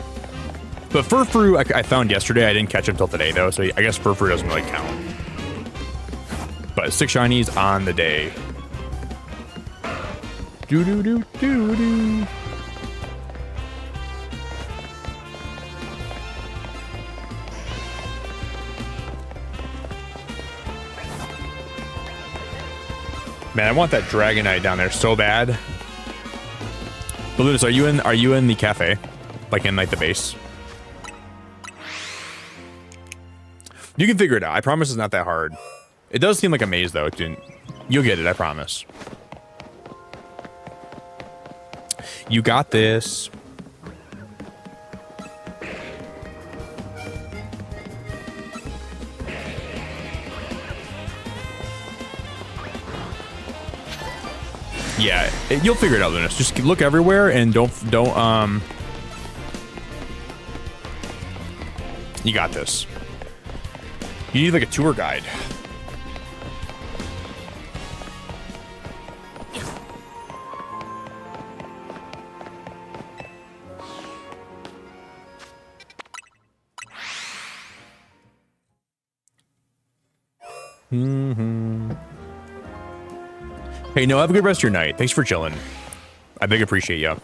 But Furfrou I found yesterday. I didn't catch him until today though, so I guess Furfrou doesn't really count. But 6 shinies on the day. Do do do do do. Man, I want that Dragonite down there so bad. But Lunas, are you in the cafe? Like in like the base? You can figure it out. I promise it's not that hard. It does seem like a maze though. You'll get it, I promise. You got this. Yeah, you'll figure it out, Lunas. Just look everywhere and don't you got this. You need like a tour guide. Hey, no, have a good rest of your night. Thanks for chilling. I big appreciate you.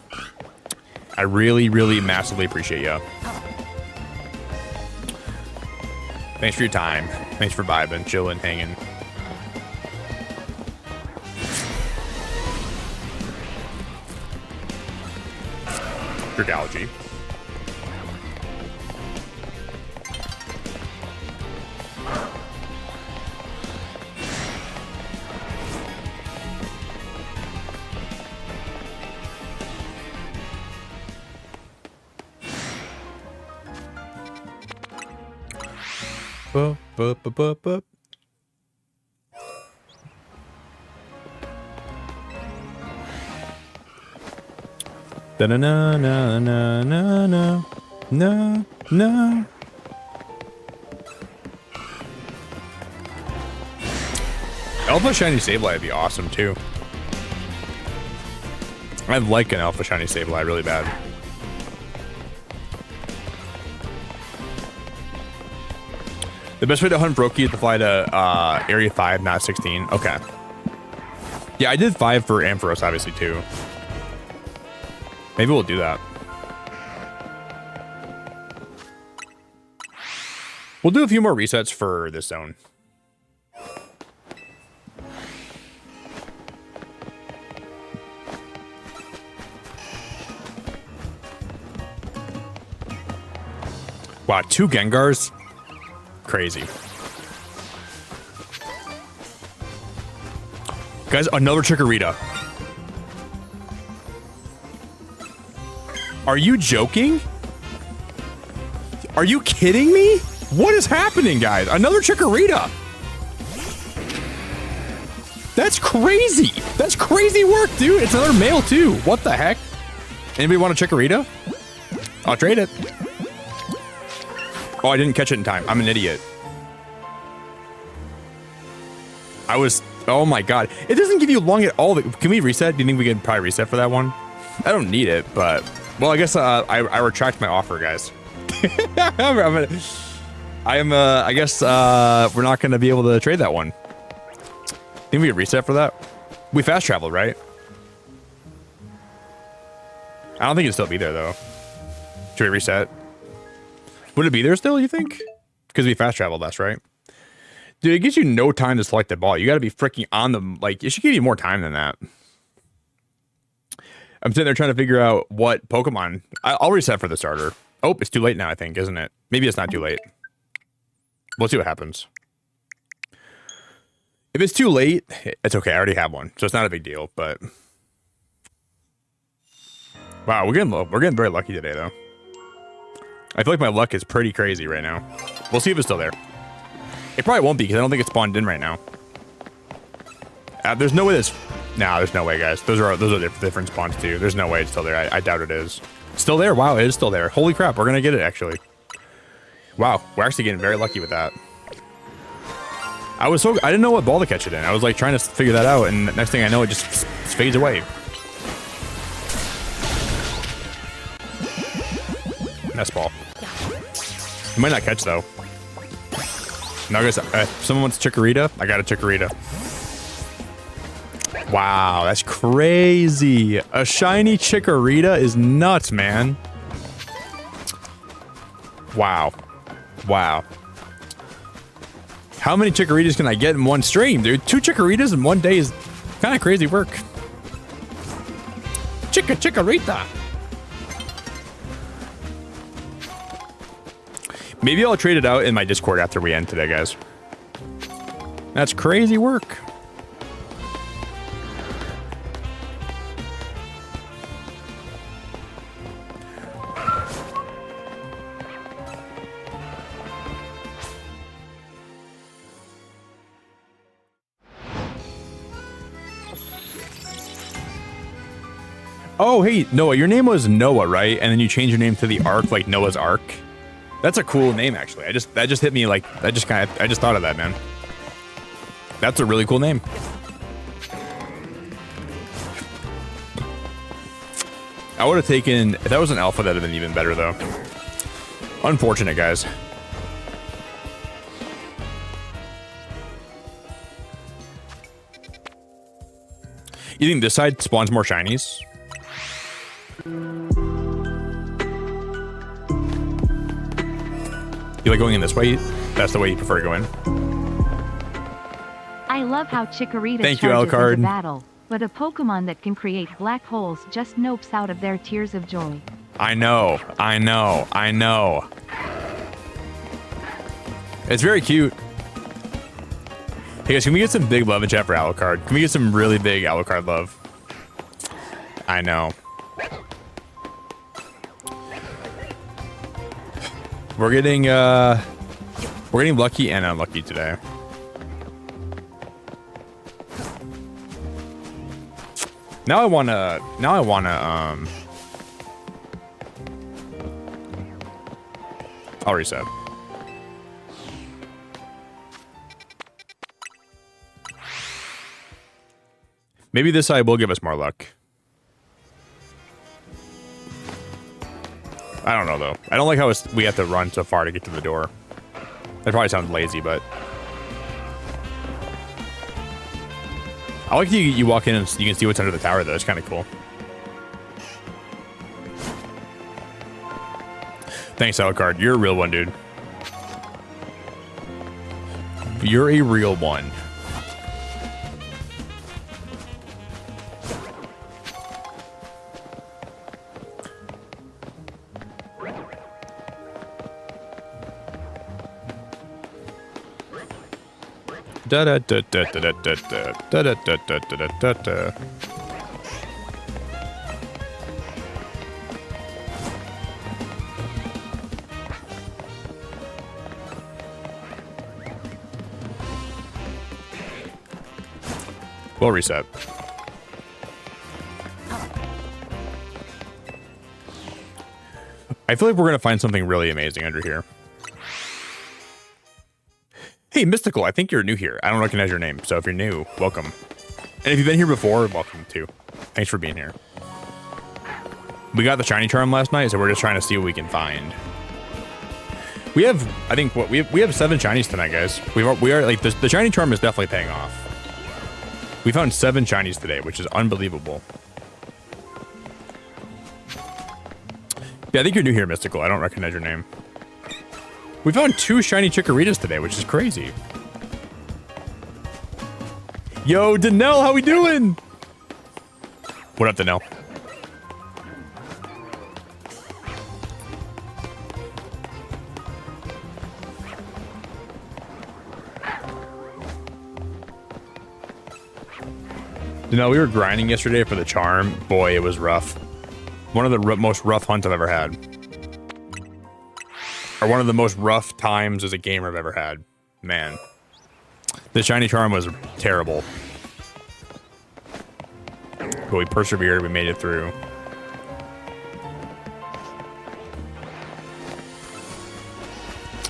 I really, really massively appreciate you. Thanks for your time. Thanks for vibing, chilling, hanging. Gridology. Bup, bup, bup, bup, bup. Da na na na na na na na na. Alpha Shiny Sableye would be awesome too. I'd like an Alpha Shiny Sableye really bad. The best way to hunt Brokey is to fly to Area 5, not 16. Okay. Yeah, I did 5 for Ampharos, obviously, too. Maybe we'll do that. We'll do a few more resets for this zone. Wow, 2 Gengars? Crazy. Guys, another Chikorita. Are you joking? Are you kidding me? What is happening, guys? Another Chikorita. That's crazy. That's crazy work, dude. It's another male, too. What the heck? Anybody want a Chikorita? I'll trade it. Oh, I didn't catch it in time. I'm an idiot. Oh my god. It doesn't give you long at all. Can we reset? Do you think we can probably reset for that one? I don't need it, but... Well, I guess I retract my offer, guys. I guess we're not going to be able to trade that one. Think we can reset for that? We fast traveled, right? I don't think it'd still be there, though. Should we reset? Would it be there still, you think? Because we fast traveled less, right? Dude, it gives you no time to select the ball. You got to be freaking on them. Like, it should give you more time than that. I'm sitting there trying to figure out what Pokemon... I'll reset for the starter. Oh, it's too late now, I think, isn't it? Maybe it's not too late. We'll see what happens. If it's too late, it's okay. I already have one, so it's not a big deal, but... Wow, we're getting very lucky today, though. I feel like my luck is pretty crazy right now. We'll see if it's still there. It probably won't be, because I don't think it's spawned in right now. There's no way this... Nah, there's no way, guys. Those are different spawns, too. There's no way it's still there. I doubt it is. Still there? Wow, it is still there. Holy crap, we're gonna get it, actually. Wow, we're actually getting very lucky with that. I didn't know what ball to catch it in. I was, like, trying to figure that out, and next thing I know, it just fades away. Nice ball. You might not catch, though. No, guys, someone wants Chikorita? I got a Chikorita. Wow, that's crazy. A shiny Chikorita is nuts, man. Wow. Wow. How many Chikoritas can I get in one stream, dude? 2 Chikoritas in one day is kind of crazy work. Chikorita. Maybe I'll trade it out in my Discord after we end today, guys. That's crazy work. Oh, hey, Noah, your name was Noah, right? And then you changed your name to the Ark, like Noah's Ark. That's a cool name, actually. That just hit me like, I just thought of that, man. That's a really cool name. I would have taken, if that was an alpha, that'd have been even better, though. Unfortunate, guys. You think this side spawns more shinies? You like going in this way? That's the way you prefer to go in? I love how Chikorita Thank you, charges Alucard. into battle, but a Pokemon that can create black holes just nopes out of their tears of joy. I know. It's very cute. Hey guys, can we get some big love in chat for Alucard? Can we get some really big Alucard love? I know. We're getting lucky and unlucky today. Now I wanna I'll reset. Maybe this side will give us more luck. I don't know, though. I don't like how we have to run so far to get to the door. That probably sounds lazy, but... I like you walk in and you can see what's under the tower, though. It's kind of cool. Thanks, Alucard. You're a real one, dude. You're a real one. Da da da da da da da da da da da da da da. We'll reset. I feel like we're gonna find something really amazing under here. Hey, Mystical, I think you're new here. I don't recognize your name, so if you're new, welcome. And if you've been here before, welcome too. Thanks for being here. We got the shiny charm last night, so we're just trying to see what we can find. We have, I think, what we have 7 shinies tonight, guys. We are like the shiny charm is definitely paying off. We found 7 shinies today, which is unbelievable. Yeah, I think you're new here, Mystical. I don't recognize your name. We found 2 shiny Chikorritas today, which is crazy. Yo, Danelle, how we doing? What up, Danelle? Danelle, we were grinding yesterday for the charm. Boy, it was rough. One of the most rough hunts I've ever had. Or one of the most rough times as a gamer I've ever had. Man. The shiny charm was terrible. But we persevered, we made it through.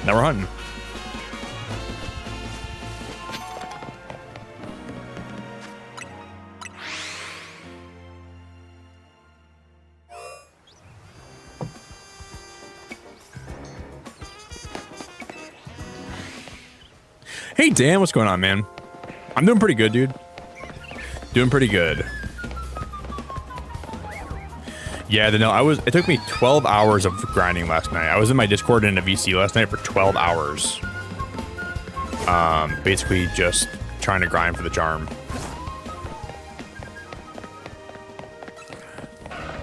Now we're hunting. Hey Dan, what's going on, man? I'm doing pretty good, dude. Doing pretty good. Yeah, no, it took me 12 hours of grinding last night. I was in my Discord in a VC last night for 12 hours. Basically just trying to grind for the charm.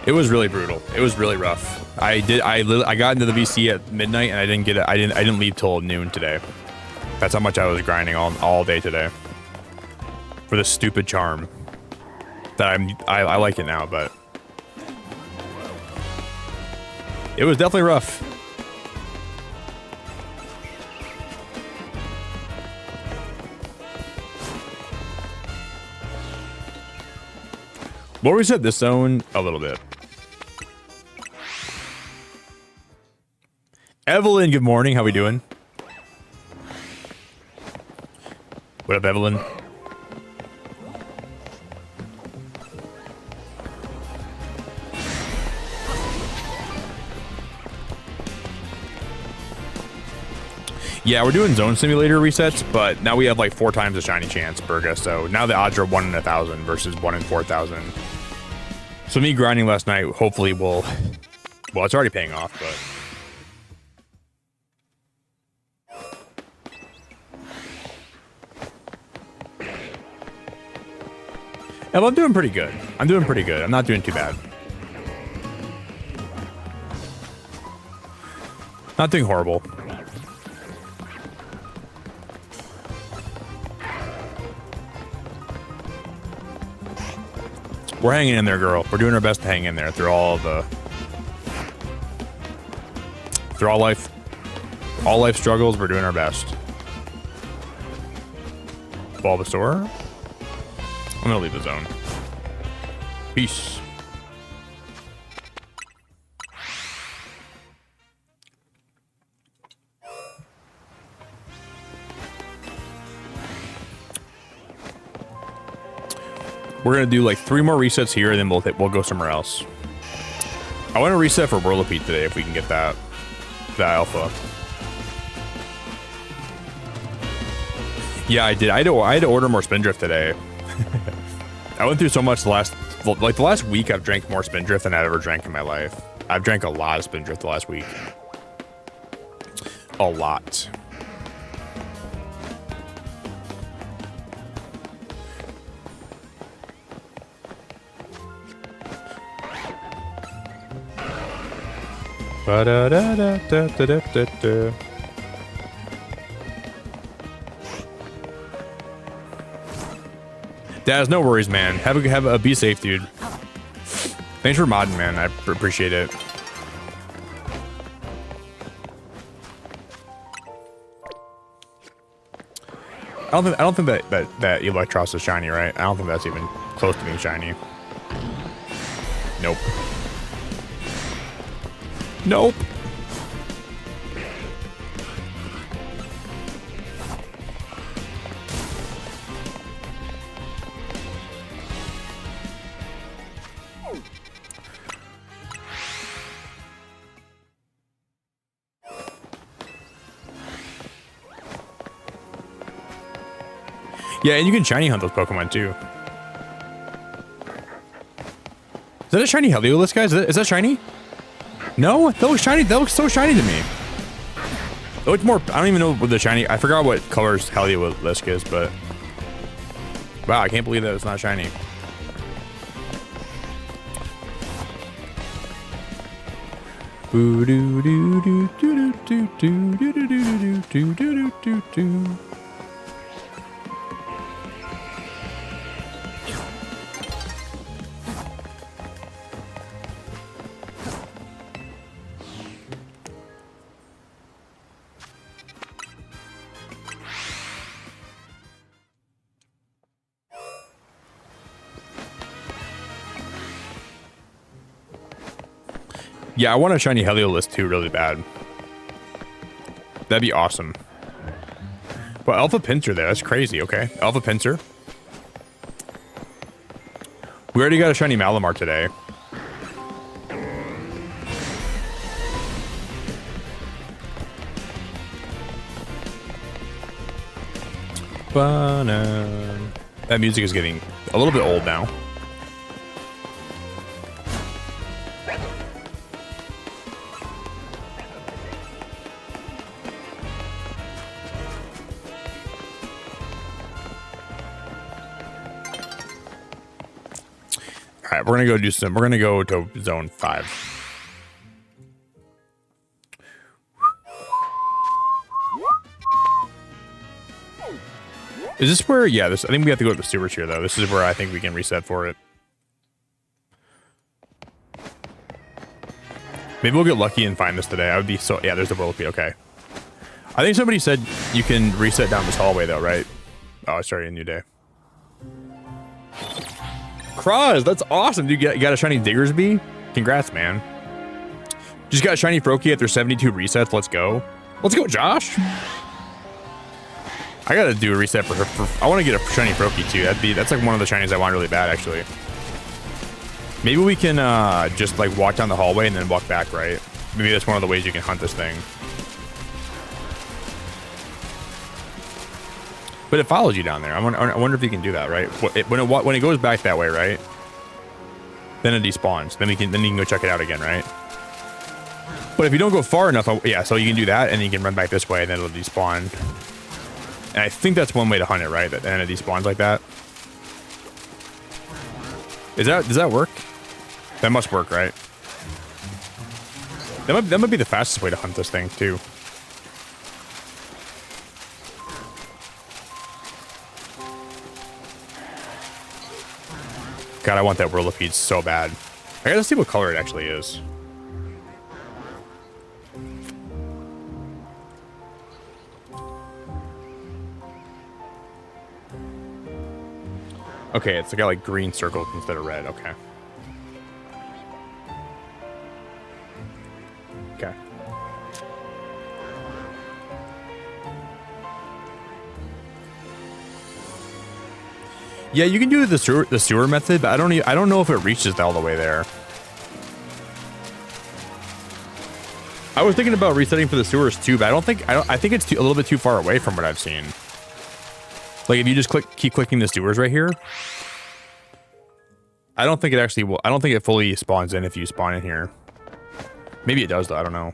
It was really brutal. It was really rough. I got into the VC at midnight and I didn't leave till noon today. That's how much I was grinding all day today for this stupid charm. That I like it now, but it was definitely rough. We'll reset this zone a little bit. Evelyn, good morning. How we doing? What up, Evelyn? Yeah, we're doing zone simulator resets, but now we have like 4 times the shiny chance, Burga. So now the odds are 1 in 1,000 versus 1 in 4,000. So me grinding last night, hopefully will, well, it's already paying off, but. Yeah, well, I'm doing pretty good. I'm doing pretty good. I'm not doing too bad. Not doing horrible. We're hanging in there, girl. We're doing our best to hang in there through all life struggles. We're doing our best. Bulbasaur. I'm gonna leave the zone. Peace. We're gonna do like 3 more resets here, and then we'll go somewhere else. I want to reset for Whirlipede today if we can get that alpha. Yeah, I did. I had to order more Spindrift today. I went through so much the last week. I've drank more Spindrift than I've ever drank in my life. I've drank a lot of Spindrift the last week. A lot. Ba-da-da-da-da-da-da-da. Daz, no worries, man. Have a be safe, dude. Thanks for modding, man. I appreciate it. I don't think that Electros is shiny, right? I don't think that's even close to being shiny. Nope. Nope. Yeah, and you can shiny hunt those Pokemon too. Is that a shiny Heliolisk, guys? Is that shiny? No? That looks shiny. That looks so shiny to me. It looks more... I don't even know what the shiny... I forgot what colors Heliolisk is, but... Wow, I can't believe that it's not shiny. Yeah, I want a shiny Heliolisk too really bad. That'd be awesome. Well, Alpha Pinsir there. That's crazy. Okay. Alpha Pinsir. We already got a shiny Malamar today. That music is getting a little bit old now. All right, we're gonna go do some. We're gonna go to zone 5. Is this where? Yeah, this. I think we have to go to the sewers here, though. This is where I think we can reset for it. Maybe we'll get lucky and find this today. I would be so. Yeah, there's the Whirlpool. Okay. I think somebody said you can reset down this hallway, though, right? Oh, sorry, a new day. Kraz, that's awesome, dude. You got a shiny Diggersby? Congrats, man. Just got a shiny Froakie after 72 resets. Let's go. Let's go, Josh. I gotta do a reset for her. I want to get a shiny Froakie too. That's like one of the shinies I want really bad, actually. Maybe we can just like walk down the hallway and then walk back, right? Maybe that's one of the ways you can hunt this thing. But it follows you down there. I wonder if you can do that, right? When it goes back that way, right? Then it despawns. Then you can go check it out again, right? But if you don't go far enough, yeah. So you can do that, and then you can run back this way, and then it'll despawn. And I think that's one way to hunt it, right? And it despawns like that. Does that work? That must work, right? That might be the fastest way to hunt this thing too. God, I want that Whirlpool so bad. I gotta see what color it actually is. Okay, it's got like green circles instead of red. Okay. Okay. Yeah, you can do the sewer method, but I don't know if it reaches all the way there. I was thinking about resetting for the sewers too, but I think it's a little bit too far away from what I've seen. Like if you just keep clicking the sewers right here, I don't think it actually will. I don't think it fully spawns in if you spawn in here. Maybe it does though. I don't know,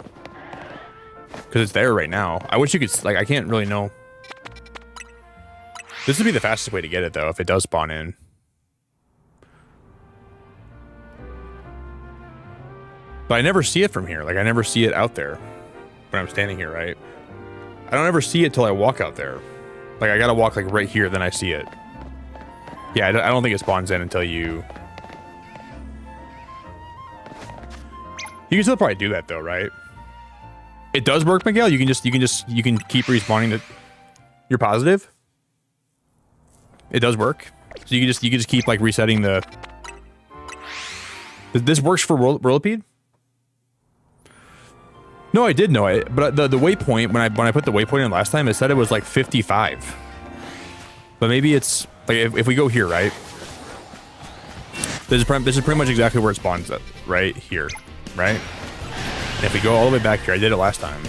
because it's there right now. I wish you could I can't really know. This would be the fastest way to get it, though, if it does spawn in. But I never see it from here. Like, I never see it out there when I'm standing here, right? I don't ever see it till I walk out there. Like, I gotta walk, like, right here, then I see it. Yeah, I don't think it spawns in until you... You can still probably do that though, right? It does work, Miguel. You can keep respawning the... You're positive? It does work. So you can just keep like resetting the... This works for Whirlipede? No, I did know it, but the waypoint, when I put the waypoint in last time, it said it was like 55. But maybe it's like if we go here, right? This is pretty much exactly where it spawns at, right here, right? And if we go all the way back here, I did it last time.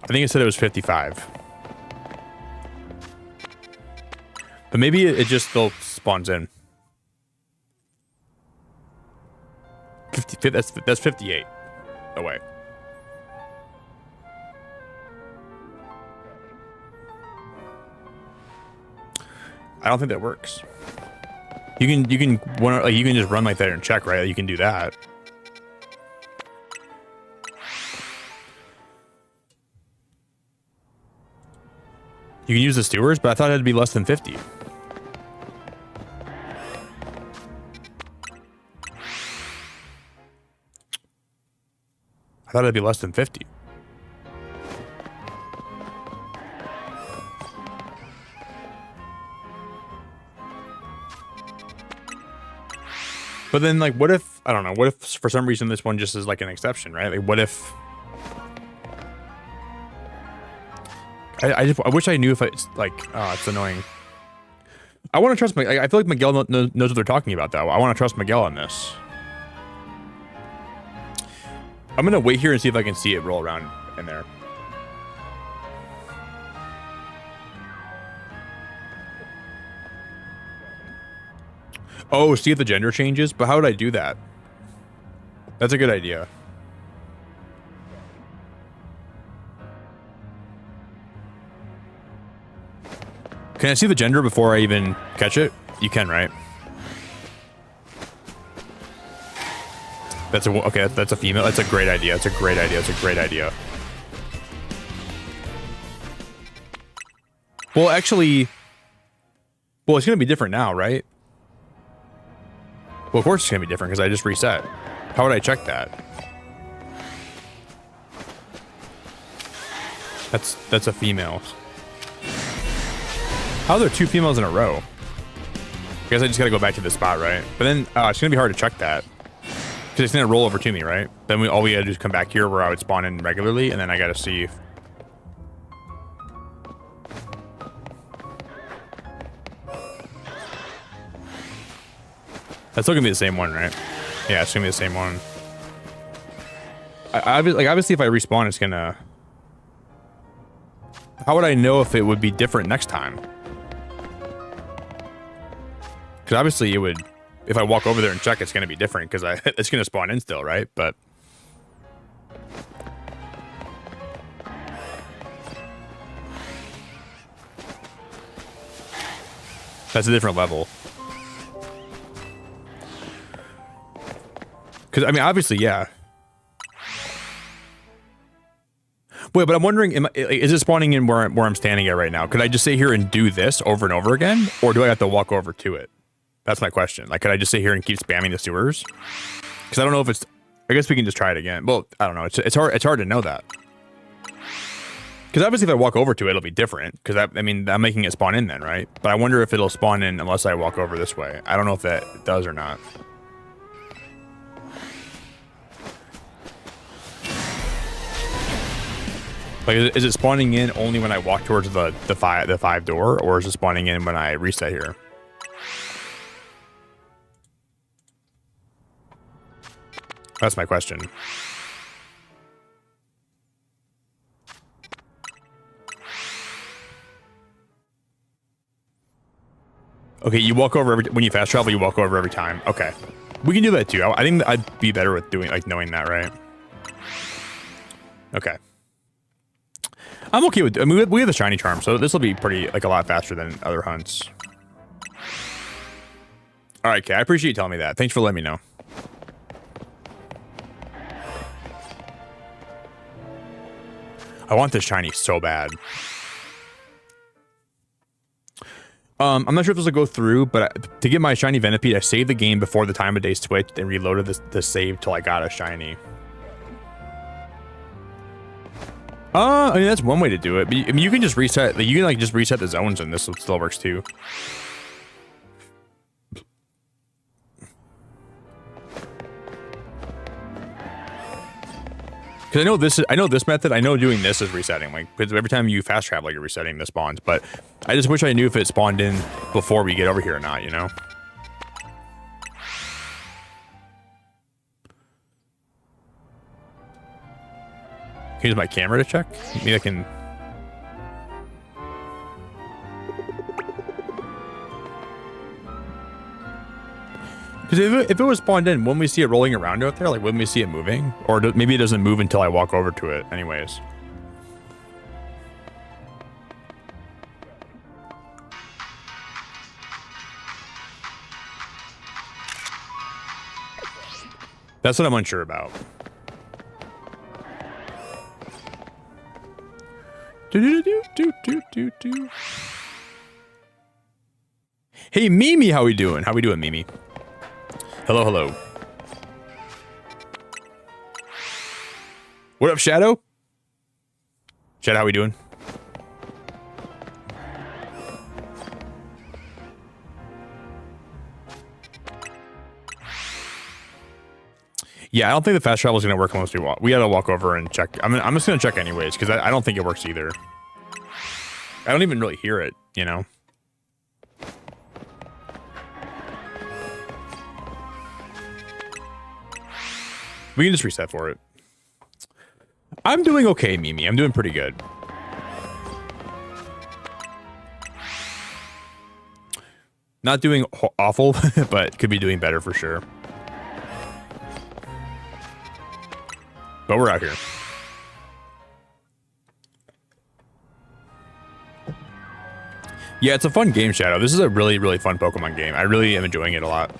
I think it said it was 55. But maybe it just still spawns in. 50, that's 58. Oh wait. I don't think that works. You can just run like that and check, right? You can do that. You can use the stewards, but I thought it had to be less than 50. I thought it'd be less than 50. But then, like, what if, I don't know, what if for some reason this one just is like an exception, right? Like, what if... I wish I knew if it's like, oh, it's annoying. I want to trust, I feel like Miguel knows what they're talking about, though. I want to trust Miguel on this. I'm going to wait here and see if I can see it roll around in there. Oh, see if the gender changes? But how would I do that? That's a good idea. Can I see the gender before I even catch it? You can, right? That's a female. That's a great idea. That's a great idea. That's a great idea. Well, actually, it's gonna be different now, right? Well, of course it's gonna be different because I just reset. How would I check that? That's a female. How are there two females in a row? I guess I just gotta go back to the spot, right? But then it's gonna be hard to check that. Because it's gonna roll over to me, right? Then all we gotta do is come back here where I would spawn in regularly, and then I gotta see if... That's still gonna be the same one, right? Yeah, it's gonna be the same one. Obviously if I respawn, it's gonna... How would I know if it would be different next time? Because obviously it would... If I walk over there and check, it's going to be different because it's going to spawn in still, right? But that's a different level. Because I mean, obviously, yeah. Wait, but I'm wondering, is it spawning in where I'm standing at right now? Could I just sit here and do this over and over again, or do I have to walk over to it? That's my question. Like, could I just sit here and keep spamming the sewers? Because I don't know if it's... I guess we can just try it again. Well, I don't know. It's hard to know that. Because obviously if I walk over to it, it'll be different. Because, I mean, I'm making it spawn in then, right? But I wonder if it'll spawn in unless I walk over this way. I don't know if that does or not. Like, is it spawning in only when I walk towards the five door? Or is it spawning in when I reset here? That's my question. Okay, you walk over when you fast travel, you walk over every time. Okay. We can do that too. I think I'd be better with doing, like, knowing that, right? Okay. I'm okay with, I mean, we have the shiny charm, so this will be pretty, like, a lot faster than other hunts. All right, okay, I appreciate you telling me that. Thanks for letting me know. I want this shiny so bad. I'm not sure if this will go through, but to get my shiny Venipede, I saved the game before the time of day switched and reloaded the save till I got a shiny. I mean, that's one way to do it. But I mean, you can just reset. Like, you can like just reset the zones, and this still works too. Because I know this method. I know doing this is resetting. Like, because every time you fast travel, you're resetting the spawns. But I just wish I knew if it spawned in before we get over here or not. You know. Can I use my camera to check? Maybe I can. Because if it was spawned in, wouldn't we see it rolling around out there? Like, wouldn't we see it moving? Or maybe it doesn't move until I walk over to it anyways. That's what I'm unsure about. Hey, Mimi, how we doing? How we doing, Mimi? Hello, hello. What up, Shadow? Shadow, how we doing? Yeah, I don't think the fast travel is going to work unless we walk. We got to walk over and check. I'm just going to check anyways, because I don't think it works either. I don't even really hear it, you know? We can just reset for it. I'm doing okay, Mimi. I'm doing pretty good. Not doing awful, but could be doing better for sure. But we're out here. Yeah, it's a fun game, Shadow. This is a really, really fun Pokemon game. I really am enjoying it a lot.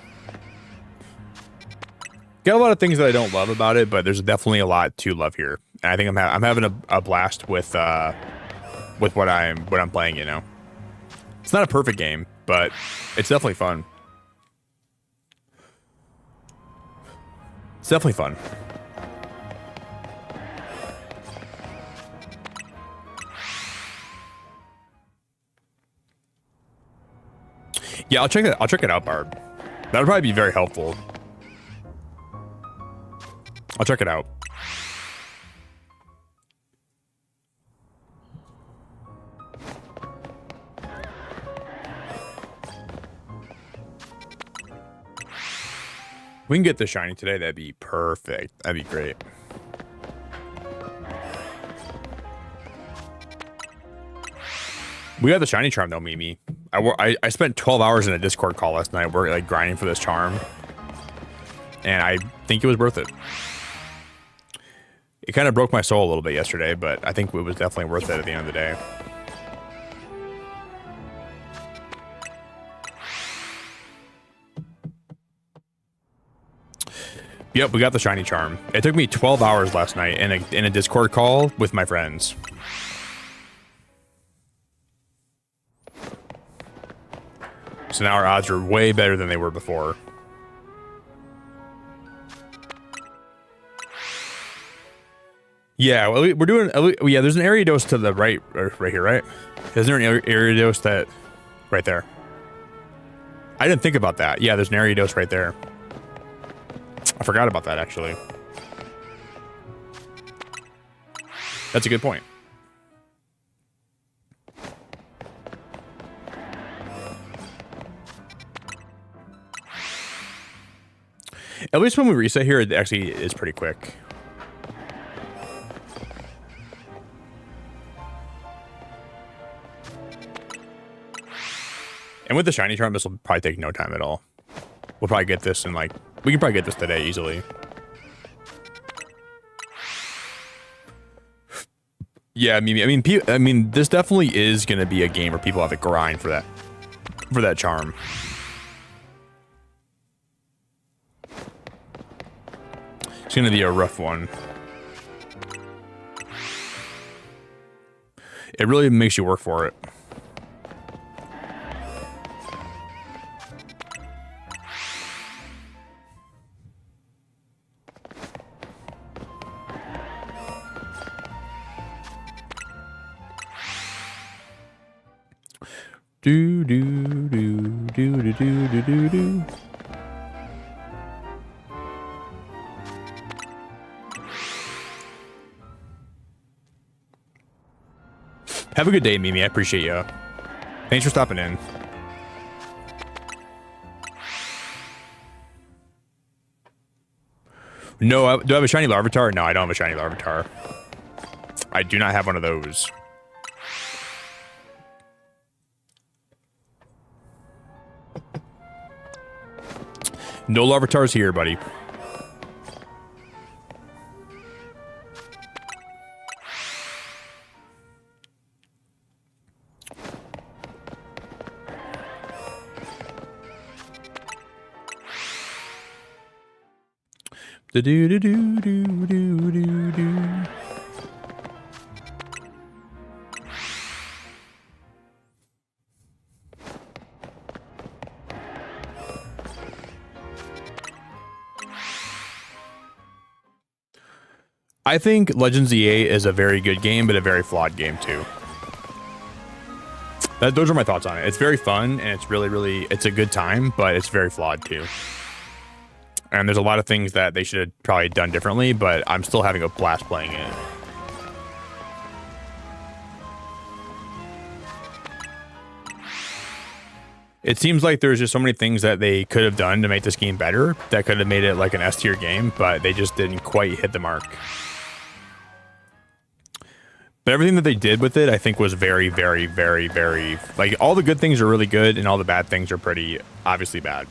Got a lot of things that I don't love about it, but there's definitely a lot to love here. And I think I'm having a blast with what I'm playing. You know, it's not a perfect game, but it's definitely fun. It's definitely fun. Yeah, I'll check it. I'll check it out, Barb. That would probably be very helpful. I'll check it out. We can get this shiny today. That'd be perfect. That'd be great. We got the shiny charm though, Mimi. I spent 12 hours in a Discord call last night, working like grinding for this charm, and I think it was worth it. It kind of broke my soul a little bit yesterday, but I think it was definitely worth it at the end of the day. Yep, we got the shiny charm. It took me 12 hours last night in a Discord call with my friends. So now our odds are way better than they were before. Yeah, well, we're doing. Yeah, there's an Ariados to the right here, right? Isn't there an Ariados that right there? I didn't think about that. Yeah, there's an Ariados right there. I forgot about that actually. That's a good point. At least when we reset here, it actually is pretty quick. And with the shiny charm, this will probably take no time at all. We'll probably get this in like, we can probably get this today easily. Yeah, I mean, this definitely is going to be a game where people have to grind for that charm. It's going to be a rough one. It really makes you work for it. Do do do do do do do do do. Have a good day, Mimi. I appreciate you. Thanks for stopping in. No, do I have a shiny Larvitar? No, I don't have a shiny Larvitar. I do not have one of those. No Larvitars here, buddy. Do do do do do do do do. I think Legends EA is a very good game, but a very flawed game too. Those are my thoughts on it. It's very fun and it's really, it's a good time, but it's very flawed too. And there's a lot of things that they should have probably done differently, but I'm still having a blast playing it. It seems like there's just so many things that they could have done to make this game better that could have made it like an S tier game, but they just didn't quite hit the mark. But everything that they did with it, I think, was very, like, all the good things are really good and all the bad things are pretty obviously bad.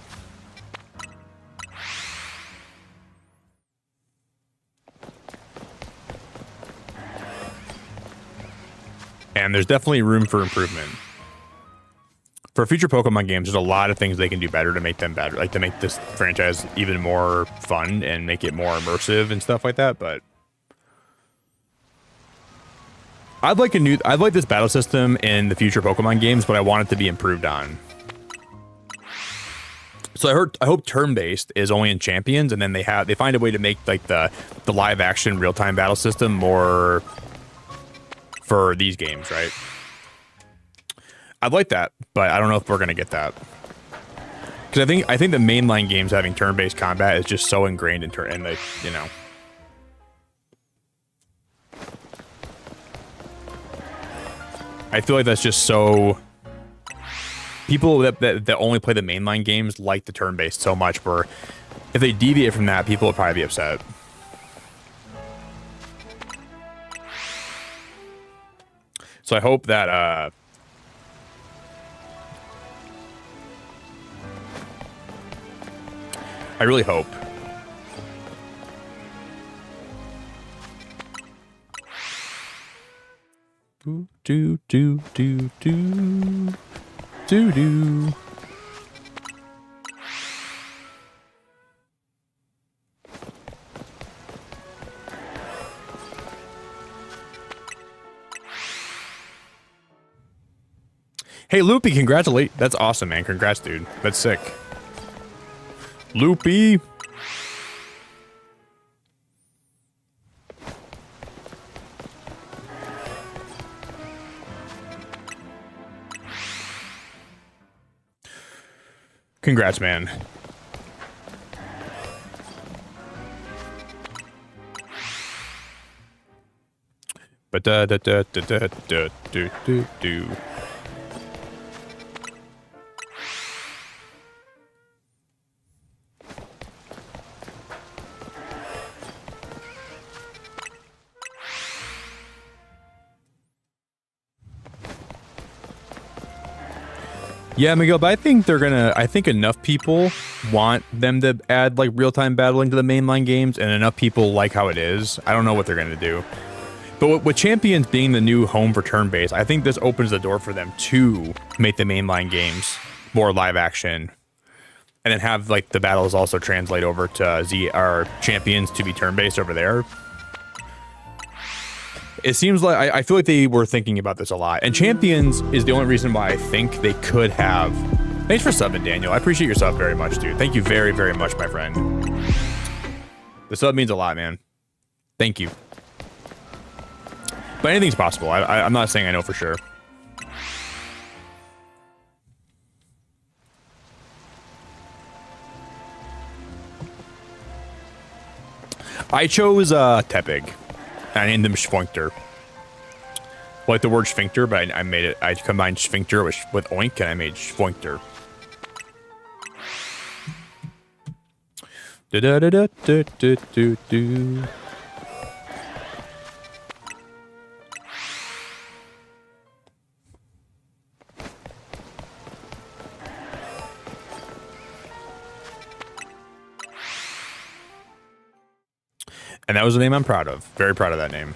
And there's definitely room for improvement. For future Pokemon games, there's a lot of things they can do better to make them better, like to make this franchise even more fun and make it more immersive and stuff like that. But I'd like this battle system in the future Pokemon games, but I want it to be improved on. So I hope turn-based is only in Champions, and then they find a way to make like the live action real-time battle system more for these games, right? I'd like that, but I don't know if we're gonna get that. Because I think the mainline games having turn-based combat is just so ingrained in the, you know. I feel like that's just so. People that only play the mainline games like the turn-based so much, where if they deviate from that, people will probably be upset. So I hope that I really hope. Do do do do do do do. Hey, Loopy, congratulate. That's awesome, man. Congrats, dude. That's sick. Loopy. Congrats, man. But do. Yeah, Miguel, but I think enough people want them to add like real-time battling to the mainline games, and enough people like how it is. I don't know what they're gonna do. But with Champions being the new home for turn-based, I think this opens the door for them to make the mainline games more live action. And then have like the battles also translate over to Champions to be turn-based over there. It seems like I feel like they were thinking about this a lot, and Champions is the only reason why I think they could have. Thanks for subbing, Daniel. I appreciate your sub very much, dude. Thank you very, very much, my friend. The sub means a lot, man. Thank you. But anything's possible. I'm not saying I know for sure. I chose Tepig. I named him Sphincter. Like the word sphincter, but I made it. I combined sphincter with oink, and I made Sphincter. Da da da da da da da do. And that was a name I'm proud of. Very proud of that name.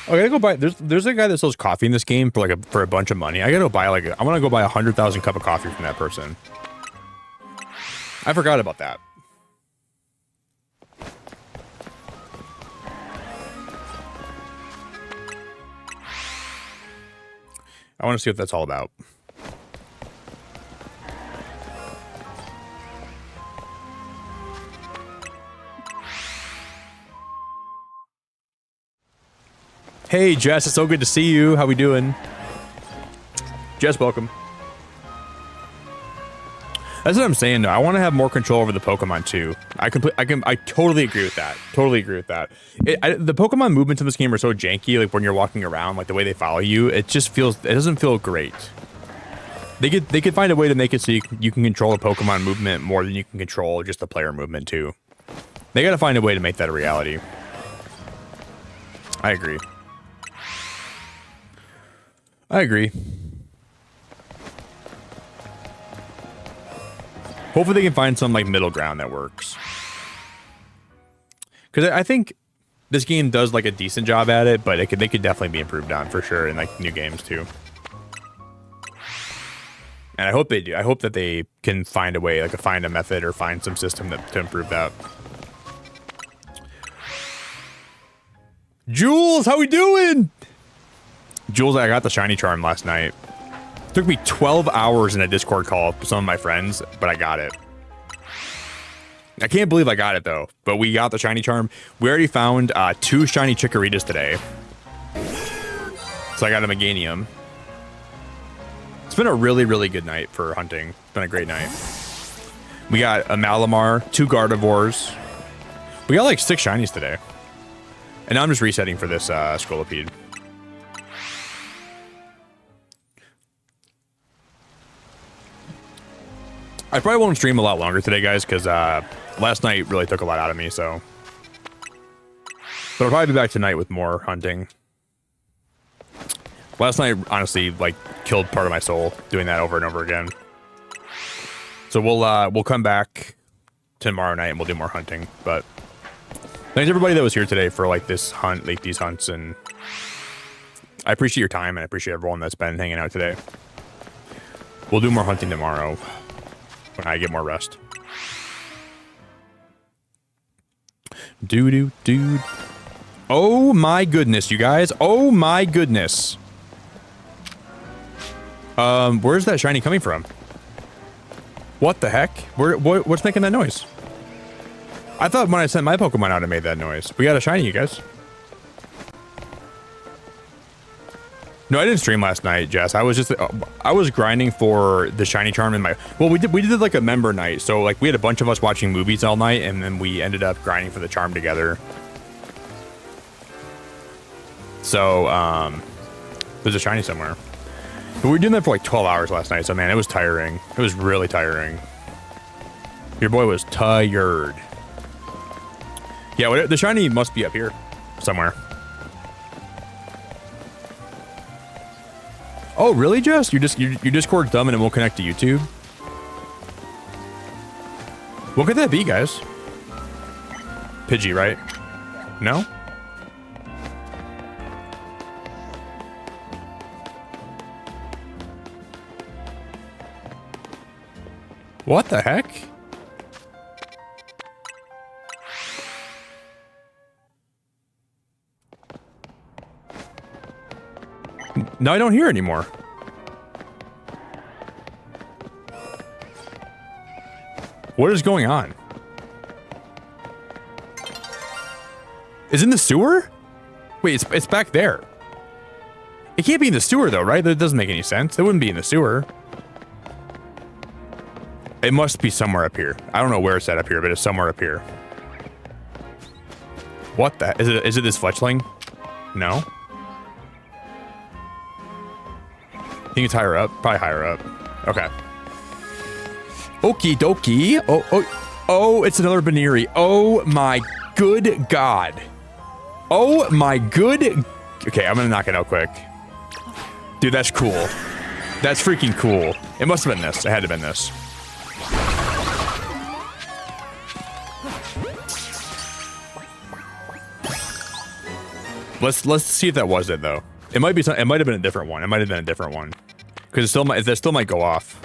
Oh, I gotta go buy. There's a guy that sells coffee in this game for for a bunch of money. I gotta go buy I want to go buy 100,000 cup of coffee from that person. I forgot about that. I want to see what that's all about. Hey, Jess, it's so good to see you. How we doing? Jess, welcome. That's what I'm saying, though. I want to have more control over the Pokemon, too. I totally agree with that. Totally agree with that. The Pokemon movements in this game are so janky, like when you're walking around, like the way they follow you, it doesn't feel great. They could find a way to make it so you can control a Pokemon movement more than you can control just the player movement, too. They got to find a way to make that a reality. I agree. I agree. Hopefully they can find some middle ground that works. Because I think this game does a decent job at it, but they could definitely be improved on for sure in new games too. And I hope they do. I hope that they can find a way, find a method or find some system to improve that. Jules, how we doing? Jules, I got the shiny charm last night. It took me 12 hours in a Discord call with some of my friends, but I got it. I can't believe I got it, though. But we got the shiny charm. We already found 2 shiny Chikorritas today. So I got a Meganium. It's been a really, really good night for hunting. It's been a great night. We got a Malamar, 2 Gardevoirs. We got 6 shinies today. And now I'm just resetting for this Scolipede. I probably won't stream a lot longer today, guys, because last night really took a lot out of me, so. But I'll probably be back tonight with more hunting. Last night, honestly, killed part of my soul doing that over and over again. So we'll come back tomorrow night and we'll do more hunting. But thanks everybody that was here today for this hunt, these hunts, and I appreciate your time and I appreciate everyone that's been hanging out today. We'll do more hunting tomorrow when I get more rest. Dude. Oh my goodness, you guys. Oh my goodness. Where's that shiny coming from? What the heck? What's making that noise? I thought when I sent my Pokemon out, it made that noise. We got a shiny, you guys. No, I didn't stream last night, Jess. I was grinding for the shiny charm in my. Well, we did a member night, so we had a bunch of us watching movies all night, and then we ended up grinding for the charm together. So there's a shiny somewhere. But we were doing that for 12 hours last night, so man, it was tiring. It was really tiring. Your boy was tired. Yeah, the shiny must be up here somewhere. Oh, really, Jess? Your Discord's dumb and it won't connect to YouTube? What could that be, guys? Pidgey, right? No? What the heck? No, I don't hear anymore. What is going on? Is it in the sewer? Wait, it's back there. It can't be in the sewer though, right? That doesn't make any sense. It wouldn't be in the sewer. It must be somewhere up here. I don't know where it's at up here, but it's somewhere up here. What the? Is it this fletchling? No. Think it's higher up? Probably higher up. Okay. Okie dokie. Oh, it's another Baneri. Oh my good God. Oh my good. Okay, I'm gonna knock it out quick. Dude, that's cool. That's freaking cool. It must have been this. It had to have been this. Let's see if that was it though. It might be. It might have been a different one. It might have been a different one because it still might go off.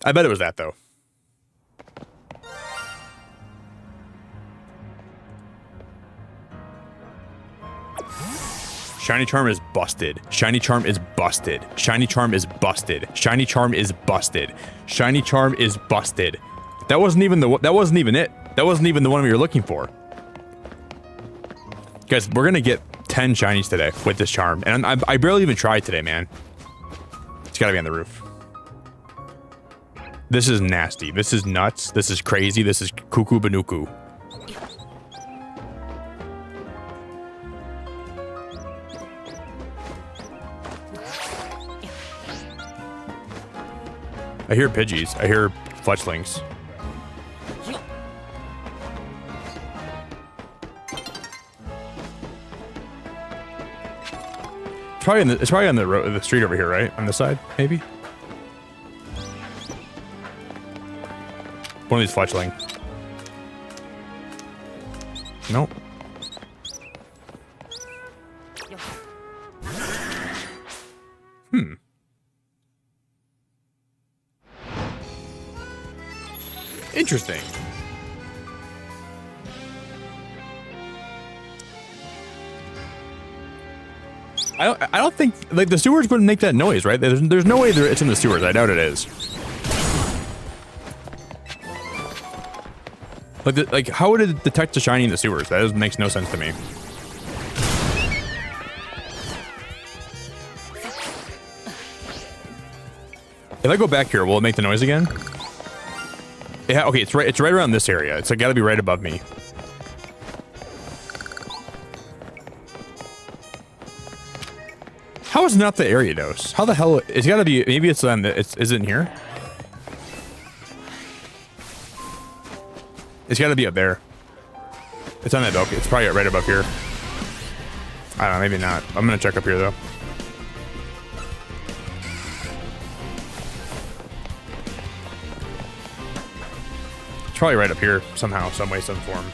I bet it was that though. Shiny Charm is busted. Shiny Charm is busted. Shiny Charm is busted. Shiny Charm is busted. Shiny Charm is busted. That wasn't even it. That wasn't even the one we were looking for. Guys, we're gonna get 10 shinies today with this charm, and I barely even tried today, man. It's gotta be on the roof. This is nasty. This is nuts. This is crazy. This is cuckoo banuku. I hear Pidgeys. I hear fletchlings. It's probably on the street over here, right? On this side, maybe? One of these fletchling. Nope. Interesting. I don't think like the sewers wouldn't make that noise, right? There's no way it's in the sewers. I doubt it is. Like how would it detect the shiny in the sewers? That makes no sense to me. If I go back here, will it make the noise again? Yeah, okay, it's right around this area. It's gotta be right above me. How is not the area dose? How the hell? It's gotta be. Maybe it's on the. Is it in here? It's gotta be up there. It's on that balcony. It's probably right above here. I don't know. Maybe not. I'm gonna check up here though. It's probably right up here somehow, some way, some form.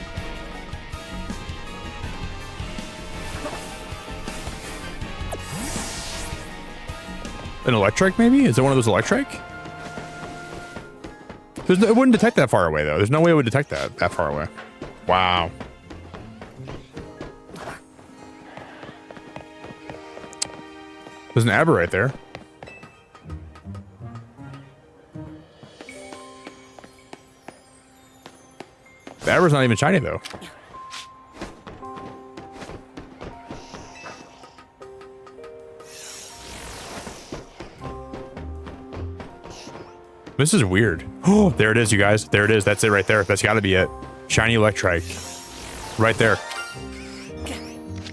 An electric, maybe? Is it one of those electric? It wouldn't detect that far away, though. There's no way it would detect that far away. Wow. There's an Aber right there. The Aber's not even shiny, though. This is weird. Oh, there it is, you guys. There it is. That's it right there. That's got to be it. Shiny Electrike. Right there.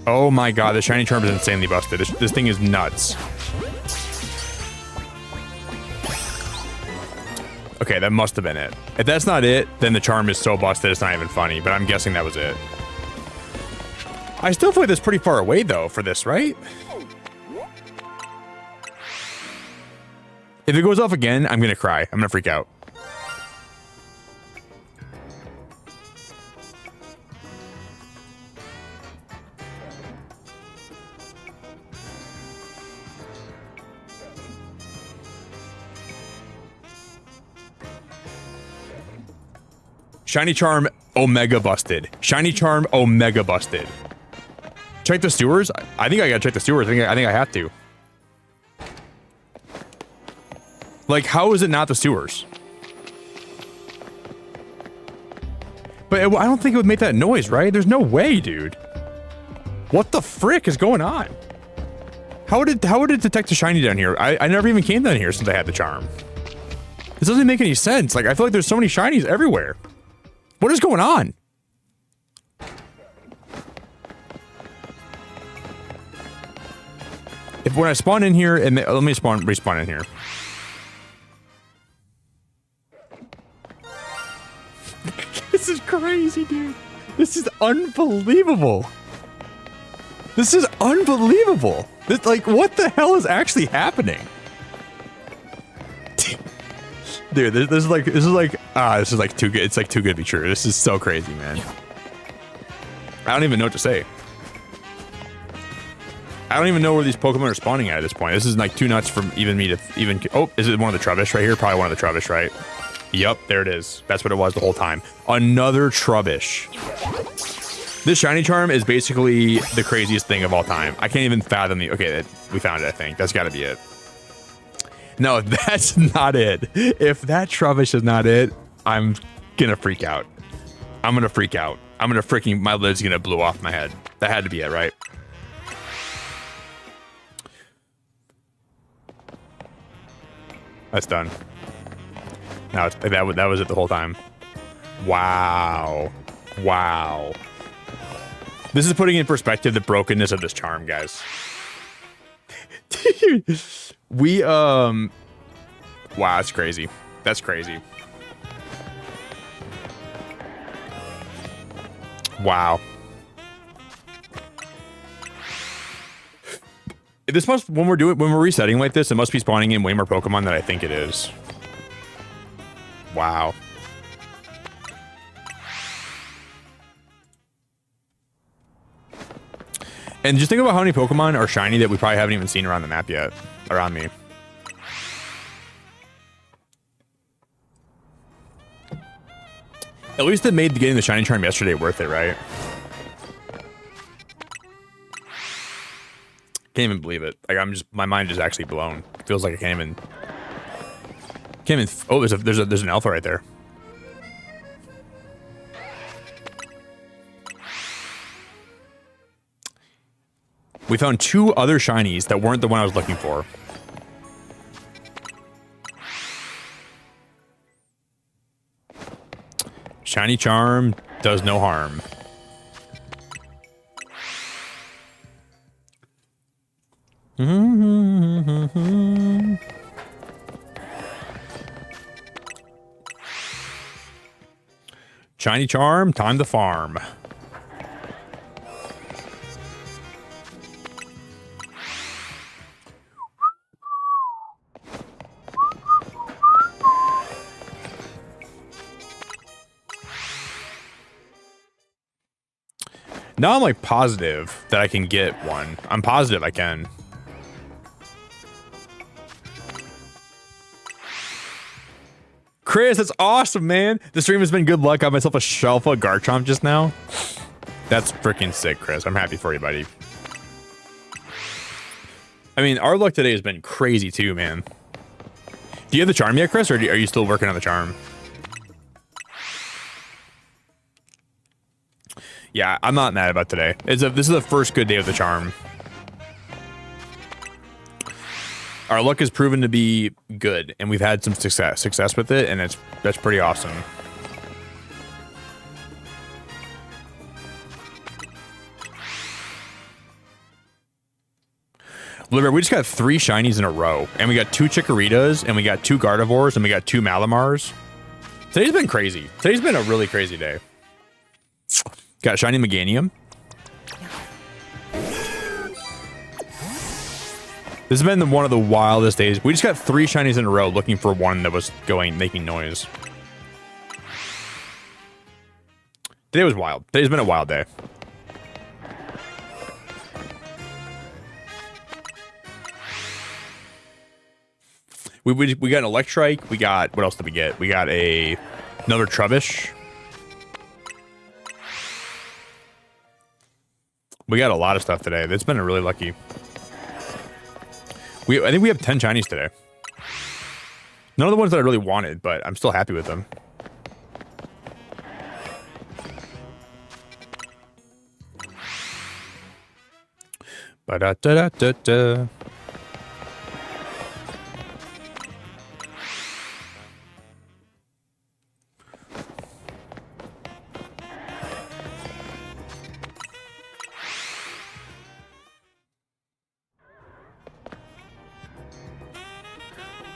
Oh my god, the Shiny Charm is insanely busted. This thing is nuts. Okay, that must have been it. If that's not it, then the charm is so busted it's not even funny, but I'm guessing that was it. I still feel like that's pretty far away, though, for this, right? If it goes off again, I'm gonna cry. I'm gonna freak out. Shiny Charm Omega busted. Shiny Charm Omega busted. Check the sewers? I think I gotta check the sewers. I think I have to. Like, how is it not the sewers? But I don't think it would make that noise, right? There's no way, dude. What the frick is going on? How would it detect a shiny down here? I never even came down here since I had the charm. This doesn't make any sense. Like, I feel like there's so many shinies everywhere. What is going on? If when I spawn in here, and let me respawn in here. This is crazy, dude. This is unbelievable. This is unbelievable. This, like, what the hell is actually happening? Dude, this is like too good. It's like too good to be true. This is so crazy, man. I don't even know what to say. I don't even know where these Pokemon are spawning at this point. This is like too nuts for even me to even. Oh, is it one of the Trubbish right here? Probably one of the Trubbish, right? Yep, there it is. That's what it was the whole time. Another Trubbish. This shiny charm is basically the craziest thing of all time. I can't even fathom the. Okay, we found it. I think that's got to be it. No, that's not it. If that Trubbish is not it, I'm gonna freak out. I'm gonna freak out. I'm gonna freaking, my lid's gonna blow off my head. That had to be it, right? That's done. Now that was it the whole time. Wow. Wow. This is putting in perspective the brokenness of this charm, guys. Dude, we wow, that's crazy. That's crazy. Wow. This must, when we're resetting like this, it must be spawning in way more Pokemon than I think it is. Wow. And just think about how many Pokemon are shiny that we probably haven't even seen around the map yet. Around me. At least it made getting the shiny charm yesterday worth it, right? Can't even believe it. Like, my mind is actually blown. It feels like I can't even. Oh, there's an alpha right there. We found 2 other shinies that weren't the one I was looking for. Shiny charm does no harm. Shiny charm, time to farm. Now I'm like positive that I can get one. I'm positive I can. Chris, that's awesome, man. The stream has been good luck. I got myself a Shelfa Garchomp just now. That's freaking sick, Chris. I'm happy for you, buddy. I mean, our luck today has been crazy too, man. Do you have the charm yet, Chris, or are you still working on the charm? Yeah, I'm not mad about today. This is the first good day of the charm. Our luck has proven to be good, and we've had some success with it, and that's pretty awesome. Liber, we just got 3 shinies in a row, and we got 2 Chikoritas, and we got 2 Gardevoirs, and we got 2 Malamars. Today's been crazy. Today's been a really crazy day. Got a shiny Meganium. This has been one of the wildest days. We just got 3 shinies in a row looking for one that was making noise. Today was wild. Today's been a wild day. We got an Electrike. We got, what else did we get? We got another Trubbish. We got a lot of stuff today. It's been a really lucky. I think we have 10 shinies today. None of the ones that I really wanted, but I'm still happy with them. Ba-da-da-da-da-da.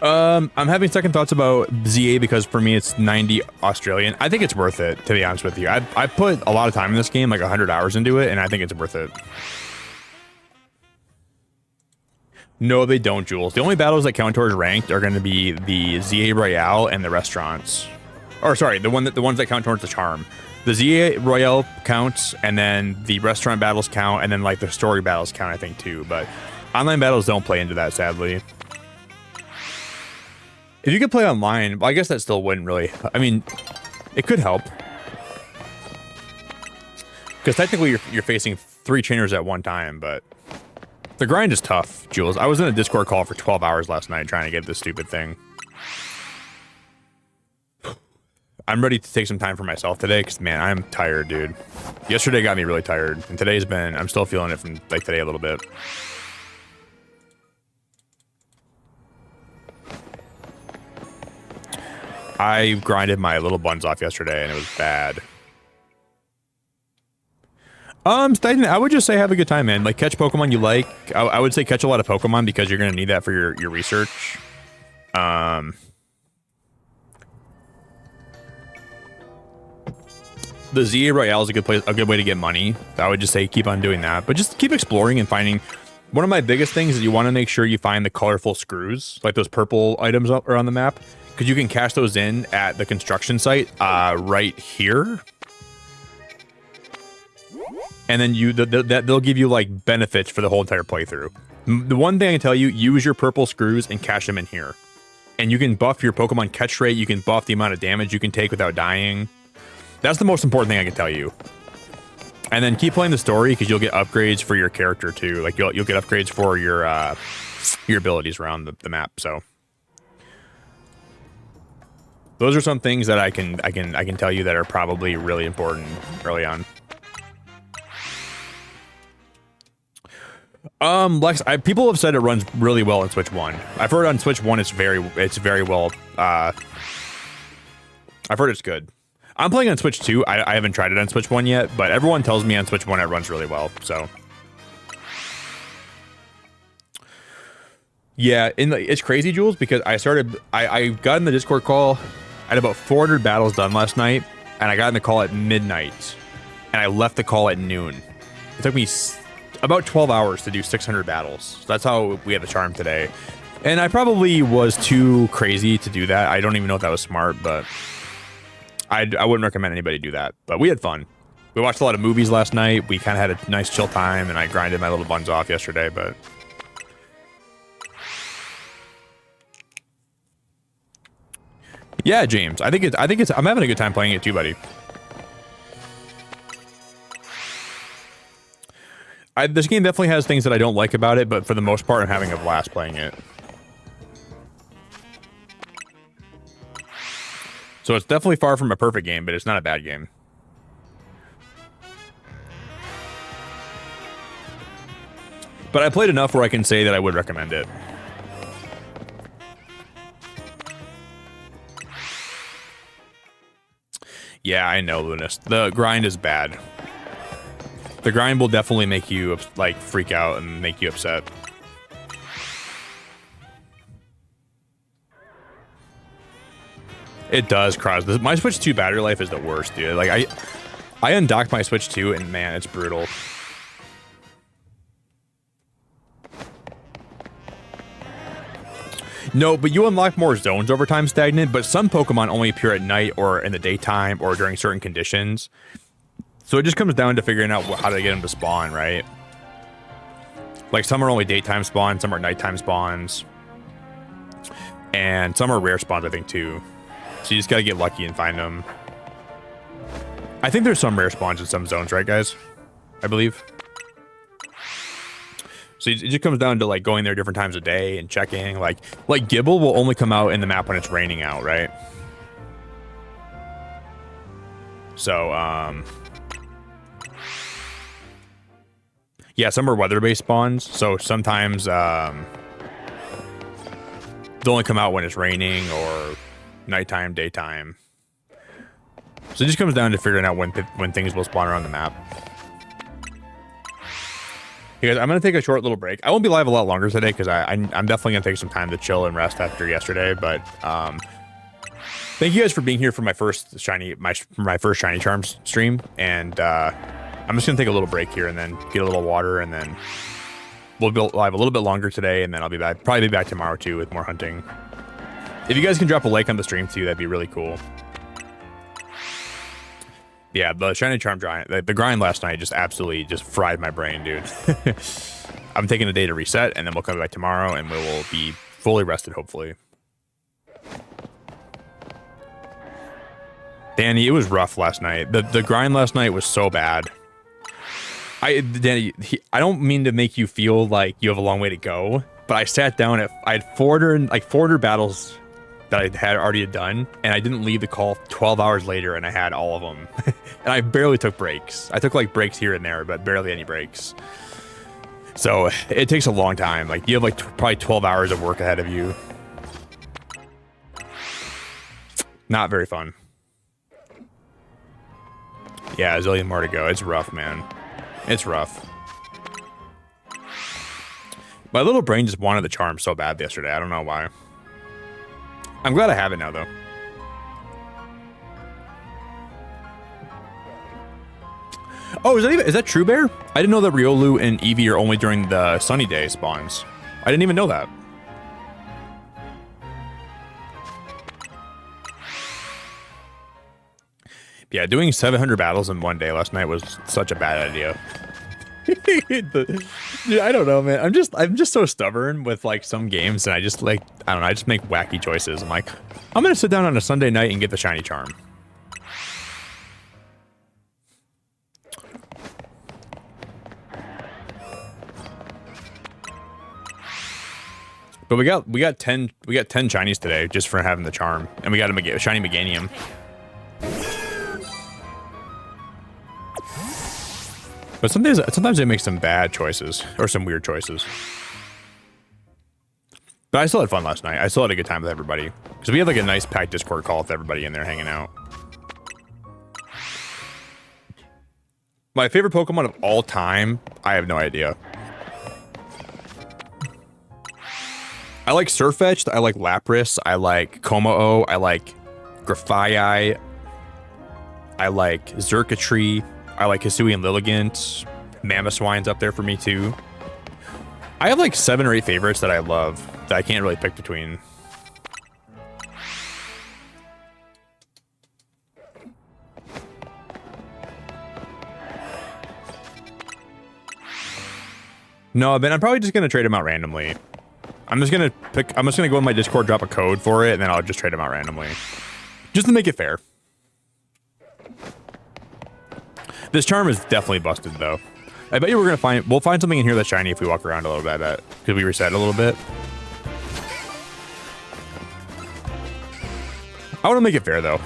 I'm having second thoughts about ZA because for me it's 90 Australian. I think it's worth it, to be honest with you. I put a lot of time in this game, like 100 hours into it, and I think it's worth it. No, they don't, Jules. The only battles that count towards ranked are going to be the ZA Royale and the restaurants. Or sorry, the ones that count towards the charm. The ZA Royale counts, and then the restaurant battles count, and then like the story battles count, I think, too. But online battles don't play into that, sadly. If you could play online, well, I guess that still wouldn't really... I mean, it could help. Because technically you're facing 3 trainers at one time, but... The grind is tough, Jules. I was in a Discord call for 12 hours last night trying to get this stupid thing. I'm ready to take some time for myself today, because, man, I'm tired, dude. Yesterday got me really tired, and today's been... I'm still feeling it from, like, today a little bit. I grinded my little buns off yesterday, and it was bad. I would just say have a good time, man. Like, catch Pokemon you like. I would say catch a lot of Pokemon because you're going to need that for your research. The ZA Royale is a good way to get money. I would just say keep on doing that. But just keep exploring and finding... One of my biggest things is you want to make sure you find the colorful screws, like those purple items around the map. Because you can cash those in at the construction site right here. And then they'll give you like benefits for the whole entire playthrough. The one thing I can tell you, use your purple screws and cash them in here. And you can buff your Pokemon catch rate, you can buff the amount of damage you can take without dying. That's the most important thing I can tell you. And then keep playing the story because you'll get upgrades for your character too. Like you'll get upgrades for your abilities around the map, so... Those are some things that I can tell you that are probably really important early on. Lex, people have said it runs really well on Switch 1. I've heard on Switch 1 it's very well. I've heard it's good. I'm playing on Switch 2. I haven't tried it on Switch 1 yet, but everyone tells me on Switch 1 it runs really well. So yeah, it's crazy, Jules, because I got in the Discord call. I had about 400 battles done last night, and I got in the call at midnight, and I left the call at noon. It took me about 12 hours to do 600 battles. So that's how we had the charm today. And I probably was too crazy to do that. I don't even know if that was smart, but I wouldn't recommend anybody do that. But we had fun. We watched a lot of movies last night. We kind of had a nice chill time, and I grinded my little buns off yesterday, but... Yeah, James. I think it's. I'm having a good time playing it too, buddy. This game definitely has things that I don't like about it, but for the most part, I'm having a blast playing it. So it's definitely far from a perfect game, but it's not a bad game. But I played enough where I can say that I would recommend it. Yeah, I know, Lunas. The grind is bad. The grind will definitely make you, like, freak out and make you upset. It does, Cross. My Switch 2 battery life is the worst, dude. Like, I undocked my Switch 2, and man, it's brutal. No, but you unlock more zones over time, Stagnant, but some Pokemon only appear at night or in the daytime or during certain conditions. So it just comes down to figuring out how to get them to spawn, right? Like, some are only daytime spawns, some are nighttime spawns. And some are rare spawns, I think, too. So you just gotta get lucky and find them. I think there's some rare spawns in some zones, right, guys? I believe. So it just comes down to, like, going there different times of day and checking. Like Gibble will only come out in the map when it's raining out, right? So, yeah, some are weather-based spawns. So sometimes they'll only come out when it's raining or nighttime, daytime. So it just comes down to figuring out when things will spawn around the map. Hey guys, I'm gonna take a short little break. I won't be live a lot longer today because I'm definitely gonna take some time to chill and rest after yesterday. But thank you guys for being here for my first shiny charms stream. And I'm just gonna take a little break here and then get a little water, and then we'll be live a little bit longer today, and then I'll be back. Probably be back tomorrow too with more hunting. If you guys can drop a like on the stream too, that'd be really cool. Yeah, the shiny charm giant, the grind last night just absolutely just fried my brain, dude. I'm taking a day to reset, and then we'll come back tomorrow, and we will be fully rested, hopefully. Danny, it was rough last night. The grind last night was so bad. Danny, I don't mean to make you feel like you have a long way to go, but I sat down I had 400 battles that I had already done, and I didn't leave the call 12 hours later, and I had all of them. And I barely took breaks. I took like breaks here and there, but barely any breaks. So it takes a long time. Like you have like probably 12 hours of work ahead of you. Not very fun. Yeah, a zillion more to go. It's rough, man. It's rough. My little brain just wanted the charm so bad yesterday. I don't know why. I'm glad I have it now, though. Oh, is that True Bear? I didn't know that Riolu and Eevee are only during the sunny day spawns. I didn't even know that. Yeah, doing 700 battles in one day last night was such a bad idea. Dude, I don't know, man. I'm just so stubborn with like some games, and I just like, I don't know, I just make wacky choices. I'm like, I'm gonna sit down on a Sunday night and get the shiny charm. But we got 10 shinies today just for having the charm, and we got a shiny Meganium. But sometimes they make some bad choices or some weird choices. But I still had fun last night. I still had a good time with everybody because we had like a nice packed Discord call with everybody in there hanging out. My favorite Pokemon of all time, I have no idea. I like Surfetch'd, I like Lapras, I like Komao, I like Grafaiai, I like Xurkitree, I like Hisui and Lilligant. Mamoswine's up there for me too. I have like 7 or 8 favorites that I love that I can't really pick between. No, Ben, I'm probably just gonna trade them out randomly. I'm just gonna go in my Discord, drop a code for it, and then I'll just trade them out randomly. Just to make it fair. This charm is definitely busted though. I bet you we'll find something in here that's shiny if we walk around a little bit, I bet. Because we reset a little bit. I want to make it fair though.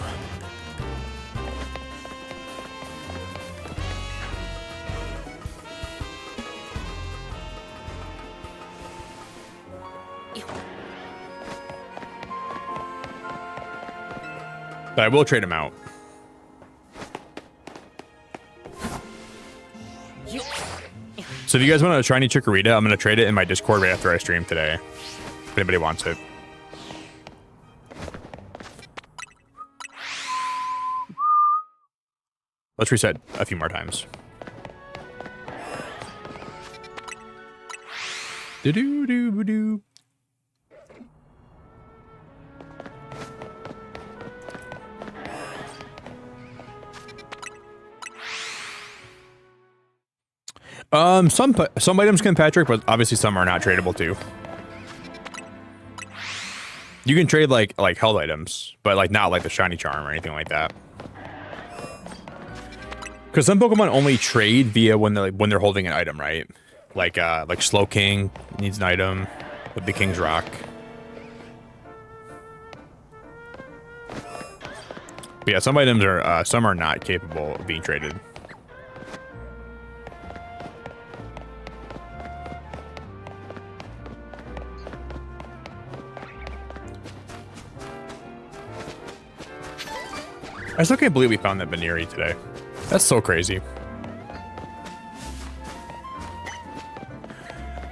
But I will trade him out. So if you guys want a shiny Chikorita, I'm going to trade it in my Discord right after I stream today. If anybody wants it. Let's reset a few more times. Do-do-do-do-do. Some items can Patrick, but obviously some are not tradable too. You can trade like held items, but like not like the shiny charm or anything like that. Because some Pokemon only trade via when they're holding an item, right? Like Slowking needs an item with the King's Rock. But yeah, some items are some are not capable of being traded. I still can't believe we found that Baneri today. That's so crazy.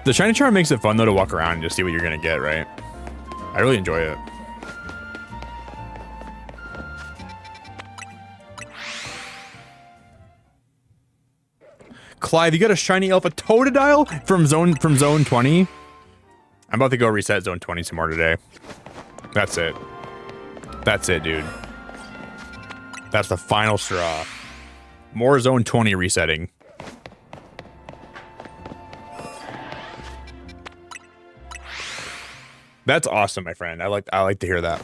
The shiny charm makes it fun though to walk around and just see what you're gonna get, right? I really enjoy it. Clive, you got a shiny alpha Totodile from zone 20? I'm about to go reset zone 20 some more today. That's it. That's it, dude. That's the final straw. More zone 20 resetting. That's awesome, my friend. I like to hear that.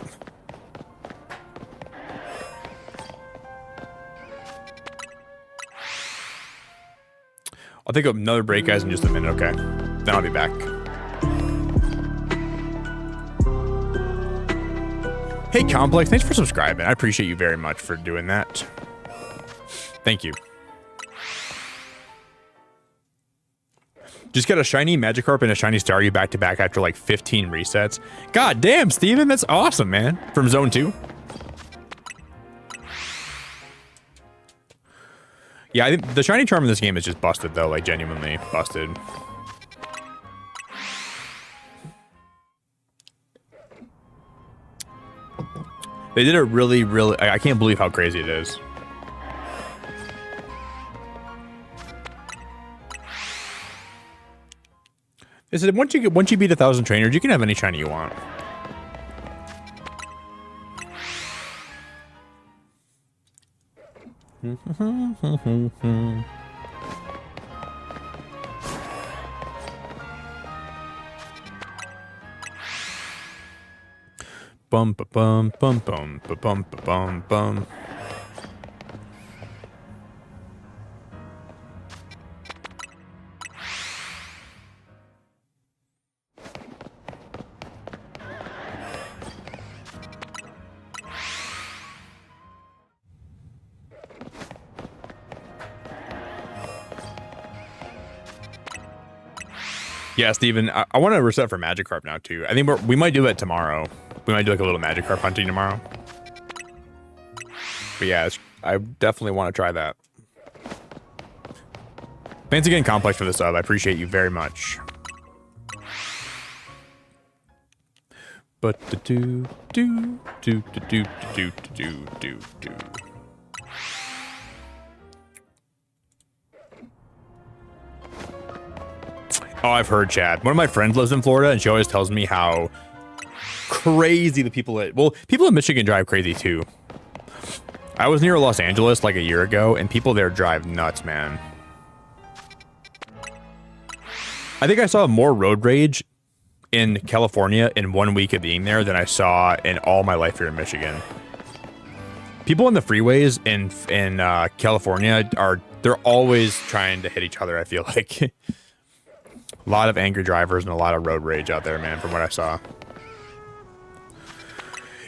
I'll take another break, guys, in just a minute, okay? Then I'll be back. Hey, Complex, thanks for subscribing. I appreciate you very much for doing that. Thank you. Just got a shiny Magikarp and a shiny Staryu back-to-back after like 15 resets. God damn, Steven, that's awesome, man. From Zone 2. Yeah, I think the shiny charm in this game is just busted, though. Like, genuinely busted. They did a really, really... I can't believe how crazy it is. They said once you beat 1,000 trainers, you can have any shiny you want. Bum ba bum bum bum ba bum ba bum bum. Yeah, Steven, I want to reset for Magikarp now, too. I think we might do that tomorrow. We might do like a little Magikarp hunting tomorrow. But yeah, I definitely want to try that. Thanks again, Complex, for the sub. I appreciate you very much. But do do do do do do do do do. Oh, I've heard, Chad. One of my friends lives in Florida, and she always tells me how crazy the people people in Michigan drive crazy too. I was near Los Angeles like a year ago, and people there drive nuts, man. I think I saw more road rage in California in 1 week of being there than I saw in all my life here in Michigan. People on the freeways in California they're always trying to hit each other, I feel like. A lot of angry drivers and a lot of road rage out there, man, from what I saw.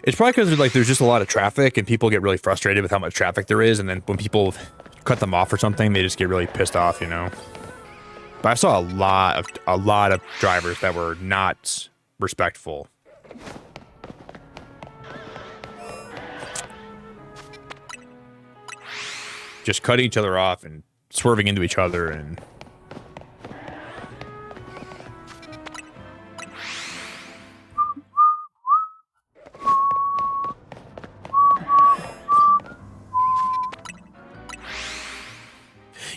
It's probably because there's just a lot of traffic and people get really frustrated with how much traffic there is, and then when people cut them off or something, they just get really pissed off, you know. But I saw a lot of drivers that were not respectful. Just cutting each other off and swerving into each other and...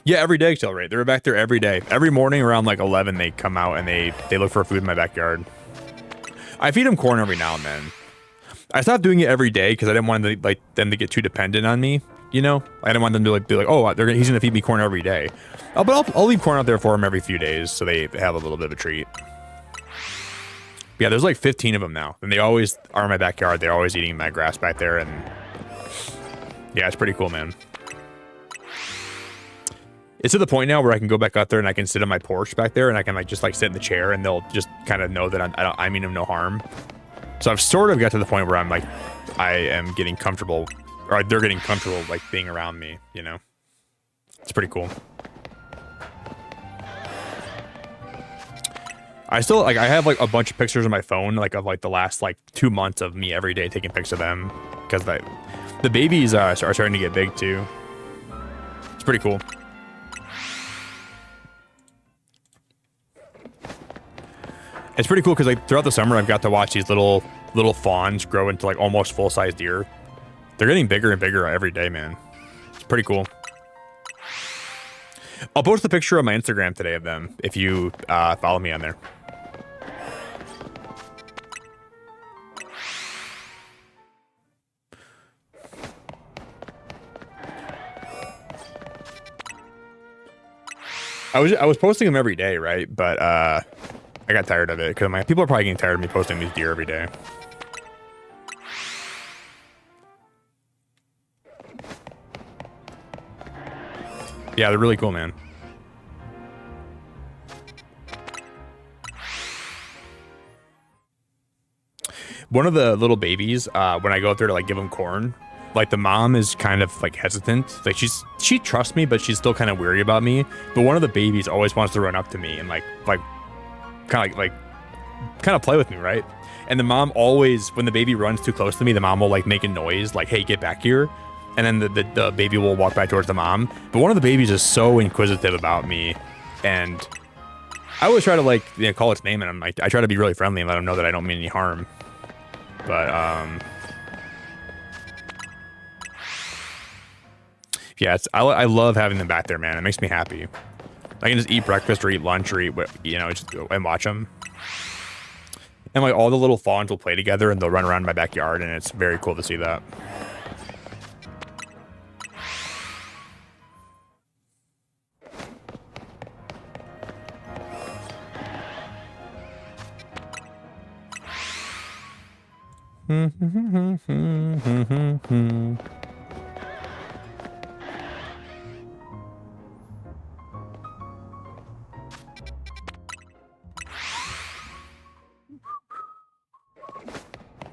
Yeah, every day accelerate. They're back there every day. Every morning around like 11, they come out and they look for food in my backyard. I feed them corn every now and then. I stopped doing it every day because I didn't want them to get too dependent on me. You know, I didn't want them to be like, oh, he's gonna feed me corn every day. But I'll leave corn out there for them every few days so they have a little bit of a treat. Yeah, there's like 15 of them now, and they always are in my backyard. They're always eating my grass back there, and yeah, it's pretty cool, man. It's to the point now where I can go back out there and I can sit on my porch back there and I can just sit in the chair and they'll just kind of know that I mean them no harm. So I've sort of got to the point where I'm like, I am getting comfortable, or they're getting comfortable being around me, you know? It's pretty cool. I still I have a bunch of pictures on my phone of the last 2 months of me every day taking pics of them because the babies are starting to get big too. It's pretty cool. It's pretty cool because like throughout the summer, I've got to watch these little fawns grow into like almost full-size deer. They're getting bigger and bigger every day, man. It's pretty cool. I'll post a picture on my Instagram today of them if you follow me on there. I was posting them every day, right? But I got tired of it because my people are probably getting tired of me posting these deer every day. Yeah, they're really cool, man. One of the little babies, when I go up there to like give them corn, like the mom is kind of like hesitant. Like she trusts me, but she's still kind of weary about me. But one of the babies always wants to run up to me and kind of play with me, right? And the mom always, when the baby runs too close to me, the mom will like make a noise, like, "Hey, get back here." And then the baby will walk back towards the mom. But one of the babies is so inquisitive about me, and I always try to like call its name, and I'm like, I try to be really friendly and let them know that I don't mean any harm. But yeah, I love having them back there, man. It makes me happy. I can just eat breakfast or eat lunch or eat, just go and watch them. And like all the little fawns will play together and they'll run around my backyard, and it's very cool to see that.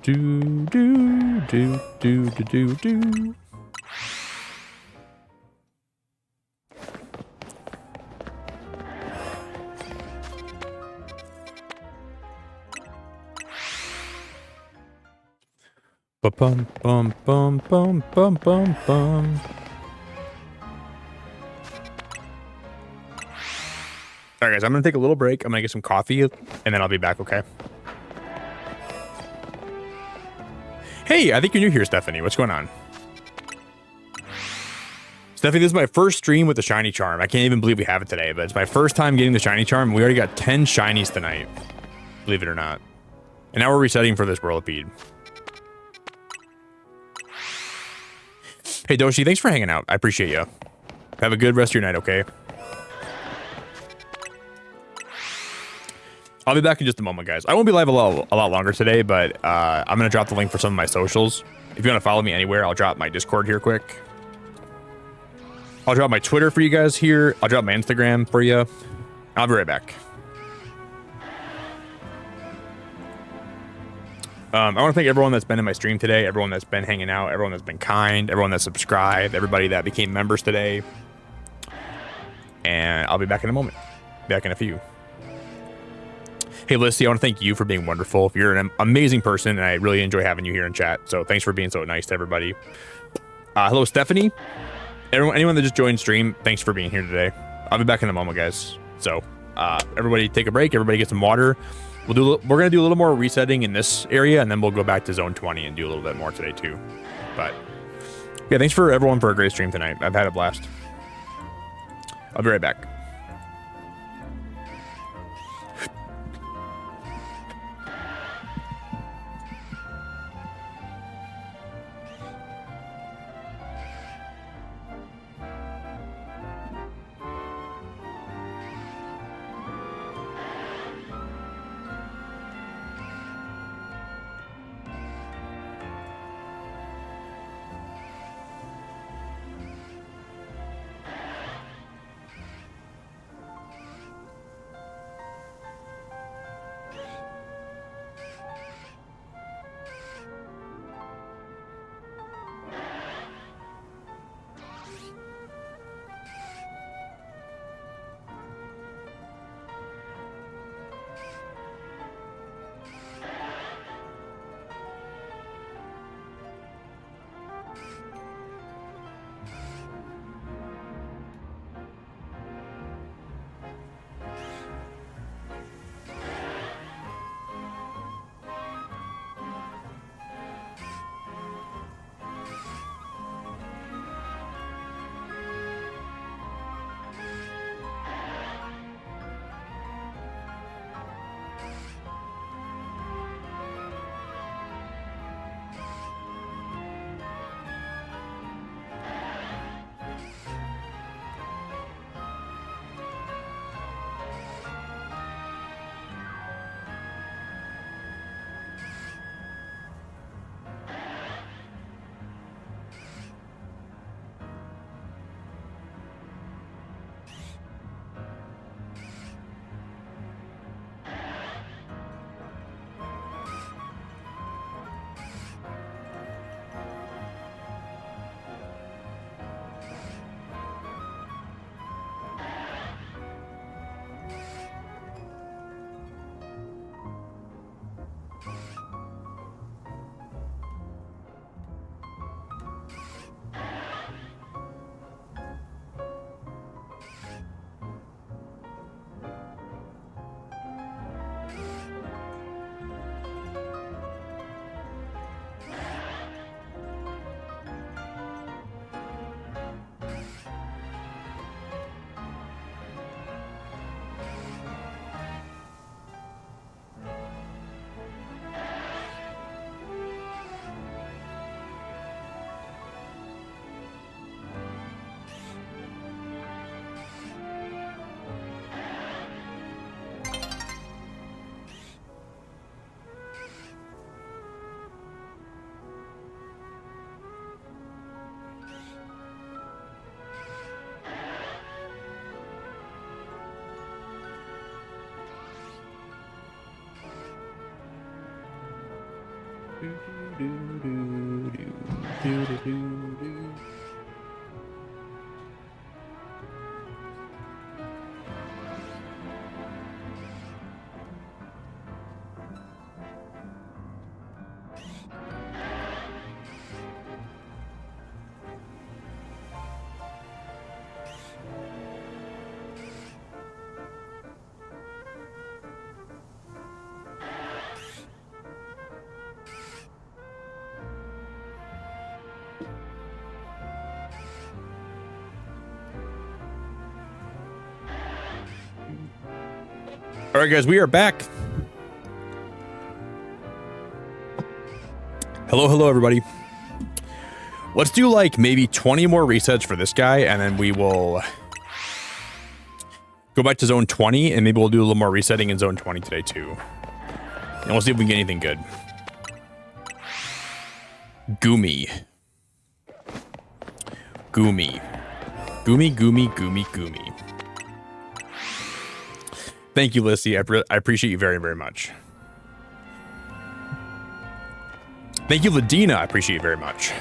Do do do do do do. Bum bum bum bum bum bum bum. All right, guys, I'm gonna take a little break. I'm gonna get some coffee, and then I'll be back. Okay. Hey, I think you're new here, Stephanie. What's going on? Stephanie, this is my first stream with the shiny charm. I can't even believe we have it today, but it's my first time getting the shiny charm. We already got 10 shinies tonight, believe it or not. And now we're resetting for this whirlipede. Hey, Doshi, thanks for hanging out. I appreciate you. Have a good rest of your night, okay? I'll be back in just a moment, guys. I won't be live a lot longer today, but I'm going to drop the link for some of my socials. If you want to follow me anywhere, I'll drop my Discord here quick. I'll drop my Twitter for you guys here. I'll drop my Instagram for you. I'll be right back. I want to thank everyone that's been in my stream today, everyone that's been hanging out, everyone that's been kind, everyone that subscribed, everybody that became members today. And I'll be back in a moment. Back in a few. Hey, Lissy, I want to thank you for being wonderful. You're an amazing person, and I really enjoy having you here in chat. So thanks for being so nice to everybody. Hello, Stephanie. Anyone that just joined stream, thanks for being here today. I'll be back in a moment, guys. So everybody take a break. Everybody get some water. We're going to do a little more resetting in this area, and then we'll go back to zone 20 and do a little bit more today, too. But yeah, thanks for everyone for a great stream tonight. I've had a blast. I'll be right back. All right, guys, we are back. Hello, everybody. Let's do like maybe 20 more resets for this guy, and then we will go back to zone 20, and maybe we'll do a little more resetting in zone 20 today too. And we'll see if we can get anything good. Goomy. Goomy. Goomy, goomy, goomy, goomy. Thank you, Lissy. I appreciate you very, very much. Thank you, Ladina. I appreciate you very much.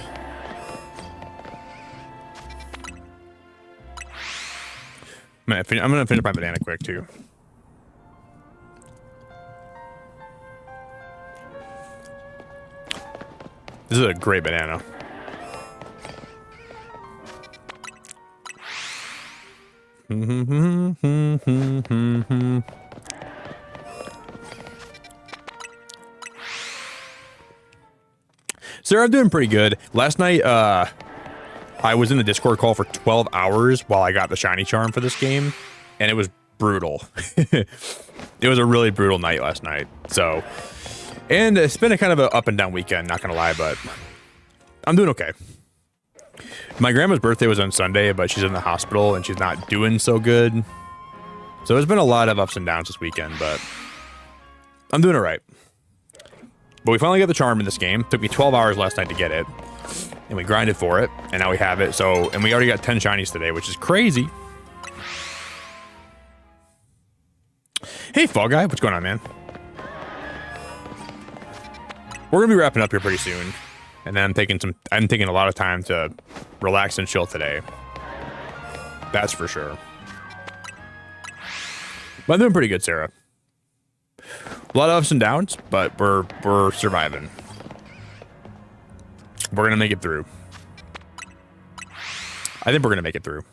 I'm gonna finish my banana quick too. This is a great banana. Sarah, I'm doing pretty good. Last night, I was in the Discord call for 12 hours while I got the shiny charm for this game, and it was brutal. It was a really brutal night last night. So, and it's been a kind of an up and down weekend, not gonna lie, but I'm doing okay. My grandma's birthday was on Sunday, but she's in the hospital and she's not doing so good. So there's been a lot of ups and downs this weekend, but I'm doing all right. But we finally got the charm in this game. Took me 12 hours last night to get it, and we grinded for it, and now we have it. So, and we already got 10 shinies today, which is crazy. Hey, Fall Guy, what's going on, man? We're gonna be wrapping up here pretty soon, and then I'm taking a lot of time to relax and chill today. That's for sure. But I'm doing pretty good, Sarah. A lot of ups and downs, but we're surviving. We're gonna make it through. I think we're gonna make it through.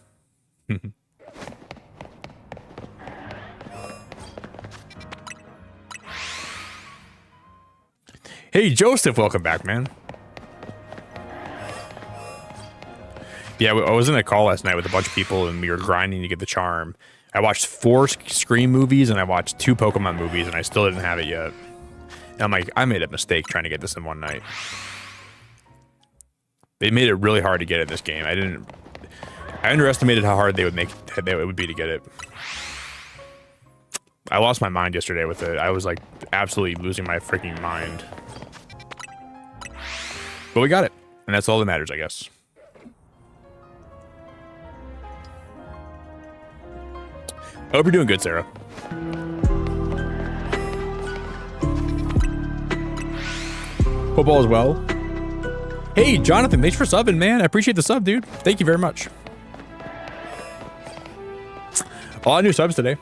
Hey, Joseph, welcome back, man. Yeah, I was in a call last night with a bunch of people, and we were grinding to get the charm. I watched 4 Scream movies, and I watched 2 Pokemon movies, and I still didn't have it yet. And I'm like, I made a mistake trying to get this in one night. They made it really hard to get it in this game. I underestimated how hard it would be to get it. I lost my mind yesterday with it. I was like absolutely losing my freaking mind. But we got it, and that's all that matters, I guess. I hope you're doing good, Sarah. Hope all is well. Hey, Jonathan, thanks for subbing, man. I appreciate the sub, dude. Thank you very much. A lot of new subs today.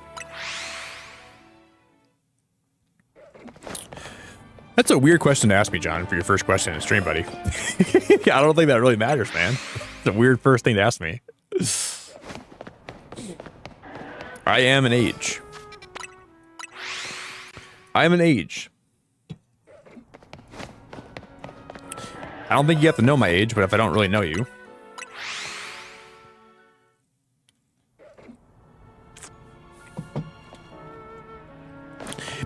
That's a weird question to ask me, John, for your first question in stream, buddy. I don't think that really matters, man. It's a weird first thing to ask me. I am an age. I am an age. I don't think you have to know my age, but if I don't really know you.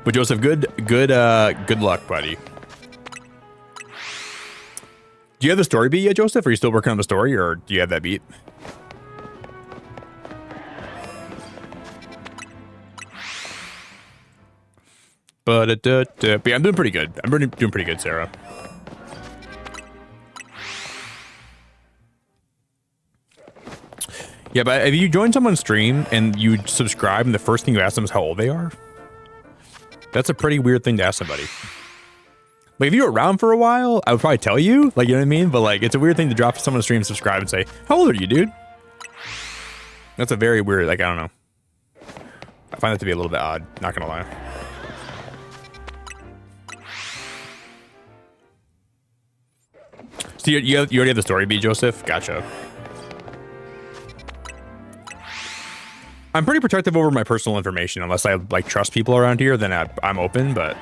But Joseph, good luck, buddy. Do you have the story beat yet, Joseph? Are you still working on the story, or do you have that beat? But yeah, I'm doing pretty good. I'm doing pretty good, Sarah. Yeah, but if you join someone's stream and you subscribe and the first thing you ask them is how old they are, that's a pretty weird thing to ask somebody. Like, if you were around for a while, I would probably tell you. Like, you know what I mean? But, like, it's a weird thing to drop someone a stream, subscribe, and say, how old are you, dude? That's a very weird, like, I don't know. I find that to be a little bit odd, not gonna lie. So you already have the story beat, Joseph? Gotcha. I'm pretty protective over my personal information, unless I, like, trust people around here, then I'm open, but...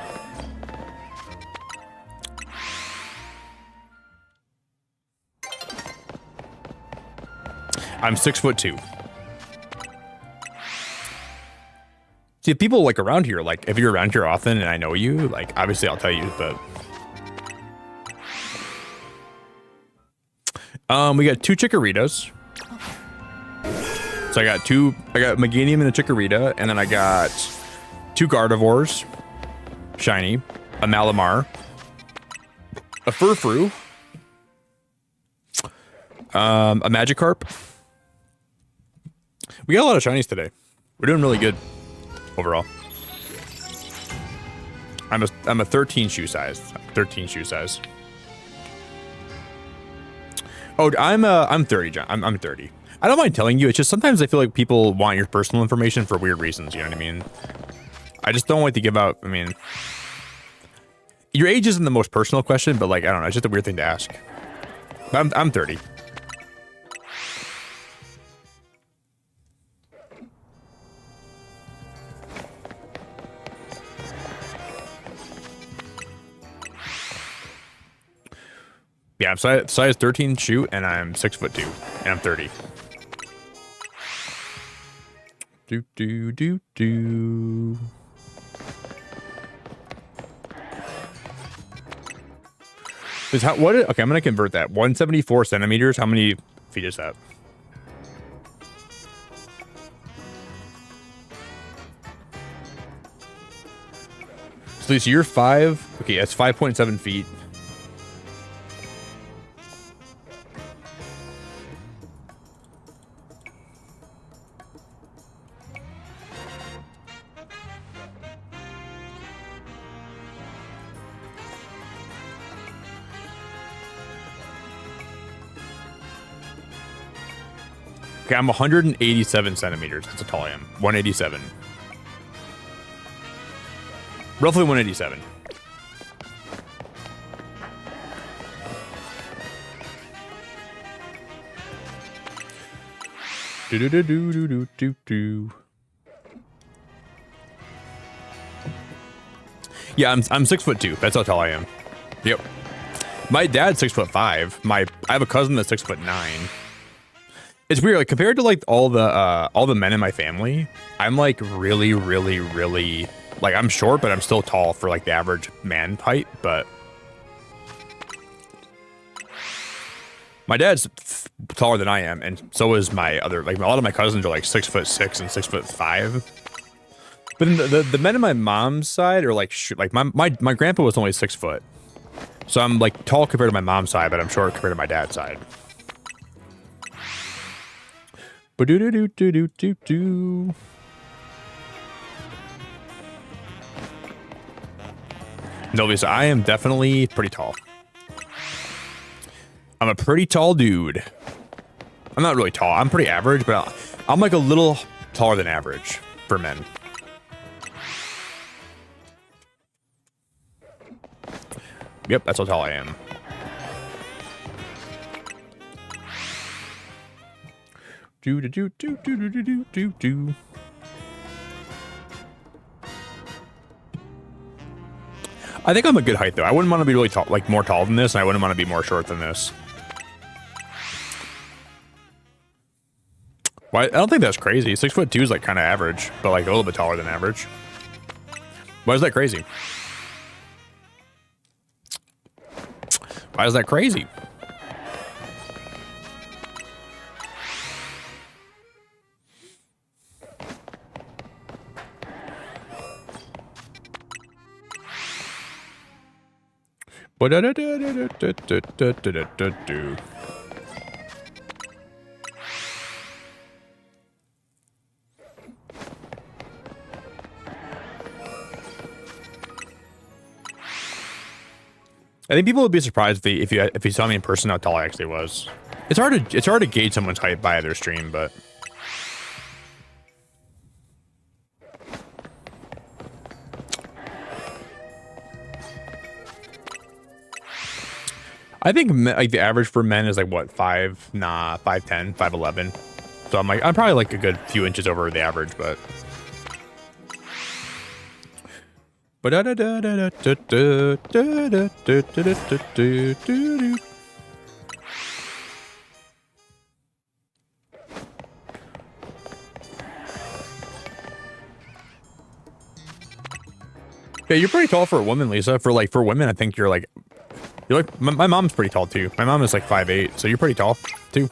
I'm 6'2". See, if people like around here, like if you're around here often and I know you, like obviously I'll tell you, but we got 2 Chikorritas. So I got Meganium and a Chikorita, and then I got 2 Gardevoirs, shiny, a Malamar, a Furfrou, a Magikarp. We got a lot of shinies today. We're doing really good overall. I'm a 13 shoe size. 13 shoe size. Oh, I'm 30, John. I'm 30. I don't mind telling you. It's just sometimes I feel like people want your personal information for weird reasons. You know what I mean? I just don't like to give out. I mean, your age isn't the most personal question, but like I don't know. It's just a weird thing to ask. I'm 30. Yeah, I'm size 13 shoe, and I'm 6'2", and I'm 30. Do. Okay, I'm gonna convert that. 174 centimeters. How many feet is that? So you're 5. Okay, that's 5.7 feet. Okay, I'm 187 centimeters. That's how tall I am. 187. Roughly 187. Do. Yeah, I'm 6'2". That's how tall I am. Yep. My dad's 6'5". I have a cousin that's 6'9". It's weird, like compared to like all the men in my family, I'm like really like I'm short, but I'm still tall for like the average man height. But my dad's taller than I am, and so is my other. Like a lot of my cousins are like 6'6" and 6'5". But then the men in my mom's side are like my grandpa was only 6 foot, so I'm like tall compared to my mom's side, but I'm short compared to my dad's side. Do. No, Lisa, I am definitely pretty tall. I'm a pretty tall dude. I'm not really tall. I'm pretty average, but I'm like a little taller than average for men. Yep, that's how tall I am. Do. I think I'm a good height though. I wouldn't want to be really tall, like more tall than this, and I wouldn't want to be more short than this. Why? I don't think that's crazy. 6'2" is like kind of average, but like a little bit taller than average. Why is that crazy? Why is that crazy? Do. I think people would be surprised if you saw me in person how tall I actually was. It's hard to gauge someone's height by their stream, but I think like the average for men is like what 5'10", 5'11". So I'm probably like a good few inches over the average, but. Yeah, you're pretty tall for a woman, Lisa. For women, I think you're like my mom's pretty tall too. My mom is like 5'8", so you're pretty tall too.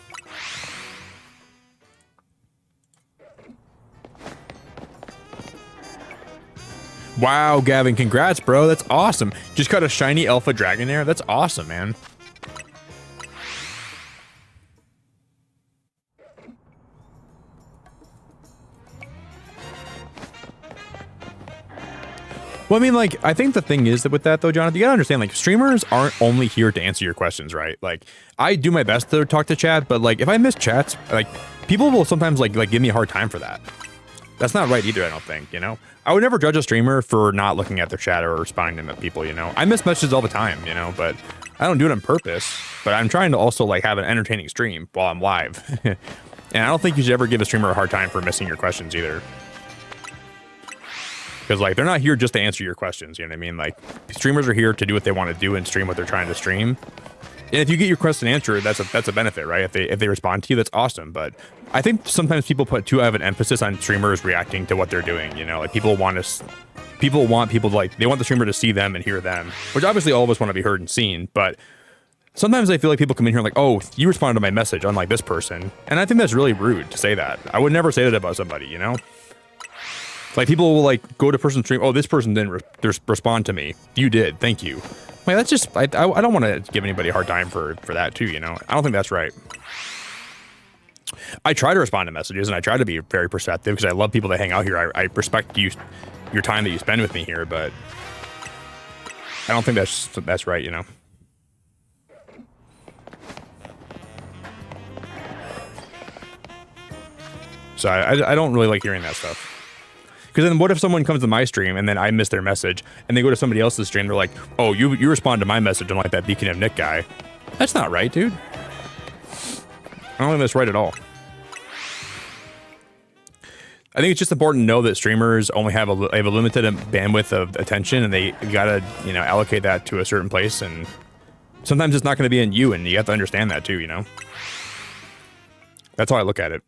Wow, Gavin, congrats, bro. That's awesome. Just got a shiny alpha dragon there. That's awesome, man. Well, I mean, like, I think the thing is that with that, though, Jonathan, you gotta understand, like, streamers aren't only here to answer your questions, right? Like, I do my best to talk to chat, but, like, if I miss chats, like, people will sometimes, like give me a hard time for that. That's not right either, I don't think, you know? I would never judge a streamer for not looking at their chat or responding to people, you know? I miss messages all the time, you know, but I don't do it on purpose. But I'm trying to also, like, have an entertaining stream while I'm live. And I don't think you should ever give a streamer a hard time for missing your questions either. Because, like, they're not here just to answer your questions, you know what I mean? Like, streamers are here to do what they want to do and stream what they're trying to stream. And if you get your question answered, that's a benefit, right? If they respond to you, that's awesome. But I think sometimes people put too high of an emphasis on streamers reacting to what they're doing, you know? Like, people want people to, like, they want the streamer to see them and hear them, which obviously all of us want to be heard and seen. But sometimes I feel like people come in here like, oh, you responded to my message, unlike this person. And I think that's really rude to say that. I would never say that about somebody, you know? Like, people will, like, go to person's stream. Oh, this person didn't respond to me. You did. Thank you. Like, that's just, I don't want to give anybody a hard time for that, too, you know? I don't think that's right. I try to respond to messages, and I try to be very perceptive, because I love people that hang out here. I respect your time that you spend with me here, but I don't think that's right, you know? So I don't really like hearing that stuff. Because then what if someone comes to my stream and then I miss their message and they go to somebody else's stream, they're like, oh, you respond to my message unlike that Beacon of Nick guy. That's not right, dude. I don't think that's right at all. I think it's just important to know that streamers only have a limited bandwidth of attention, and they gotta, you know, allocate that to a certain place, and sometimes it's not going to be in you, and you have to understand that too, you know? That's how I look at it.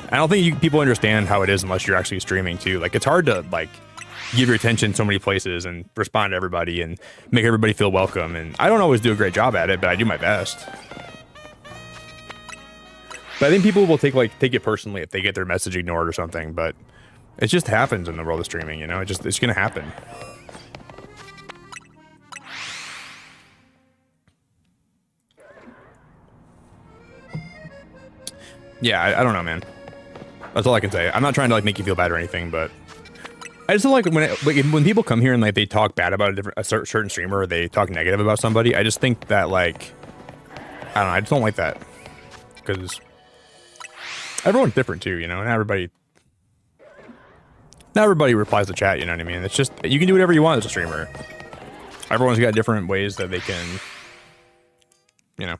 I don't think people understand how it is unless you're actually streaming too. Like, it's hard to, like, give your attention so many places and respond to everybody and make everybody feel welcome. And I don't always do a great job at it, but I do my best. But I think people will take it personally if they get their message ignored or something. But it just happens in the world of streaming, you know? It's gonna happen. Yeah, I don't know, man. That's all I can say. I'm not trying to, like, make you feel bad or anything, but I just don't like when people come here and, like, they talk bad about a certain streamer, or they talk negative about somebody. I just think that, like, I don't know. I just don't like that, because everyone's different too, you know. And not everybody replies to chat. You know what I mean? It's just, you can do whatever you want as a streamer. Everyone's got different ways that they can, you know.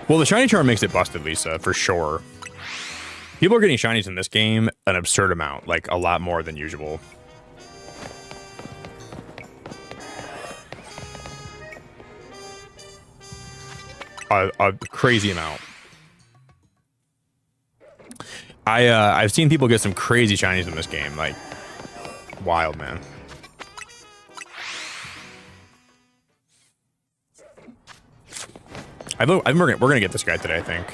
Well, the shiny charm makes it busted, Lisa, for sure. People are getting shinies in this game an absurd amount, like a lot more than usual. A crazy amount. I've seen people get some crazy shinies in this game, like, wild, man. We're gonna get this guy today, I think.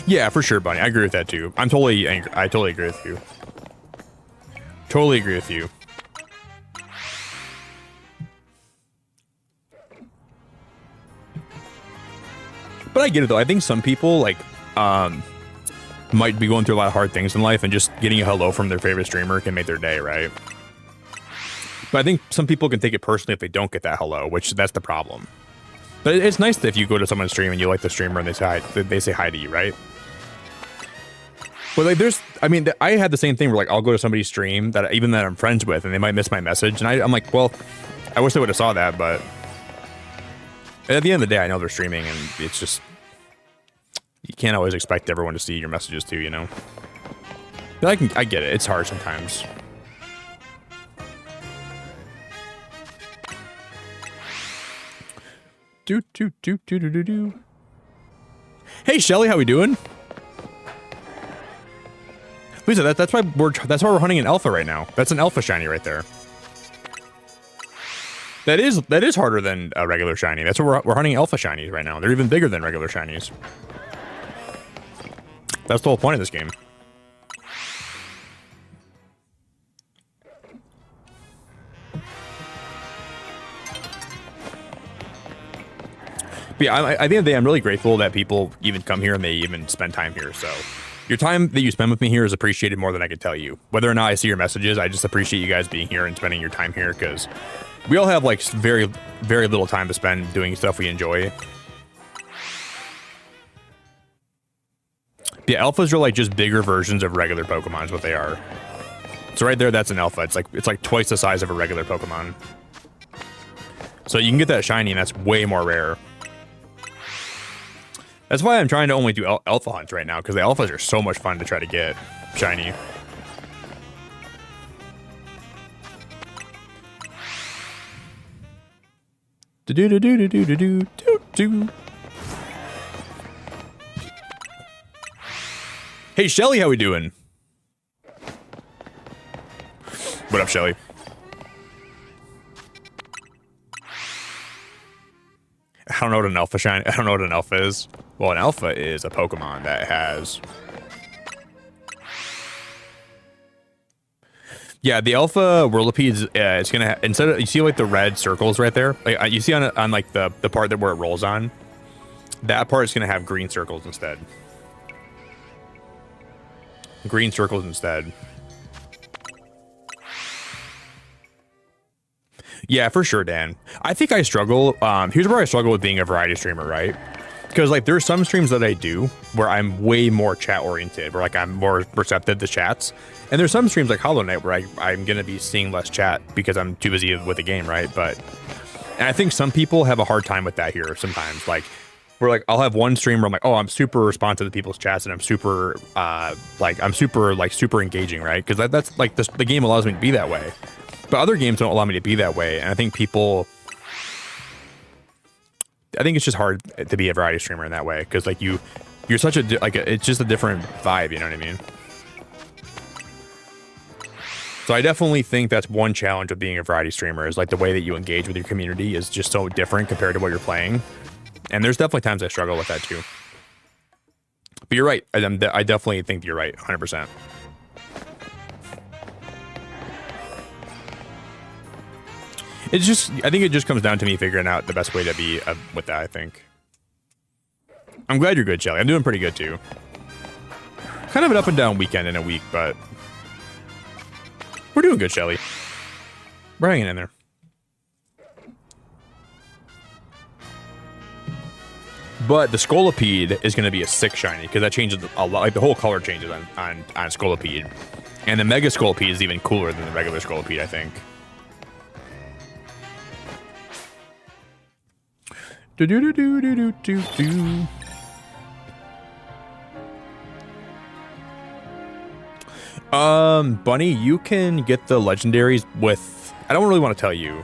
Yeah, for sure, Bunny. I agree with that too. I totally agree with you. Totally agree with you. But I get it though. I think some people like might be going through a lot of hard things in life, and just getting a hello from their favorite streamer can make their day, right? But I think some people can take it personally if they don't get that hello, which that's the problem. But it's nice that if you go to someone's stream and you like the streamer and they say hi to you, right? But like, I had the same thing where like I'll go to somebody's stream that I'm friends with, and they might miss my message, and I'm like, well, I wish I would have saw that, but at the end of the day, I know they're streaming, and it's just you can't always expect everyone to see your messages too, you know. But I get it. It's hard sometimes. Do. Hey Shelly, how we doing? Lisa, that's why we're hunting an alpha right now. That's an alpha shiny right there. That is harder than a regular shiny. That's what we're hunting alpha shinies right now. They're even bigger than regular shinies. That's the whole point of this game. But yeah, at the end of the day, I'm really grateful that people even come here and they even spend time here. So your time that you spend with me here is appreciated more than I could tell you. Whether or not I see your messages, I just appreciate you guys being here and spending your time here, because we all have like very, very little time to spend doing stuff we enjoy. The alphas are like just bigger versions of regular Pokemon is what they are. So right there, that's an alpha. It's like twice the size of a regular Pokemon. So you can get that shiny, and that's way more rare. That's why I'm trying to only do alpha hunts right now, because the alphas are so much fun to try to get shiny. Do. Hey Shelly, how we doing? What up, Shelly? I don't know what an alpha shiny. I don't know what an alpha is. Well, an alpha is a Pokemon that has. Yeah, the alpha Whirlipede, it's gonna instead of, you see like the red circles right there. Like, you see on like the part that where it rolls on. That part is gonna have green circles instead. Green circles instead. Yeah, for sure, Dan. I think I struggle. Here's where I struggle with being a variety streamer, right? Because like there's some streams that I do where I'm way more chat oriented, where like I'm more receptive to chats, and there's some streams like Hollow Knight where I'm gonna be seeing less chat because I'm too busy with the game, right? And I think some people have a hard time with that here sometimes. Like, where like I'll have one stream where I'm like, oh, I'm super responsive to people's chats, and I'm super super engaging, right? Because that's like the game allows me to be that way. But other games don't allow me to be that way, and I think it's just hard to be a variety streamer in that way, because like you're such a it's just a different vibe, you know what I mean? So I definitely think that's one challenge of being a variety streamer, is like the way that you engage with your community is just so different compared to what you're playing, and there's definitely times I struggle with that too. But you're right. I definitely think you're right, 100%. I think it just comes down to me figuring out the best way to be with that, I think. I'm glad you're good, Shelly. I'm doing pretty good, too. Kind of an up and down weekend in a week, but we're doing good, Shelly. We're hanging in there. But the Scolipede is going to be a sick shiny, because that changes a lot. Like, the whole color changes on Scolipede. And the Mega Scolipede is even cooler than the regular Scolipede, I think. Bunny, you can get the legendaries with, I don't really want to tell you.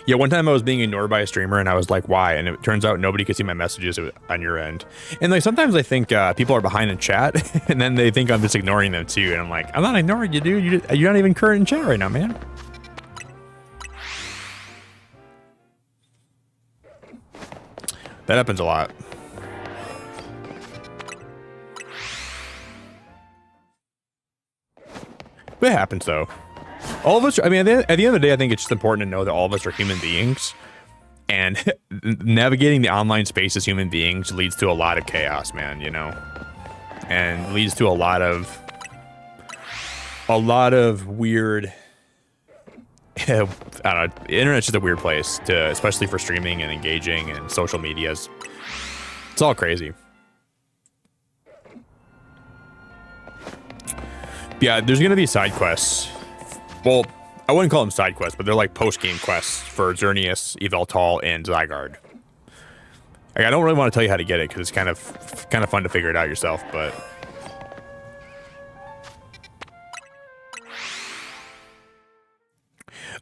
Yeah, one time I was being ignored by a streamer, and I was like, why? And it turns out nobody could see my messages on your end. And like sometimes I think people are behind in chat, and then they think I'm just ignoring them too. And I'm like, I'm not ignoring you, dude. You're not even current in chat right now, man. That happens a lot. But it happens, though. All of us, I mean, at the end of the day, I think it's just important to know that all of us are human beings. And navigating the online space as human beings leads to a lot of chaos, man, you know, and leads to a lot of weird. I don't know. The internet's just a weird place to, especially for streaming and engaging and social medias. It's all crazy. Yeah, there's gonna be side quests. Well, I wouldn't call them side quests, but they're like post-game quests for Xerneas, Yveltal, and Zygarde. Like, I don't really want to tell you how to get it because it's kind of fun to figure it out yourself, but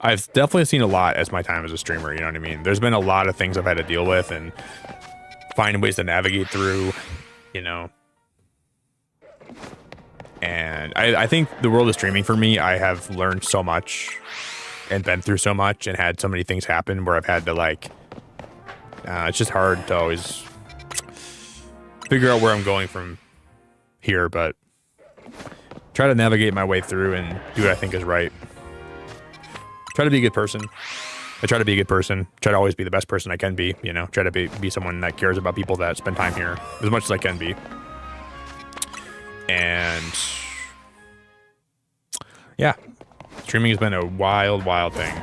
I've definitely seen a lot as my time as a streamer, you know what I mean? There's been a lot of things I've had to deal with and find ways to navigate through, you know. And I think the world of streaming for me, I have learned so much and been through so much and had so many things happen where I've had to like, it's just hard to always figure out where I'm going from here, but try to navigate my way through and do what I think is right. Try to be a good person. I try to be a good person. Try to always be the best person I can be, you know, try to be someone that cares about people that spend time here as much as I can be. And yeah, streaming has been a wild thing.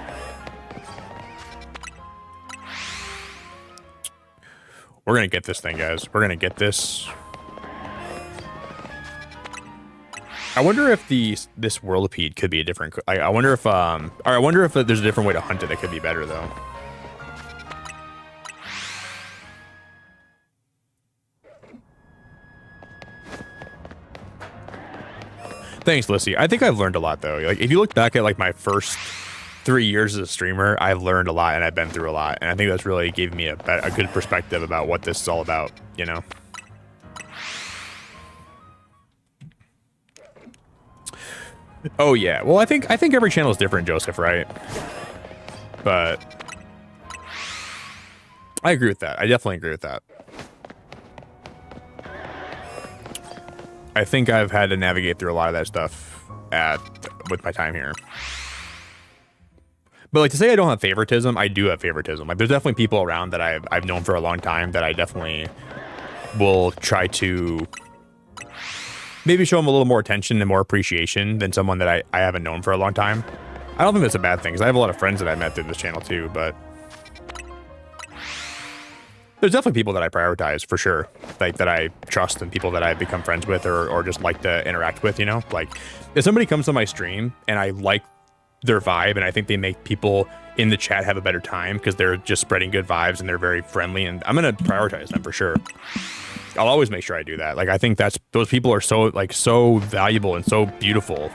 We're gonna get this thing, guys. We're gonna get this. I wonder if this whirlipede could be a different. I wonder if there's a different way to hunt it that could be better though. Thanks, Lissy. I think I've learned a lot though. Like if you look back at like my first 3 years as a streamer, I've learned a lot and I've been through a lot, and I think that's really gave me a good perspective about what this is all about. You know. Oh yeah. Well, I think every channel is different, Joseph, right? But I agree with that. I definitely agree with that. I think I've had to navigate through a lot of that stuff with my time here. But like to say I don't have favoritism, I do have favoritism. Like there's definitely people around that I've known for a long time that I definitely will try to maybe show them a little more attention and more appreciation than someone that I haven't known for a long time. I don't think that's a bad thing because I have a lot of friends that I met through this channel too, but there's definitely people that I prioritize for sure, like that I trust and people that I've become friends with or just like to interact with, you know? Like if somebody comes to my stream and I like their vibe and I think they make people in the chat have a better time because they're just spreading good vibes and they're very friendly, and I'm going to prioritize them for sure. I'll always make sure I do that. Like I think those people are so valuable and so beautiful,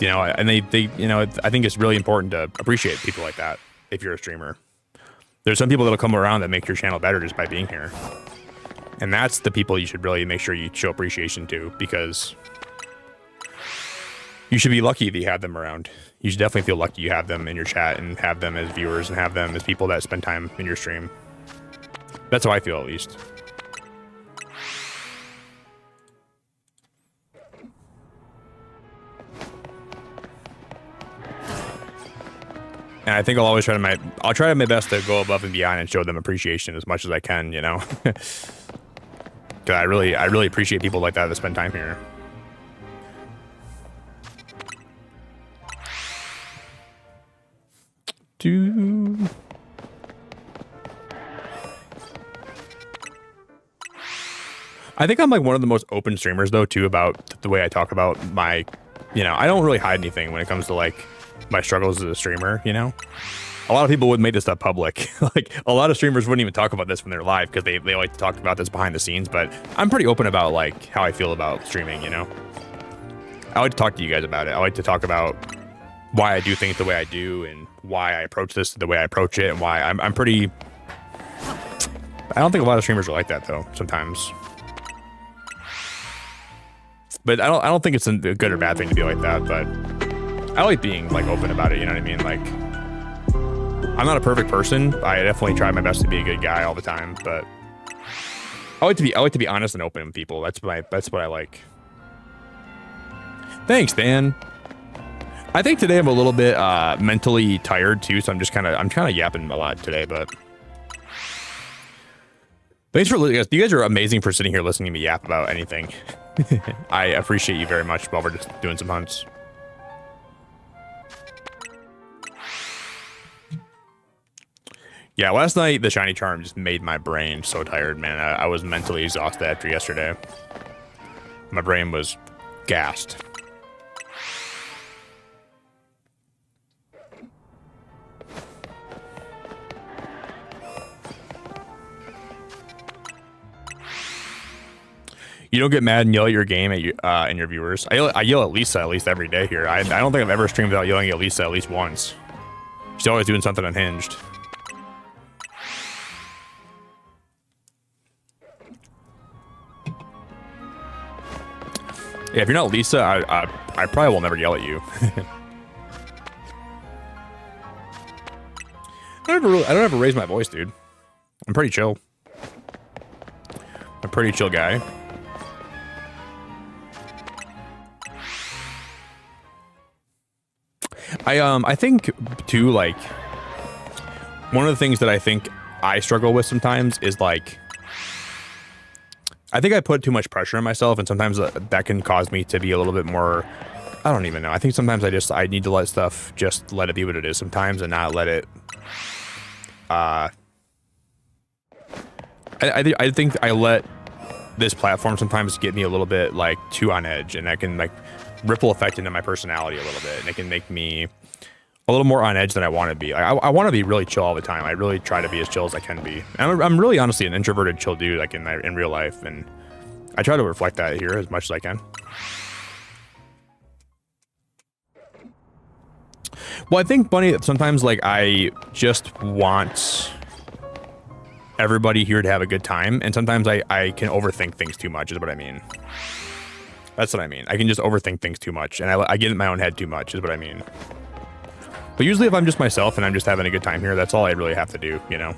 you know, and they you know, I think it's really important to appreciate people like that if you're a streamer. There's some people that'll come around that make your channel better just by being here. And that's the people you should really make sure you show appreciation to, because you should be lucky that you have them around. You should definitely feel lucky you have them in your chat and have them as viewers and have them as people that spend time in your stream. That's how I feel, at least. And I think I'll always try my best to go above and beyond and show them appreciation as much as I can, you know. Because I really appreciate people like that spend time here. I think I'm like one of the most open streamers though too about the way I talk about my, you know, I don't really hide anything when it comes to like my struggles as a streamer, you know. A lot of people would make this stuff public. Like a lot of streamers wouldn't even talk about this when they're live because they like to talk about this behind the scenes, but I'm pretty open about like how I feel about streaming, you know. I like to talk to you guys about it. I like to talk about why I do things the way I do and why I approach this the way I approach it and why I'm pretty. I don't think a lot of streamers are like that though sometimes. But I don't think it's a good or bad thing to be like that, but I like being like open about it, you know what I mean? Like I'm not a perfect person. I definitely try my best to be a good guy all the time, but I like to be honest and open with people. That's what I like. Thanks, Dan. I think today I'm a little bit mentally tired too, so I'm kind of yapping a lot today, but Thanks for listening. You guys are amazing for sitting here listening to me yap about anything. I appreciate you very much while we're just doing some hunts. Yeah, last night the shiny charm just made my brain so tired, man. I was mentally exhausted after yesterday. My brain was gassed. You don't get mad and yell at your game at and your viewers. I yell at Lisa at least every day here. I don't think I've ever streamed without yelling at Lisa at least once. She's always doing something unhinged. Yeah, if you're not Lisa, I probably will never yell at you. I don't ever raise my voice, dude. I'm pretty chill. I'm a pretty chill guy. I think too, like, one of the things that I think I struggle with sometimes is like, I think I put too much pressure on myself, and sometimes that can cause me to be a little bit more, I don't even know. I think sometimes I need to let stuff, just let it be what it is sometimes and not let it, I think I let this platform sometimes get me a little bit like too on edge, and that can like ripple effect into my personality a little bit, and it can make me a little more on edge than I want to be. Like, I want to be really chill all the time. I really try to be as chill as I can be. And I'm really honestly an introverted chill dude, like in real life, and I try to reflect that here as much as I can. Well, I think, Bunny, that sometimes like I just want everybody here to have a good time, and sometimes I can overthink things too much is what I mean. That's what I mean. I can just overthink things too much, and I get in my own head too much is what I mean. But usually if I'm just myself and I'm just having a good time here, that's all I really have to do, you know?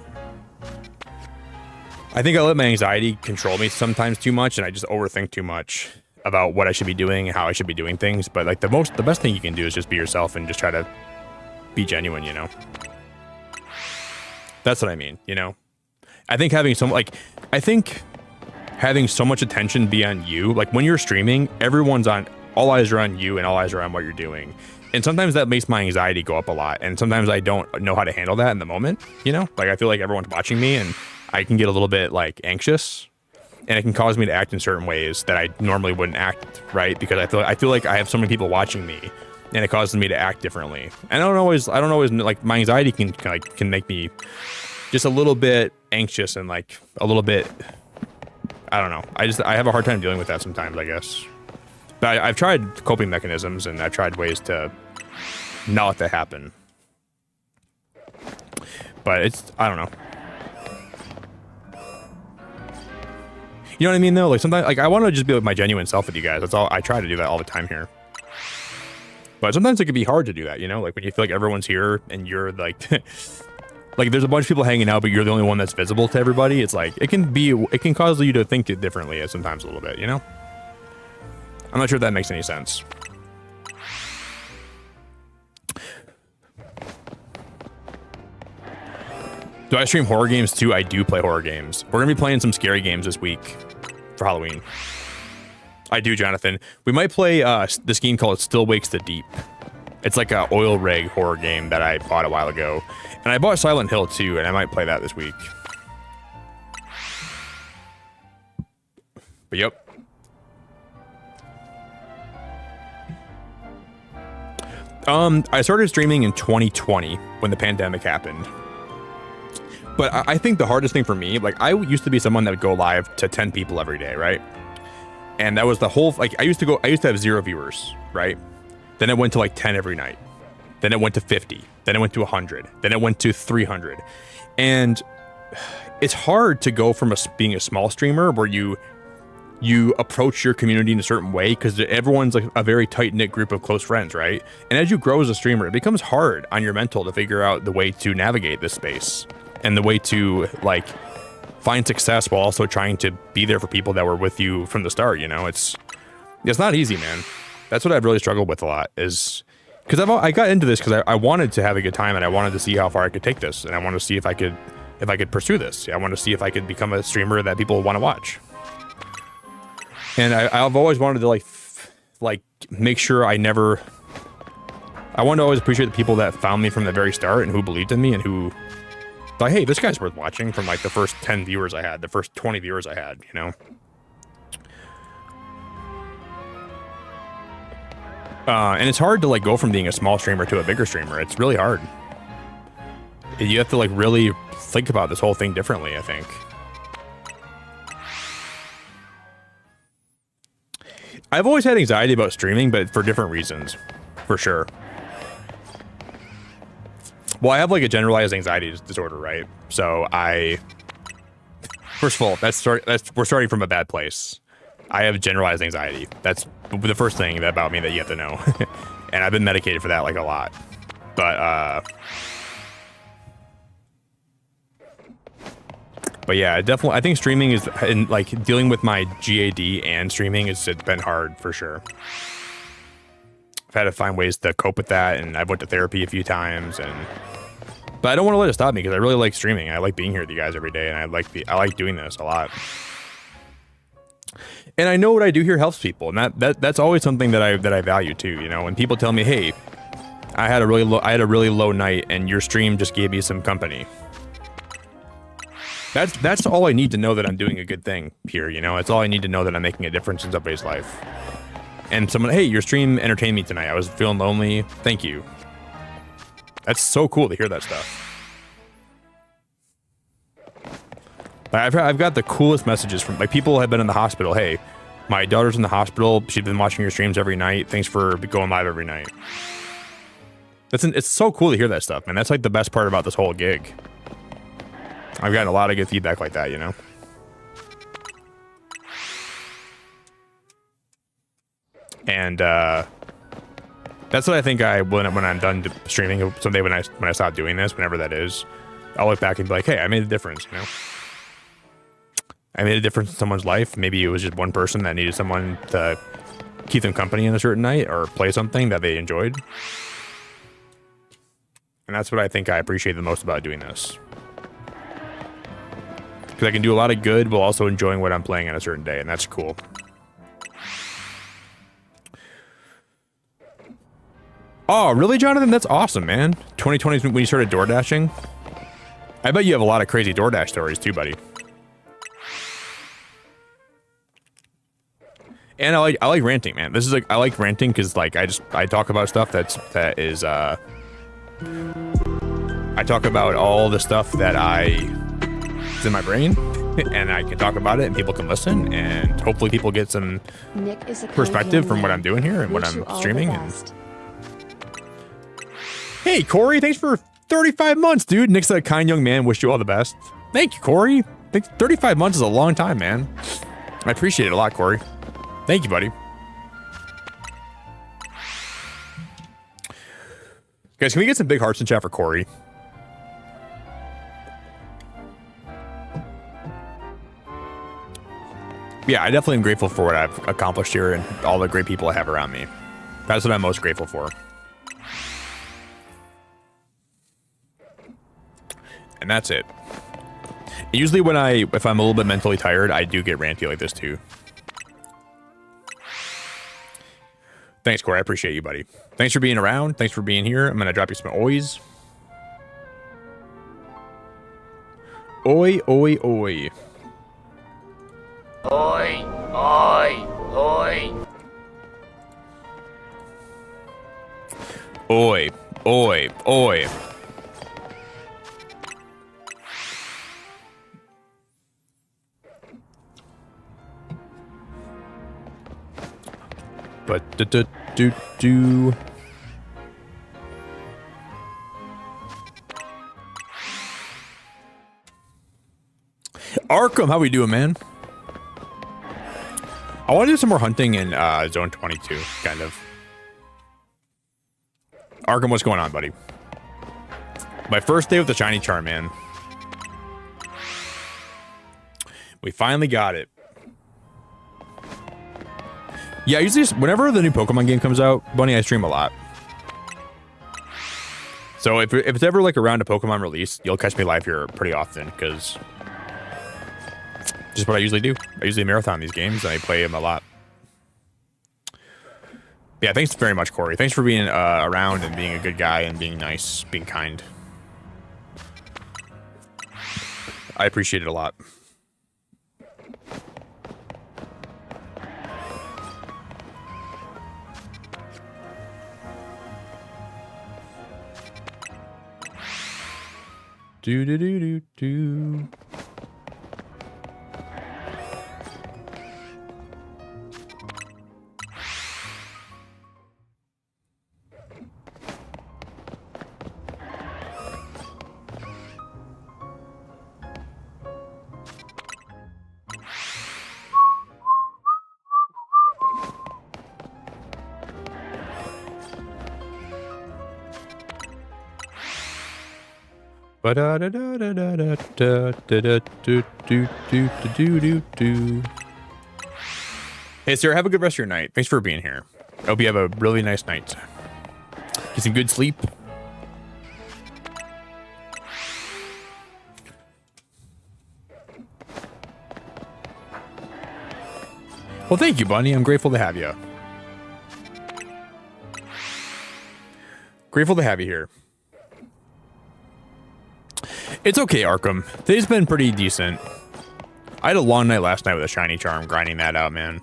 I think I let my anxiety control me sometimes too much, and I just overthink too much about what I should be doing and how I should be doing things. But like the best thing you can do is just be yourself and just try to be genuine, you know? That's what I mean, you know? I think having so much attention be on you, like when you're streaming, all eyes are on you and all eyes are on what you're doing. And sometimes that makes my anxiety go up a lot. And sometimes I don't know how to handle that in the moment, you know? Like I feel like everyone's watching me and I can get a little bit like anxious, and it can cause me to act in certain ways that I normally wouldn't act, right? Because I feel like I have so many people watching me, and it causes me to act differently. And I don't always like my anxiety can make me just a little bit anxious and like a little bit, I don't know. I have a hard time dealing with that sometimes, I guess. But I've tried coping mechanisms, and I've tried ways to not let that happen. But I don't know. You know what I mean, though? Like sometimes, like I want to just be like my genuine self with you guys. That's all. I try to do that all the time here. But sometimes it can be hard to do that, you know? Like when you feel like everyone's here and you're like, like there's a bunch of people hanging out, but you're the only one that's visible to everybody. It's like, it can cause you to think differently sometimes a little bit, you know? I'm not sure if that makes any sense. Do I stream horror games too? I do play horror games. We're going to be playing some scary games this week for Halloween. I do, Jonathan. We might play this game called Still Wakes the Deep. It's like a oil rig horror game that I bought a while ago. And I bought Silent Hill too, and I might play that this week. But yep. I started streaming in 2020 when the pandemic happened. But I think the hardest thing for me, like I used to be someone that would go live to 10 people every day, right? And that was the whole, like I used to have 0 viewers, right? Then it went to like 10 every night. Then it went to 50. Then it went to 100. Then it went to 300. And it's hard to go from being a small streamer where you approach your community in a certain way, because everyone's like a very tight-knit group of close friends, right? And as you grow as a streamer, it becomes hard on your mental to figure out the way to navigate this space and the way to like find success while also trying to be there for people that were with you from the start, you know? It's not easy, man. That's what I've really struggled with a lot, is because I got into this because I wanted to have a good time, and I wanted to see how far I could take this, and I wanted to see if I could if I could pursue this. I want to see if I could become a streamer that people want to watch. And I've always wanted to like make sure I want to always appreciate the people that found me from the very start and who believed in me and who thought, hey, this guy's worth watching, from like the first 10 viewers I had, the first 20 viewers I had, you know? And it's hard to like go from being a small streamer to a bigger streamer. It's really hard. You have to like really think about this whole thing differently, I think. I've always had anxiety about streaming, but for different reasons, for sure. Well, I have like a generalized anxiety disorder, right? So first of all, we're starting from a bad place. I have generalized anxiety. That's the first thing about me that you have to know. And I've been medicated for that like a lot. But yeah, definitely, I think streaming is, and like dealing with my GAD and streaming has been hard for sure. I've had to find ways to cope with that, and I've went to therapy a few times, but I don't want to let it stop me because I really like streaming. I like being here with you guys every day, and I like doing this a lot. And I know what I do here helps people, and that's always something that I value too. You know, when people tell me, "Hey, I had a really low night, and your stream just gave me some company." That's all I need to know that I'm doing a good thing here. You know, it's all I need to know that I'm making a difference in somebody's life. And someone, hey, your stream entertained me tonight. I was feeling lonely. Thank you. That's so cool to hear that stuff. I've got the coolest messages from like people have been in the hospital. Hey, my daughter's in the hospital. She's been watching your streams every night. Thanks for going live every night. It's so cool to hear that stuff, man. That's like the best part about this whole gig. I've gotten a lot of good feedback like that, you know? And that's what I think when I'm done streaming someday, when I stop doing this, whenever that is, I'll look back and be like, hey, I made a difference, you know? I made a difference in someone's life. Maybe it was just one person that needed someone to keep them company on a certain night or play something that they enjoyed. And that's what I think I appreciate the most about doing this. Because I can do a lot of good while also enjoying what I'm playing on a certain day, and that's cool. Oh, really, Jonathan? That's awesome, man. 2020 is when you started door dashing. I bet you have a lot of crazy DoorDash stories too, buddy. And I like ranting, man. This is like I like ranting because like I talk about stuff that is I talk about all the stuff that is in my brain, and I can talk about it, and people can listen, and hopefully people get some perspective from what I'm doing here and what I'm streaming. And hey, Corey, thanks for 35 months, dude. Nick's a kind young man. Wish you all the best. Thank you, Corey. 35 months is a long time, man. I appreciate it a lot, Corey. Thank you, buddy. Guys, can we get some big hearts in chat for Corey? Yeah, I definitely am grateful for what I've accomplished here and all the great people I have around me. That's what I'm most grateful for. And that's it. Usually if I'm a little bit mentally tired, I do get ranty like this too. Thanks, Corey. I appreciate you, buddy. Thanks for being around. Thanks for being here. I'm going to drop you some oys. Oi, oi, oi. Oi, oi, oi. Oi, oi, oi. But do. Arkham, how we doing, man? I want to do some more hunting in Zone 22, kind of. Arkham, what's going on, buddy? My first day with the shiny charm, man. We finally got it. Yeah, usually whenever the new Pokemon game comes out, Bunny, I stream a lot. So if it's ever like around a Pokemon release, you'll catch me live here pretty often because just what I usually do. I usually marathon these games and I play them a lot. Yeah, thanks very much, Corey. Thanks for being around and being a good guy and being nice, being kind. I appreciate it a lot. Do do do do do. Hey, sir, have a good rest of your night. Thanks for being here. I hope you have a really nice night. Get some good sleep. Well, thank you, Bunny. I'm grateful to have you. Grateful to have you here. It's okay, Arkham. Today's been pretty decent. I had a long night last night with a shiny charm, grinding that out, man.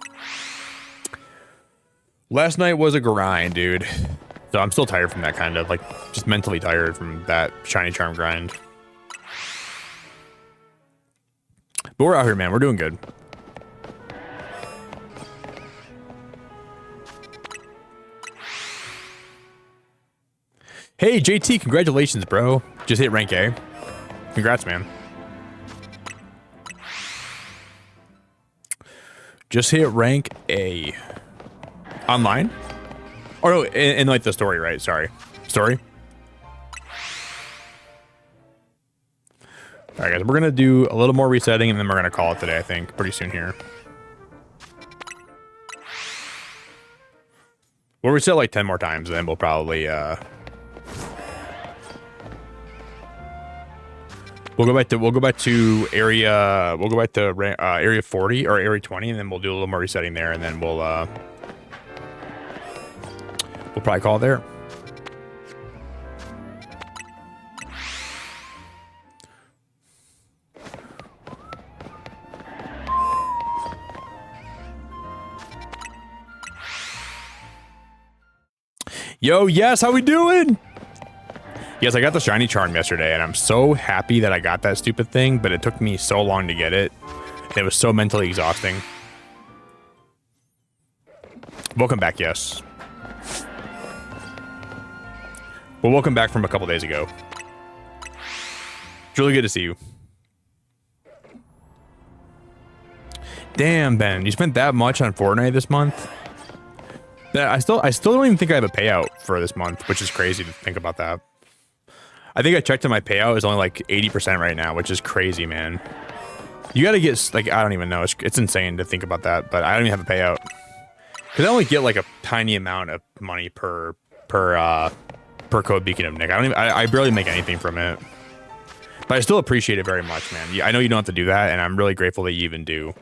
Last night was a grind, dude. So I'm still tired from that kind of, like, just mentally tired from that shiny charm grind. But we're out here, man. We're doing good. Hey, JT, congratulations, bro. Just hit rank A. Congrats, man. Just hit rank A. Online? Or no, in like the story, right? Sorry. Story? Alright, guys. We're going to do a little more resetting, and then we're going to call it today, I think. Pretty soon here. We'll reset like 10 more times, and then we'll probably... We'll go back to area 40 or area 20, and then we'll do a little more resetting there, and then we'll probably call it there. Yo, yes, how we doing? Yes, I got the shiny charm yesterday, and I'm so happy that I got that stupid thing, but it took me so long to get it. And it was so mentally exhausting. Welcome back, yes. Well, welcome back from a couple days ago. It's really good to see you. Damn, Ben, you spent that much on Fortnite this month? I still don't even think I have a payout for this month, which is crazy to think about that. I think I checked and my payout is only like 80% right now, which is crazy, man. You gotta get, like, I don't even know. It's insane to think about that, but I don't even have a payout. Because I only get like a tiny amount of money per code Beacon of Nick. I barely make anything from it. But I still appreciate it very much, man. I know you don't have to do that, and I'm really grateful that you even do.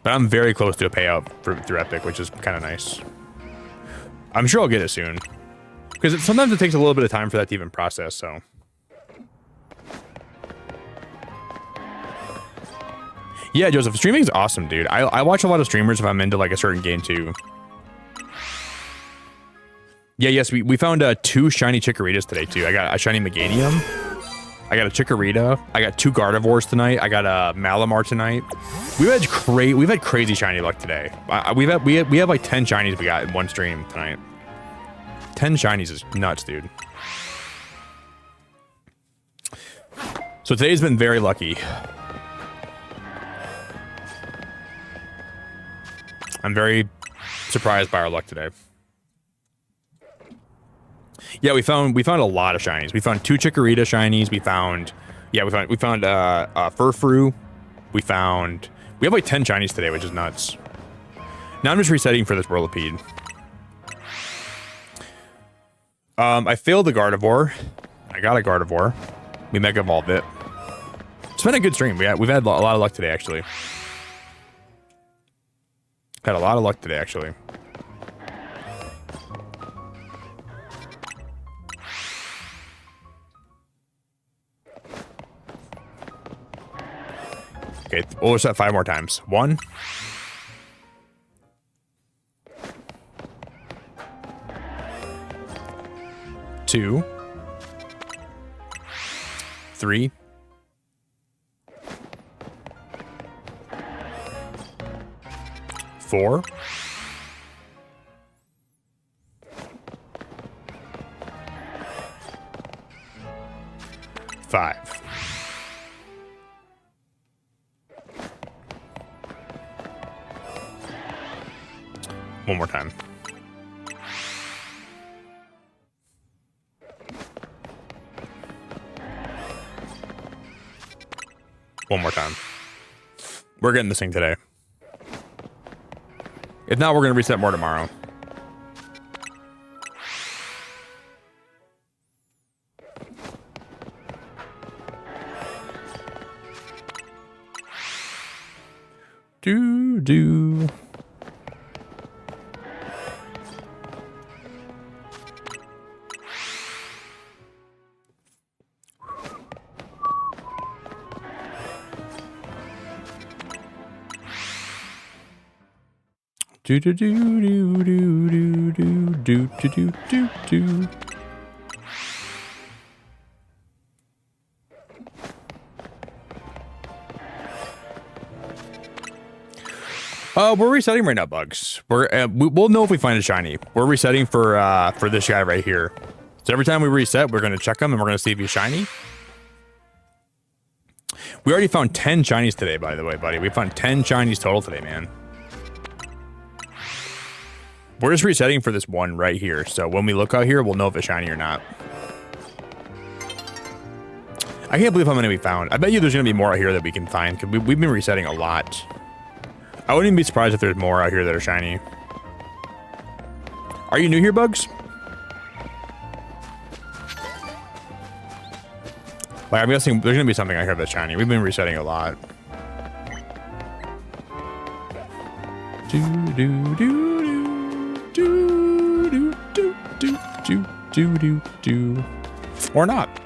But I'm very close to a payout through Epic, which is kind of nice. I'm sure I'll get it soon. Because sometimes it takes a little bit of time for that to even process, so... Yeah, Joseph, streaming is awesome, dude. I watch a lot of streamers if I'm into like a certain game too. Yeah, yes, we found 2 shiny Chikorritas today too. I got a shiny Meganium. I got a Chikorita. I got 2 Gardevoirs tonight. I got a Malamar tonight. We've had crazy shiny luck today. We have like 10 shinies we got in one stream tonight. 10 shinies is nuts, dude. So today's been very lucky. I'm very surprised by our luck today. Yeah, we found a lot of shinies. We found 2 Chikorita shinies. We found Furfrou. We have like 10 shinies today, which is nuts. Now I'm just resetting for this Whirlipede. I failed the Gardevoir. I got a Gardevoir. We Mega Evolved it. It's been a good stream. We've had a lot of luck today, actually. Had a lot of luck today, actually. Okay, we'll set 5 more times. 1. 2. 3. 4. 5. One more time. One more time. We're getting this thing today. If not, we're going to reset more tomorrow. Do. Do do do do do do do do do do do. We're resetting right now, Bugs. We'll know if we find a shiny. We're resetting for this guy right here. So every time we reset, we're gonna check him and we're gonna see if he's shiny. We already found 10 shinies today, by the way, buddy. We found 10 shinies total today, man. We're just resetting for this one right here. So when we look out here, we'll know if it's shiny or not. I can't believe how many we found. I bet you there's going to be more out here that we can find, because we've been resetting a lot. I wouldn't even be surprised if there's more out here that are shiny. Are you new here, Bugs? Like, I'm guessing there's going to be something out here that's shiny. We've been resetting a lot. Do do do. Do do do do do do do do, or not. All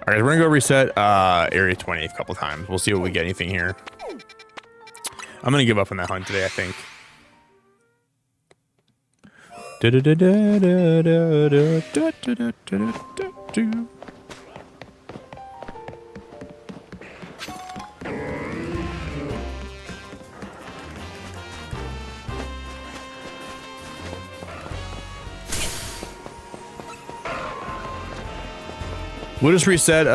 right, we're gonna go reset area 20 a couple times. We'll see what we get anything here. I'm gonna give up on that hunt today, I think. We'll just reset.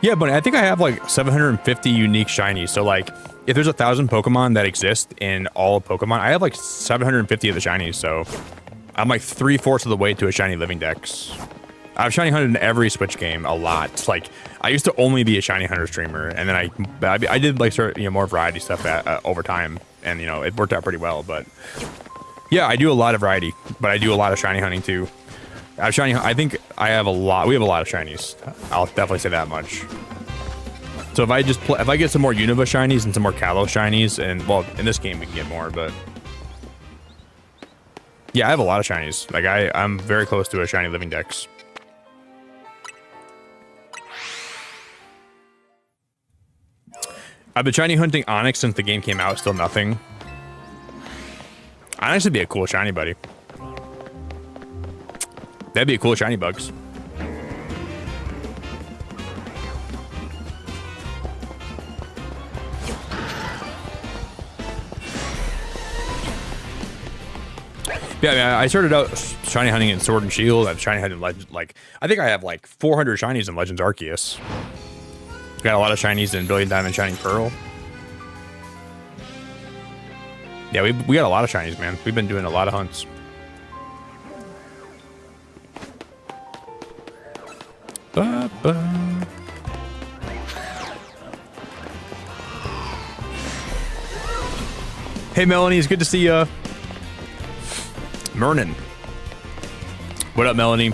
Yeah, but I think I have like 750 unique shinies. So like, if there's 1,000 Pokemon that exist in all of Pokemon, I have like 750 of the shinies. So I'm like 3/4 of the way to a shiny living dex. I've shiny hunted in every Switch game a lot. Like, I used to only be a shiny hunter streamer, and then I did like sort of, more variety stuff over time, and it worked out pretty well. But yeah, I do a lot of variety, but I do a lot of shiny hunting too. I think I have a lot. We have a lot of shinies. I'll definitely say that much. So if I get some more Unova shinies and some more Kalos shinies, and well, in this game we can get more, but yeah, I have a lot of shinies. Like I'm very close to a shiny living dex. I've been shiny hunting Onyx since the game came out. Still nothing. Onyx would be a cool shiny, buddy. That'd be a cool shiny, Bugs. Yeah, I mean, I started out shiny hunting in Sword and Shield. I've shiny hunted in Legends. Like, I think I have like 400 shinies in Legends Arceus. Got a lot of shinies in Brilliant Diamond, Shining Pearl. Yeah, we got a lot of shinies, man. We've been doing a lot of hunts. Ba-ba. Hey, Melanie, it's good to see you. Mernon. What up, Melanie?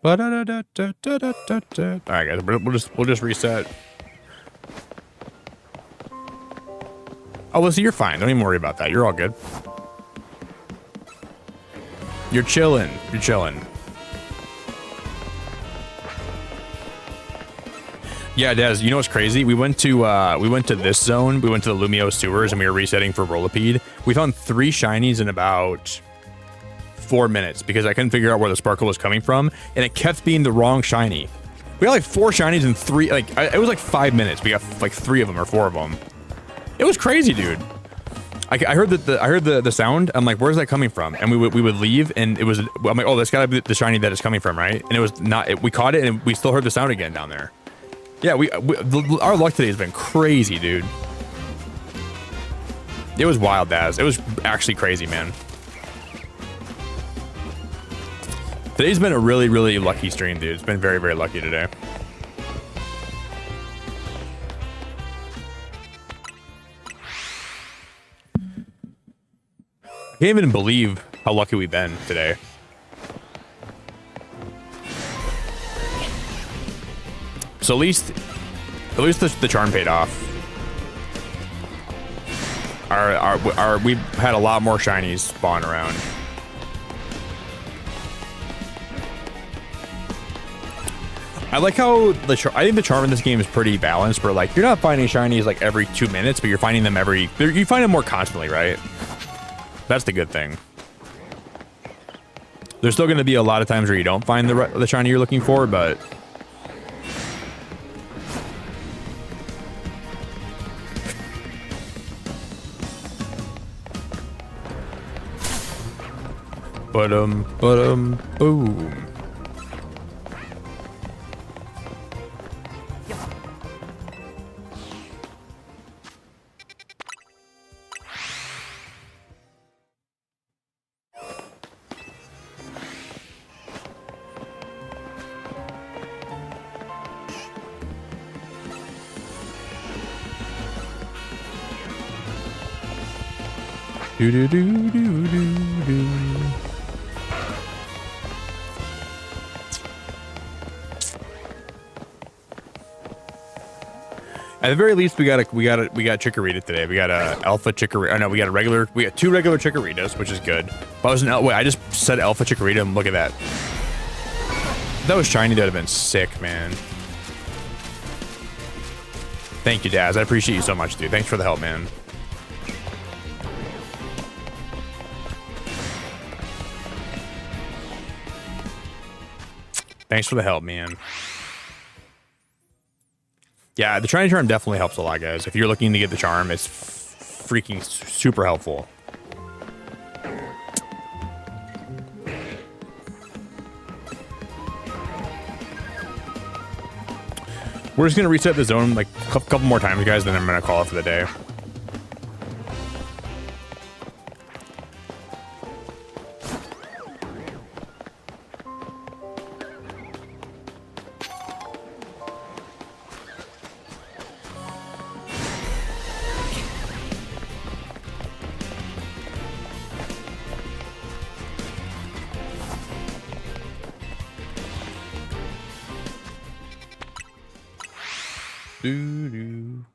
All right, guys, we'll just reset. Oh, listen, you're fine. Don't even worry about that. You're all good. You're chilling. You're chilling. Yeah, Des. You know what's crazy? We went to this zone. We went to the Lumiose sewers, and we were resetting for Rolipede. We found 3 shinies in about 4 minutes because I couldn't figure out where the sparkle was coming from, and it kept being the wrong shiny. We got like 4 shinies in 3. It was like 5 minutes. We got like 3 of them or 4 of them. It was crazy, dude. I heard the sound. I'm like, where's that coming from? And we would leave, and it was. I'm like, oh, that's gotta be the shiny that it's coming from, right? And it was not. We caught it, and we still heard the sound again down there. Yeah, our luck today has been crazy, dude. It was wild, Daz. It was actually crazy, man. Today's been a really, really lucky stream, dude. It's been very, very lucky today. I can't even believe how lucky we've been today. So at least the charm paid off. We've had a lot more shinies spawn around. I like how I think the charm in this game is pretty balanced. Where like you're not finding shinies like every 2 minutes, but you're finding them you find them more constantly, right? That's the good thing. There's still going to be a lot of times where you don't find the shiny you're looking for, but boom. Do do do do do do. At the very least, we got Chikorita today. We got a alpha Chikorita. Oh, no, we got 2 regular Chikoritas, which is good. But I just said alpha Chikorita, and look at that. If that was shiny, that would have been sick, man. Thank you, Daz. I appreciate you so much, dude. Thanks for the help, man. Thanks for the help, man. Yeah, the shiny charm definitely helps a lot, guys. If you're looking to get the charm, it's freaking super helpful. We're just gonna reset the zone like a couple more times, guys, then I'm gonna call it for the day. Doo-doo.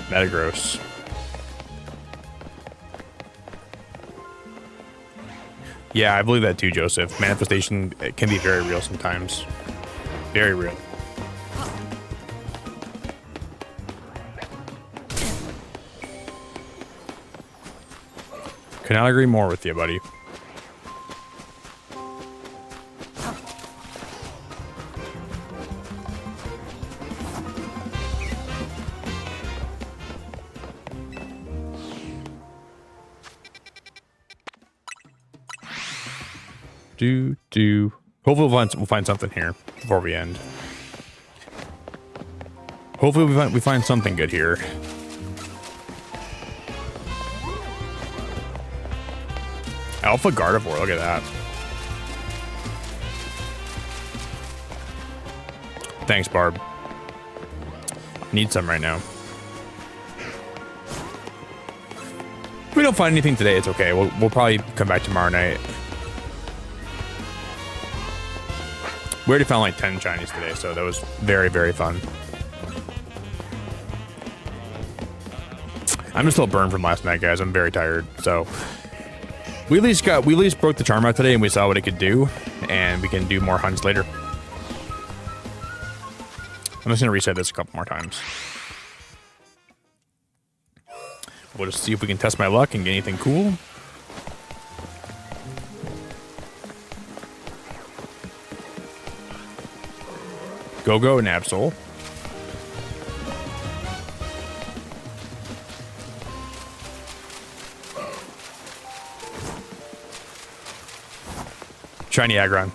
Metagross. Yeah, I believe that too, Joseph. Manifestation can be very real sometimes. Very real. Cannot agree more with you, buddy. Hopefully we'll find something here before we end. Hopefully we find something good here. Alpha Gardevoir, look at that. Thanks, Barb. Need some right now. If we don't find anything today, it's okay. We'll probably come back tomorrow night. We already found like 10 shinies today, so that was very, very fun. I'm just still burned from last night, guys. I'm very tired. So we at least broke the charm out today, and we saw what it could do, and we can do more hunts later. I'm just gonna reset this a couple more times. We'll just see if we can test my luck and get anything cool. Go-Go and Absol. Shiny Aggron.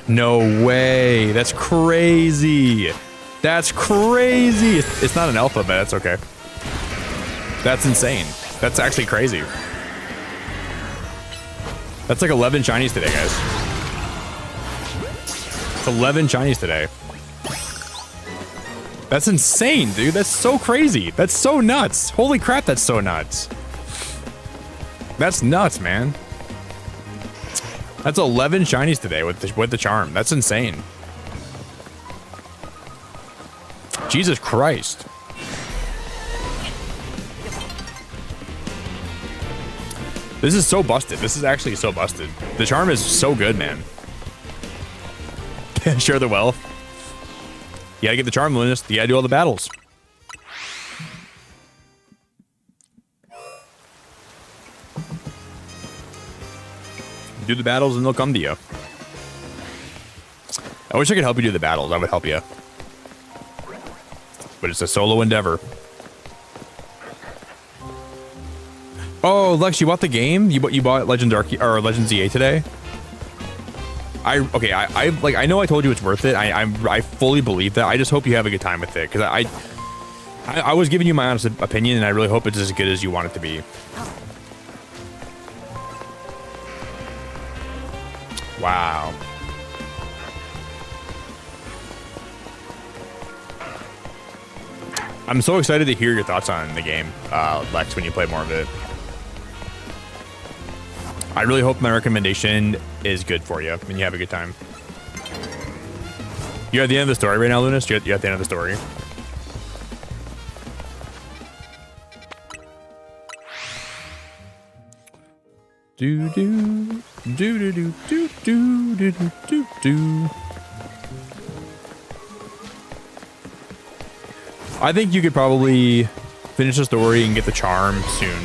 No way. That's crazy. That's crazy. It's not an alpha, but that's okay. That's insane. That's actually crazy. That's like 11 shinies today, guys. It's 11 shinies today. That's insane, dude. That's so crazy. That's so nuts. Holy crap, that's so nuts. That's nuts, man. That's 11 shinies today with the charm. That's insane. Jesus Christ. This is so busted. This is actually so busted. The charm is so good, man. Share the wealth. You gotta get the charm, Lunas. You gotta do all the battles. Do the battles and they'll come to you. I wish I could help you do the battles. I would help you. But it's a solo endeavor. Oh, Lex, you bought the game? You bought Legends or Legends EA today? I know I told you it's worth it. I fully believe that. I just hope you have a good time with it, because I was giving you my honest opinion, and I really hope it's as good as you want it to be. Wow. I'm so excited to hear your thoughts on the game, Lex, when you play more of it. I really hope my recommendation is good for you and you have a good time. You're at the end of the story right now, Lunas? You're at the end of the story. Do do do do do do do do do do. I think you could probably finish the story and get the charm soon.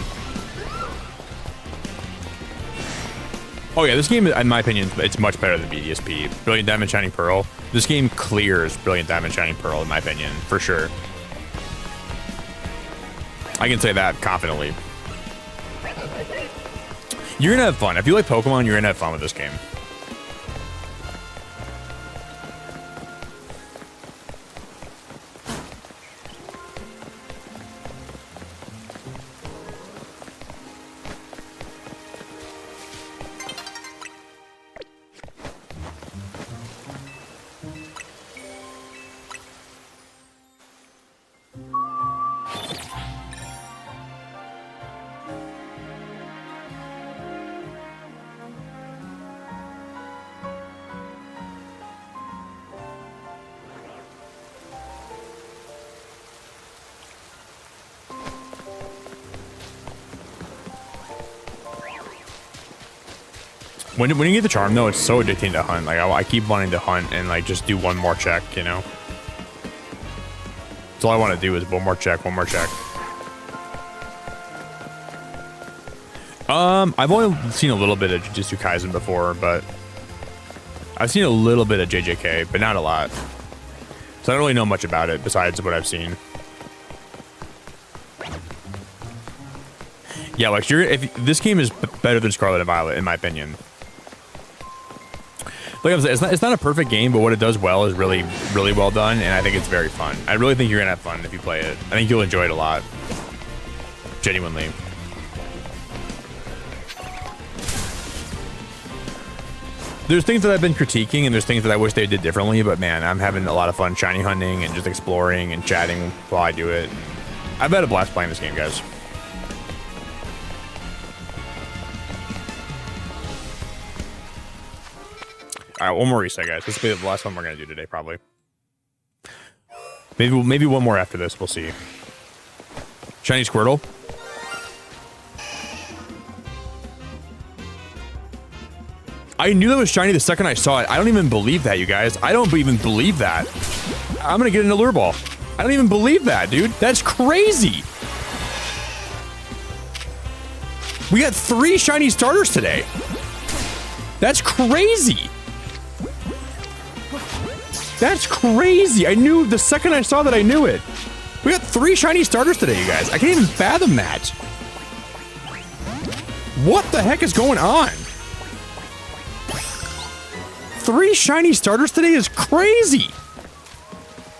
Oh yeah, this game, in my opinion, it's much better than BDSP. Brilliant Diamond Shining Pearl. This game clears Brilliant Diamond Shining Pearl, in my opinion, for sure. I can say that confidently. You're gonna have fun. If you like Pokemon, you're gonna have fun with this game. When you get the charm, though, it's so addicting to hunt. Like, I keep wanting to hunt and, like, just do one more check, you know? That's all I want to do is one more check, one more check. I've only seen a little bit of Jujutsu Kaisen before, but I've seen a little bit of JJK, but not a lot. So I don't really know much about it besides what I've seen. Yeah, like, if this game is better than Scarlet and Violet, in my opinion. Like I'm saying, it's not a perfect game, but what it does well is really, really well done, and I think it's very fun. I really think you're gonna have fun if you play it. I think you'll enjoy it a lot. Genuinely. There's things that I've been critiquing, and there's things that I wish they did differently, but man, I'm having a lot of fun shiny hunting and just exploring and chatting while I do it. I've had a blast playing this game, guys. All right, one more reset, guys. This will be the last one we're gonna do today, probably. Maybe one more after this. We'll see. Shiny Squirtle. I knew that was shiny the second I saw it. I don't even believe that, you guys. I don't even believe that. I'm gonna get an Allure Ball. I don't even believe that, dude. That's crazy. We got 3 shiny starters today. That's crazy. That's crazy. I knew the second I saw that, I knew it. We got 3 shiny starters today, you guys. I can't even fathom that. What the heck is going on? 3 shiny starters today is crazy.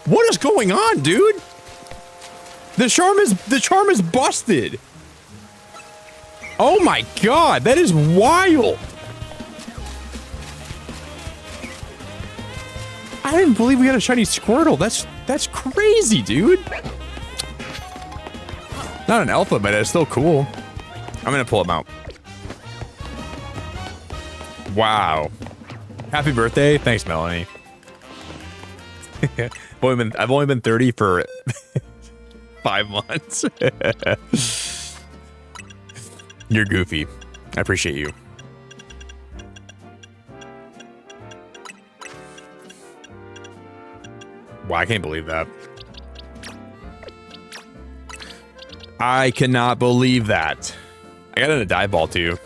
What is going on, dude? The charm is busted. Oh my god, that is wild. I didn't believe we had a shiny Squirtle. That's crazy, dude. Not an alpha, but it's still cool. I'm gonna pull him out. Wow. Happy birthday. Thanks, Melanie. I've only been 30 for 5 months. You're goofy. I appreciate you. Wow, I can't believe that. I cannot believe that. I got in a dive ball too.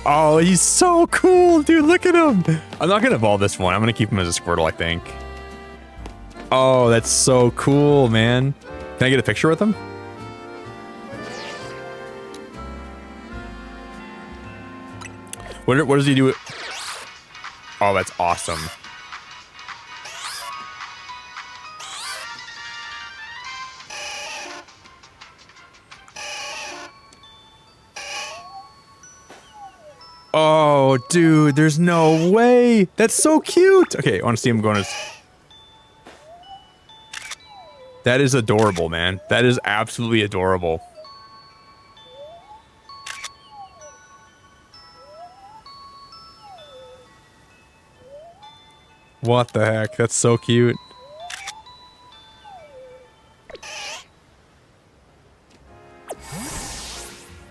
Oh, he's so cool, dude. Look at him. I'm not going to evolve this one. I'm going to keep him as a Squirtle, I think. Oh, that's so cool, man. Can I get a picture with him? What does he do? Oh, that's awesome. Oh, dude, there's no way. That's so cute. Okay, I want to see him going as... That is adorable, man. That is absolutely adorable. What the heck? That's so cute.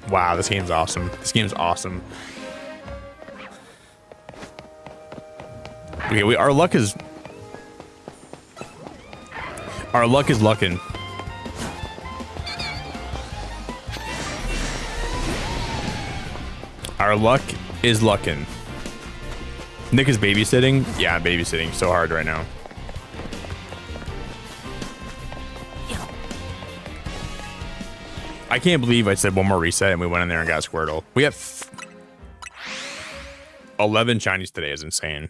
Wow, this game's awesome. This game's awesome. Okay, our luck is luckin'. Our luck is luckin'. Nick is babysitting? Yeah, I'm babysitting so hard right now. I can't believe I said one more reset and we went in there and got a Squirtle. We have 11 shinies today is insane.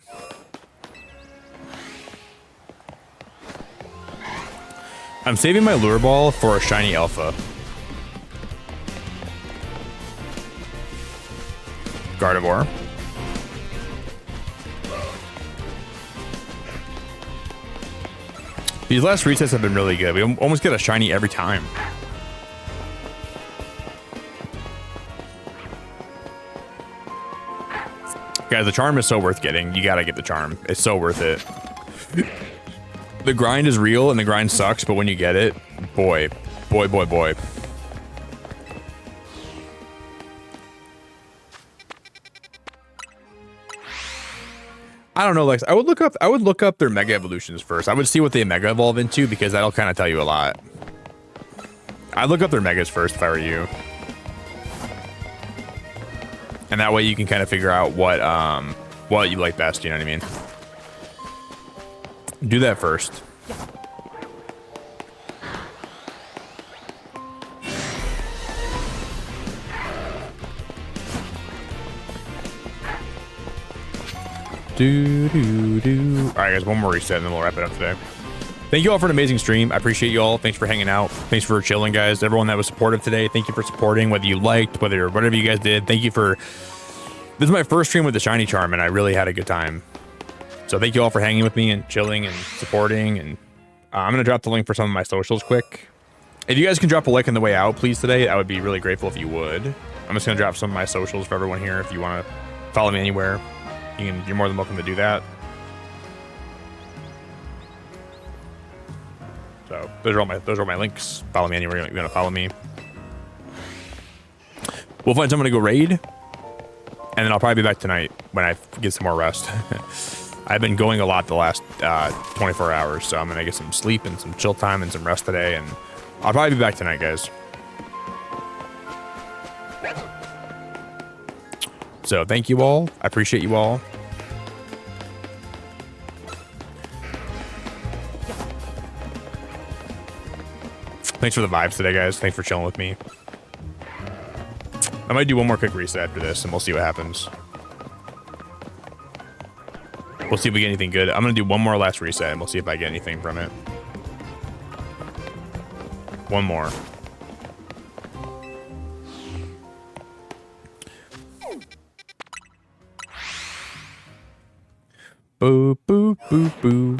I'm saving my lure ball for a shiny alpha. Gardevoir. These last resets have been really good. We almost get a shiny every time. Guys, the charm is so worth getting. You gotta get the charm. It's so worth it. The grind is real and the grind sucks, but when you get it, boy. Boy. I don't know, Lex. I would look up their mega evolutions first. I would see what they mega evolve into because that'll kind of tell you a lot. I'd look up their megas first if I were you. And that way you can kind of figure out what you like best, you know what I mean? Do that first. All right, guys, one more reset and then we'll wrap it up today. Thank you all for an amazing stream. I appreciate you all. Thanks for hanging out. Thanks for chilling, guys. Everyone that was supportive today, thank you for supporting, whether you liked, whatever you guys did. Thank you for... This is my first stream with the Shiny Charm, and I really had a good time. So thank you all for hanging with me and chilling and supporting. And I'm going to drop the link for some of my socials quick. If you guys can drop a like on the way out, please, today, I would be really grateful if you would. I'm just going to drop some of my socials for everyone here. If you want to follow me anywhere, you're more than welcome to do that. So those are all my links. Follow me anywhere you want to follow me. We'll find someone to go raid, and then I'll probably be back tonight when I get some more rest. I've been going a lot the last 24 hours, so I'm gonna get some sleep and some chill time and some rest today, and I'll probably be back tonight, guys. So thank you all. I appreciate you all. Thanks for the vibes today, guys. Thanks for chilling with me. I might do one more quick reset after this, and we'll see what happens. We'll see if we get anything good. I'm going to do one more last reset, and we'll see if I get anything from it. One more. Boo, boo, boo, boo.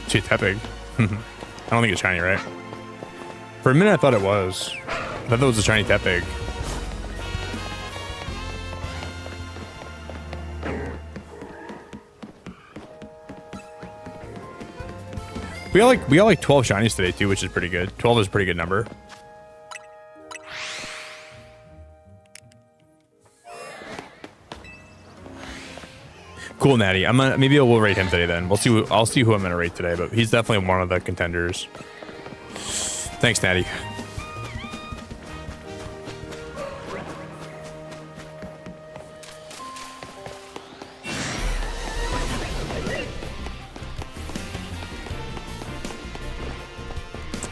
Shit, that big. I don't think it's shiny, right? For a minute, I thought it was. I thought it was a shiny that big. We got like 12 shinies today too, which is pretty good. 12 is a pretty good number. Cool, Natty. Maybe we'll rate him today then. We'll see. I'll see who I'm gonna rate today, but he's definitely one of the contenders. Thanks, Natty.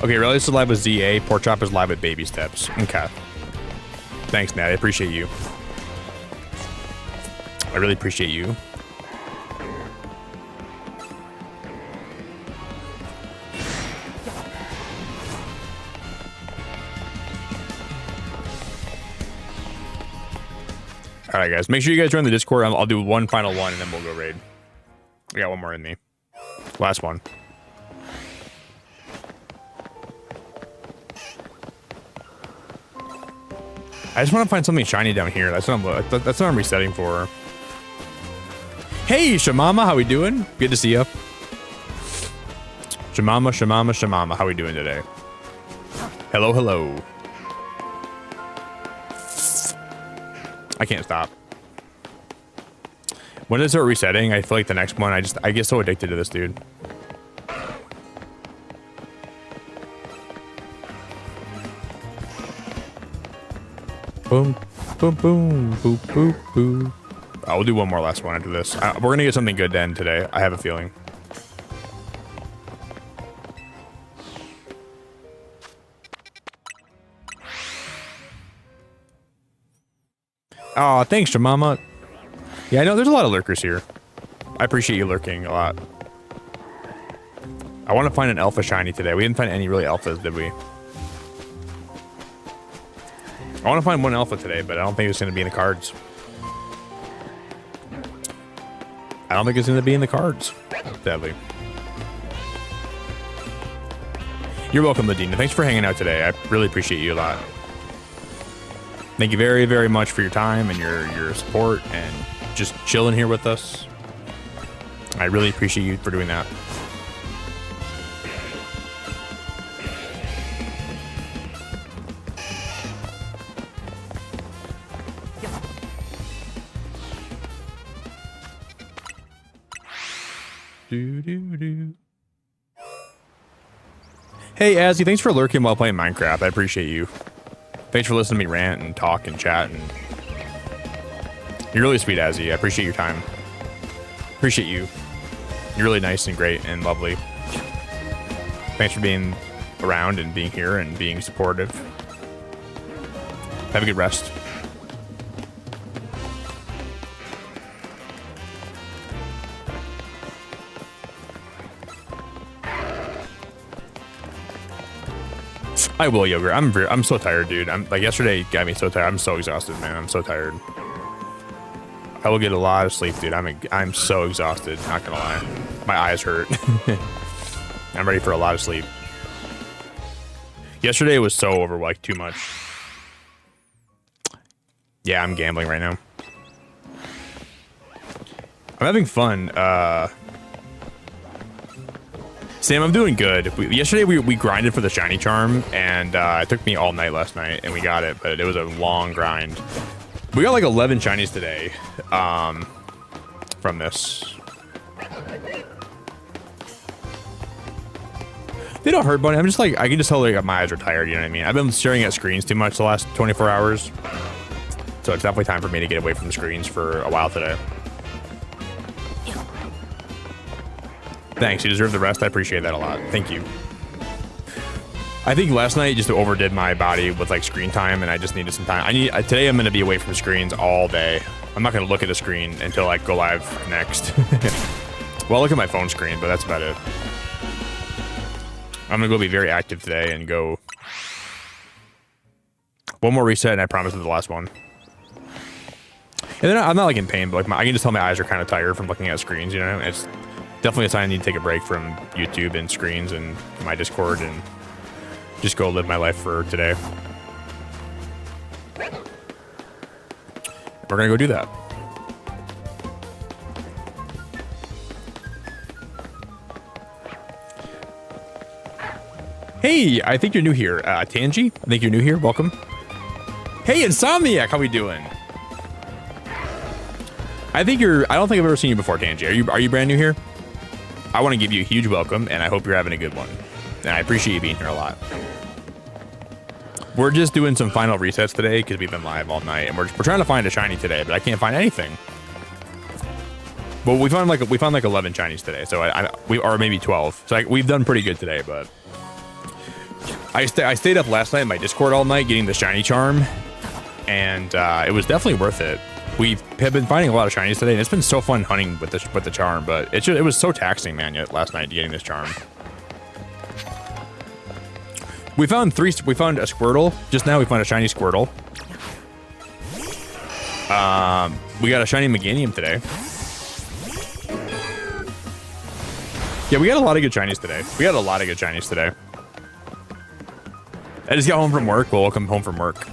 Okay, Relius is live with ZA. Pork Chop is live with Baby Steps. Okay. Thanks, Natty. I appreciate you. I really appreciate you. All right, guys. Make sure you guys join the Discord. I'll do one final one, and then we'll go raid. I got one more in me. Last one. I just want to find something shiny down here. That's what I'm resetting for. Hey, Shamama, how we doing? Good to see you. Shamama, how we doing today? Hello, hello. I can't stop. When does it start resetting? I feel like the next one, I get so addicted to this dude. Boom, boom, boom, boop, boop, boop. I'll do one more last one after this. We're gonna get something good to end today. I have a feeling. Oh, thanks, Shamama. Yeah, I know there's a lot of lurkers here. I appreciate you lurking a lot. I want to find an alpha shiny today. We didn't find any really alphas, did we? I want to find one alpha today, but I don't think it's going to be in the cards. I don't think it's going to be in the cards, sadly. You're welcome, Ladina. Thanks for hanging out today. I really appreciate you a lot. Thank you very, very much for your time and your support and just chilling here with us. I really appreciate you for doing that. Hey, Azzy, thanks for lurking while playing Minecraft. I appreciate you. Thanks for listening to me rant and talk and chat. And you're really sweet, Azzy. I appreciate your time. Appreciate you. You're really nice and great and lovely. Thanks for being around and being here and being supportive. Have a good rest. I will, Yogurt. I'm so tired, dude. I'm like, yesterday got me so tired. I'm so exhausted, man. I'm so tired. I will get a lot of sleep, dude. I'm so exhausted. Not gonna lie, my eyes hurt. I'm ready for a lot of sleep. Yesterday was so over, like, too much. Yeah, I'm gambling right now. I'm having fun. Sam, I'm doing good. Yesterday we grinded for the shiny charm, and it took me all night last night, and we got it, but it was a long grind. We got like 11 shinies today from this. They don't hurt, buddy. I'm just like, I can just tell like my eyes are tired, you know what I mean? I've been staring at screens too much the last 24 hours. So it's definitely time for me to get away from the screens for a while today. Thanks, you deserve the rest. I appreciate that a lot. Thank you. I think last night just overdid my body with like screen time, and I just needed some time. Today I'm going to be away from screens all day. I'm not going to look at the screen until I go live next. Well, I'll look at my phone screen, but that's about it. I'm going to go be very active today and go one more reset, and I promise it's the last one. And then I'm not like in pain, but like I can just tell my eyes are kind of tired from looking at screens, you know? It's definitely a sign I need to take a break from YouTube and screens and my Discord and just go live my life for today. We're gonna go do that. Hey, I think you're new here. Tangy, I think you're new here. Welcome. Hey, Insomniac, how we doing? I don't think I've ever seen you before, Tangy. Are you brand new here? I want to give you a huge welcome, and I hope you're having a good one. And I appreciate you being here a lot. We're just doing some final resets today because we've been live all night, and we're trying to find a shiny today, but I can't find anything. Well, we found like 11 shinies today, so or maybe 12. So we've done pretty good today, but I stayed up last night in my Discord all night getting the shiny charm, and it was definitely worth it. We have been finding a lot of shinies today, and it's been so fun hunting with the charm, but it was so taxing, man, last night getting this charm. We found a Squirtle. Just now we found a shiny Squirtle. We got a shiny Meganium today. Yeah, we got a lot of good shinies today. I just got home from work. Well, welcome home from work.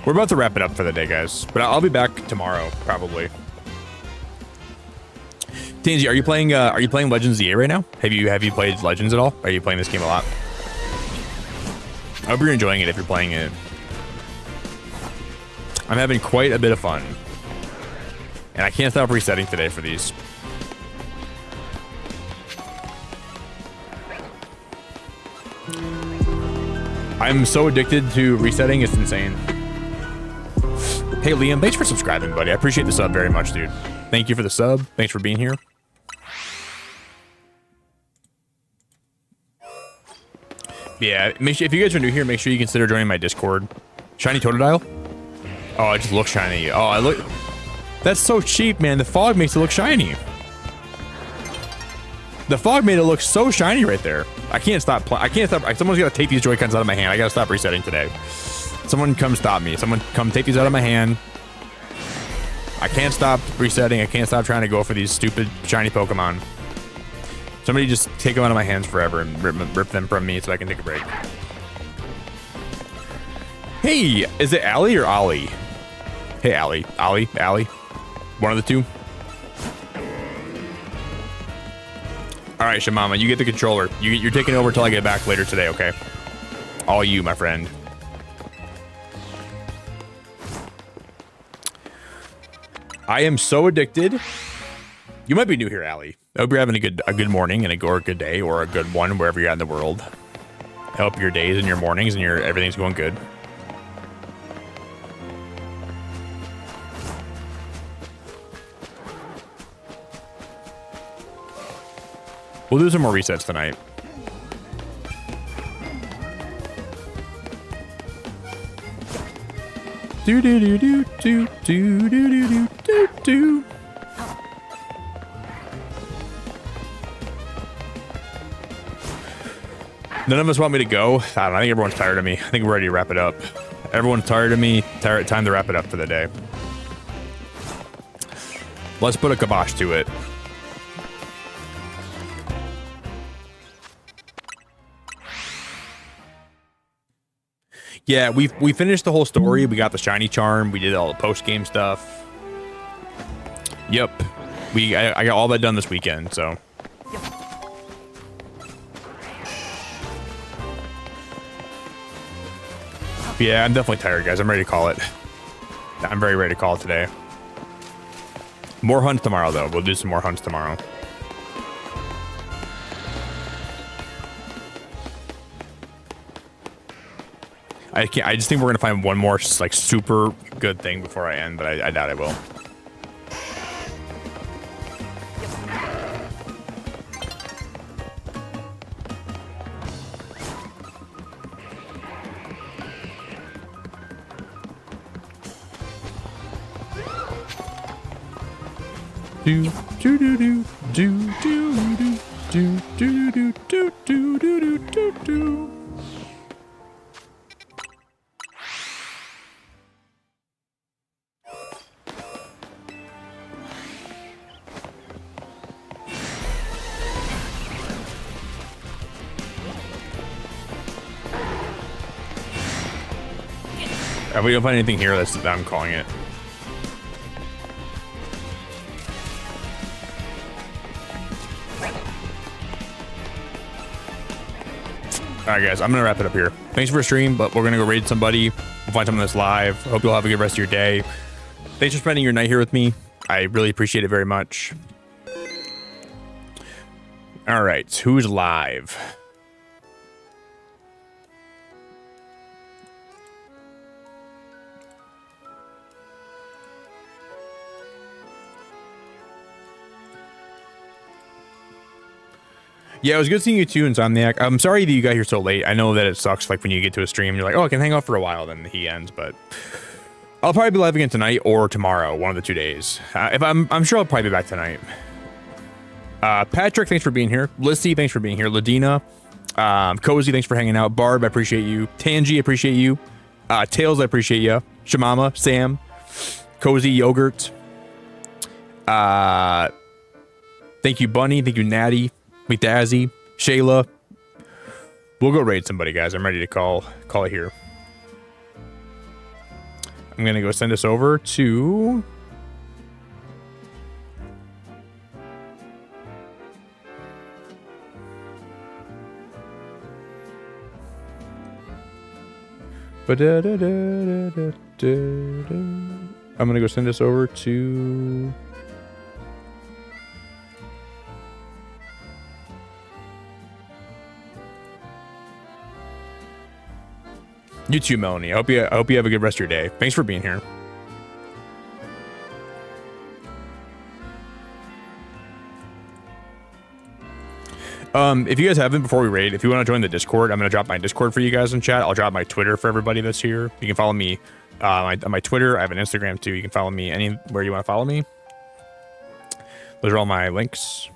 We're about to wrap it up for the day, guys, but I'll be back tomorrow, probably. Tangy, are you playing Legends ZA right now? Have you played Legends at all? Are you playing this game a lot? I hope you're enjoying it if you're playing it. I'm having quite a bit of fun. And I can't stop resetting today for these. I'm so addicted to resetting, it's insane. Hey, Liam, thanks for subscribing, buddy. I appreciate the sub very much, dude. Thank you for the sub. Thanks for being here. Yeah, if you guys are new here, make sure you consider joining my Discord. Shiny Totodile? Oh, it just looks shiny. Oh, that's so cheap, man. The fog makes it look shiny. The fog made it look so shiny right there. I can't stop. Someone's got to take these Joy-Cons out of my hand. I got to stop resetting today. Someone come stop me. Someone come take these out of my hand. I can't stop resetting. I can't stop trying to go for these stupid shiny Pokemon. Somebody just take them out of my hands forever and rip them from me so I can take a break. Hey, is it Allie or Ollie? Hey, Allie. One of the two. All right, Shamama, you get the controller. You're taking over till I get back later today, okay? All you, my friend. I am so addicted. You might be new here, Allie. I hope you're having a good morning and a good day or a good one wherever you're at in the world. I hope your days and your mornings and everything's going good. We'll do some more resets tonight. Do do do do do do do do do do. None of us want me to go. I don't know. I think everyone's tired of me. I think we're ready to wrap it up. Everyone's tired of me. Time to wrap it up for the day. Let's put a kibosh to it. Yeah, we finished the whole story. We got the shiny charm. We did all the post game stuff. Yep, I got all that done this weekend. So. Yeah, I'm definitely tired, guys. I'm ready to call it. I'm very ready to call it today. More hunts tomorrow, though. We'll do some more hunts tomorrow. I just think we're gonna find one more like super good thing before I end, but I doubt I will. Do do do do do do do do do do do do do do. If we don't find anything here, I'm calling it. Alright guys, I'm gonna wrap it up here. Thanks for the stream, but we're gonna go raid somebody. We'll find someone that's live. Hope you'll have a good rest of your day. Thanks for spending your night here with me. I really appreciate it very much. Alright, who's live? Yeah, it was good seeing you too, Insomniac. I'm sorry that you got here so late. I know that it sucks, like when you get to a stream, you're like, oh, I can hang out for a while, then he ends, but I'll probably be live again tonight or tomorrow, one of the 2 days. If I'm sure I'll probably be back tonight. Patrick, thanks for being here. Lissy, thanks for being here. Ladina, Cozy, thanks for hanging out. Barb, I appreciate you. Tangy, I appreciate you. Tails, I appreciate you. Shamama, Sam, Cozy, Yogurt. Thank you, Bunny. Thank you, Natty. McDazzy, Shayla. We'll go raid somebody, guys. I'm ready to call it here. I'm gonna go send us over to I'm gonna go send us over to you too, Melanie. I hope you have a good rest of your day. Thanks for being here. If you guys haven't, before we raid, if you want to join the Discord, I'm going to drop my Discord for you guys in chat. I'll drop my Twitter for everybody that's here. You can follow me on my Twitter. I have an Instagram too. You can follow me anywhere you want to follow me. Those are all my links.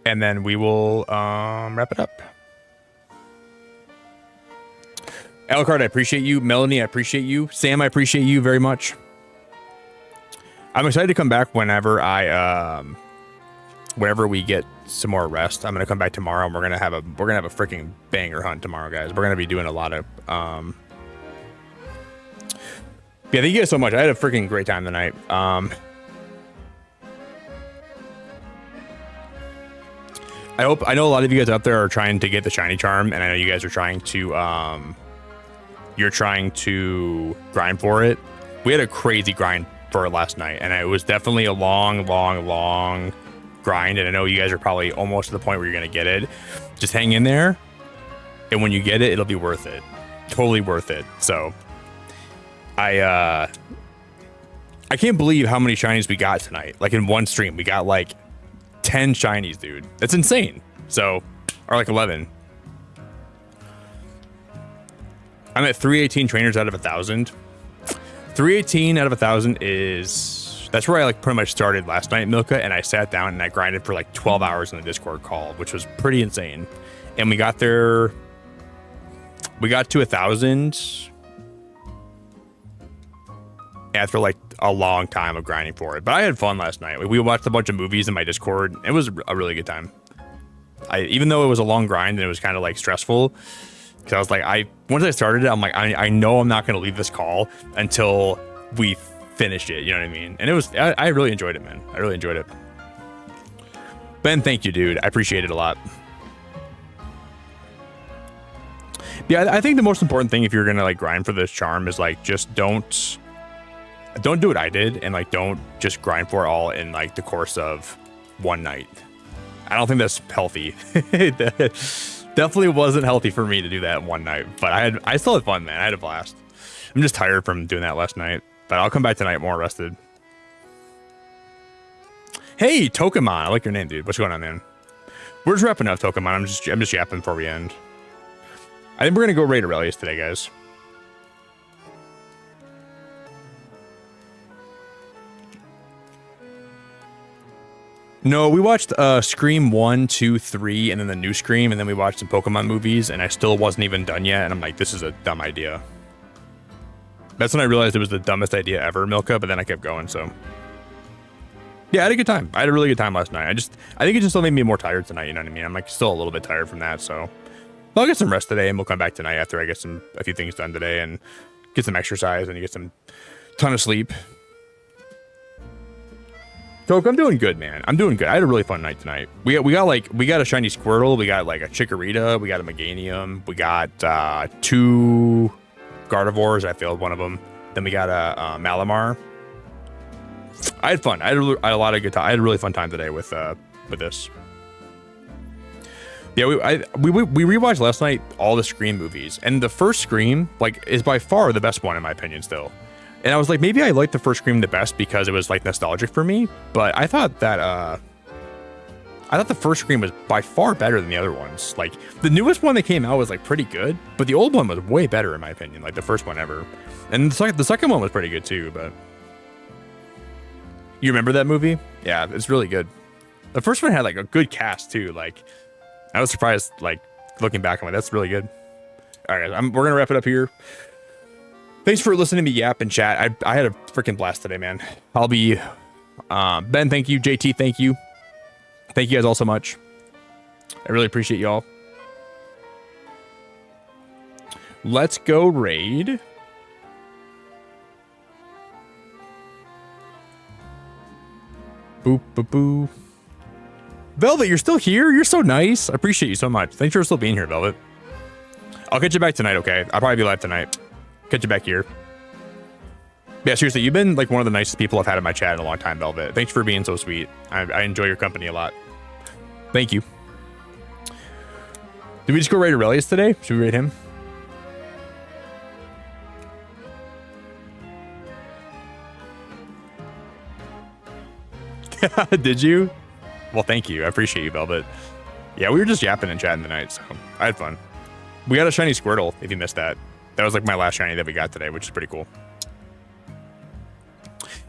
And then we will wrap it up. Alucard, I appreciate you. Melanie, I appreciate you. Sam, I appreciate you very much. I'm excited to come back whenever we get some more rest. I'm gonna come back tomorrow, and we're gonna have a freaking banger hunt tomorrow, guys. We're gonna be doing a lot of yeah, thank you guys so much. I had a freaking great time tonight. I know a lot of you guys out there are trying to get the shiny charm, and I know you guys are trying to you're trying to grind for it. We had a crazy grind for it last night, and it was definitely a long grind, and I know you guys are probably almost to the point where you're gonna get it. Just hang in there, and when you get it, it'll be worth it. Totally worth it. So I can't believe how many shinies we got tonight. Like in one stream, we got like 10 shinies, dude. That's insane. So, or like 11. I'm at 318 trainers out of 1,000. 318 out of 1,000 is, that's where I like pretty much started last night, Milka, and I sat down and I grinded for like 12 hours in the Discord call, which was pretty insane. And we got there, we got to 1,000 after like a long time of grinding for it. But I had fun last night. We watched a bunch of movies in my Discord. It was a really good time. Even though it was a long grind and it was kind of like stressful, because I was like, once I started it, I'm like, I know I'm not going to leave this call until we finish it. You know what I mean? And it was, I really enjoyed it, man. I really enjoyed it. Ben, thank you, dude. I appreciate it a lot. Yeah, I think the most important thing if you're going to like grind for this charm is like, just don't do what I did, and like, don't just grind for it all in like the course of one night. I don't think that's healthy. Definitely wasn't healthy for me to do that one night, but I still had fun, man. I had a blast. I'm just tired from doing that last night, but I'll come back tonight more rested. Hey, Tokemon. I like your name, dude. What's going on, man? We're just wrapping up, Tokemon. I'm just yapping before we end. I think we're gonna go raid Aurelius today, guys. No, we watched Scream 1, 2, 3, and then the new Scream, and then we watched some Pokemon movies, and I still wasn't even done yet, and I'm like, this is a dumb idea. That's when I realized it was the dumbest idea ever, Milka, but then I kept going, so. Yeah, I had a good time. I had a really good time last night. I think it just still made me more tired tonight, you know what I mean? I'm like still a little bit tired from that, so. I'll get some rest today, and we'll come back tonight after I get a few things done today, and get some exercise, and get some ton of sleep. Coke, I'm doing good, man. I'm doing good. I had a really fun night tonight. We got a shiny Squirtle. We got like a Chikorita. We got a Meganium. We got 2 Gardevoirs. I failed one of them. Then we got a Malamar. I had fun. I had a lot of good time. I had a really fun time today with this. Yeah, we rewatched last night all the Scream movies, and the first Scream like is by far the best one in my opinion still. And I was like, maybe I liked the first Scream the best because it was like nostalgic for me. But I thought that the first Scream was by far better than the other ones. Like the newest one that came out was like pretty good, but the old one was way better in my opinion. Like the first one ever, and the second one was pretty good too. But you remember that movie? Yeah, it's really good. The first one had like a good cast too. Like I was surprised. Like looking back, I'm like, that's really good. All right, guys, we're gonna wrap it up here. Thanks for listening to me yap and chat. I had a freaking blast today, man. I'll be Ben, thank you. JT, thank you. Thank you guys all so much. I really appreciate y'all. Let's go raid. Boop, boop, boo. Velvet, you're still here? You're so nice. I appreciate you so much. Thanks for still being here, Velvet. I'll catch you back tonight, okay? I'll probably be live tonight. Catch you back here. Yeah, seriously, you've been like one of the nicest people I've had in my chat in a long time, Velvet. Thanks for being so sweet. I enjoy your company a lot. Thank you. Did we just go raid Aurelius today? Should we raid him? Did you? Well, thank you. I appreciate you, Velvet. Yeah, we were just yapping and chatting tonight, so I had fun. We got a shiny Squirtle, if you missed that. That was like my last shiny that we got today, which is pretty cool.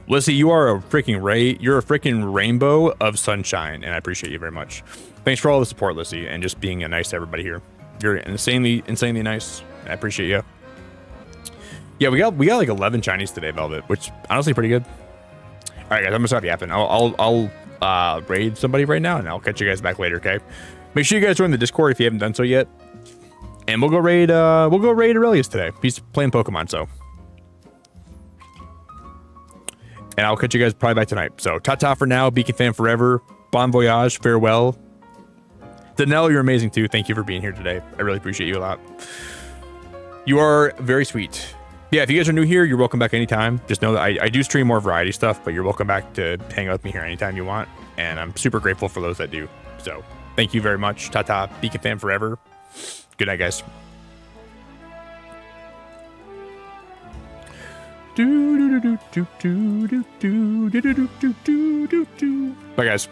Lissy, you are a freaking you're a freaking rainbow of sunshine, and I appreciate you very much. Thanks for all the support, Lissy, and just being nice to everybody here. You're insanely nice. I appreciate you. Yeah, we got like 11 shinies today, Velvet, which honestly pretty good. All right, guys, I'm gonna stop yapping. I'll raid somebody right now, and I'll catch you guys back later. Okay, make sure you guys join the Discord if you haven't done so yet. And we'll go raid Aurelius today. He's playing Pokemon, so. And I'll catch you guys probably back tonight. So, ta-ta for now. Beacon fan forever. Bon voyage. Farewell. Danelle, you're amazing too. Thank you for being here today. I really appreciate you a lot. You are very sweet. Yeah, if you guys are new here, you're welcome back anytime. Just know that I do stream more variety stuff, but you're welcome back to hang out with me here anytime you want. and I'm super grateful for those that do. So thank you very much. Ta-ta, Beacon fan forever. Good night, guys. Bye, guys.